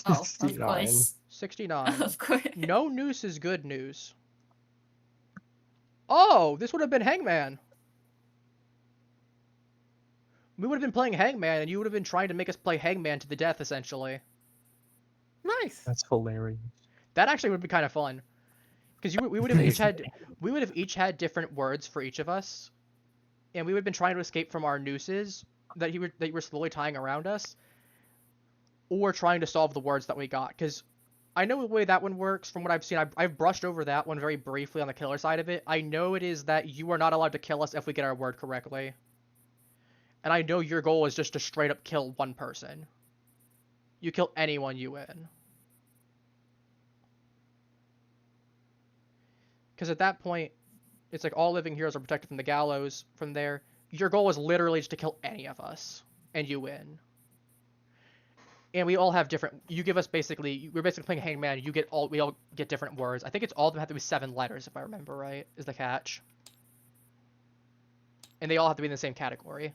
Oh, of course. 69. Of course. No noose is good news. Oh, this would have been Hangman. We would have been playing Hangman, and you would have been trying to make us play Hangman to the death, essentially. Nice. That's hilarious. That actually would be kind of fun. Because we would have each had different words for each of us, and we would have been trying to escape from our nooses that you were slowly tying around us, or trying to solve the words that we got. Because I know the way that one works from what I've seen. I've brushed over that one very briefly on the killer side of it. I know it is that you are not allowed to kill us if we get our word correctly. And I know your goal is just to straight up kill one person. You kill anyone, you win. Because at that point, it's like all living heroes are protected from the gallows. From there, your goal is literally just to kill any of us, and you win. And we all have different. You give us basically. We're basically playing Hangman. We all get different words. I think it's all of them have to be 7 letters, if I remember right. Is the catch. And they all have to be in the same category.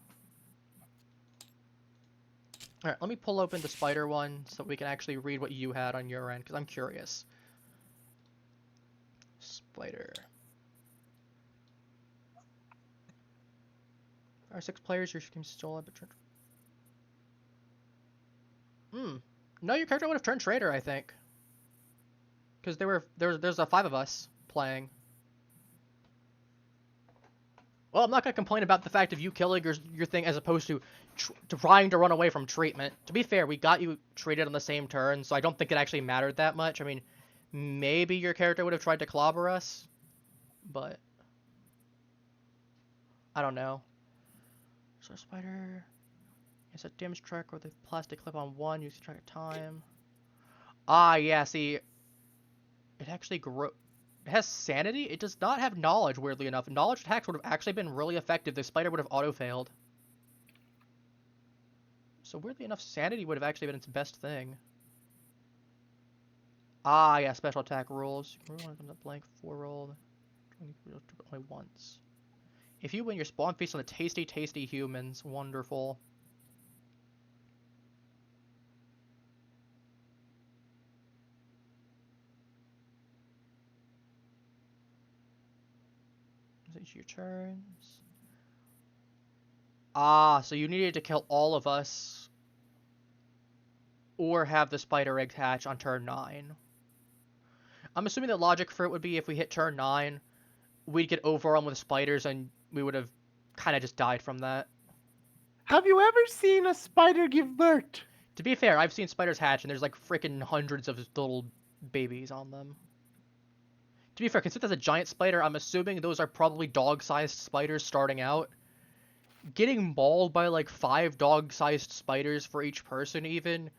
All right, let me pull open the spider one so we can actually read what you had on your end, because I'm curious. Spider. 5 or 6 players, your team still have a No, your character would have turned traitor, I think. Because there's 5 of us playing. Well, I'm not gonna complain about the fact of you killing your thing as opposed to trying to run away from treatment. To be fair, we got you treated on the same turn, so I don't think it actually mattered that much. I mean, maybe your character would have tried to clobber us, but I don't know. So spider, it's a damage track with a plastic clip on 1. Use the track of time. Ah, yeah. See, it actually grew. It has sanity. It does not have knowledge. Weirdly enough, knowledge attacks would have actually been really effective. The spider would have auto failed. So weirdly enough, sanity would have actually been its best thing. Ah, yeah, special attack rules. Comes up blank 4 roll. Only once. If you win, your spawn feast on the tasty, tasty humans. Wonderful. Each of your turns. Ah, so you needed to kill all of us, or have the spider egg hatch on turn 9. I'm assuming the logic for it would be if we hit turn 9, we'd get overrun with spiders and we would have kind of just died from that. Have you ever seen a spider give birth? To be fair, I've seen spiders hatch and there's like freaking hundreds of little babies on them. To be fair, consider that's a giant spider, I'm assuming those are probably dog-sized spiders starting out. Getting mauled by like 5 dog-sized spiders for each person even,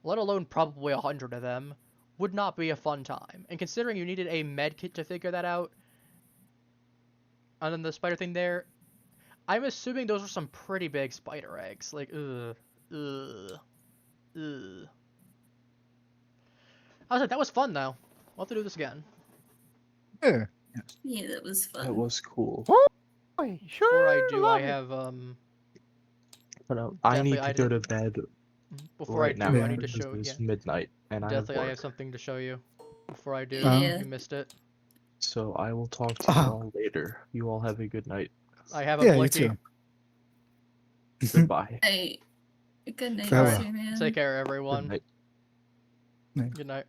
let alone probably 100 of them, would not be a fun time. And considering you needed a med kit to figure that out, and then the spider thing there, I'm assuming those are some pretty big spider eggs. Like, ugh. I was like, that was fun though. We'll have to do this again. Yeah. Yeah, that was fun. That was cool. Boy, sure. Before I do, I love it. have But I need Definitely, to go to bed before right I do, now. I need to because show. It's Yeah, midnight, and definitely, I I have have work. something to show you. Before I do, Yeah. you missed it. So I will talk to you all later. You all have a good night. I have a Yeah, you blinky. too. Goodbye. Hey, good night, Farewell. too, man. Take care, everyone. Good night. Good night.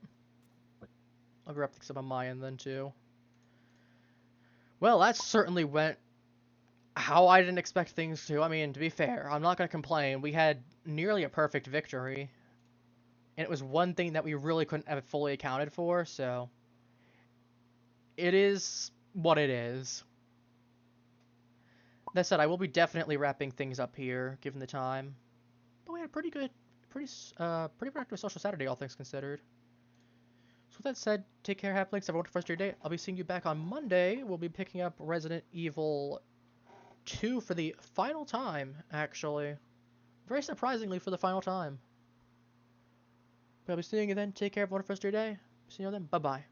I'll wrap things up on my end then too. Well, that certainly went how I didn't expect things to. I mean, to be fair, I'm not gonna complain. We had nearly a perfect victory, and it was one thing that we really couldn't have fully accounted for. So it is what it is. That said, I will be definitely wrapping things up here, given the time. But we had a pretty productive social Saturday, all things considered. So with that said, take care, have links, everyone, for the rest of your day. I'll be seeing you back on Monday. We'll be picking up Resident Evil 2 for the final time, actually. Very surprisingly for the final time. But I'll be seeing you then. Take care, everyone, for the rest of your day. See you then. Bye-bye.